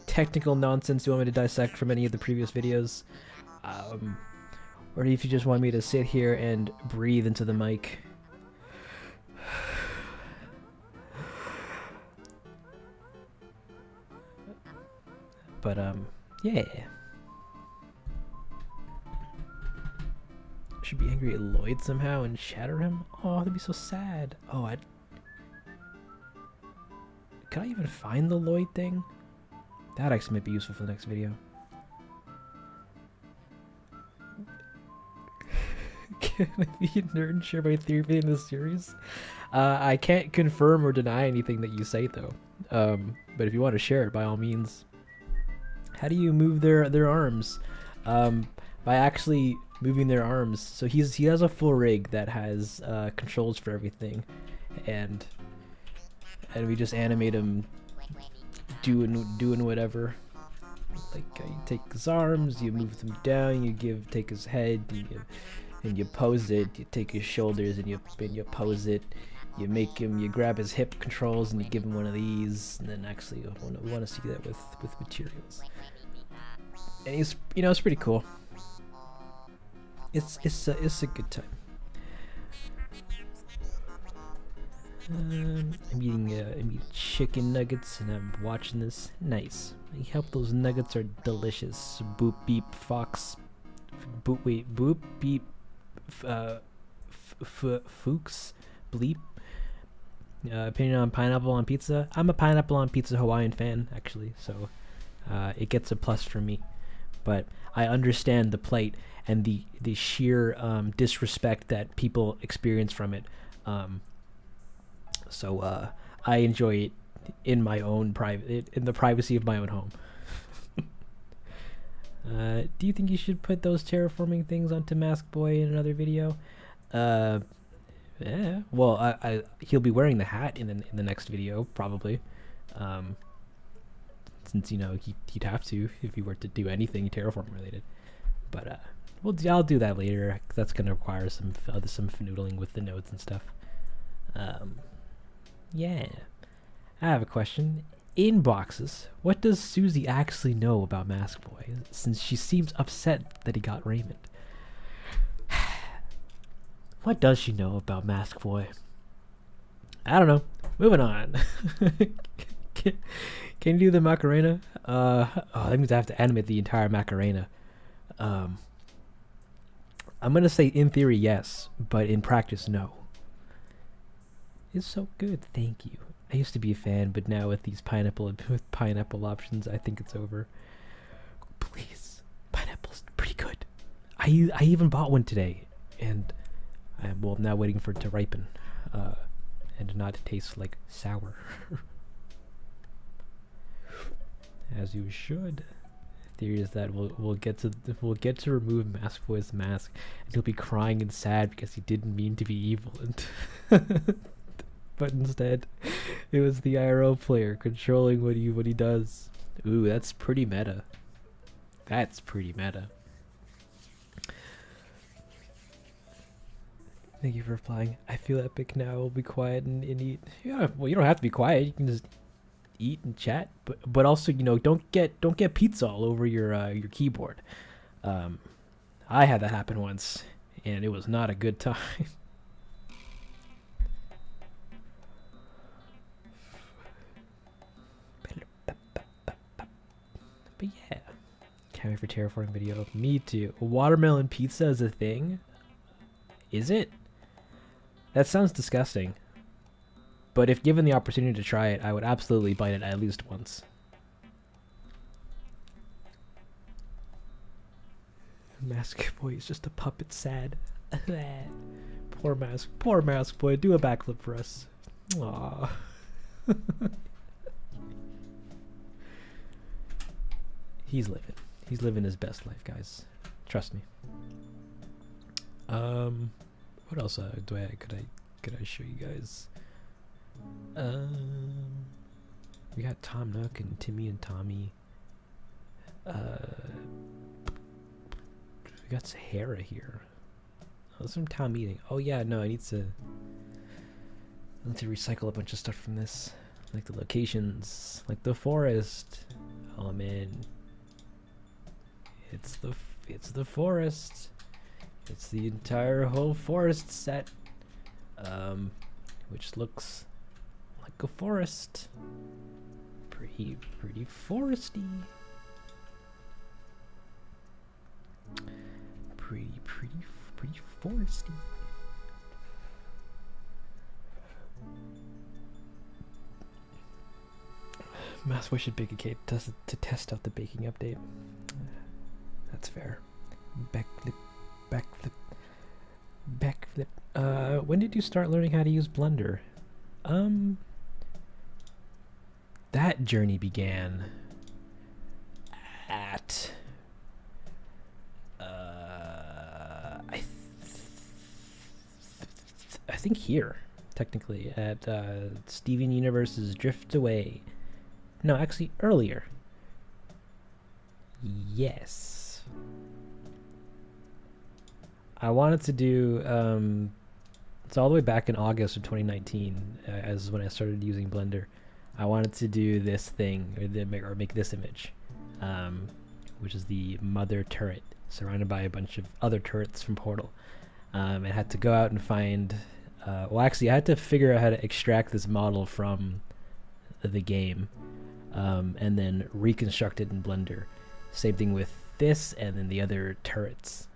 technical nonsense you want me to dissect from any of the previous videos, or if you just want me to sit here and breathe into the mic. But yeah, should be angry at Lloyd somehow and shatter him. Oh, that'd be so sad. Oh, could I even find the Lloyd thing? That actually might be useful for the next video. Can I be a nerd and share my theory in this series? I can't confirm or deny anything that you say, though. But if you want to share it, by all means. How do you move their arms? By actually moving their arms. So he has a full rig that has controls for everything, and we just animate him doing whatever. Like you take his arms, you move them down, you take his head, and you pose it. You take his shoulders and you pose it. You grab his hip controls and you give him one of these, and then actually we want to see that with materials. And he's, it's pretty cool. It's a good time. I'm eating chicken nuggets and I'm watching this. Nice. I hope those nuggets are delicious. Boop beep fox. Boop beep. Fuchs bleep. Opinion on pineapple on pizza. I'm a pineapple on pizza Hawaiian fan, actually, so it gets a plus for me. But I understand the plight and the sheer disrespect that people experience from it. So I enjoy it in my own in the privacy of my own home. Do you think you should put those terraforming things onto Mask Boy in another video? Yeah. Well, he'll be wearing the hat in the next video probably, since he'd have to if he were to do anything terraform related. But I'll do that later. That's gonna require some fanoodling with the nodes and stuff. Yeah. I have a question. In boxes, what does Susie actually know about Mask Boy, since she seems upset that he got Raymond? What does she know about Mask Boy? I don't know. Moving on. Can you do the Macarena? That means I have to animate the entire Macarena. I'm gonna say in theory yes, but in practice no. It's so good, thank you. I used to be a fan, but now with these pineapple options, I think it's over. Please, pineapple's pretty good. I even bought one today, and I'm now waiting for it to ripen, and not taste like sour. As you should. Theory is that we'll get to remove Mask Boy's mask, and he'll be crying and sad because he didn't mean to be evil, and but instead, it was the IRL player controlling what he does. Ooh, that's pretty meta. That's pretty meta. Thank you for replying. I feel epic now. We'll be quiet and eat. Yeah, well, you don't have to be quiet. You can just eat and chat. But also, don't get pizza all over your keyboard. I had that happen once, and it was not a good time. But yeah, can't wait for terraforming video. Me too. Watermelon pizza is a thing? Is it? That sounds disgusting. But if given the opportunity to try it, I would absolutely bite it at least once. Mask Boy is just a puppet, sad. Poor Mask Boy. Do a backflip for us. Aww. He's living his best life, guys. Trust me. What else could I show you guys? We got Tom Nook and Timmy and Tommy. We got Sahara here. Oh, that's from town meeting. Oh yeah, no, I need to recycle a bunch of stuff from this, like the locations, like the forest. Oh man. It's the forest. It's the entire whole forest set, which looks like a forest. Pretty foresty. Pretty foresty. Mass Wish at Bake Cake to test out the baking update. That's fair. Backflip, backflip, backflip. When did you start learning how to use Blender? That journey began at I think here, technically, at Steven Universe's Drift Away. No, actually earlier. Yes. I wanted to do it's all the way back in August of 2019 as when I started using Blender. I wanted to do this thing or make this image, which is the mother turret surrounded by a bunch of other turrets from Portal. I had to go out and find well, actually I had to figure out how to extract this model from the game and then reconstruct it in Blender. Same thing with this and then the other turrets.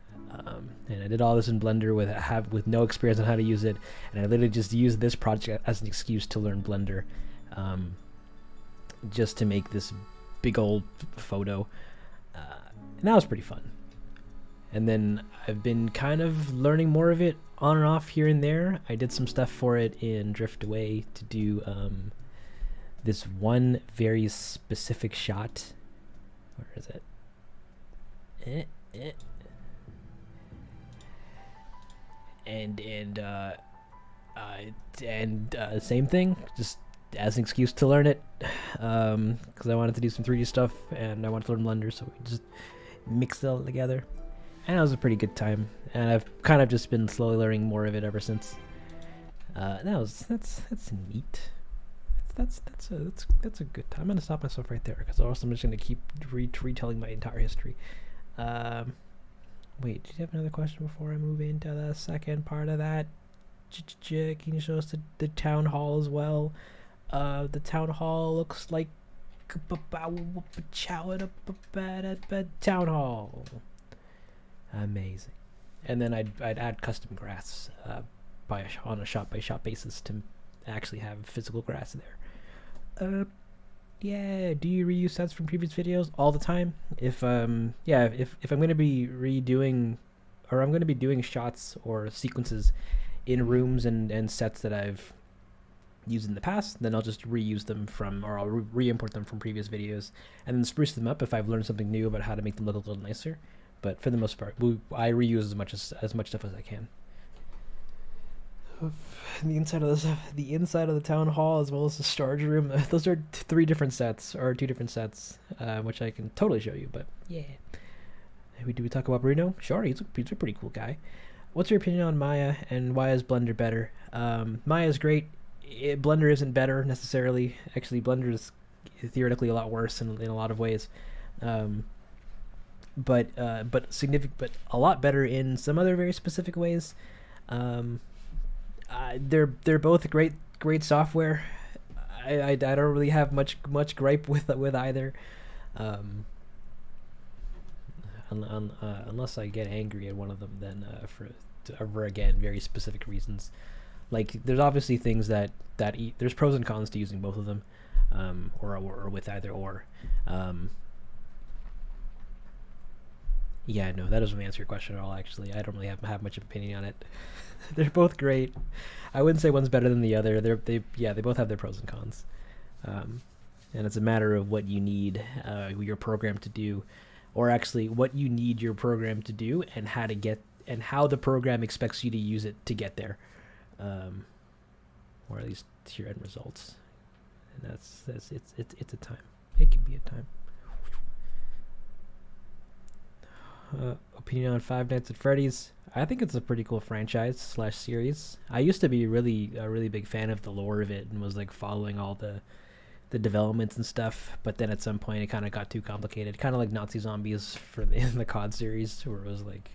And I did all this in Blender with no experience on how to use it, and I literally just used this project as an excuse to learn Blender, just to make this big old photo, and that was pretty fun. And then I've been kind of learning more of it on and off here and there. I did some stuff for it in Drift Away to do this one very specific shot. Where is it? And same thing, just as an excuse to learn it, because I wanted to do some 3D stuff and I wanted to learn Blender, so we just mixed it all together, and it was a pretty good time. And I've kind of just been slowly learning more of it ever since. That's neat. That's a good time. I'm gonna stop myself right there because else I'm just gonna keep retelling my entire history. Wait, did you have another question before I move into the second part of that? Can you show us the town hall as well? The town hall looks like town hall. Amazing. And then I'd add custom grass on a shop by shop basis to actually have physical grass there. Yeah, do you reuse sets from previous videos all the time? If I'm gonna be redoing, or I'm gonna be doing shots or sequences in rooms and sets that I've used in the past, then I'll just reuse them from, or I'll re-import them from previous videos and then spruce them up if I've learned something new about how to make them look a little nicer. But for the most part, I reuse as much stuff as I can. The inside of the town hall as well as the storage room. Those are two different sets, which I can totally show you. But yeah, do we talk about Bruno? Sure, he's a pretty cool guy. What's your opinion on Maya and why is Blender better? Maya's great. Blender isn't better necessarily. Actually, Blender is theoretically a lot worse in a lot of ways. But a lot better in some other very specific ways. They're both great software. I don't really have much gripe with either, unless I get angry at one of them. Then for again very specific reasons. Like there's obviously things that there's pros and cons to using both of them, or with either or. Yeah, no, that doesn't answer your question at all. Actually, I don't really have much opinion on it. They're both great. I wouldn't say one's better than the other. They both have their pros and cons, and it's a matter of what you need your program to do, or actually what you need your program to do, and how the program expects you to use it to get there, or at least to your end results. And it's a time. It can be a time. Opinion on Five Nights at Freddy's. I think it's a pretty cool franchise / series. I used to be a really big fan of the lore of it and was like following all the developments and stuff, but then at some point it kind of got too complicated, kind of like Nazi Zombies in the COD series, where it was like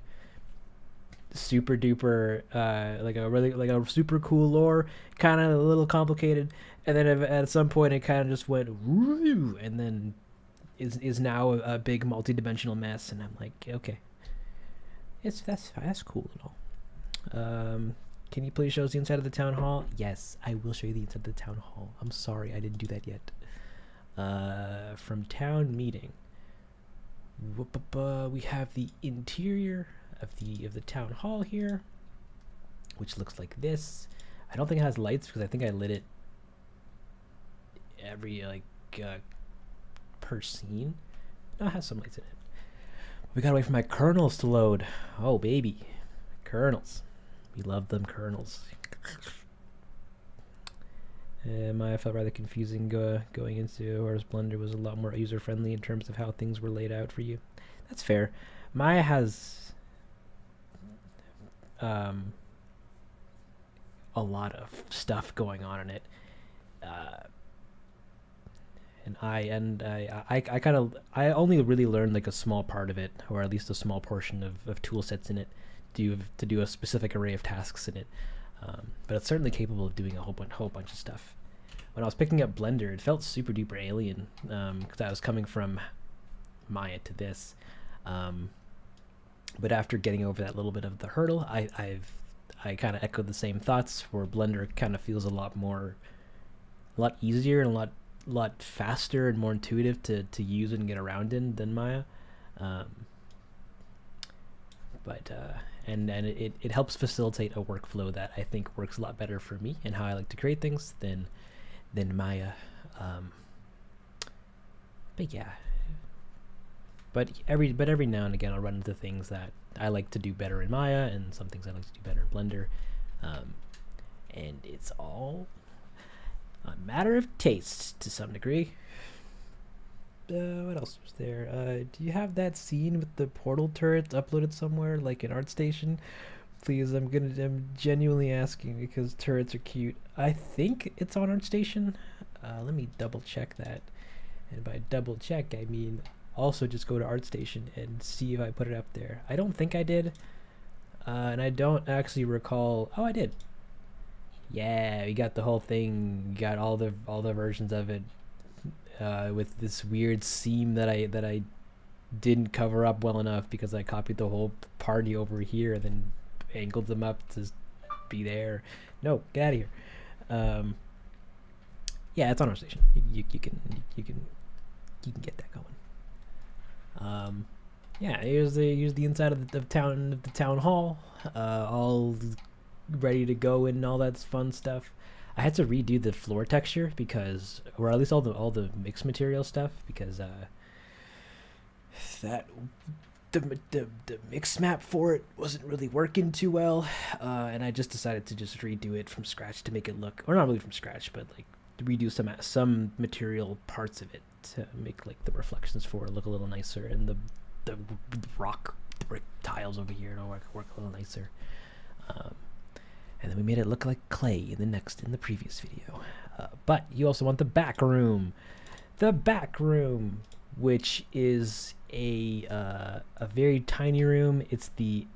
super duper like a super cool lore, kind of a little complicated, and then at some point it kind of just went woo, and then is now a big multi-dimensional mess, and I'm like, okay, that's cool and all. Can you please show us the inside of the town hall? Yes, I will show you the inside of the town hall. I'm sorry I didn't do that yet. From town meeting. We have the interior of the town hall here, which looks like this. I don't think it has lights because I think I lit it every per scene. No, it has some lights in it. We gotta wait for my kernels to load. Oh baby, kernels. We love them kernels. Maya felt rather confusing going into, whereas Blender was a lot more user-friendly in terms of how things were laid out for you. That's fair. Maya has a lot of stuff going on in it. And I only really learned like a small part of it, or at least a small portion of tool sets in it to do a specific array of tasks in it. But it's certainly capable of doing a whole bunch of stuff. When I was picking up Blender, it felt super duper alien because I was coming from Maya to this. But after getting over that little bit of the hurdle, I kind of echoed the same thoughts, where Blender kind of feels a lot easier and a lot faster and more intuitive to use and get around in than Maya. And it helps facilitate a workflow that I think works a lot better for me and how I like to create things than Maya. But yeah. But every now and again I'll run into things that I like to do better in Maya and some things I like to do better in Blender. And it's all a matter of taste to some degree. What else was there? Do you have that scene with the portal turrets uploaded somewhere, like in ArtStation? Please, I'm genuinely asking because turrets are cute. I think it's on ArtStation. Let me double check that. And by double check, I mean also just go to ArtStation and see if I put it up there. I don't think I did. And I don't actually recall. Oh, I did. Yeah, we got the whole thing. We got all the versions of it. With this weird seam that I didn't cover up well enough because I copied the whole party over here and then angled them up to be there. No, get out of here. Yeah, it's on our station. You can get that going. Yeah, here's the inside of the town hall, all ready to go and all that fun stuff. I had to redo the floor texture because, or at least all the mixed material stuff, because the mix map for it wasn't really working too well, and I just decided to just redo it from scratch to make it look, or not really from scratch, but like to redo some material parts of it to make like the reflections for it look a little nicer, and the brick tiles over here to work a little nicer. And then we made it look like clay in the previous video. But you also want the back room. The back room, which is a very tiny room. It's the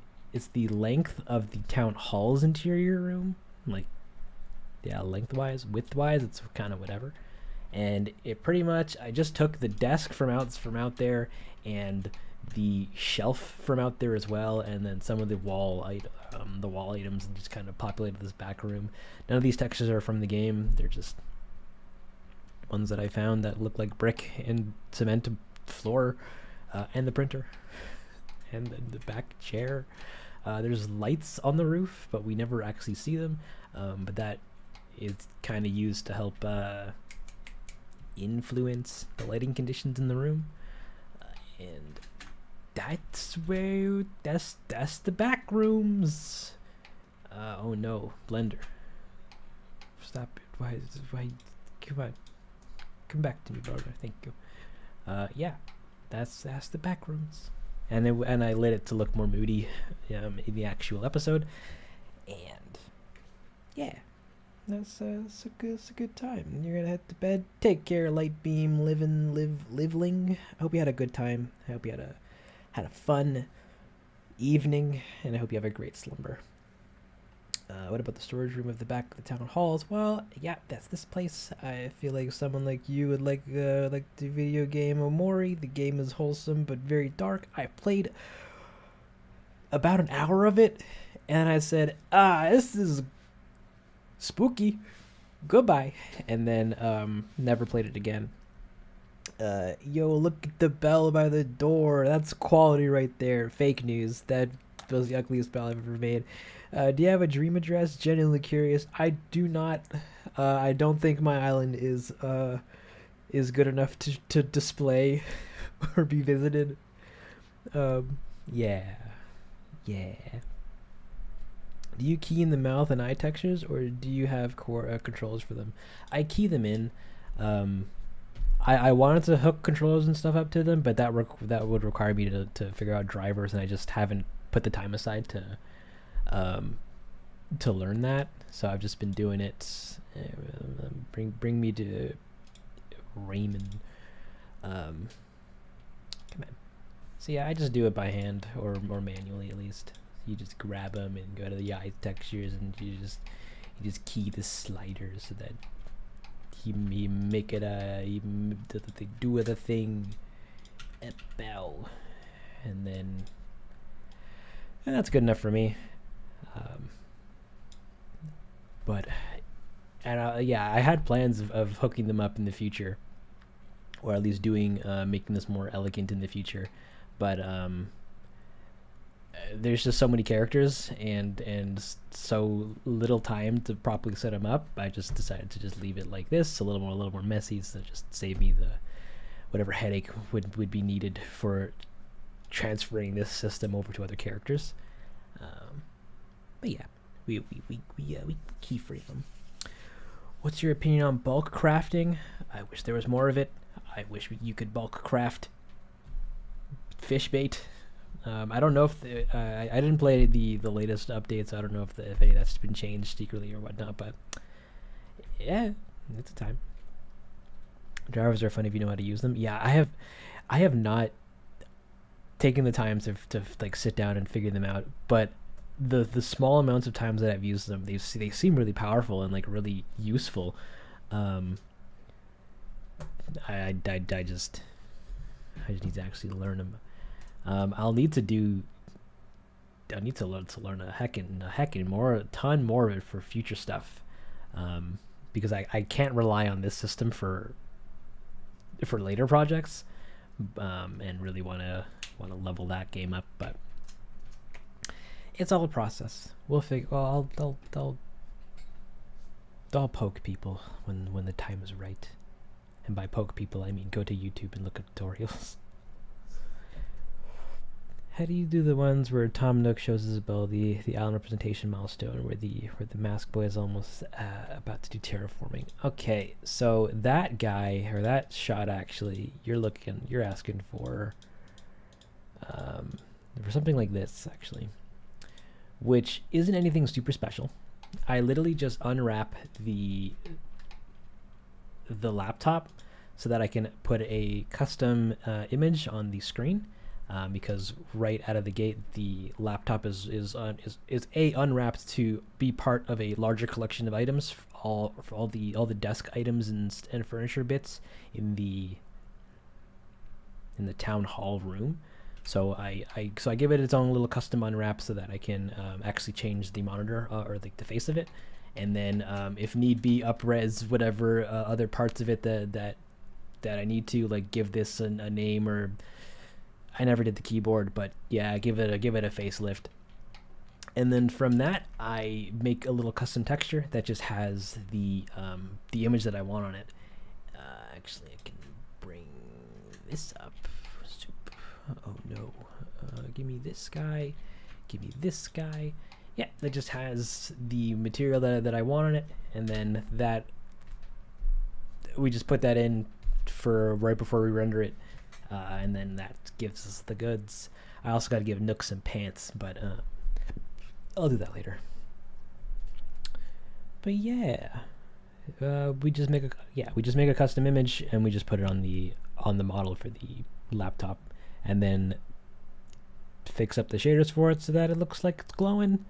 length of the town hall's interior room. Like, yeah, lengthwise, widthwise, it's kind of whatever. And it pretty much, I just took the desk from out there and the shelf from out there as well, and then some of the wall items, and just kind of populated this back room. None of these textures are from the game. They're just ones that I found that look like brick and cement floor, and the printer, and the back chair. There's lights on the roof, but we never actually see them. But that is kind of used to help influence the lighting conditions in the room, and that's the back rooms. Oh no, Blender, stop it! Why? Come back to me, brother. Thank you. Yeah, that's the back rooms, and I lit it to look more moody in the actual episode, and yeah, that's a good time. You're gonna head to bed. Take care, Lightbeam, liveling. I hope you had a good time. I hope you had a fun evening, and I hope you have a great slumber. What about the storage room of the back of the town halls? Well, yeah, that's this place. I feel like someone like you would like the video game Omori. The game is wholesome but very dark. I played about an hour of it, and I said, this is spooky. Goodbye. And then never played it again. Yo, look at the bell by the door. That's quality right there. Fake news. That was the ugliest bell I've ever made. Do you have a dream address? Genuinely curious. I do not. I don't think my island is good enough to display or be visited. Yeah. Yeah. Do you key in the mouth and eye textures, or do you have core controls for them? I key them in. I wanted to hook controllers and stuff up to them, but that would require me to figure out drivers, and I just haven't put the time aside to learn that. So I've just been doing it. Bring me to Raymond. Come on. So yeah, I just do it by hand or manually at least. You just grab them and go to the eye textures, and you just key the sliders so that you make it they do the thing a bow, and that's good enough for me. Yeah, I had plans of hooking them up in the future, or at least making this more elegant in the future, but there's just so many characters and so little time to properly set them up. I just decided to just leave it like this, a little more messy, so just save me the whatever headache would be needed for transferring this system over to other characters. But yeah, we keyframe them. What's your opinion on bulk crafting? I wish there was more of it. I wish you could bulk craft fish bait. I don't know if I didn't play the latest updates. I don't know if any of that's been changed secretly or whatnot, but yeah, it's a time. Drivers are fun if you know how to use them. Yeah, I have not taken the time to like sit down and figure them out, but the small amounts of times that I've used them, they seem really powerful and like really useful. I just need to actually learn them. I'll need to learn a ton more of it for future stuff, because I can't rely on this system for later projects, and really want to level that game up. But it's all a process. We'll figure. Well, I'll poke people when the time is right, and by poke people I mean go to YouTube and look at tutorials. How do you do the ones where Tom Nook shows his ability, the island representation milestone, where the mask boy is almost about to do terraforming? Okay, so that guy or that shot, actually, you're asking for something like this, actually, which isn't anything super special. I literally just unwrap the laptop so that I can put a custom image on the screen. Because right out of the gate, the laptop is unwrapped to be part of a larger collection of items, for all the desk items and furniture bits in the town hall room. So I give it its own little custom unwrap so that I can actually change the monitor or the face of it, and then if need be, up-res whatever other parts of it that I need to, like give this a name, or I never did the keyboard, but yeah, give it a facelift. And then from that, I make a little custom texture that just has the image that I want on it. Actually, I can bring this up. Oh no! Give me this guy. Give me this guy. Yeah, that just has the material that I want on it, and then that we just put that in for right before we render it. And then that gives us the goods. I also got to give Nook some pants, but I'll do that later. But yeah, we just make a custom image, and we just put it on the model for the laptop, and then fix up the shaders for it so that it looks like it's glowing.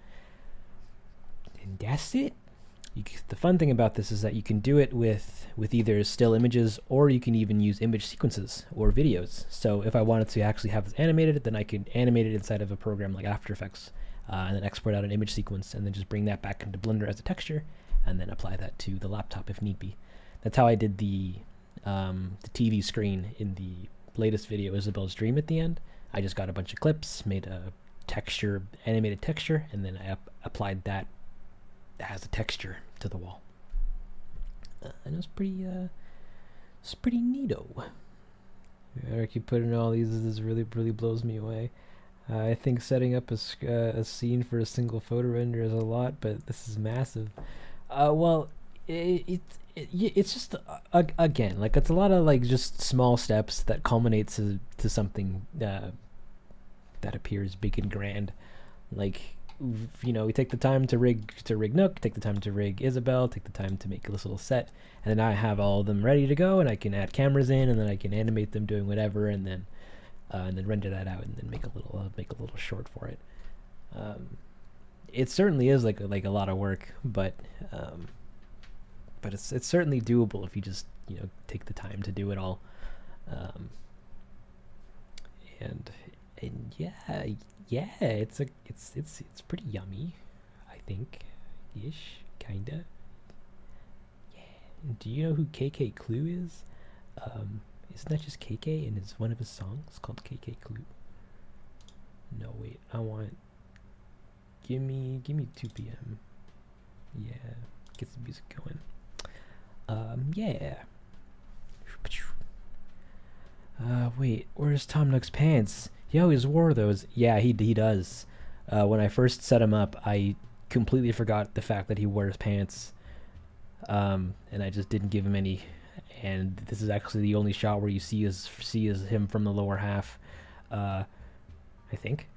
And that's it. The fun thing about this is that you can do it with either still images, or you can even use image sequences or videos. So if I wanted to actually have this animated, then I could animate it inside of a program like After Effects, and then export out an image sequence, and then just bring that back into Blender as a texture, and then apply that to the laptop if need be. That's how I did the the TV screen in the latest video, Isabel's Dream, at the end. I just got a bunch of clips, made a animated texture, and then I applied that as a texture to the wall. And it's pretty neato. I keep putting all these. This really blows me away. I think setting up a scene for a single photo render is a lot, but this is massive. Well, it's just again, like, it's a lot of like just small steps that culminates to something that appears big and grand. Like, you know, we take the time to rig Nook, take the time to rig Isabel, take the time to make this little set, and then I have all of them ready to go, and I can add cameras in, and then I can animate them doing whatever, and then render that out, and then make a little short for it. It certainly is like a lot of work, but it's certainly doable if you just, you know, take the time to do it all. And yeah, it's pretty yummy, I think, ish, kinda. Yeah. Do you know who KK Clue is? Isn't that just KK, and it's one of his songs called KK Clue? No, wait, I want. Give me 2 p.m. Yeah, get some music going. Yeah. Wait, where's Tom Nook's pants? He always wore those. Yeah, he does. When I first set him up, I completely forgot the fact that he wears pants. And I just didn't give him any. And this is actually the only shot where you see him from the lower half. I think.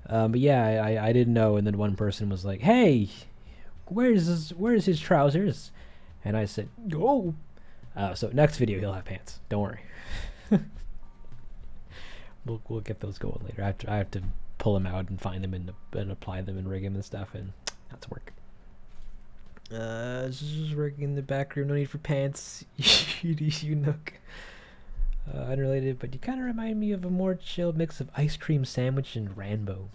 But yeah, I didn't know, and then one person was like, "Hey, where's his trousers?" And I said, "Oh." So next video he'll have pants. Don't worry. We'll get those going later. I have to pull them out and find them and apply them and rig them and stuff, and that's work. Just working in the back room. No need for pants. You Nook. Unrelated, but you kind of remind me of a more chill mix of ice cream sandwich and rainbow.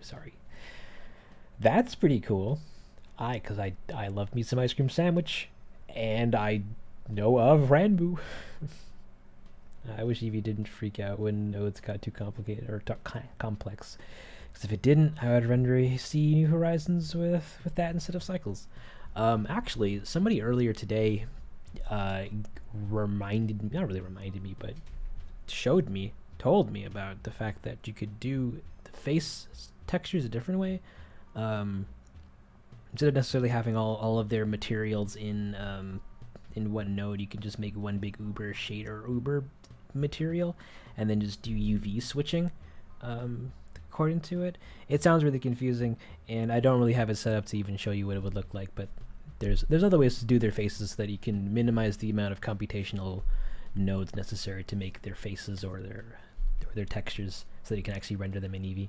Sorry. That's pretty cool. Cause I love me some ice cream sandwich, and I know of rainbow. I wish Eevee didn't freak out when nodes got too complicated or complex. Because if it didn't, I would render a See New Horizons with that instead of cycles. Actually, somebody earlier today not really reminded me, but told me about the fact that you could do the face textures a different way. Instead of necessarily having all of their materials in one node, you can just make one big Uber shader Uber material, and then just do UV switching according to it. It sounds really confusing, and I don't really have it set up to even show you what it would look like, but there's other ways to do their faces so that you can minimize the amount of computational nodes necessary to make their faces or their textures, so that you can actually render them in Eevee.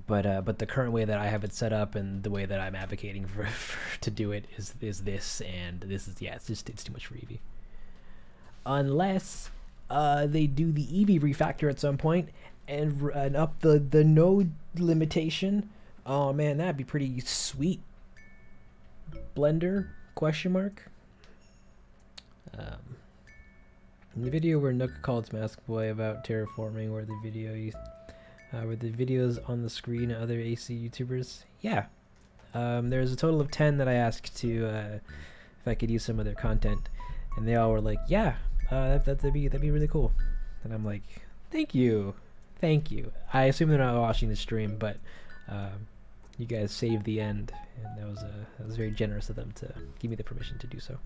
But the current way that I have it set up and the way that I'm advocating for to do it is this, and this is, yeah, it's too much for Eevee. Unless they do the Eevee refactor at some point and up the node limitation. Oh man, that'd be pretty sweet. Blender ? In the video where Nook called Mask Boy about terraforming, where the videos on the screen of other AC YouTubers. Yeah. There's a total of 10 that I asked to if I could use some of their content, and they all were like, yeah, that'd be really cool. And I'm like, thank you. I assume they're not watching the stream, but you guys saved the end, and that was very generous of them to give me the permission to do so.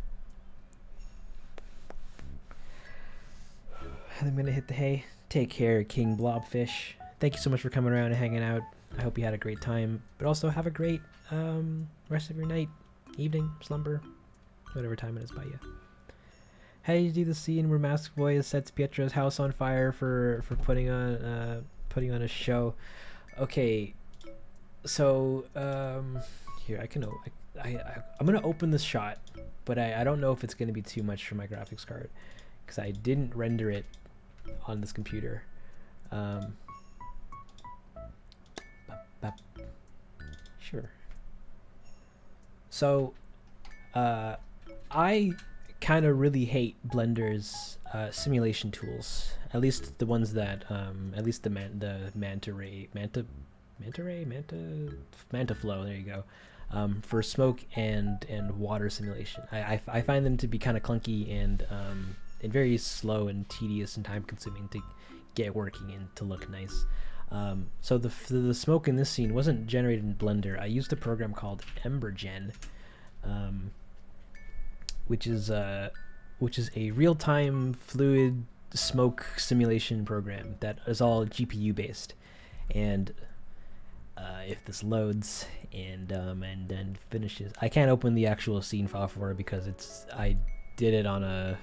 And I'm gonna hit the hay. Take care, King Blobfish. Thank you so much for coming around and hanging out. I hope you had a great time, but also have a great rest of your night, evening, slumber, whatever time it is by you. How do you do the scene where Mask Boy sets Pietro's house on fire for putting on a show? Okay, so here I'm gonna open this shot, but I don't know if it's gonna be too much for my graphics card because I didn't render it on this computer. Sure. So, I kind of really hate Blender's simulation tools. At least the ones that, at least the manta flow. There you go. For smoke and water simulation, I find them to be kind of clunky and very slow and tedious and time consuming to get working and to look nice. So the smoke in this scene wasn't generated in Blender. I used a program called Embergen, which is a real-time fluid smoke simulation program that is all GPU based. And if this loads and then finishes, I can't open the actual scene file for it because I did it on a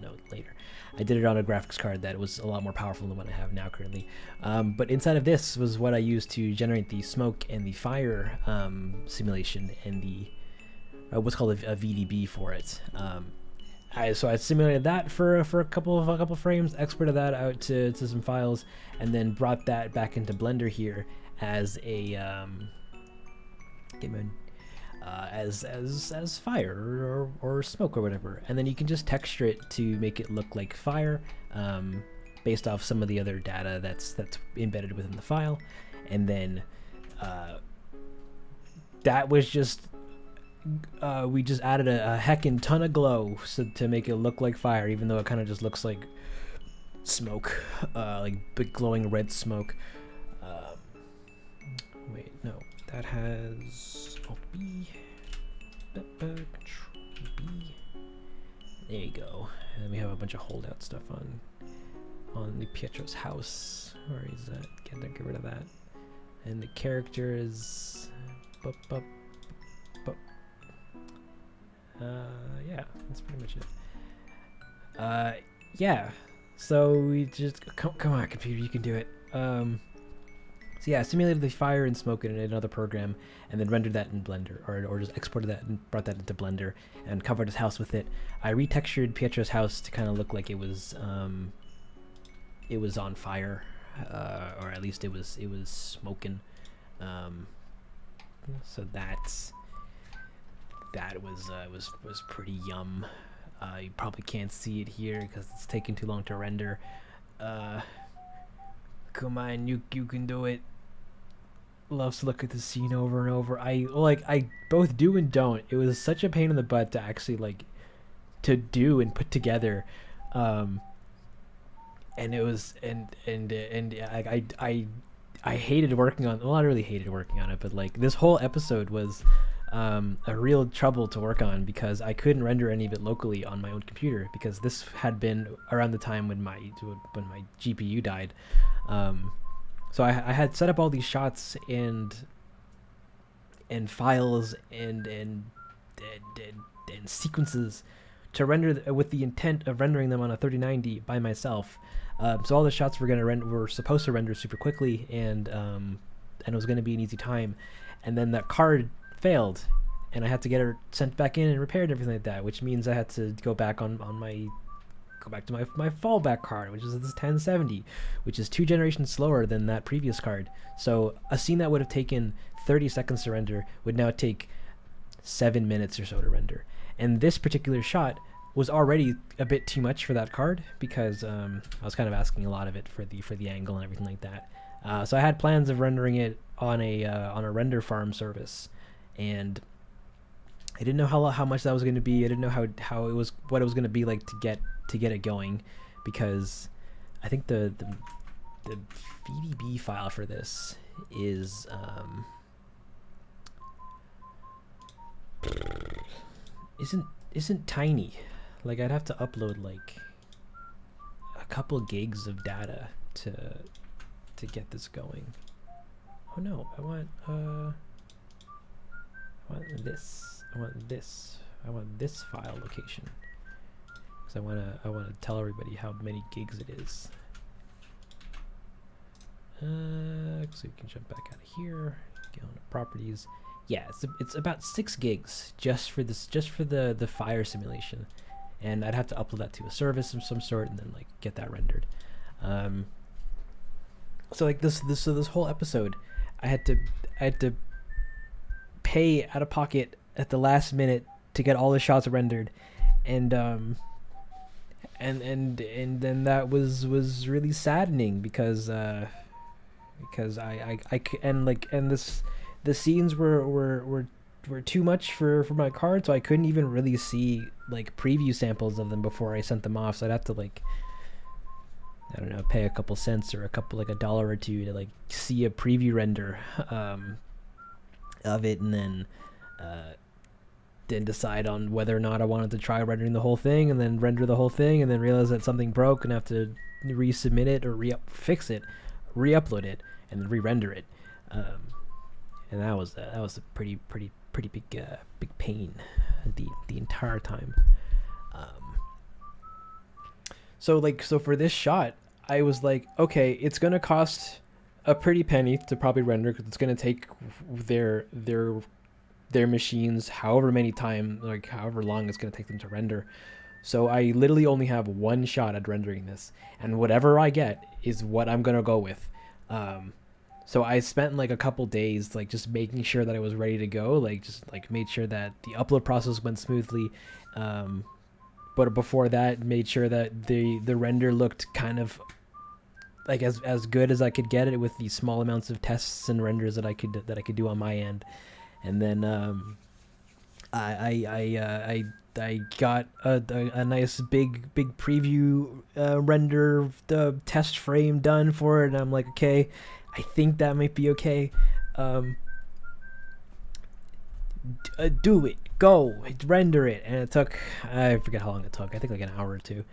no, later. I did it on a graphics card that was a lot more powerful than what I have now currently. But inside of this was what I used to generate the smoke and the fire simulation and the what's called a VDB for it. So I simulated that for a couple frames, exported that out to some files, and then brought that back into Blender here as a as fire or smoke or whatever, and then you can just texture it to make it look like fire, based off some of the other data that's embedded within the file, and then that was just we just added a heckin' ton of glow to make it look like fire, even though it kind of just looks like smoke, like big glowing red smoke. Wait, no, that has B. Control B. There you go. And then we have a bunch of holdout stuff on the Pietro's house. Where is that? Get rid of that. And the character is yeah, that's pretty much it. Yeah. So we just come on, computer, you can do it. So yeah, simulated the fire and smoke in another program, and then rendered that in Blender, or just exported that and brought that into Blender, and covered his house with it. I retextured Pietro's house to kind of look like it was on fire, or at least it was smoking. So that was pretty yum. You probably can't see it here because it's taking too long to render. Come on, you can do it. Loves to look at the scene over and over. I both do and don't. It was such a pain in the butt to actually to do and put together, and it was and I hated working on. Well, I really hated working on it, but this whole episode was a real trouble to work on because I couldn't render any of it locally on my own computer because this had been around the time when my GPU died. So I had set up all these shots and files and sequences to render with the intent of rendering them on a 3090 by myself. So all the shots were supposed to render super quickly, and it was going to be an easy time. And then that card failed, and I had to get her sent back in and repaired and everything like that, which means I had to go back to my fallback card, which is this 1070, which is 2 generations slower than that previous card. So a scene that would have taken 30 seconds to render would now take 7 minutes or so to render. And this particular shot was already a bit too much for that card because I was kind of asking a lot of it for the angle and everything like that. So I had plans of rendering it on a render farm service, and I didn't know how much that was going to be. I didn't know what it was going to be like to get it going, because I think the VDB file for this is isn't tiny. I'd have to upload a couple gigs of data to get this going. Oh no, I want this file location, because I want to tell everybody how many gigs it is. So we can jump back out of here, get on to properties. Yeah, it's about 6 gigs just for the fire simulation, and I'd have to upload that to a service of some sort and then get that rendered. So this whole episode, I had to pay out of pocket at the last minute to get all the shots rendered, and and then that was really saddening because and like and this the scenes were too much for my card, so I couldn't even really see like preview samples of them before I sent them off. So I'd have to like, I don't know, pay a couple cents or like $1 or $2 to like see a preview render of it, and then decide on whether or not I wanted to try rendering the whole thing, and then render the whole thing, and then realize that something broke and have to resubmit it or fix it, re-upload it, and then re-render it. And that was a pretty big pain the entire time. So for this shot, I was like, okay, it's gonna cost a pretty penny to probably render, because it's gonna take their machines however long it's gonna take them to render. So I literally only have one shot at rendering this, and whatever I get is what I'm gonna go with. So I spent like a couple days like just making sure that I was ready to go, like just like made sure that the upload process went smoothly, but before that made sure that the render looked kind of like as good as I could get it with the small amounts of tests and renders that I could do on my end. And then I got a nice big preview render test frame done for it, and I'm like, okay, I think that might be okay. Do it, go, render it. And it took, I forget how long it took, I think like an hour or two.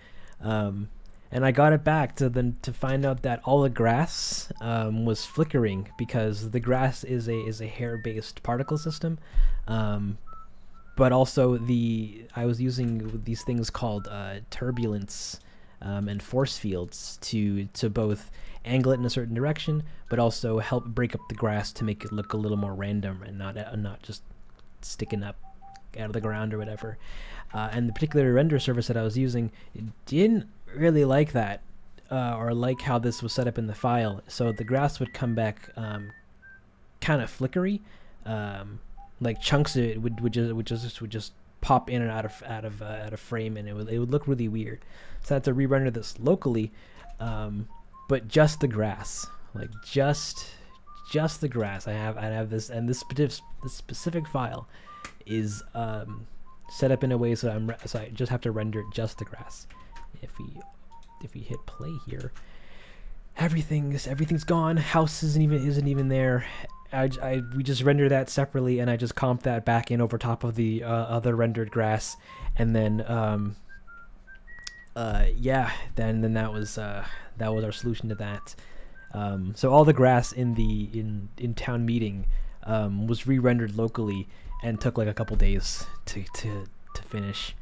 And I got it back to find out that all the grass was flickering, because the grass is a hair-based particle system. But also I was using these things called turbulence and force fields to both angle it in a certain direction, but also help break up the grass to make it look a little more random and not just sticking up out of the ground or whatever. And the particular render service that I was using didn't really like that, or like how this was set up in the file. So the grass would come back kind of flickery, like chunks of it would just pop in and out of frame, and it would look really weird. So I had to re-render this locally, but just the grass, like just the grass. I have this, and this specific file is set up in a way so I just have to render just the grass. If we hit play here, everything's gone. House isn't even there. We just render that separately, and I just comp that back in over top of the other rendered grass, and then then that was our solution to that. So all the grass in town meeting was re-rendered locally, and took like a couple days to finish.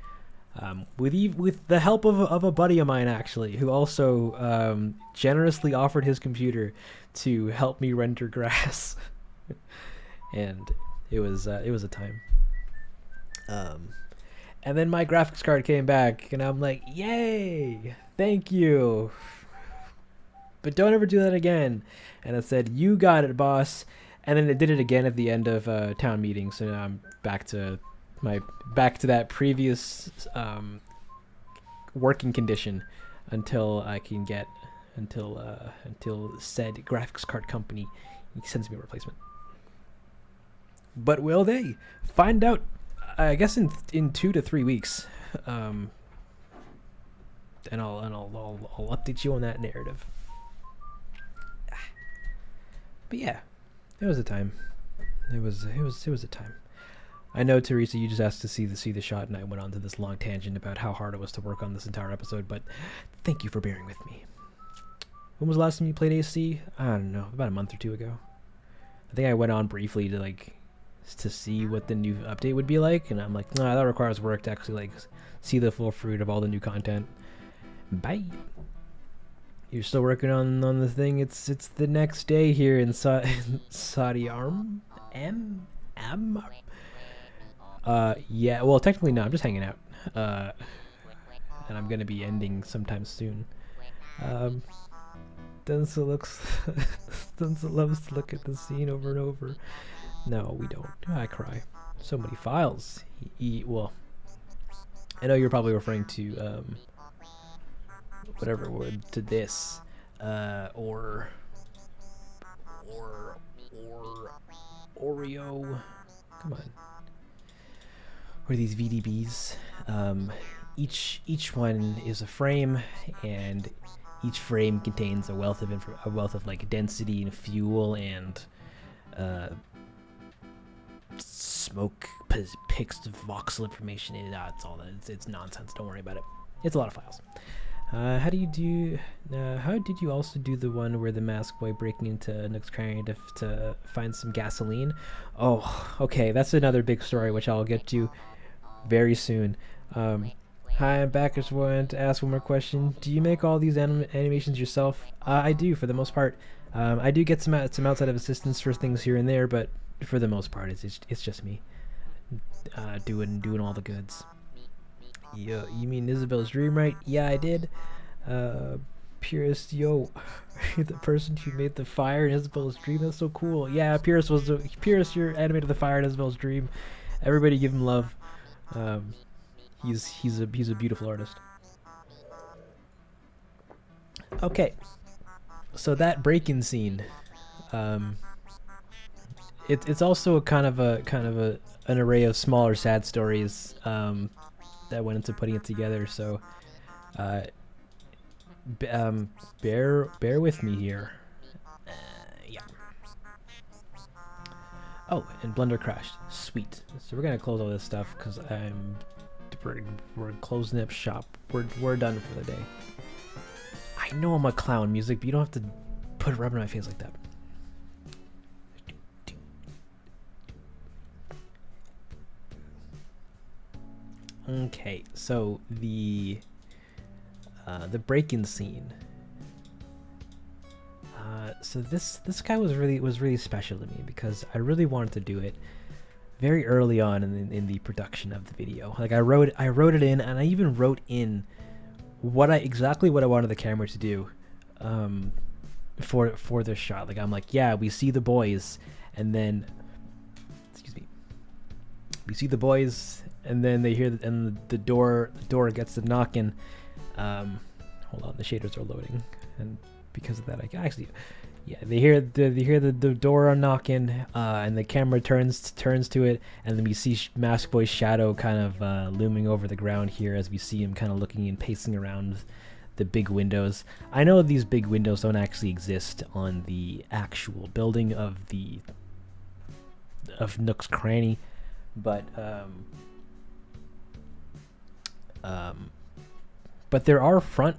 With the help of a buddy of mine, actually, who also generously offered his computer to help me render grass. And it was a time. And then my graphics card came back, and I'm like, yay, thank you, but don't ever do that again. And it said, you got it, boss. And then it did it again at the end of town meeting, so now I'm back to that previous working condition until said graphics card company sends me a replacement. But will they? Find out, I guess, in 2 to 3 weeks. And I'll update you on that narrative. But yeah, it was a time. It was a time. I know, Teresa, you just asked to see the shot, and I went on to this long tangent about how hard it was to work on this entire episode, but thank you for bearing with me. When was the last time you played AC? I don't know, about a month or two ago. I think I went on briefly to see what the new update would be like, and I'm like, nah, that requires work to actually see the full fruit of all the new content. Bye. You're still working on the thing. It's the next day here in Saudi Arm. Yeah, well, technically no, I'm just hanging out. And I'm gonna be ending sometime soon. Denzel loves to look at the scene over and over. No, we don't. I cry. So many files. Well, I know you're probably referring to whatever word to this, or Oreo. Come on. Or these VDBs. Each one is a frame, and each frame contains a wealth of like density and fuel and smoke pixed voxel information. It's all that. It's nonsense. Don't worry about it. It's a lot of files. How did you also do the one where the mask boy breaking into Nook's Cranny to find some gasoline? Oh, okay, that's another big story which I'll get to very soon. Hi, I'm back. I just wanted to ask one more question. Do you make all these animations yourself? I do, for the most part. I do get some outside of assistance for things here and there, but for the most part, it's just me doing all the goods. Yo, you mean Isabel's dream, right? Yeah, I did. Purist, yo, the person who made the fire in Isabel's dream. That's so cool. Yeah, Purist you're animated the fire in Isabel's dream. Everybody give him love. He's a beautiful artist. Okay, so that break-in scene, it's also kind of an array of smaller sad stories that went into putting it together. So bear with me here. Yeah. Oh, and Blender crashed. Sweet. So we're gonna close all this stuff because we're closing up shop. We're done for the day. I know I'm a clown, music, but you don't have to put a rub in my face like that. Okay, so the break-in scene. So this guy was really special to me because I really wanted to do it very early on in the production of the video. Like I wrote it in, and I even wrote in exactly what I wanted the camera to do for this shot. Like I'm like, yeah, we see the boys, and then we see the boys, and then they hear the door gets to knocking. Hold on, the shaders are loading, and because of that, I can actually, yeah, they hear the door knocking, and the camera turns to it, and then we see Mask Boy's shadow kind of looming over the ground here as we see him kind of looking and pacing around the big windows. I know these big windows don't actually exist on the actual building of Nook's Cranny, but there are front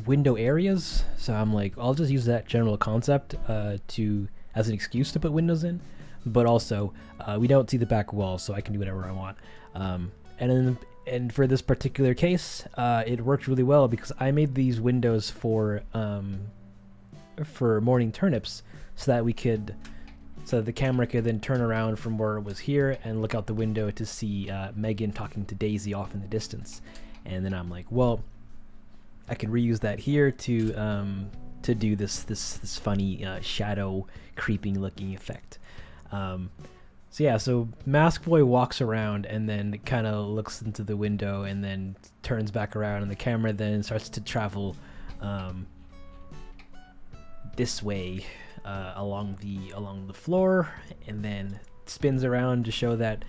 window areas, so I'm like, I'll just use that general concept as an excuse to put windows in, but also we don't see the back wall, so I can do whatever I want. And for this particular case, it worked really well because I made these windows for morning turnips, so that the camera could then turn around from where it was here and look out the window to see Megan talking to Daisy off in the distance. And then I'm like, well, I can reuse that here to do this funny shadow creeping looking effect. So Mask Boy walks around and then kind of looks into the window and then turns back around, and the camera then starts to travel this way along the floor, and then spins around to show that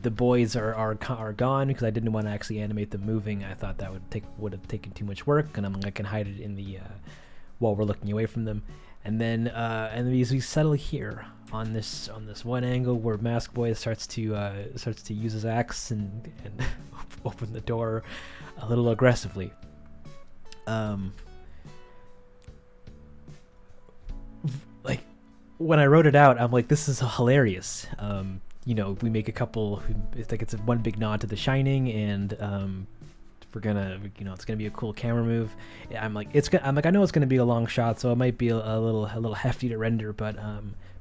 the boys are gone, because I didn't want to actually animate them moving. I thought that would have taken too much work, and I can hide it in the while we're looking away from them. And then we settle here on this one angle where Mask Boy starts to use his axe and open the door a little aggressively. Like when I wrote it out, I'm like, this is hilarious. We make a couple. It's like it's one big nod to The Shining, and we're gonna, it's gonna be a cool camera move. I'm like, I know it's gonna be a long shot, so it might be a little hefty to render, but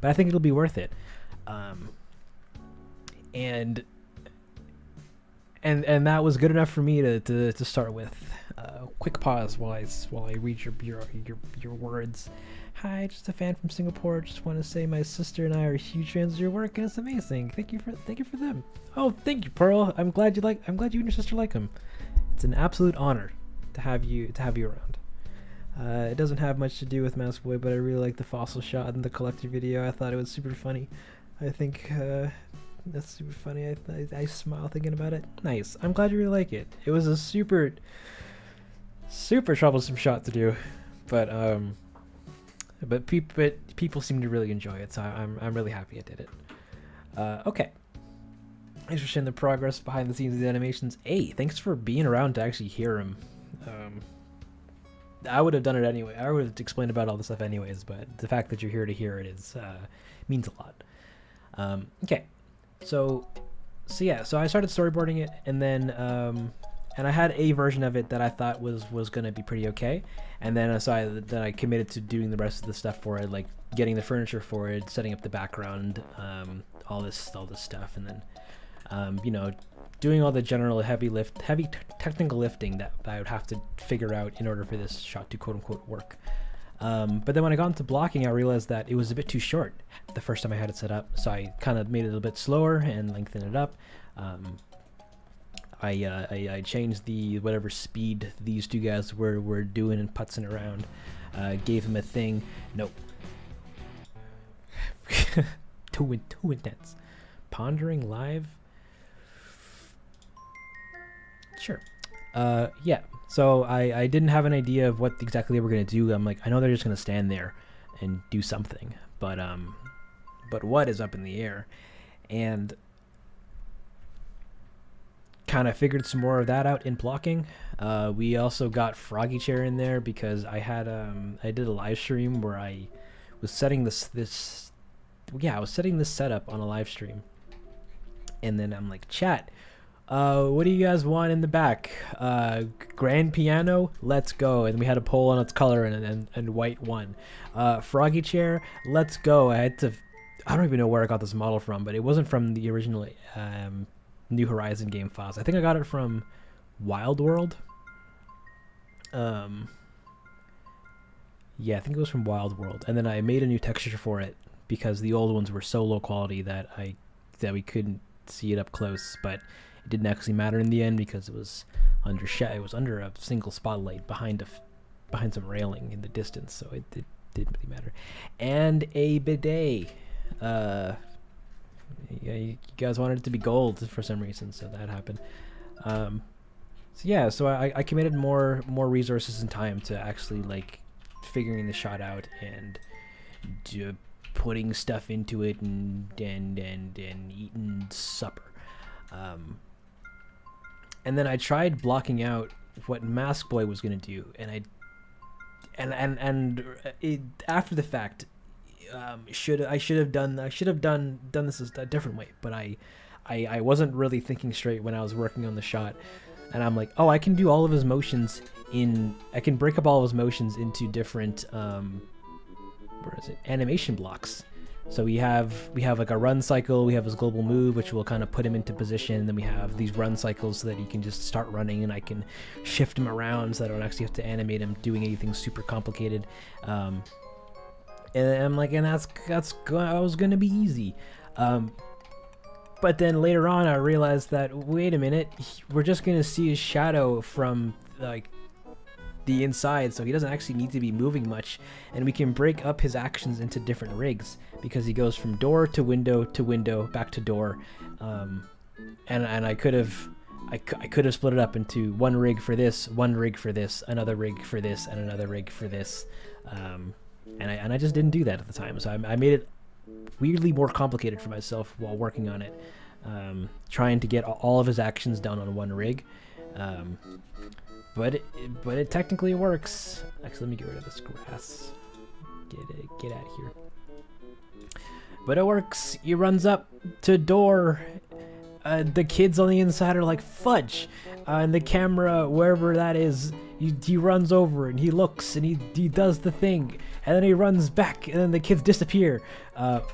I think it'll be worth it. And and that was good enough for me to start with. Quick pause while I read your words. Hi, just a fan from Singapore. Just want to say my sister and I are huge fans of your work, and it's amazing. Thank you for them. Oh, thank you, Pearl. I'm glad you and your sister like them. It's an absolute honor to have you around. It doesn't have much to do with Mouse Boy, but I really like the fossil shot in the collector video. I thought it was super funny. I think that's super funny. I smile thinking about it. Nice. I'm glad you really like it. It was a super troublesome shot to do, but people seem to really enjoy it, so I'm really happy I did it. Okay. Thanks for sharing the progress behind the scenes of the animations. Hey, thanks for being around to actually hear them. I would have done it anyway. I would have explained about all the stuff anyways, but the fact that you're here to hear it is means a lot. Okay, so I started storyboarding it, and then and I had a version of it that I thought was gonna be pretty okay, and then I committed to doing the rest of the stuff for it, like getting the furniture for it, setting up the background, all this stuff, and then doing all the general heavy technical lifting that I would have to figure out in order for this shot to quote unquote work. But then when I got into blocking, I realized that it was a bit too short the first time I had it set up, so I kind of made it a little bit slower and lengthened it up. I changed the whatever speed these two guys were doing and putzing around. Gave them a thing. Nope. too intense. Pondering live. Sure. Yeah. So I didn't have an idea of what exactly they were gonna do. I'm like, I know they're just gonna stand there and do something, but what is up in the air? And kind of figured some more of that out in blocking. We also got Froggy Chair in there because I did a live stream where I was setting this setup on a live stream, and then I'm like, chat, what do you guys want in the back? Grand piano, let's go. And we had a poll on its color, and white won. Froggy Chair, let's go. I don't even know where I got this model from, but it wasn't from the original New Horizon game files. I think I got it from Wild World. Yeah, I think it was from Wild World. And then I made a new texture for it because the old ones were so low quality that we couldn't see it up close, but it didn't actually matter in the end because it was under a single spotlight behind some railing in the distance, so it didn't really matter. And a bidet. Yeah, you guys wanted it to be gold for some reason, so that happened. So I committed more resources and time to actually like figuring the shot out and putting stuff into it and eating supper. And then I tried blocking out what Mask Boy was gonna do, and after the fact, I should have done this a different way, but I wasn't really thinking straight when I was working on the shot, and I'm like, oh, I can do all of his motions I can break up all of his motions into different animation blocks. So we have like a run cycle, we have his global move, which will kind of put him into position, and then we have these run cycles so that he can just start running, and I can shift him around so that I don't actually have to animate him doing anything super complicated. And I'm like, and that was gonna be easy. But then later on I realized that, wait a minute, we're just gonna see his shadow from like the inside, so he doesn't actually need to be moving much, and we can break up his actions into different rigs because he goes from door to window back to door. And I could have split it up into one rig for this, another rig for this, and another rig for this. And I just didn't do that at the time, so I made it weirdly more complicated for myself while working on it, trying to get all of his actions done on one rig. But it technically works. Actually, let me get rid of this grass. Get out of here. But it works. He runs up to door. The kids on the inside are like, fudge. And the camera, wherever that is, he runs over and he looks and he does the thing. And then he runs back and then the kids disappear.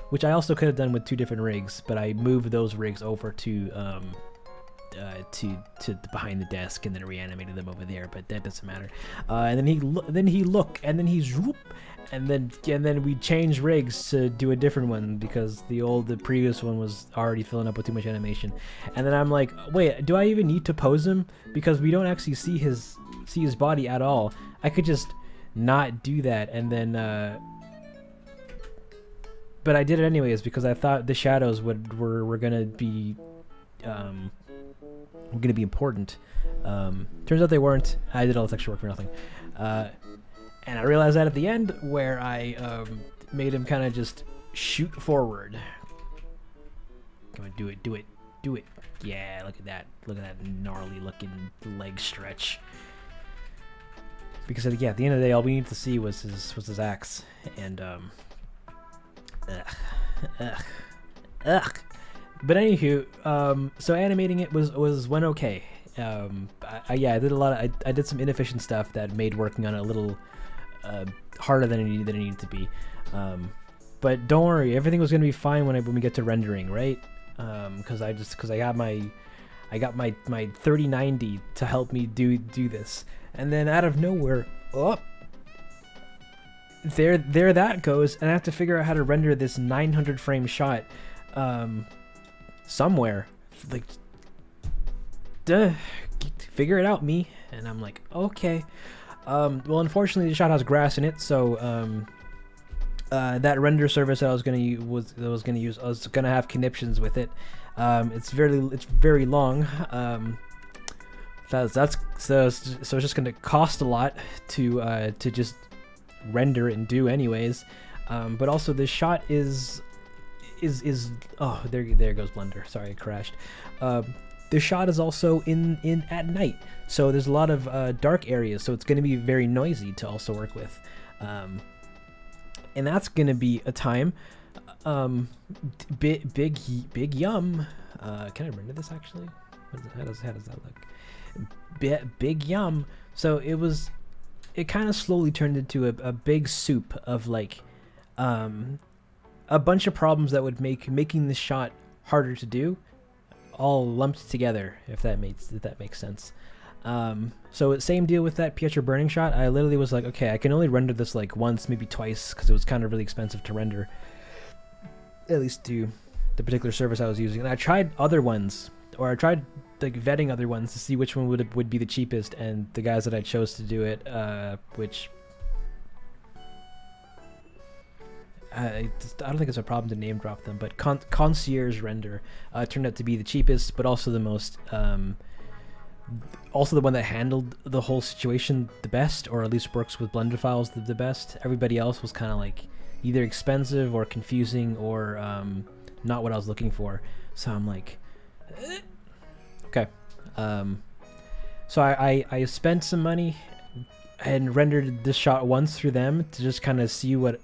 Which I also could have done with two different rigs, but I moved those rigs over to to behind the desk and then reanimated them over there, but that doesn't matter. And then he look, and then he's whoop, and then we change rigs to do a different one because the previous one was already filling up with too much animation. And then I'm like, wait, do I even need to pose him? Because we don't actually see his body at all. I could just not do that, and then but I did it anyways because I thought the shadows were gonna be important. Turns out they weren't. I did all this extra work for nothing. And I realized that at the end where I made him kind of just shoot forward. Come on, do it. Yeah, look at that. Look at that gnarly looking leg stretch. Because at the end of the day, all we needed to see was his axe. And But anywho, so animating it went okay. I did a lot of I did some inefficient stuff that made working on it a little harder than it needed to be. But don't worry, everything was gonna be fine when we get to rendering, right? Because I got my 3090 to help me do this, and then out of nowhere, there that goes, and I have to figure out how to render this 900 frame shot somewhere. Like, figure it out, me. And I'm like, okay. Well, unfortunately, the shot has grass in it, so that render service that I was gonna use I was gonna have conniptions with it. It's very long. So it's just gonna cost a lot to just render it and do anyways. But also this shot is oh, there goes Blender. Sorry, I crashed. The shot is also in at night, so there's a lot of dark areas, so it's going to be very noisy to also work with, and that's going to be a time. Big yum. Can I render this actually? How does that look? Big yum. So it kind of slowly turned into a big soup of like a bunch of problems that would making this shot harder to do, all lumped together, if that makes sense. So same deal with that Pietro burning shot. I literally was like, okay, I can only render this like once, maybe twice, because it was kind of really expensive to render, at least to the particular service I was using. And I tried other ones, or I tried like vetting other ones to see which one would be the cheapest, and the guys that I chose to do it, which I don't think it's a problem to name drop them, but Concierge Render turned out to be the cheapest, but also the most, also the one that handled the whole situation the best, or at least works with Blender files the best. Everybody else was kind of like either expensive or confusing or not what I was looking for. So I'm like, okay. So I spent some money and rendered this shot once through them to just kind of see what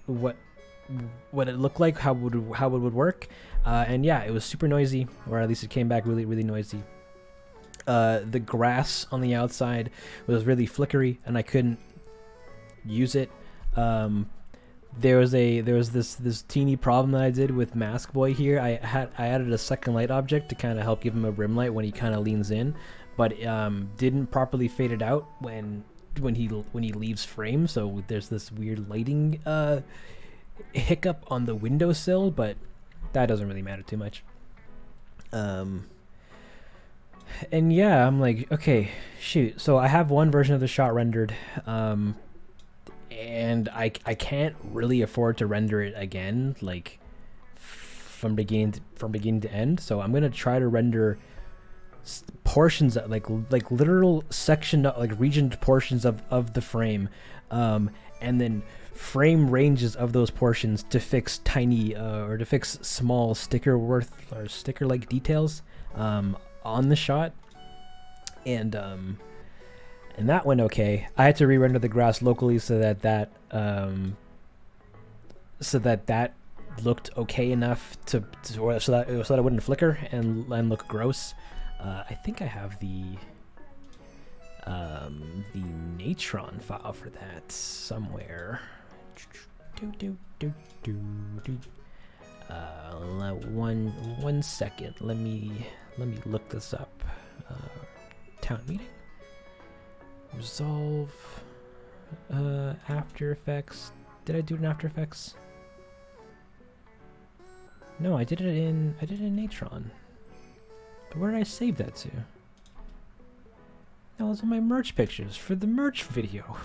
it looked like, how it would work, and yeah, it was super noisy, or at least it came back really noisy. The grass on the outside was really flickery, and I couldn't use it. There was this teeny problem that I did with Mask Boy here. I added a second light object to kind of help give him a rim light when he kind of leans in, but didn't properly fade it out when he leaves frame. So there's this weird lighting hiccup on the windowsill, but that doesn't really matter too much. And yeah, I'm like, okay, shoot. So I have one version of the shot rendered, and I can't really afford to render it again, like from beginning to end. So I'm gonna try to render portions of, like literal section, like regioned portions of the frame, and then frame ranges of those portions to fix tiny or to fix small sticker like details on the shot, and that went okay. I had to re-render the grass locally so that looked okay enough so that it wouldn't flicker and look gross. I think I have the Natron file for that somewhere. One second. Let me look this up. Town meeting. Resolve. After Effects. Did I do it in After Effects? No, I did it in Natron. But where did I save that to? That was on my merch pictures for the merch video.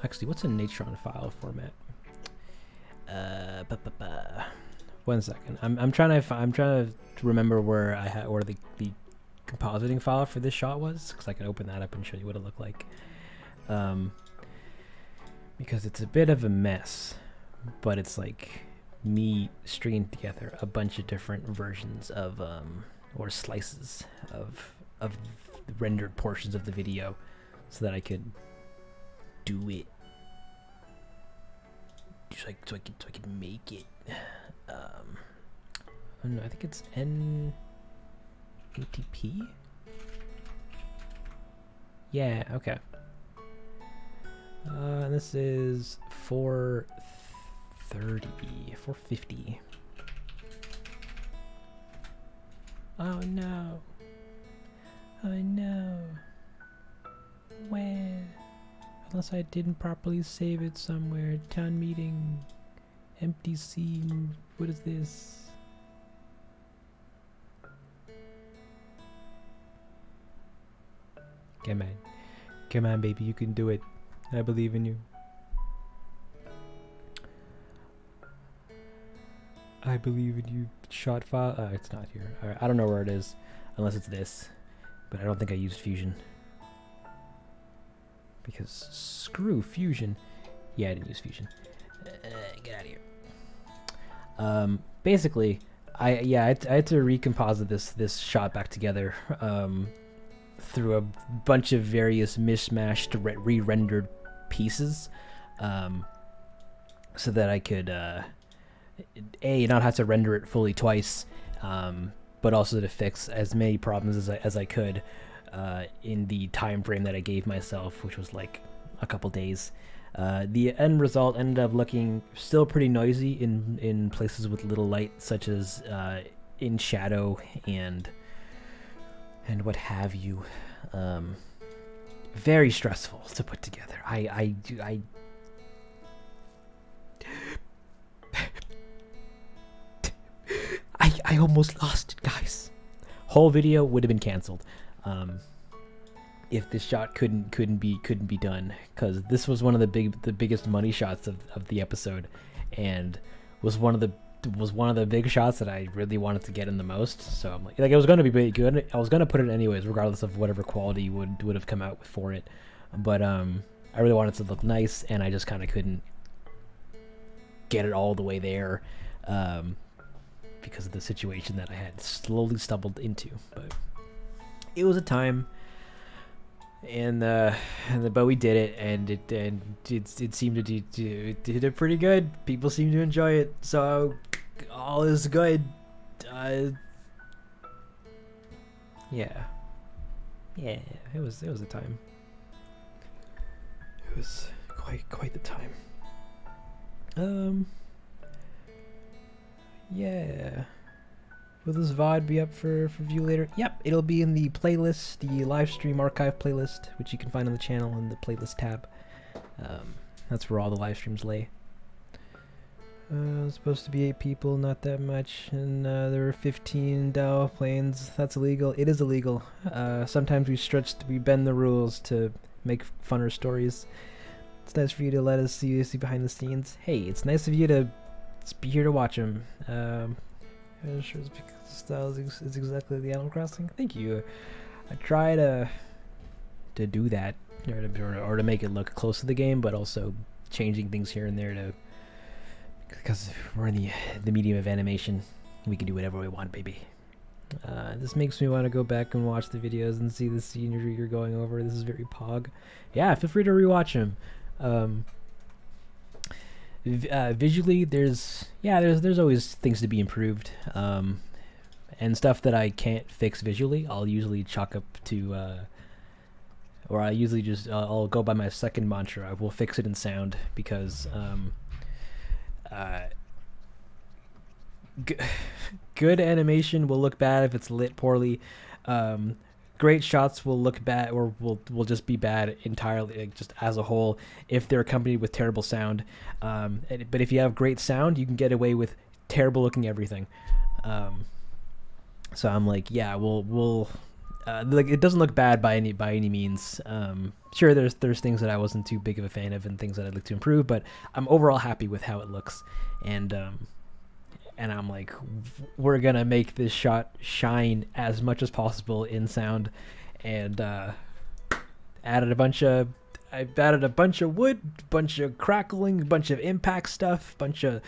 Actually, what's a Natron file format? 1 second. I'm trying to remember where the compositing file for this shot was, because I can open that up and show you what it looked like. Because it's a bit of a mess, but it's like me stringing together a bunch of different versions of or slices of rendered portions of the video, so that I could do it. So I could make it. I don't know. I think it's NATP. Yeah. Okay. This is 450. Oh no. Oh no. Where? Unless I didn't properly save it somewhere. Town meeting. Empty scene. What is this? Come on. Come on, baby. You can do it. I believe in you. I believe in you. Shot file. It's not here. Alright, I don't know where it is. Unless it's this. But I don't think I used Fusion. Because screw Fusion. Yeah, I didn't use Fusion. Get out of here. Basically, I had to recomposite this shot back together through a bunch of various mishmashed re-rendered pieces, so that I could not have to render it fully twice, but also to fix as many problems as I could in the time frame that I gave myself, which was like a couple days. The end result ended up looking still pretty noisy in places with little light, such as in shadow and what have you. Very stressful to put together. I almost lost it, guys. Whole video would have been canceled if this shot couldn't be done, because this was one of the biggest money shots of the episode, and was one of the big shots that I really wanted to get in the most. So I'm like it was going to be good. I was going to put it anyways, regardless of whatever quality would have come out for it. But I really wanted it to look nice, and I just kind of couldn't get it all the way there because of the situation that I had slowly stumbled into. But it was a time, but we did it, and it seemed to did it pretty good. People seem to enjoy it, so all is good. Yeah, it was a time. It was quite the time. Yeah. Will this VOD be up for view later? Yep, it'll be in the playlist, the live stream archive playlist, which you can find on the channel in the playlist tab. That's where all the live streams lay. It's supposed to be 8 people, not that much, and there were 15 DAO planes. That's illegal. It is illegal. Sometimes we bend the rules to make funner stories. It's nice for you to let us see behind the scenes. Hey, it's nice of you to be here to watch them. I'm sure it's because the style is exactly the Animal Crossing. Thank you. I try to do that, or to make it look close to the game, but also changing things here and there because we're in the medium of animation. We can do whatever we want, baby. This makes me want to go back and watch the videos and see the scenery you're going over. This is very pog. Yeah, feel free to rewatch them. Visually, there's always things to be improved, and stuff that I can't fix visually, I'll usually chalk up to, or I usually just I'll go by my second mantra. I will fix it in sound, because g- good animation will look bad if it's lit poorly. Um, Great shots will look bad or will just be bad entirely, like just as a whole, if they're accompanied with terrible sound. But if you have great sound, you can get away with terrible looking everything. Um, so I'm like, yeah, we'll like it doesn't look bad by any means. Sure, there's things that I wasn't too big of a fan of and things that I'd like to improve, but I'm overall happy with how it looks. And I'm like, we're gonna make this shot shine as much as possible in sound, and added a bunch of I've added a bunch of wood, bunch of crackling, bunch of impact stuff, bunch of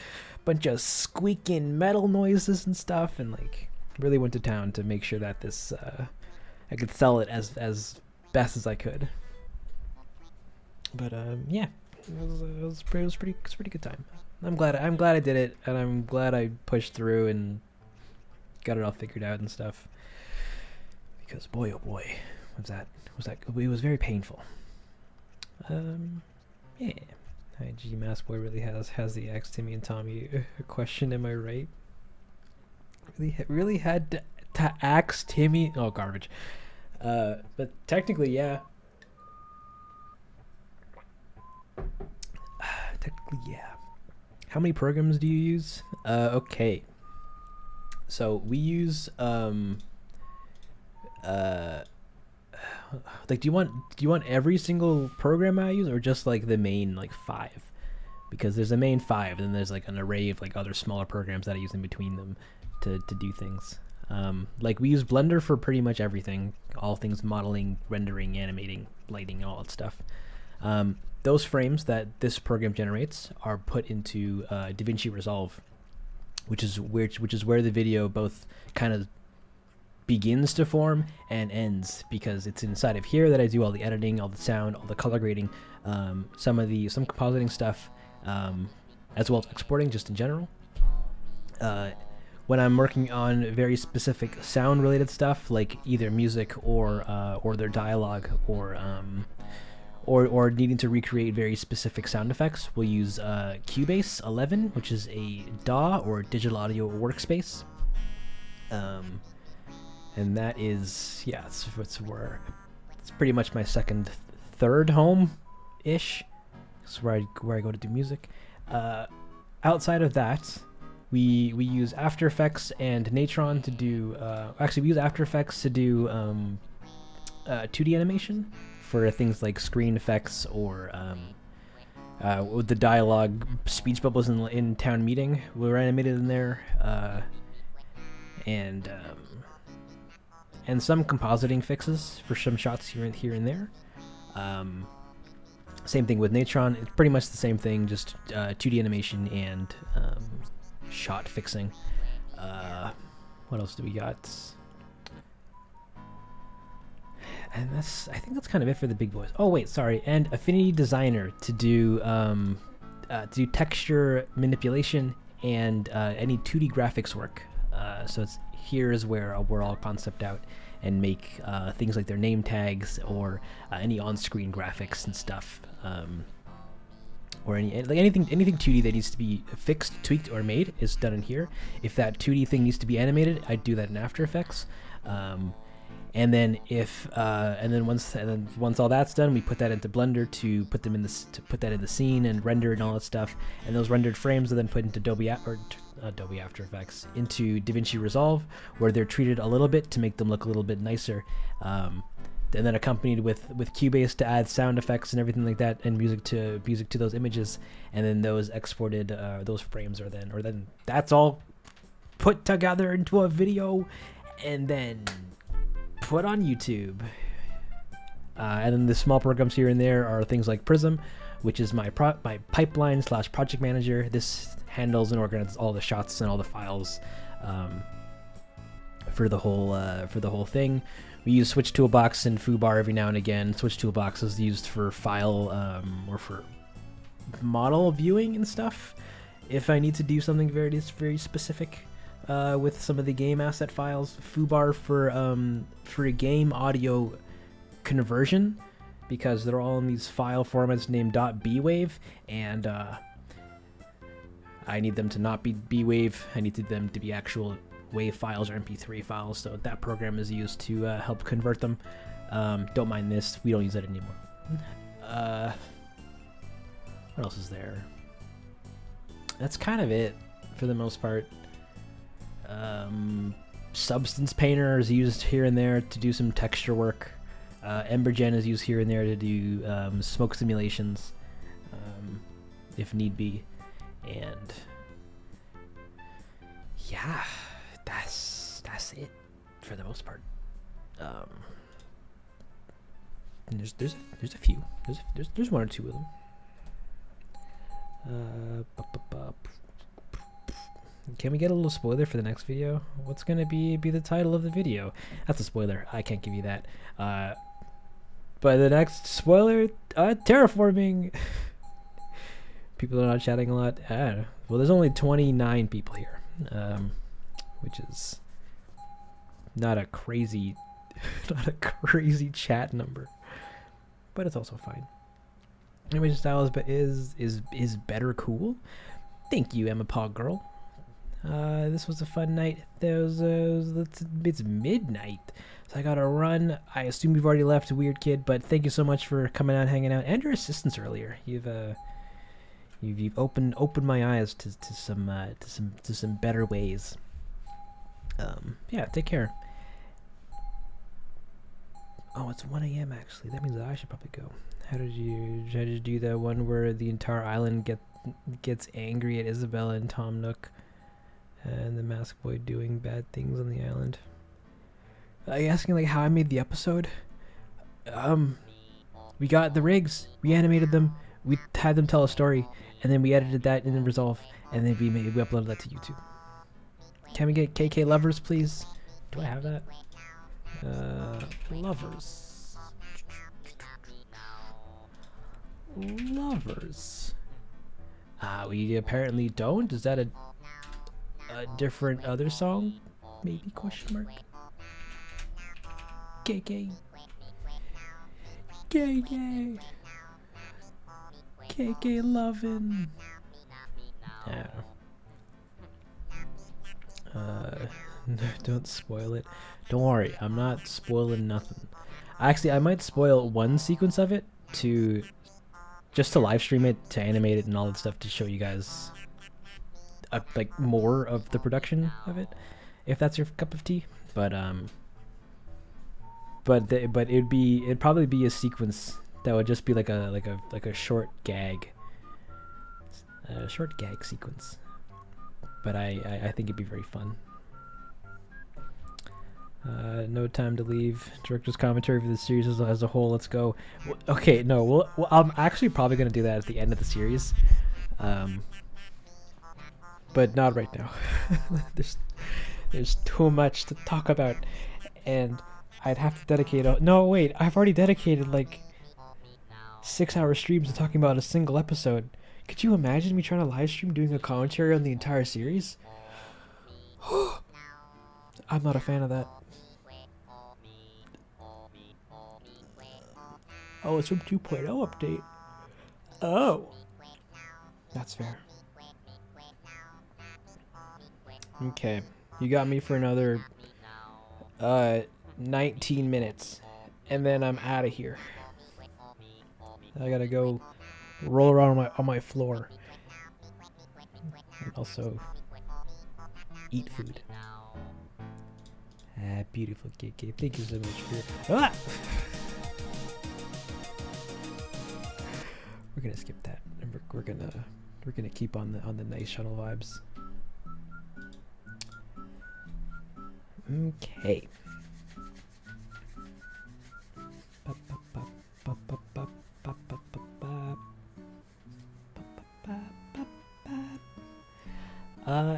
squeaking metal noises and stuff, and like really went to town to make sure that this I could sell it as best as I could. But yeah, it was pretty good time. I'm glad I did it, and I'm glad I pushed through and got it all figured out and stuff. Because boy, oh boy, it was very painful. Yeah. IG Mask Boy really has the Axe Timmy and Tommy question. Am I right? Really had to axe Timmy. Oh, garbage. But technically, yeah. Technically, yeah. How many programs do you use? Okay. So we use like do you want every single program I use, or just like the main like 5? Because there's a main 5, and then there's like an array of like other smaller programs that I use in between them to do things. Like we use Blender for pretty much everything, all things modeling, rendering, animating, lighting, all that stuff. Those frames that this program generates are put into DaVinci Resolve, which is where the video both kind of begins to form and ends, because it's inside of here that I do all the editing, all the sound, all the color grading, some compositing stuff, as well as exporting just in general. When I'm working on very specific sound related stuff, like either music or their dialogue, or needing to recreate very specific sound effects, we'll use Cubase 11, which is a DAW or digital audio workspace. And that is, yeah, it's pretty much my third home ish. It's where I go to do music. Outside of that, we use After Effects and Natron to do. Actually, we use After Effects to do 2D animation for things like screen effects, or with the dialogue speech bubbles in town meeting were animated in there, and some compositing fixes for some shots here and there. Same thing with Natron. It's pretty much the same thing, just 2D animation and shot fixing. What else do we got? And I think that's kind of it for the big boys. Oh wait, sorry. And Affinity Designer to do texture manipulation and any 2D graphics work. So here's where we're all concept out and make things like their name tags, or any on-screen graphics and stuff, or anything 2D that needs to be fixed, tweaked, or made is done in here. If that 2D thing needs to be animated, I do that in After Effects. And then once all that's done, we put that into Blender to put that in the scene and render and all that stuff. And those rendered frames are then put into Adobe After Effects, into DaVinci Resolve, where they're treated a little bit to make them look a little bit nicer. And then accompanied with Cubase to add sound effects and everything like that, and music to those images. And then those exported, those frames are then that's all put together into a video, and then put on YouTube. And then the small programs here and there are things like Prism, which is my pipeline / project manager. This handles and organizes all the shots and all the files for the whole thing. We use Switch Toolbox and Foobar every now and again. Switch Toolbox is used for file or for model viewing and stuff, if I need to do something very specific. With some of the game asset files, Foobar for a game audio conversion, because they're all in these file formats named .bwave, and I need them to not be wave. I need them to be actual wave files or MP3 files. So that program is used to help convert them. Don't mind this. We don't use it anymore. What else is there? That's kind of it for the most part. Substance Painter is used here and there to do some texture work. Embergen is used here and there to do smoke simulations, if need be. And yeah, that's it for the most part. And there's a few. There's one or two of them. Can we get a little spoiler for the next video? What's gonna be the title of the video? That's a spoiler. I can't give you that. But the next spoiler, terraforming. People are not chatting a lot. Well, there's only 29 people here, which is not a crazy, chat number, but it's also fine. Image style is better cool. Thank you, Emma Pog Girl. This was a fun night. It's midnight, so I gotta run. I assume you've already left, weird kid, but thank you so much for coming out, hanging out, and your assistance earlier. You've opened my eyes to some better ways. Yeah, take care. Oh, it's 1 a.m. actually. That means that I should probably go. How did you do that one where the entire island gets angry at Isabella and Tom Nook and the mask boy doing bad things on the island? Are you asking like how I made the episode? We got the rigs, we animated them, we had them tell a story, and then we edited that in Resolve, and then we uploaded that to YouTube. Can we get KK Lovers, please? Do I have that? Lovers. We apparently don't. Is that a different other song? Maybe, question mark. KK. KK. KK lovin'. Yeah. Don't spoil it. Don't worry, I'm not spoiling nothing. Actually, I might spoil one sequence of it just to live stream it, to animate it, and all that stuff to show you guys like more of the production of it, if that's your cup of tea. But it'd probably be a sequence that would just be like a short gag, sequence. But I think it'd be very fun. No time to leave. Director's commentary for the series as a whole. Let's go. Okay, no, I'm actually probably gonna do that at the end of the series, but not right now. There's too much to talk about, and I'd have to dedicate. No, wait, I've already dedicated like 6-hour streams to talking about a single episode. Could you imagine me trying to live stream doing a commentary on the entire series? I'm not a fan of that. Oh, it's from 2.0 update. Oh. That's fair. Okay. You got me for another 19 minutes. And then I'm out of here. I gotta go roll around on my floor. And also eat food. Beautiful KK. Thank you so much for We're gonna skip that, and we're gonna keep on the nice shuttle vibes. Okay.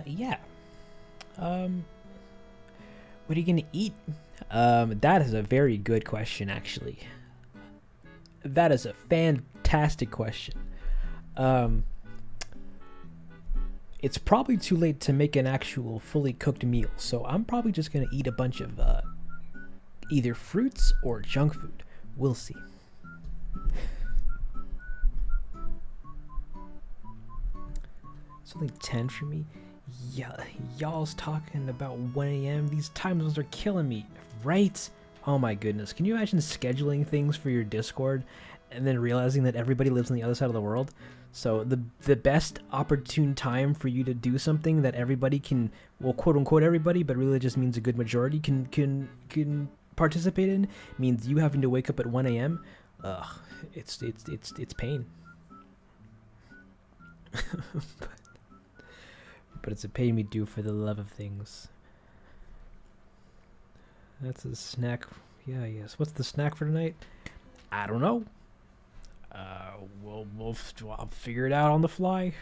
Yeah. What are you gonna eat? That is a very good question, actually. That is a fantastic question. It's probably too late to make an actual fully cooked meal, so I'm probably just gonna eat a bunch of either fruits or junk food. We'll see. It's only 10 for me. Yeah, y'all's talking about 1 a.m. These time zones are killing me, right? Oh my goodness. Can you imagine scheduling things for your Discord and then realizing that everybody lives on the other side of the world? So the best opportune time for you to do something that everybody can, well, quote unquote everybody, but really just means a good majority can participate in, means you having to wake up at 1 a.m. Ugh, it's pain. But it's a pain we do for the love of things. That's a snack. Yeah, yes. What's the snack for tonight? I don't know. I'll figure it out on the fly.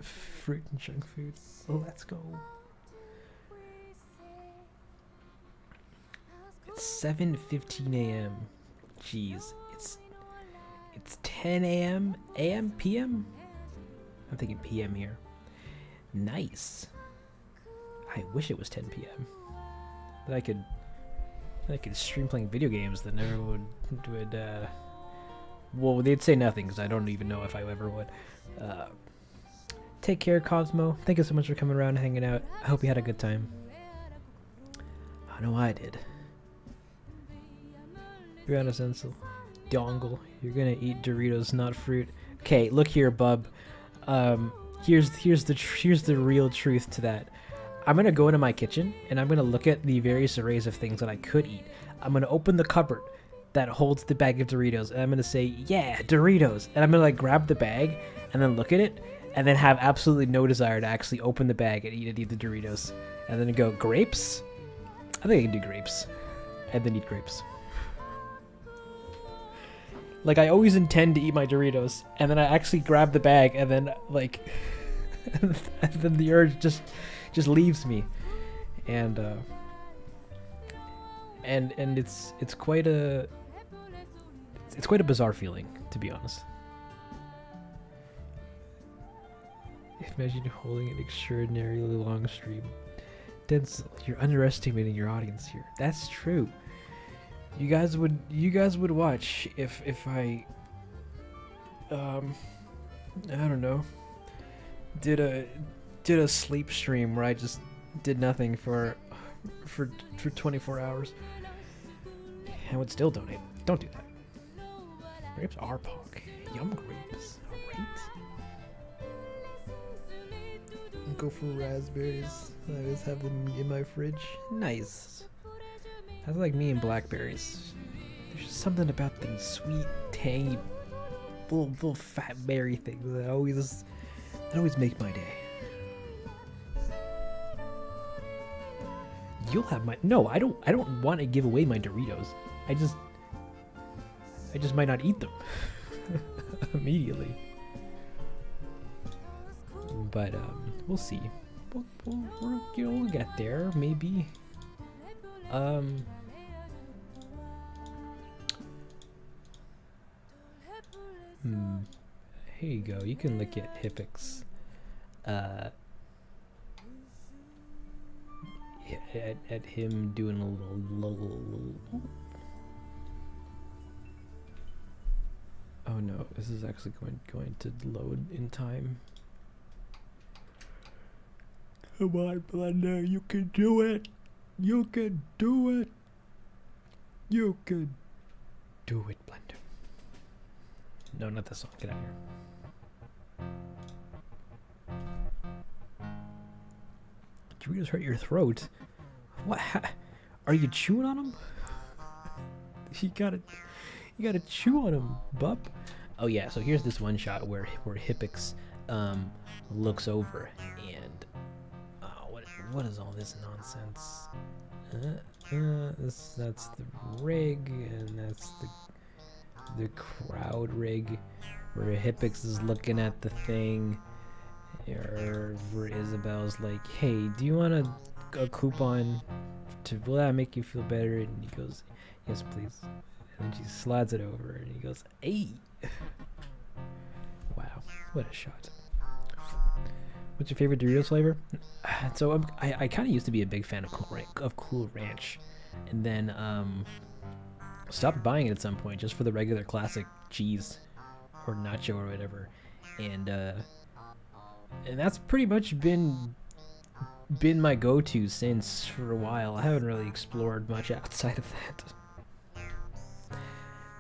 Fruit and junk food. Let's go. It's 7:15 a.m. Jeez, it's 10 a.m. a.m. p.m. I'm thinking p.m. here. Nice. I wish it was 10 p.m. That I could stream playing video games. Then everyone would well, they'd say nothing because I don't even know if I ever would. Take care, Cosmo. Thank you so much for coming around and hanging out. I hope you had a good time. I know I did. You're on a sense. Dongle. You're gonna eat Doritos, not fruit. Okay, look here, bub. Here's the real truth to that. I'm gonna go into my kitchen and I'm gonna look at the various arrays of things that I could eat. I'm gonna open the cupboard that holds the bag of Doritos and I'm gonna say, yeah, Doritos. And I'm gonna like grab the bag and then look at it and then have absolutely no desire to actually open the bag and eat the Doritos. And then go, grapes? I think I can do grapes. And then eat grapes. Like, I always intend to eat my Doritos, and then I actually grab the bag, and then, like, and then the urge just leaves me. And it's quite a bizarre feeling, to be honest. Imagine holding an extraordinarily long stream. Denzel, you're underestimating your audience here. That's true. You guys would watch if I don't know, did a sleep stream where I just did nothing for 24 hours. I would still donate. Don't do that. Grapes are punk. Yum grapes. Alright. Go for raspberries. I always have them in my fridge. Nice. That's like me and blackberries. There's just something about these sweet, tangy, little fat berry things that always make my day. You'll have my I don't want to give away my Doritos. I just might not eat them immediately. But we'll see. We'll get there maybe. Here you go. You can look at Hippix. At him doing a little. Oh no! This is actually going to load in time. Come on, Blender! You can do it! You can do it! You can do it, Blender. No, not this song. Get out of here. Doritos hurt your throat? What? Are you chewing on them? You gotta chew on them, bub. Oh yeah, so here's this one shot where Hippix looks over and what is all this nonsense? That's the rig, and that's the crowd rig, where Hippix is looking at the thing, or where Isabel's like, hey, do you want a coupon will that make you feel better? And he goes, yes please. And then she slides it over and he goes, hey. Wow, what a shot. What's your favorite Doritos flavor? So I kind of used to be a big fan of Cool Ranch, and then stopped buying it at some point just for the regular classic cheese. or nacho or whatever, and that's pretty much been my go-to since for a while. I haven't really explored much outside of that.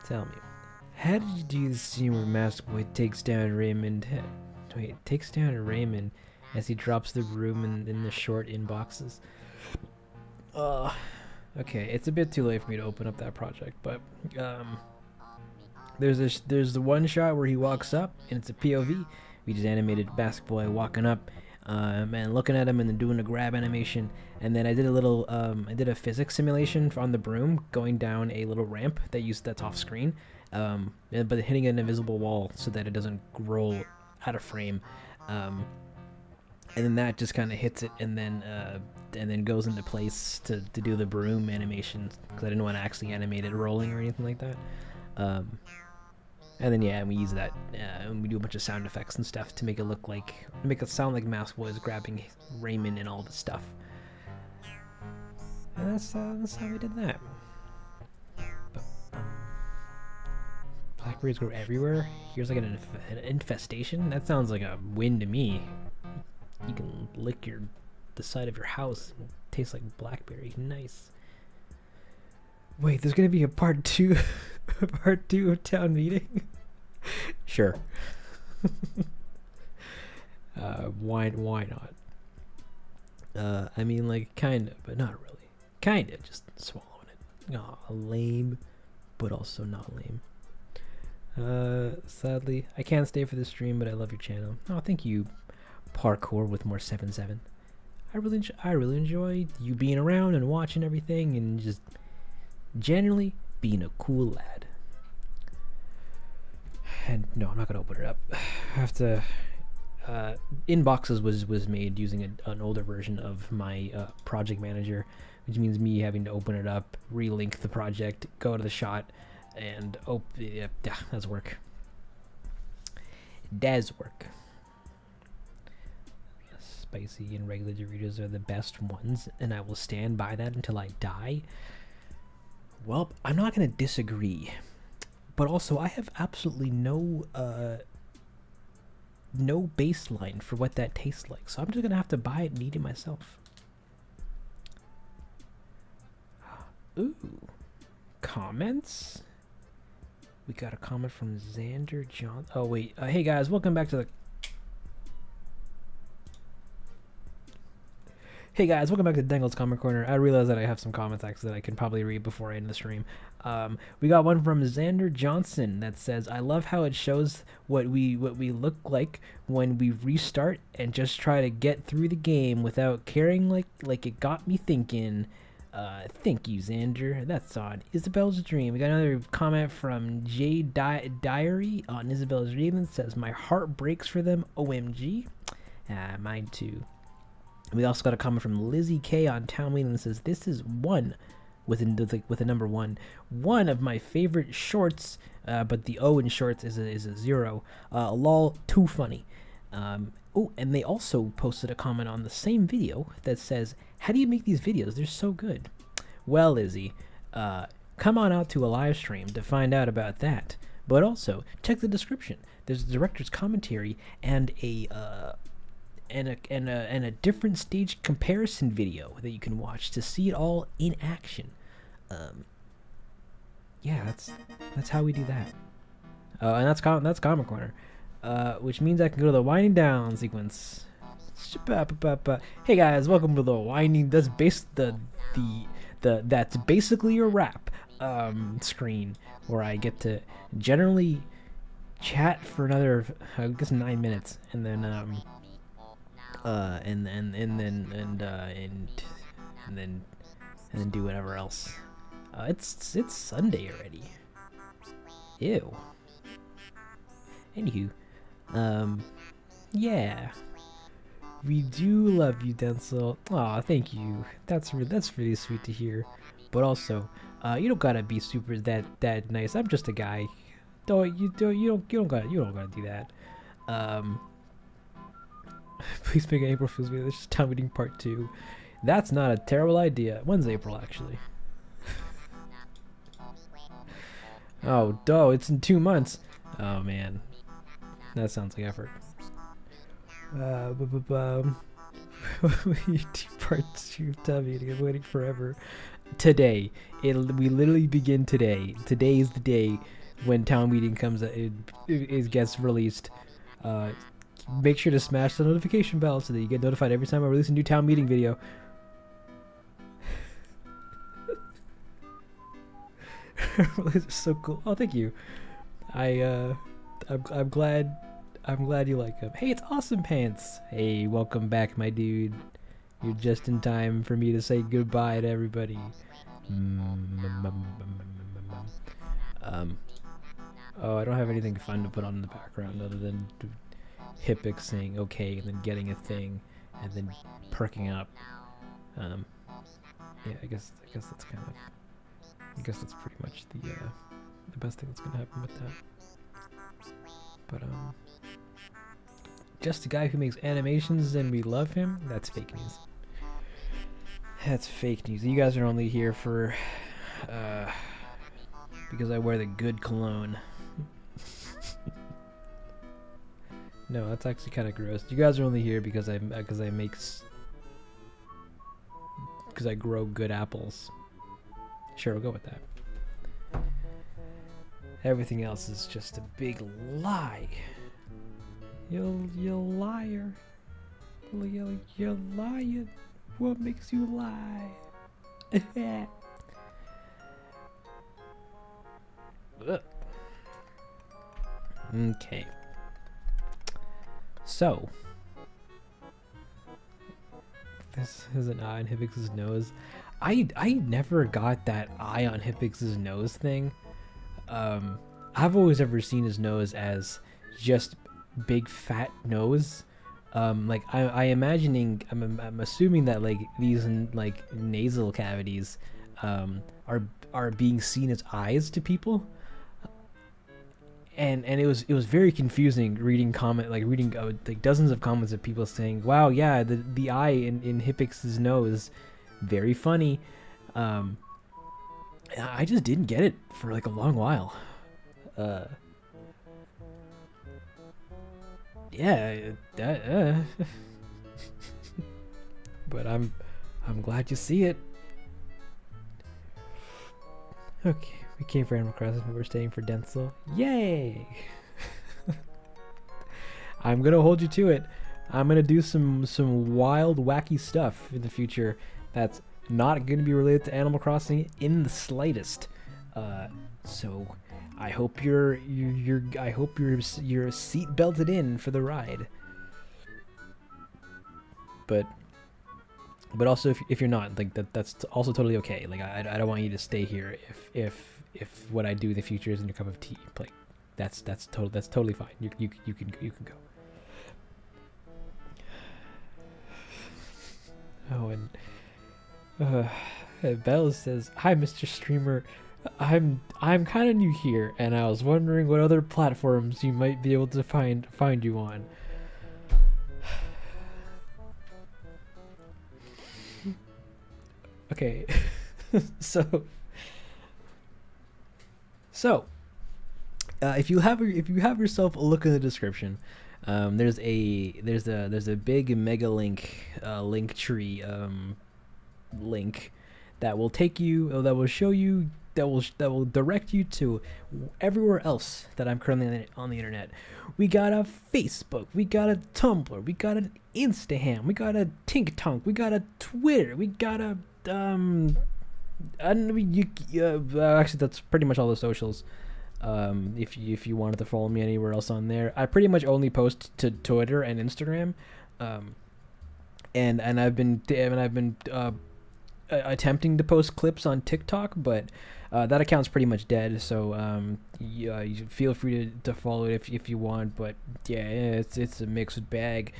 Tell me, how did you do the scene where Mask Boy takes down Raymond? Wait, takes down Raymond as he drops the broom in the short inboxes. Okay, it's a bit too late for me to open up that project, but there's the one shot where he walks up and it's a POV. We just animated Mask Boy walking up and looking at him and then doing a grab animation, and then I did a little I did a physics simulation on the broom going down a little ramp that's off screen, but hitting an invisible wall so that it doesn't roll out of frame, and then that just kind of hits it and then goes into place to do the broom animation, because I didn't want to actually animate it rolling or anything like that. And then and we use that and we do a bunch of sound effects and stuff to make it sound like Mask Boy is grabbing Raymond and all the stuff. And that's how we did that. But, blackberries grow everywhere. Here's like an infestation. That sounds like a win to me. You can lick the side of your house and it tastes like blackberry. Nice. Wait, there's gonna be a part 2 of town meeting? Sure. Why not? I mean, like, kinda, but not really. Kinda, just swallowing it. Aw, lame, but also not lame. Sadly, I can't stay for the stream, but I love your channel. Oh, thank you, Parkour with more 7-7. I really enjoy you being around and watching everything and just generally being a cool lad. And no, I'm not gonna open it up. I have to. Inboxes was made using an older version of my project manager, which means me having to open it up, relink the project, go to the shot, and yeah, that's work. It does work. Spicy and regular Doritos are the best ones, and I will stand by that until I die. Well, I'm not gonna disagree, but also I have absolutely no baseline for what that tastes like, so I'm just gonna have to buy it and eat it myself. Ooh, comments. We got a comment from Xander John. Oh wait, hey guys, welcome back to the. Hey guys, welcome back to Dangle's Comment Corner. I realize that I have some comments actually that I can probably read before I end the stream. We got one from Xander Johnson that says, "I love how it shows what we look like when we restart and just try to get through the game without caring. Like it got me thinking." Thank you, Xander. That's on Isabel's Dream. We got another comment from J Diary on Isabel's Dream that says, "My heart breaks for them. OMG." Mine too. We also got a comment from Lizzie K on Town Meeting that says, "This is one," with a number 1. One of my favorite shorts, but the O in shorts is a 0. Lol, too funny. Oh, and they also posted a comment on the same video that says, "How do you make these videos? They're so good." Well, Lizzie, come on out to a live stream to find out about that. But also, check the description. There's a director's commentary and a different stage comparison video that you can watch to see it all in action. Yeah, that's how we do that. And that's Comic Corner, which means I can go to the winding down sequence. Hey guys, welcome to the winding. That's that's basically a wrap screen where I get to generally chat for another, I guess, 9 minutes, and then do whatever else. It's Sunday already. Ew. Anywho, yeah, we do love you, Denzel. Aw, thank you. That's really sweet to hear. But also, you don't gotta be super that nice. I'm just a guy. You don't gotta do that. Please make an April Fool's video. It's just Town Meeting Part 2. That's not a terrible idea. When's April, actually? Oh, it's in 2 months. Oh, man. That sounds like effort. Part 2 town meeting. I'm waiting forever. Today. We literally begin today. Today is the day when town meeting comes. It gets released. Make sure to smash the notification bell so that you get notified every time I release a new town meeting video. This is so cool. Oh, thank you. I'm glad you like them. Hey, it's Awesome Pants. Hey, welcome back, my dude. You're just in time for me to say goodbye to everybody. Oh, I don't have anything fun to put on in the background other than Hippix saying okay and then getting a thing and then perking up. Yeah, I guess that's kind of. I guess that's pretty much the best thing that's gonna happen with that. But just a guy who makes animations and we love him. That's fake news. That's fake news. You guys are only here for because I wear the good cologne. No, that's actually kind of gross. You guys are only here because I grow good apples. Sure, we'll go with that. Everything else is just a big lie. You liar. You're lying. What makes you lie? Okay. So, this is an eye on Hippix's nose. I never got that eye on Hippix's nose thing. I've always ever seen his nose as just big fat nose. Like I'm assuming that like these like nasal cavities are being seen as eyes to people. And it was very confusing reading like dozens of comments of people saying, "Wow, yeah, the eye in Hippix's nose, very funny." I just didn't get it for like a long while. Yeah, but I'm glad you see it. Okay. We came for Animal Crossing, but we're staying for Denzel. Yay! I'm gonna hold you to it. I'm gonna do some wild, wacky stuff in the future that's not gonna be related to Animal Crossing in the slightest. So I hope you're seat belted in for the ride. But also if you're not, like that's also totally okay. Like I don't want you to stay here if what I do in the future isn't your cup of tea. Like that's totally fine. You can go. Oh, and Bell says, "Hi, Mr. Streamer. I'm kind of new here, and I was wondering what other platforms you might be able to find you on." Okay, so if you have yourself a look in the description, there's a big mega link tree link that will take you, that will show you, that will direct you to everywhere else that I'm currently on the internet. We got a Facebook, we got a Tumblr, we got an Instagram, we got a TikTok, we got a Twitter, we got a actually that's pretty much all the socials. If you wanted to follow me anywhere else on there, I pretty much only post to Twitter and Instagram, and I've been attempting to post clips on TikTok, but that account's pretty much dead. So you feel free to follow it if you want. But yeah, it's a mixed bag.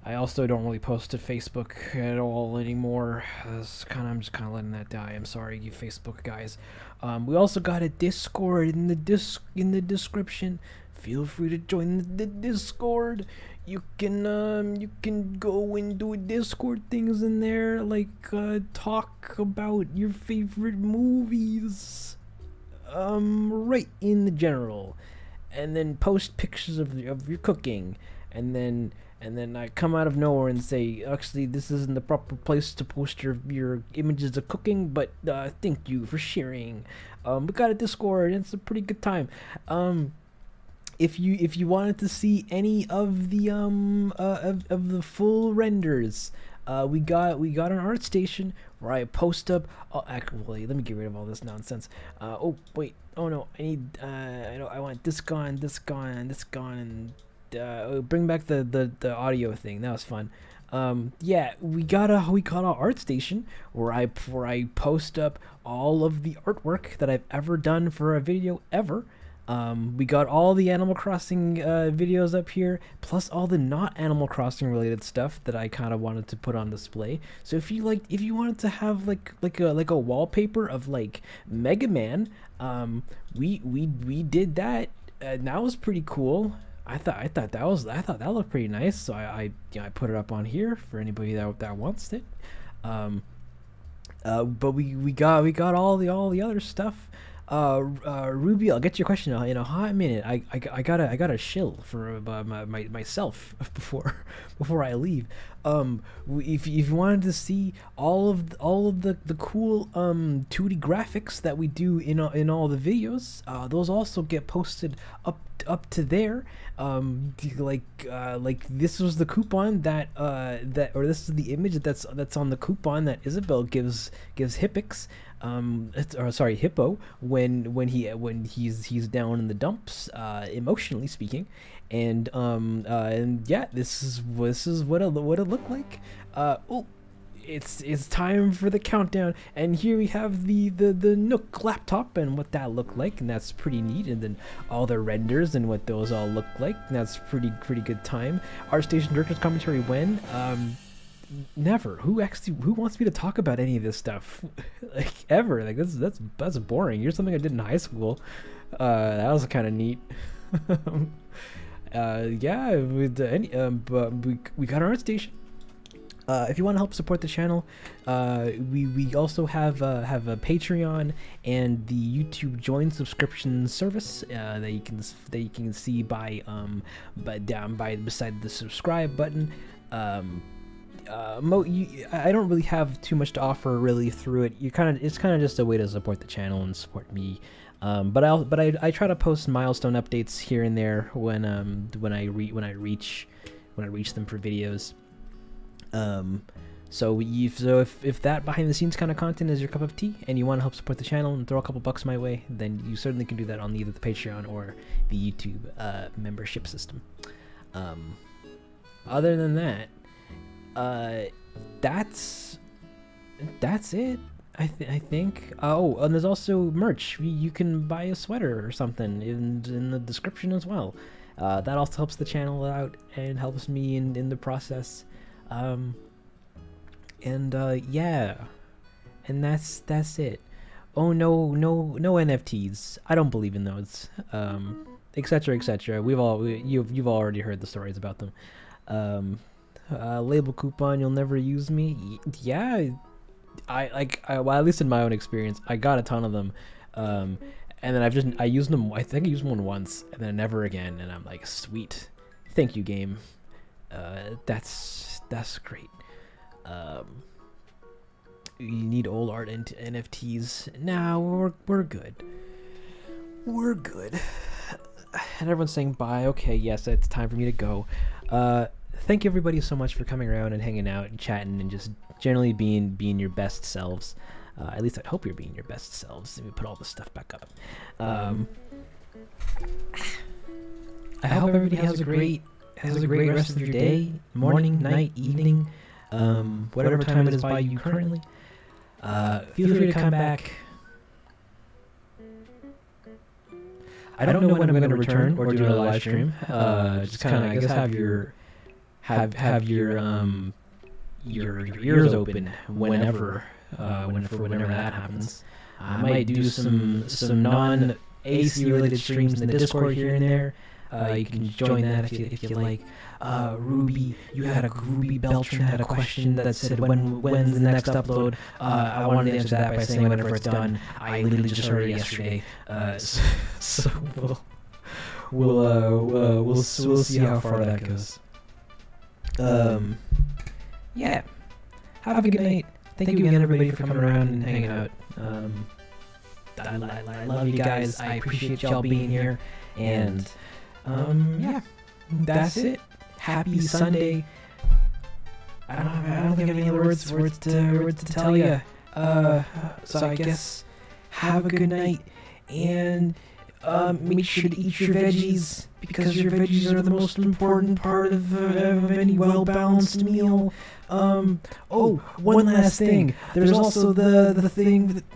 I also don't really post to Facebook at all anymore. I'm just kind of letting that die. I'm sorry, you Facebook guys. We also got a Discord in the description. Feel free to join the Discord. You can go and do Discord things in there, like talk about your favorite movies, right in the general. and then post pictures of your cooking, and then I come out of nowhere and say, actually, this isn't the proper place to post your images of cooking, but thank you for sharing. We got a Discord, and it's a pretty good time. If you wanted to see any of the of the full renders, we got an art station where I post up. Oh, actually, let me get rid of all this nonsense. Oh wait, oh no, I need. I want this gone, this gone, this gone, and bring back the audio thing. That was fun. Yeah, we got an art station where I post up all of the artwork that I've ever done for a video ever. We got all the Animal Crossing videos up here, plus all the not Animal Crossing related stuff that I kind of wanted to put on display. So if you wanted to have like a wallpaper of like Mega Man, we did that. And that was pretty cool. I thought that looked pretty nice. So I put it up on here for anybody that wants it. But we got all the other stuff. Ruby, I'll get your question in a hot minute. I got a shill for myself before I leave. If you wanted to see all of the cool 2D graphics that we do in all the videos, those also get posted up to there. Like this was the coupon that or this is the image that's on the coupon that Isabel gives Hippix. Hippo when he's down in the dumps, emotionally speaking, and yeah, this is what it looked like. It's time for the countdown, and here we have the Nook laptop and what that looked like, and that's pretty neat. And then all the renders and what those all look like, and that's pretty good time. ArtStation director's commentary when never. Who wants me to talk about any of this stuff like ever? Like that's boring. Here's something I did in high school. That was kind of neat. Yeah, but we got our art station. If you want to help support the channel, we also have a Patreon and the YouTube Join subscription service that you can see beside the subscribe button. I don't really have too much to offer really through it. It's kind of just a way to support the channel and support me. But I try to post milestone updates here and there when I reach them for videos. So if that behind the scenes kind of content is your cup of tea and you want to help support the channel and throw a couple bucks my way, then you certainly can do that on either the Patreon or the YouTube membership system. Other than that, that's it. I think. Oh, and there's also merch. You can buy a sweater or something in the description as well. That also helps the channel out and helps me in the process. Yeah, and that's it. Oh no NFTs. I don't believe in those. Etc. You've already heard the stories about them. Label coupon, you'll never use me. Yeah, well, at least in my own experience, I got a ton of them, and then I used them. I think I used one once, and then never again. And I'm like, sweet, thank you, game. That's great. You need old art and NFTs. Nah, we're good. We're good. And everyone's saying bye. Okay, yes, it's time for me to go. Thank you everybody so much for coming around and hanging out and chatting and just generally being your best selves. At least I hope you're being your best selves. Let me put all this stuff back up. I hope everybody has a great rest of your day, morning, night, evening, whatever time it is by you currently. Feel free to come back. I don't know when I'm going to return or do a live stream. Just kind of, I guess, have your ears open whenever that happens. I might do some non-AC related streams in the Discord here and there. You can join that if you like. Ruby Beltran had a question that said when's the next upload. I wanted to answer that by saying whenever it's done. I literally just heard it yesterday. So we'll see how far that goes. Yeah. Have a good night. Thank you again, everybody, for coming around and hanging out. I love you guys. I appreciate y'all being here. And yeah, that's it. Happy Sunday. I don't think I have any other words to tell you. So I guess have a good night, and make sure to eat your veggies, because your veggies are the most important part of any well-balanced meal. Oh, one last thing. There's also the thing that